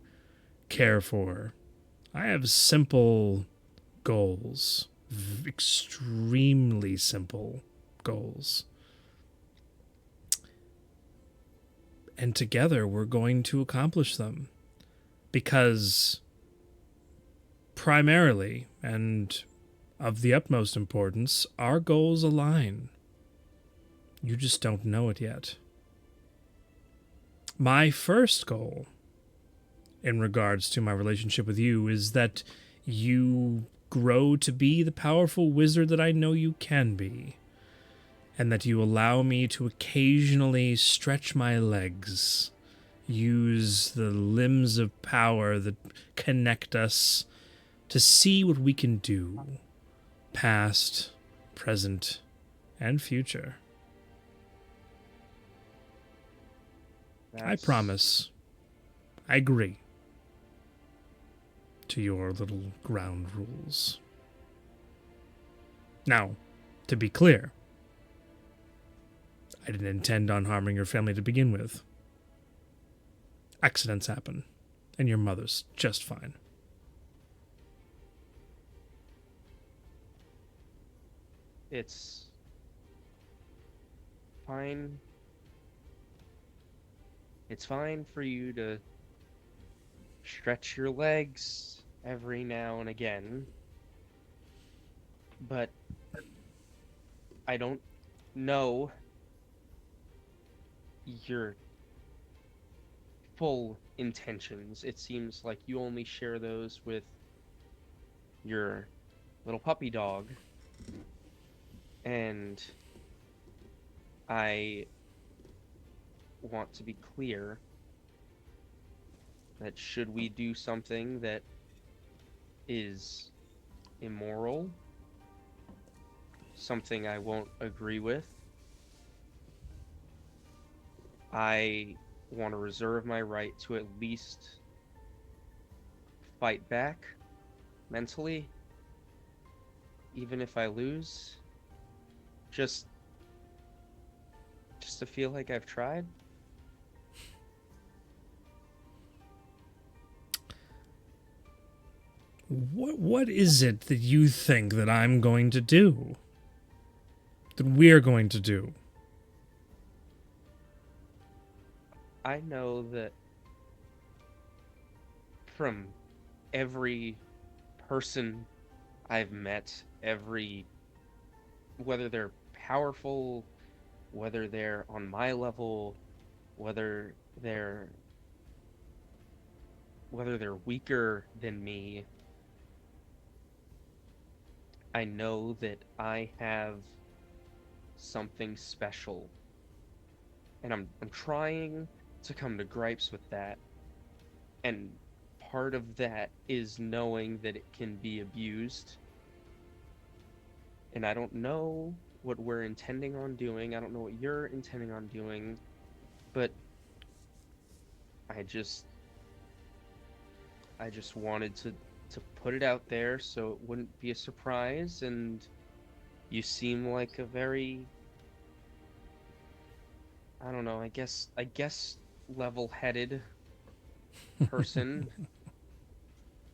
care for. I have simple goals, extremely simple goals. And together we're going to accomplish them. Because primarily, and of the utmost importance, our goals align. You just don't know it yet. My first goal, in regards to my relationship with you, is that you grow to be the powerful wizard that I know you can be. and that you allow me to occasionally stretch my legs, use the limbs of power that connect us to see what we can do, past, present, and future. I promise. I agree to your little ground rules. Now, to be clear, I didn't intend on harming your family to begin with. Accidents happen, and your mother's just fine. It's fine. It's fine for you to stretch your legs every now and again, but I don't know your full intentions. It seems like you only share those with your little puppy dog. And I want to be clear that should we do something that is immoral, something I won't agree with, I want to reserve my right to at least fight back mentally, even if I lose. Just to feel like I've tried. What is it that you think that I'm going to do? That we're going to do? I know that from every person I've met, whether they're powerful, whether they're on my level, whether they're weaker than me, I know that I have something special, and I'm trying to come to gripes with that, and part of that is knowing that it can be abused. And I don't know what we're intending on doing. I don't know what you're intending on doing. But I just wanted to put it out there so it wouldn't be a surprise. And you seem like a very, I don't know, I guess level-headed person.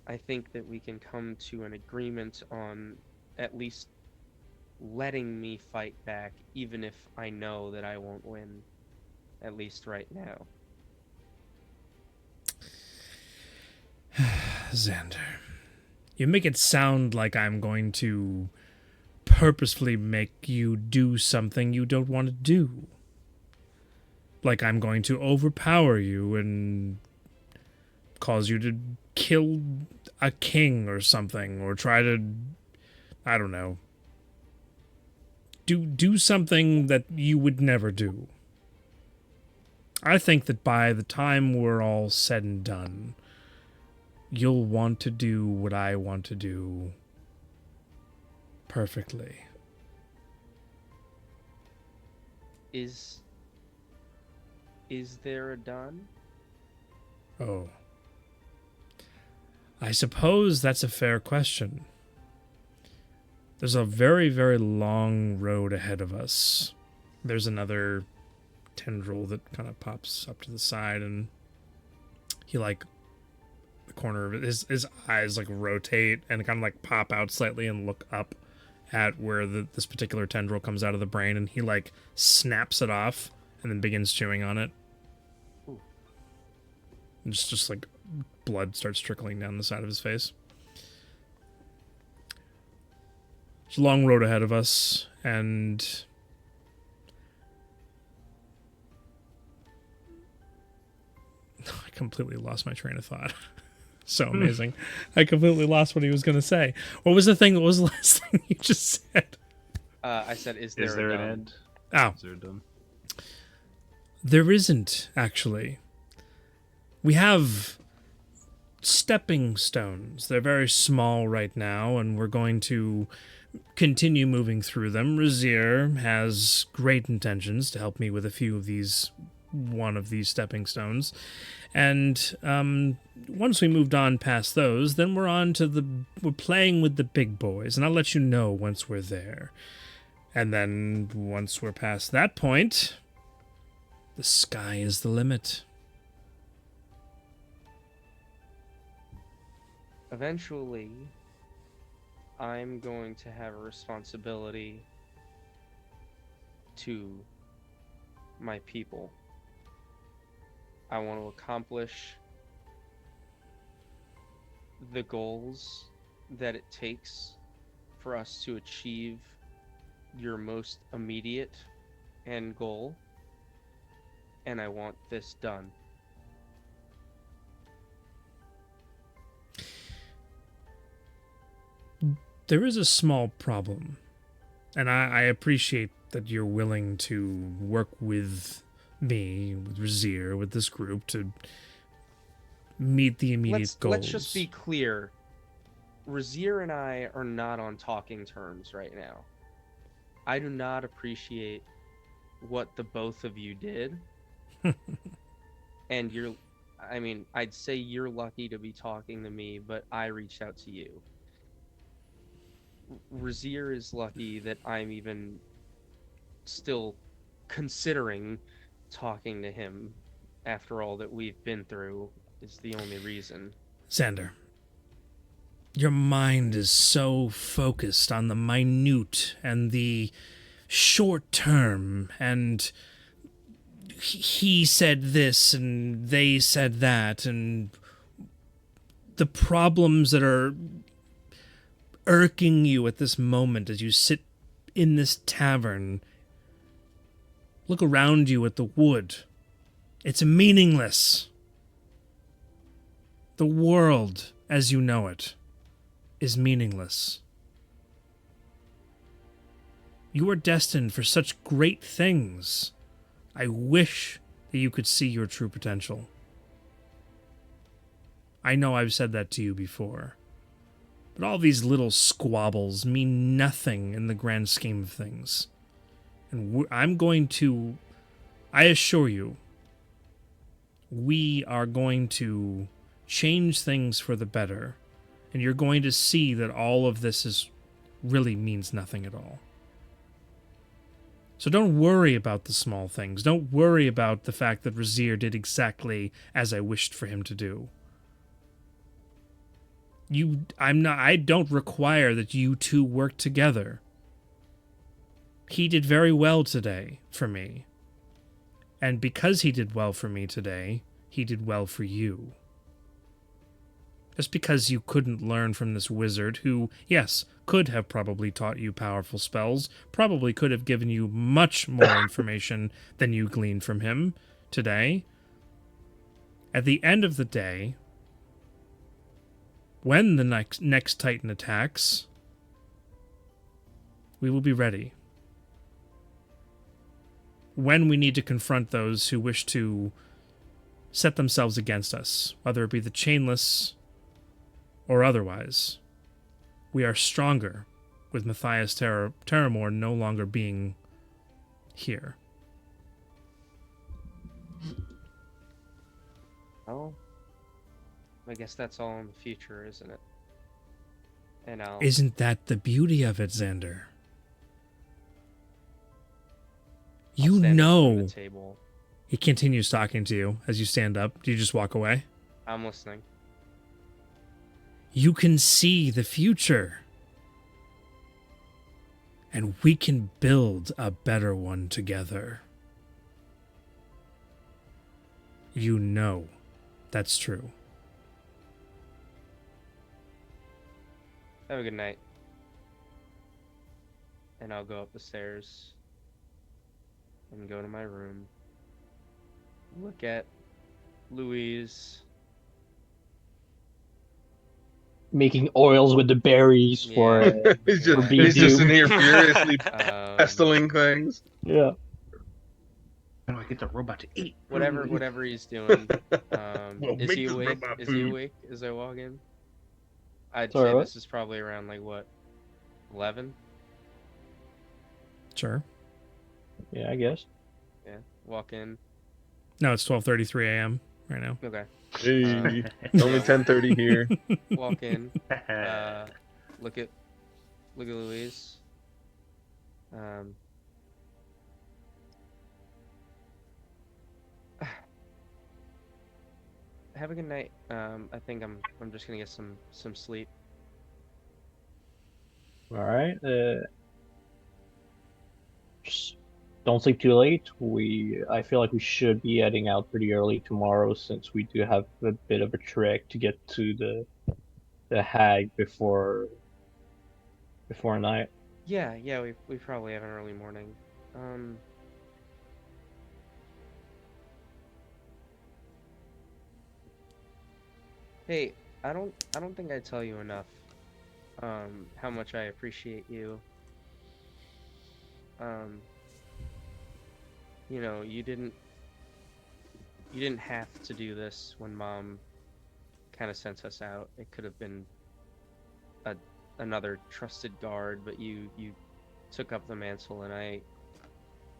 I think that we can come to an agreement on at least letting me fight back, even if I know that I won't win, at least right now. Xander, you make it sound like I'm going to purposefully make you do something you don't want to do. Like I'm going to overpower you and cause you to kill a king or something, or try to, I don't know, do something that you would never do. I think that by the time we're all said and done, you'll want to do what I want to do perfectly. Is there a done? Oh. I suppose that's a fair question. There's a very, very long road ahead of us. There's another tendril that kind of pops up to the side, and he, like, the corner of it, his eyes, like, rotate and kind of, like, pop out slightly and look up at where this particular tendril comes out of the brain, and he, like, snaps it off and then begins chewing on it. Ooh. And just like, blood starts trickling down the side of his face. It's a long road ahead of us, and I completely lost my train of thought. So amazing. I completely lost what he was going to say. What was the last thing you just said? I said, is there Is there a an done? end? Oh, Is there done? there isn't, actually. We have stepping stones. They're very small right now, and we're going to continue moving through them. Razier has great intentions to help me with a few of these, one of these stepping stones. And once we moved on past those, then we're playing with the big boys, and I'll let you know once we're there. And then once we're past that point, the sky is the limit. Eventually, I'm going to have a responsibility to my people. I want to accomplish the goals that it takes for us to achieve your most immediate end goal, and I want this done. There is a small problem, and I appreciate that you're willing to work with me, with Razier, with this group to meet the immediate goals. Let's just be clear. Razier and I are not on talking terms right now. I do not appreciate what the both of you did. And I'd say you're lucky to be talking to me, but I reached out to you. Razier is lucky that I'm even still considering talking to him after all that we've been through is the only reason. Xander, your mind is so focused on the minute and the short term, and he said this and they said that, and the problems that are irking you at this moment as you sit in this tavern. Look around you at the wood. It's meaningless. The world, as you know it, is meaningless. You are destined for such great things. I wish that you could see your true potential. I know I've said that to you before. But all these little squabbles mean nothing in the grand scheme of things. And I assure you, we are going to change things for the better. And you're going to see that all of this really means nothing at all. So don't worry about the small things. Don't worry about the fact that Razier did exactly as I wished for him to do. I don't require that you two work together. He did very well today for me. And because he did well for me today, he did well for you. Just because you couldn't learn from this wizard who, yes, could have probably taught you powerful spells, probably could have given you much more information than you gleaned from him today. At the end of the day, when the next Titan attacks, we will be ready. When we need to confront those who wish to set themselves against us, whether it be the Chainless or otherwise, we are stronger with Matthias Terramore no longer being here. Oh, I guess that's all in the future, isn't it? And Isn't that the beauty of it, Xander? You know. He continues talking to you as you stand up. Do you just walk away? I'm listening. You can see the future. And we can build a better one together. You know that's true. Have a good night. And I'll go up the stairs and go to my room. Look at Louise. Making oils with the berries for he's for just in Doom. here furiously Pestling things. Yeah. How do I get the robot to eat? Whatever he's doing. Well, Is make he this awake? robot Is he food. awake as I walk in? I'd Sorry, say what? this is probably around like what, 11? Sure. Yeah, I guess. Yeah. Walk in. No, it's 12:33 a.m. right now. Okay. Hey, it's only 10:30 here. Walk in. Look at Louise. Have a good night. I think I'm just gonna get some sleep. All right. Just don't sleep too late. I feel like we should be heading out pretty early tomorrow since we do have a bit of a trek to get to the hag before night. Yeah, we probably have an early morning. Hey, I don't think I tell you enough how much I appreciate you. You know, you didn't have to do this when Mom kind of sent us out. It could have been another trusted guard, but you took up the mantle, and I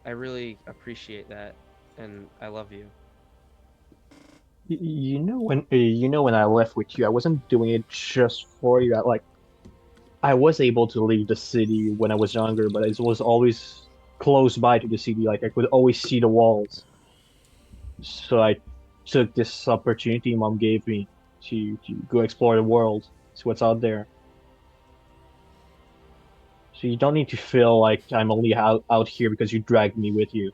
really appreciate that, and I love you. You know when I left with you, I wasn't doing it just for you. I was able to leave the city when I was younger, but it was always close by to the city. Like I could always see the walls. So I took this opportunity Mom gave me to go explore the world, see what's out there. So you don't need to feel like I'm only out here because you dragged me with you.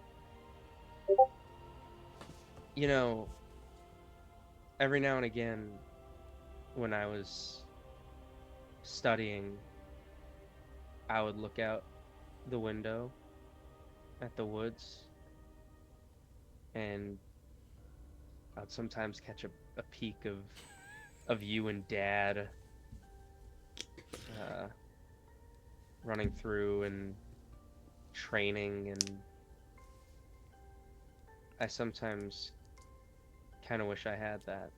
You know, every now and again, when I was studying, I would look out the window at the woods, and I'd sometimes catch a peek of you and Dad running through and training, and I sometimes kind of wish I had that.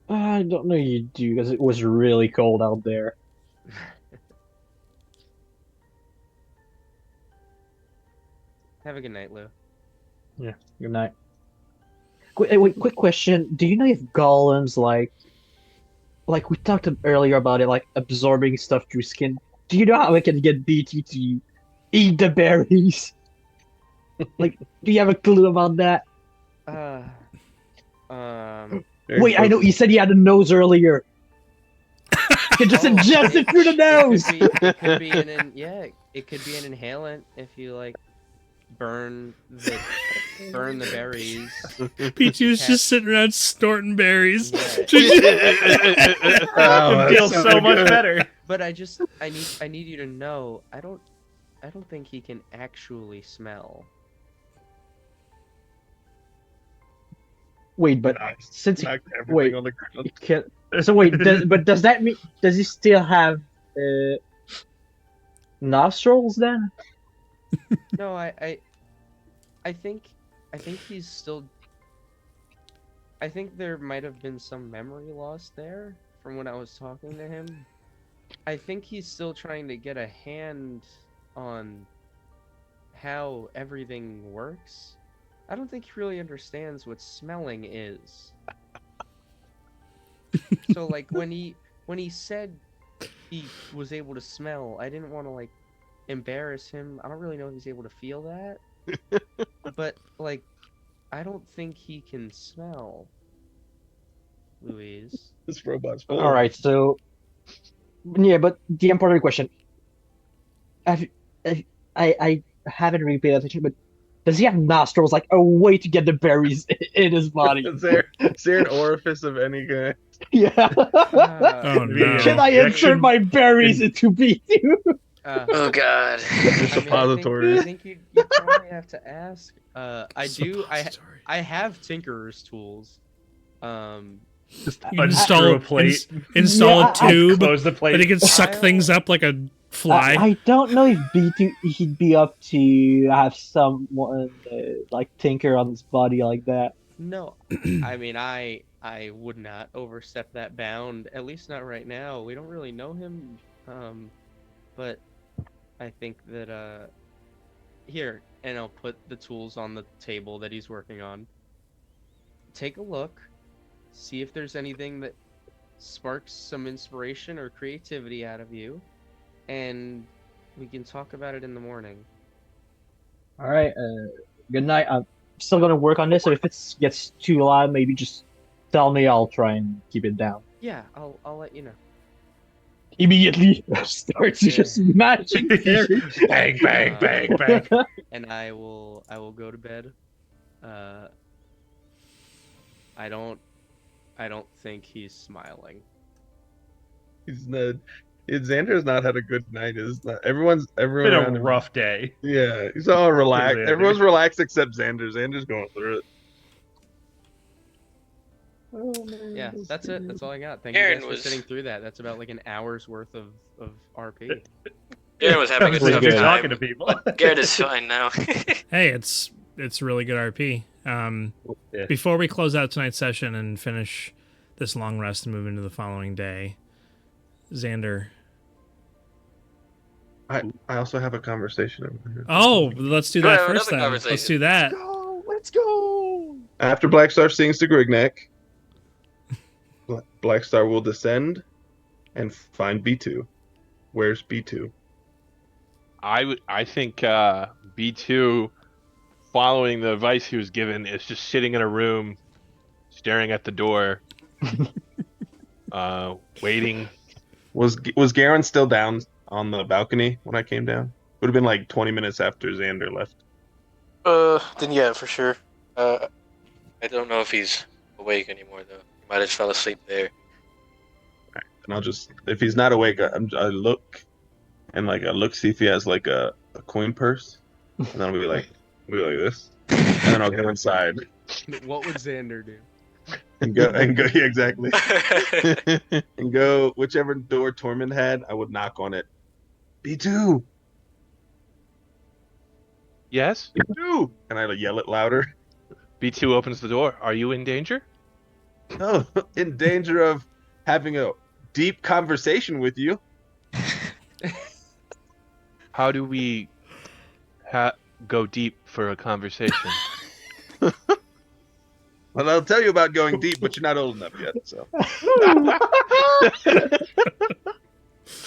I don't know you do because it was really cold out there. Have a good night, Lou. Yeah, good night. Wait, quick question. Do you know if golems like we talked earlier about it, like absorbing stuff through skin? Do you know how I can get BT to eat the berries? Like, do you have a clue about that? Wait, I know you said he had a nose earlier. You can just ingest it through the nose. It could be it could be an inhalant if you like burn the berries. P2's just sitting around snorting berries. Yeah. Oh, It feels so much better. But I need you to know, I don't think he can actually smell. Wait, but Nice. since he, Knocked everything wait, on the ground. he can't. So wait, does that mean does he still have nostrils then? No, I think he's still. I think there might have been some memory loss there from when I was talking to him. I think he's still trying to get a hand on how everything works. I don't think he really understands what smelling is. So like when he said he was able to smell, I didn't want to like embarrass him. I don't really know if he's able to feel that. But like I don't think he can smell. Louise. This robot's full. All right, so yeah, but the important question: I haven't really paid attention, but does he have nostrils like a way to get the berries in his body? Is there an orifice of any kind? Yeah. Oh no! Can I insert my berries into B2? Oh God. Suppository. I think you probably have to ask. I have tinkerer's tools. Just You unscrew a install plate, install Yeah, a tube, close the plate. and it can suck I'll- things up like a Fly. I don't know if B2 he'd be up to have someone like tinker on his body like that. No, I mean I would not overstep that bound. At least not right now. We don't really know him, but I think that here, and I'll put the tools on the table that he's working on. Take a look, see if there's anything that sparks some inspiration or creativity out of you, and we can talk about it in the morning. All right. Good night. I'm still gonna work on this. So if it gets too loud, maybe just tell me. I'll try and keep it down. Yeah, I'll let you know. Immediately starts Yeah. just smashing Terry. Bang, bang, bang, bang. And I will go to bed. I don't think he's smiling. He's not. Xander's not had a good night. Is not everyone Been around a him? rough day. Yeah, he's all relaxed. Xander. Everyone's relaxed except Xander. Xander's going through it. Yeah, that's it. That's all I got. Thank Aaron you guys was- for sitting through that. That's about like an hour's worth of RP. Aaron was having a Pretty tough good. time. Talking to people. Garrett is fine now. Hey, it's really good RP. Yeah. Before we close out tonight's session and finish this long rest and move into the following day, Xander. I also have a conversation over here. Oh, let's do Go that ahead, first another then. Let's conversation. do that. Let's go. After Blackstar sings to Grignac, Blackstar will descend and find B2. Where's B2? I think B2, following the advice he was given, is just sitting in a room, staring at the door, waiting. Was Garen still down on the balcony when I came down? Would have been like 20 minutes after Xander left. Then yeah, for sure. I don't know if he's awake anymore though. He might have fell asleep there. And I'll just, if he's not awake, I look and like I look see if he has like a coin purse, and then I'll be like this, and then I'll go inside What would Xander do? and go yeah, exactly, and go whichever door Tormund had. I would knock on it. B2, Yes? B2, and I yell it louder. B2 opens the door. Are you in danger? No, in danger of having a deep conversation with you. How do we go deep for a conversation? Well, I'll tell you about going deep, but you're not old enough yet. So,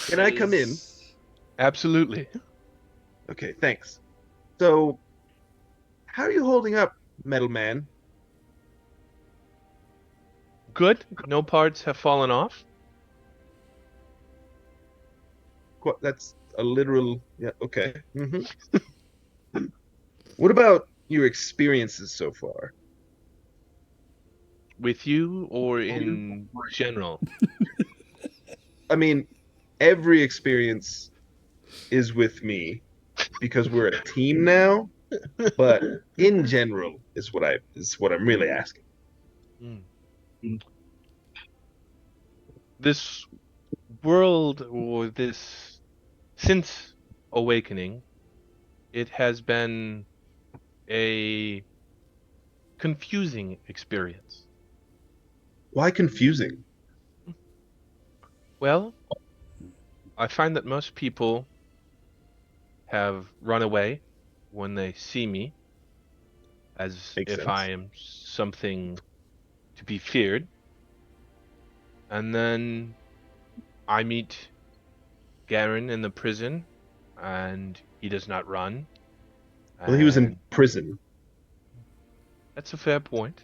can I come in? Absolutely. Okay, thanks. So, how are you holding up, Metal Man? Good. No parts have fallen off. That's a literal. Yeah. Okay. What about your experiences so far? With you or in general? I mean, every experience is with me because we're a team now. But in general, is what I'm really asking. This world, or this, since awakening, it has been a confusing experience. Why confusing? Well, I find that most people have run away when they see me, as Makes if sense. I am something to be feared. And then I meet Garen in the prison, and he does not run. Well, he was in And prison. that's a fair point.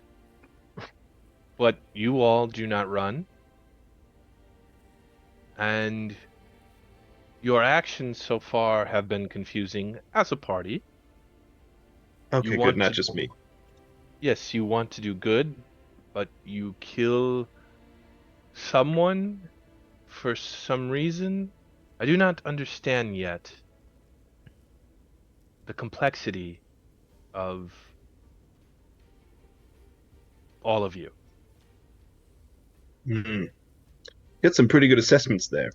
But you all do not run. And your actions so far have been confusing as a party. Okay, You good. want Not to- just me. Yes, you want to do good, but you kill someone for some reason. I do not understand yet the complexity of all of you. Mm-hmm. Get some pretty good assessments there.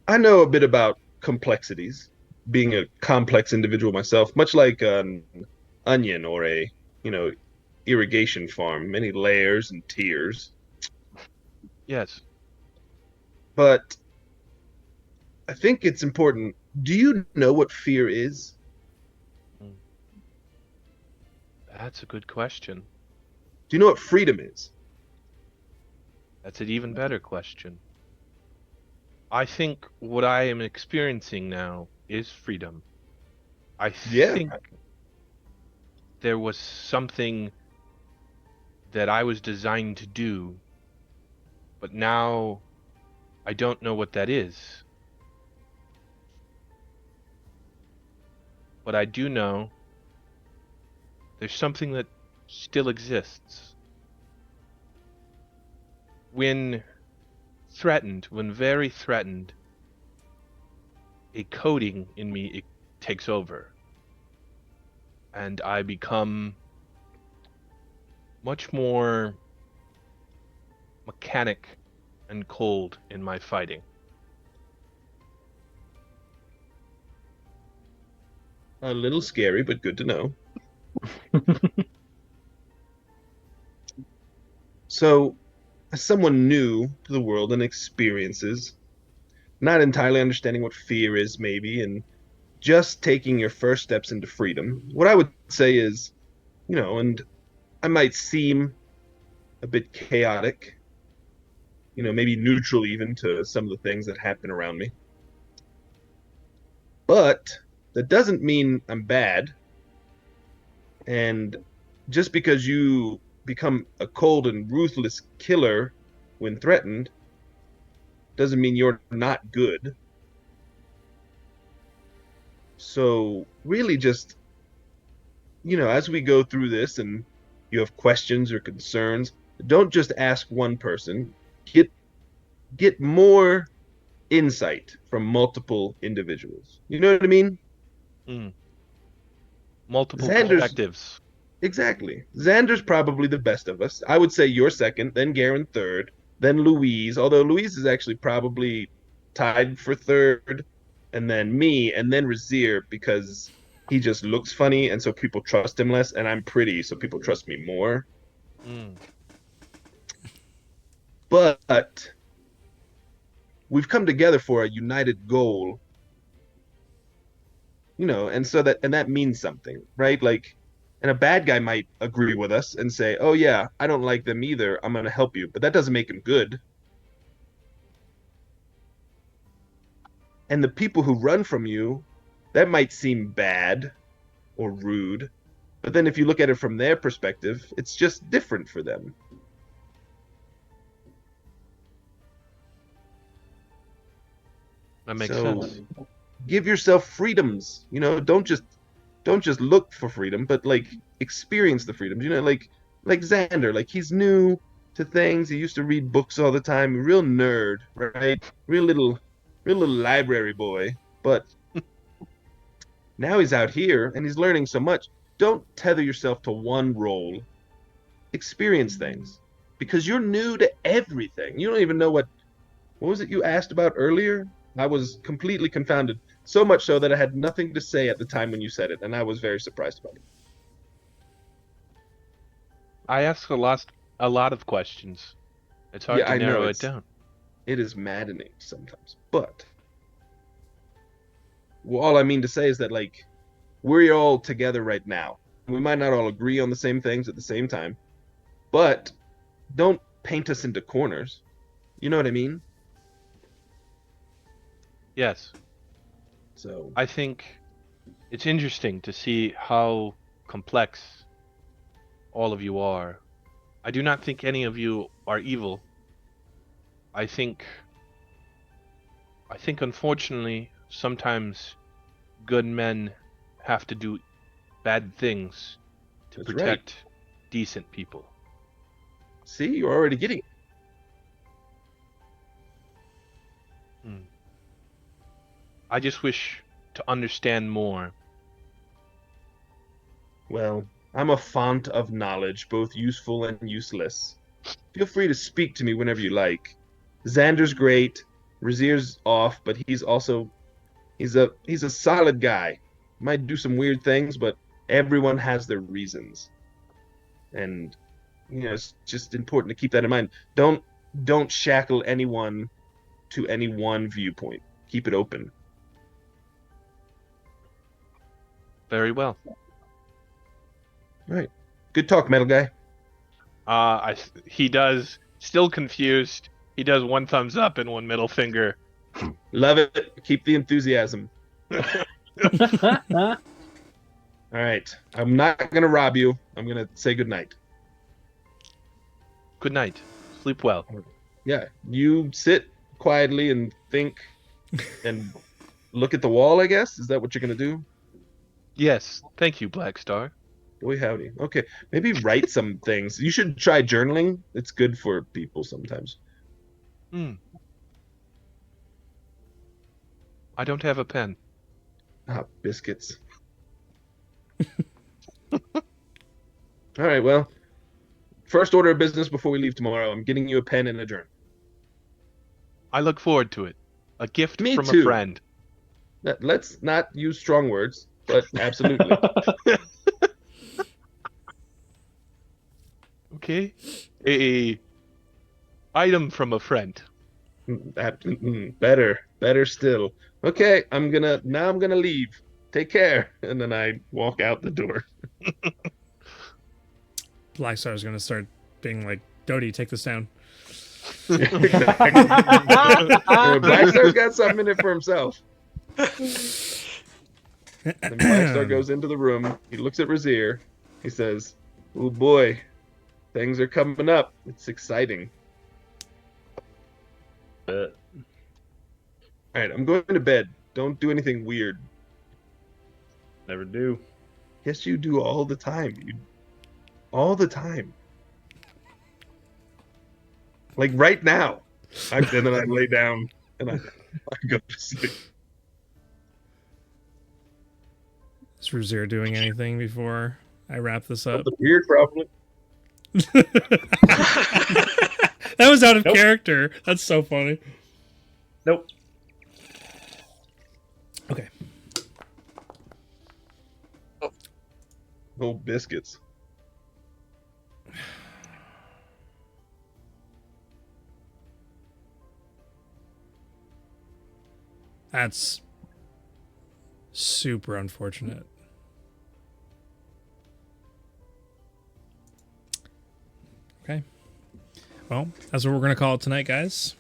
I know a bit about complexities, being a complex individual myself, much like an onion or a, you know, irrigation farm, many layers and tiers. Yes. But I think it's important. Do you know what fear is? That's a good question. Do you know what freedom is? That's an even better question. I think what I am experiencing now is freedom. I Yeah. think there was something that I was designed to do, but now I don't know what that is. But I do know there's something that still exists. When threatened, when very threatened, a coding in me it takes over. And I become much more mechanic and cold in my fighting. A little scary, but good to know. So, as someone new to the world and experiences, not entirely understanding what fear is, maybe, and just taking your first steps into freedom, what I would say is, and I might seem a bit chaotic, maybe neutral even to some of the things that happen around me. But that doesn't mean I'm bad. And just because you become a cold and ruthless killer when threatened doesn't mean you're not good. So, really, just, as we go through this and you have questions or concerns, don't just ask one person. Get more insight from multiple individuals. You know what I mean? Multiple Xander's perspectives. exactly. Xander's probably the best of us. I would say you're second, then Garen third, then Louise, although Louise is actually probably tied for third, and then me, and then Razir because he just looks funny, and so people trust him less, and I'm pretty, so people trust me more. Mm. But we've come together for a united goal, and that means something, right? Like, and a bad guy might agree with us and say, "Oh yeah, I don't like them either. I'm going to help you," but that doesn't make him good. And the people who run from you, that might seem bad or rude, but then if you look at it from their perspective, it's just different for them. That makes So sense. give yourself freedoms. Don't just look for freedom, but like experience the freedoms. Like Xander, like he's new to things. He used to read books all the time. Real nerd, right? Real little library boy. But now he's out here and he's learning so much. Don't tether yourself to one role. Experience things because you're new to everything. You don't even know what was it you asked about earlier? I was completely confounded. So much so that I had nothing to say at the time when you said it, and I was very surprised about it. I ask a lot of questions. It's hard Yeah, to I know narrow it down. it is maddening sometimes. But well, all I mean to say is that like we're all together right now. We might not all agree on the same things at the same time, but don't paint us into corners. You know what I mean? Yes. So I think it's interesting to see how complex all of you are. I do not think any of you are evil. I think unfortunately sometimes good men have to do bad things to that's right. protect decent people. See, you're already getting it. I just wish to understand more. Well, I'm a font of knowledge, both useful and useless. Feel free to speak to me whenever you like. Xander's great. Razir's off, but he's a solid guy. Might do some weird things, but everyone has their reasons. And it's just important to keep that in mind. Don't shackle anyone to any one viewpoint. Keep it open. Very well. All right. Good talk, metal guy. He does, still confused. He does one thumbs up and one middle finger. Love it. Keep the enthusiasm. All right. I'm not going to rob you. I'm going to say goodnight. Good night. Sleep well. Yeah. You sit quietly and think and look at the wall, I guess? Is that what you're going to do? Yes. Thank you, Black Star. Boy, howdy. Okay. Maybe write some things. You should try journaling. It's good for people sometimes. I don't have a pen. Ah, biscuits. All right, well, first order of business before we leave tomorrow, I'm getting you a pen and a journal. I look forward to it. A gift Me from too. a friend. Let's not use strong words, but absolutely. Okay. A item from a friend. Better still. Okay, I'm gonna leave. Take care. And then I walk out the door. Black Star's gonna start being like, Dodie, take this down. Exactly. Black Star's got something in it for himself. And Black Star goes into the room. He looks at Razir. He says, "Oh boy, things are coming up. It's exciting." All right, I'm going to bed. Don't do anything weird. Never do. Yes, you do all the time. All the time. Like right now. And then I lay down and I go to sleep. Is Razir doing anything before I wrap this up? The beard, probably. That was out of character. That's so funny. Nope. Okay. Oh, biscuits. That's super unfortunate. Okay. Well, that's what we're going to call it tonight, guys.